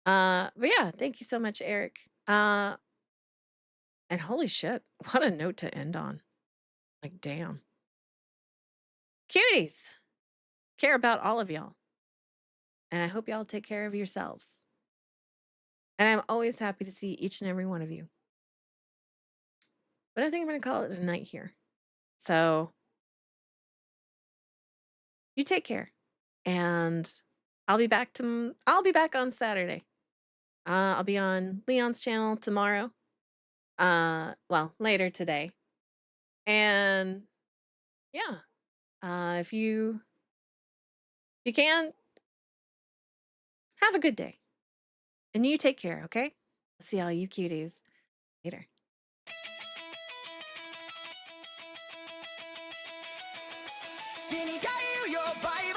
But yeah, thank you so much, Eric. And holy shit, what a note to end on. Like, damn. Cuties! Care about all of y'all. And I hope y'all take care of yourselves. And I'm always happy to see each and every one of you. But I think I'm going to call it a night here. So, you take care. And I'll be back on Saturday. I'll be on Leon's channel tomorrow. Well, later today. And yeah, if you can, have a good day. And you take care, okay? See all you cuties later.
死にがいるよバイバイ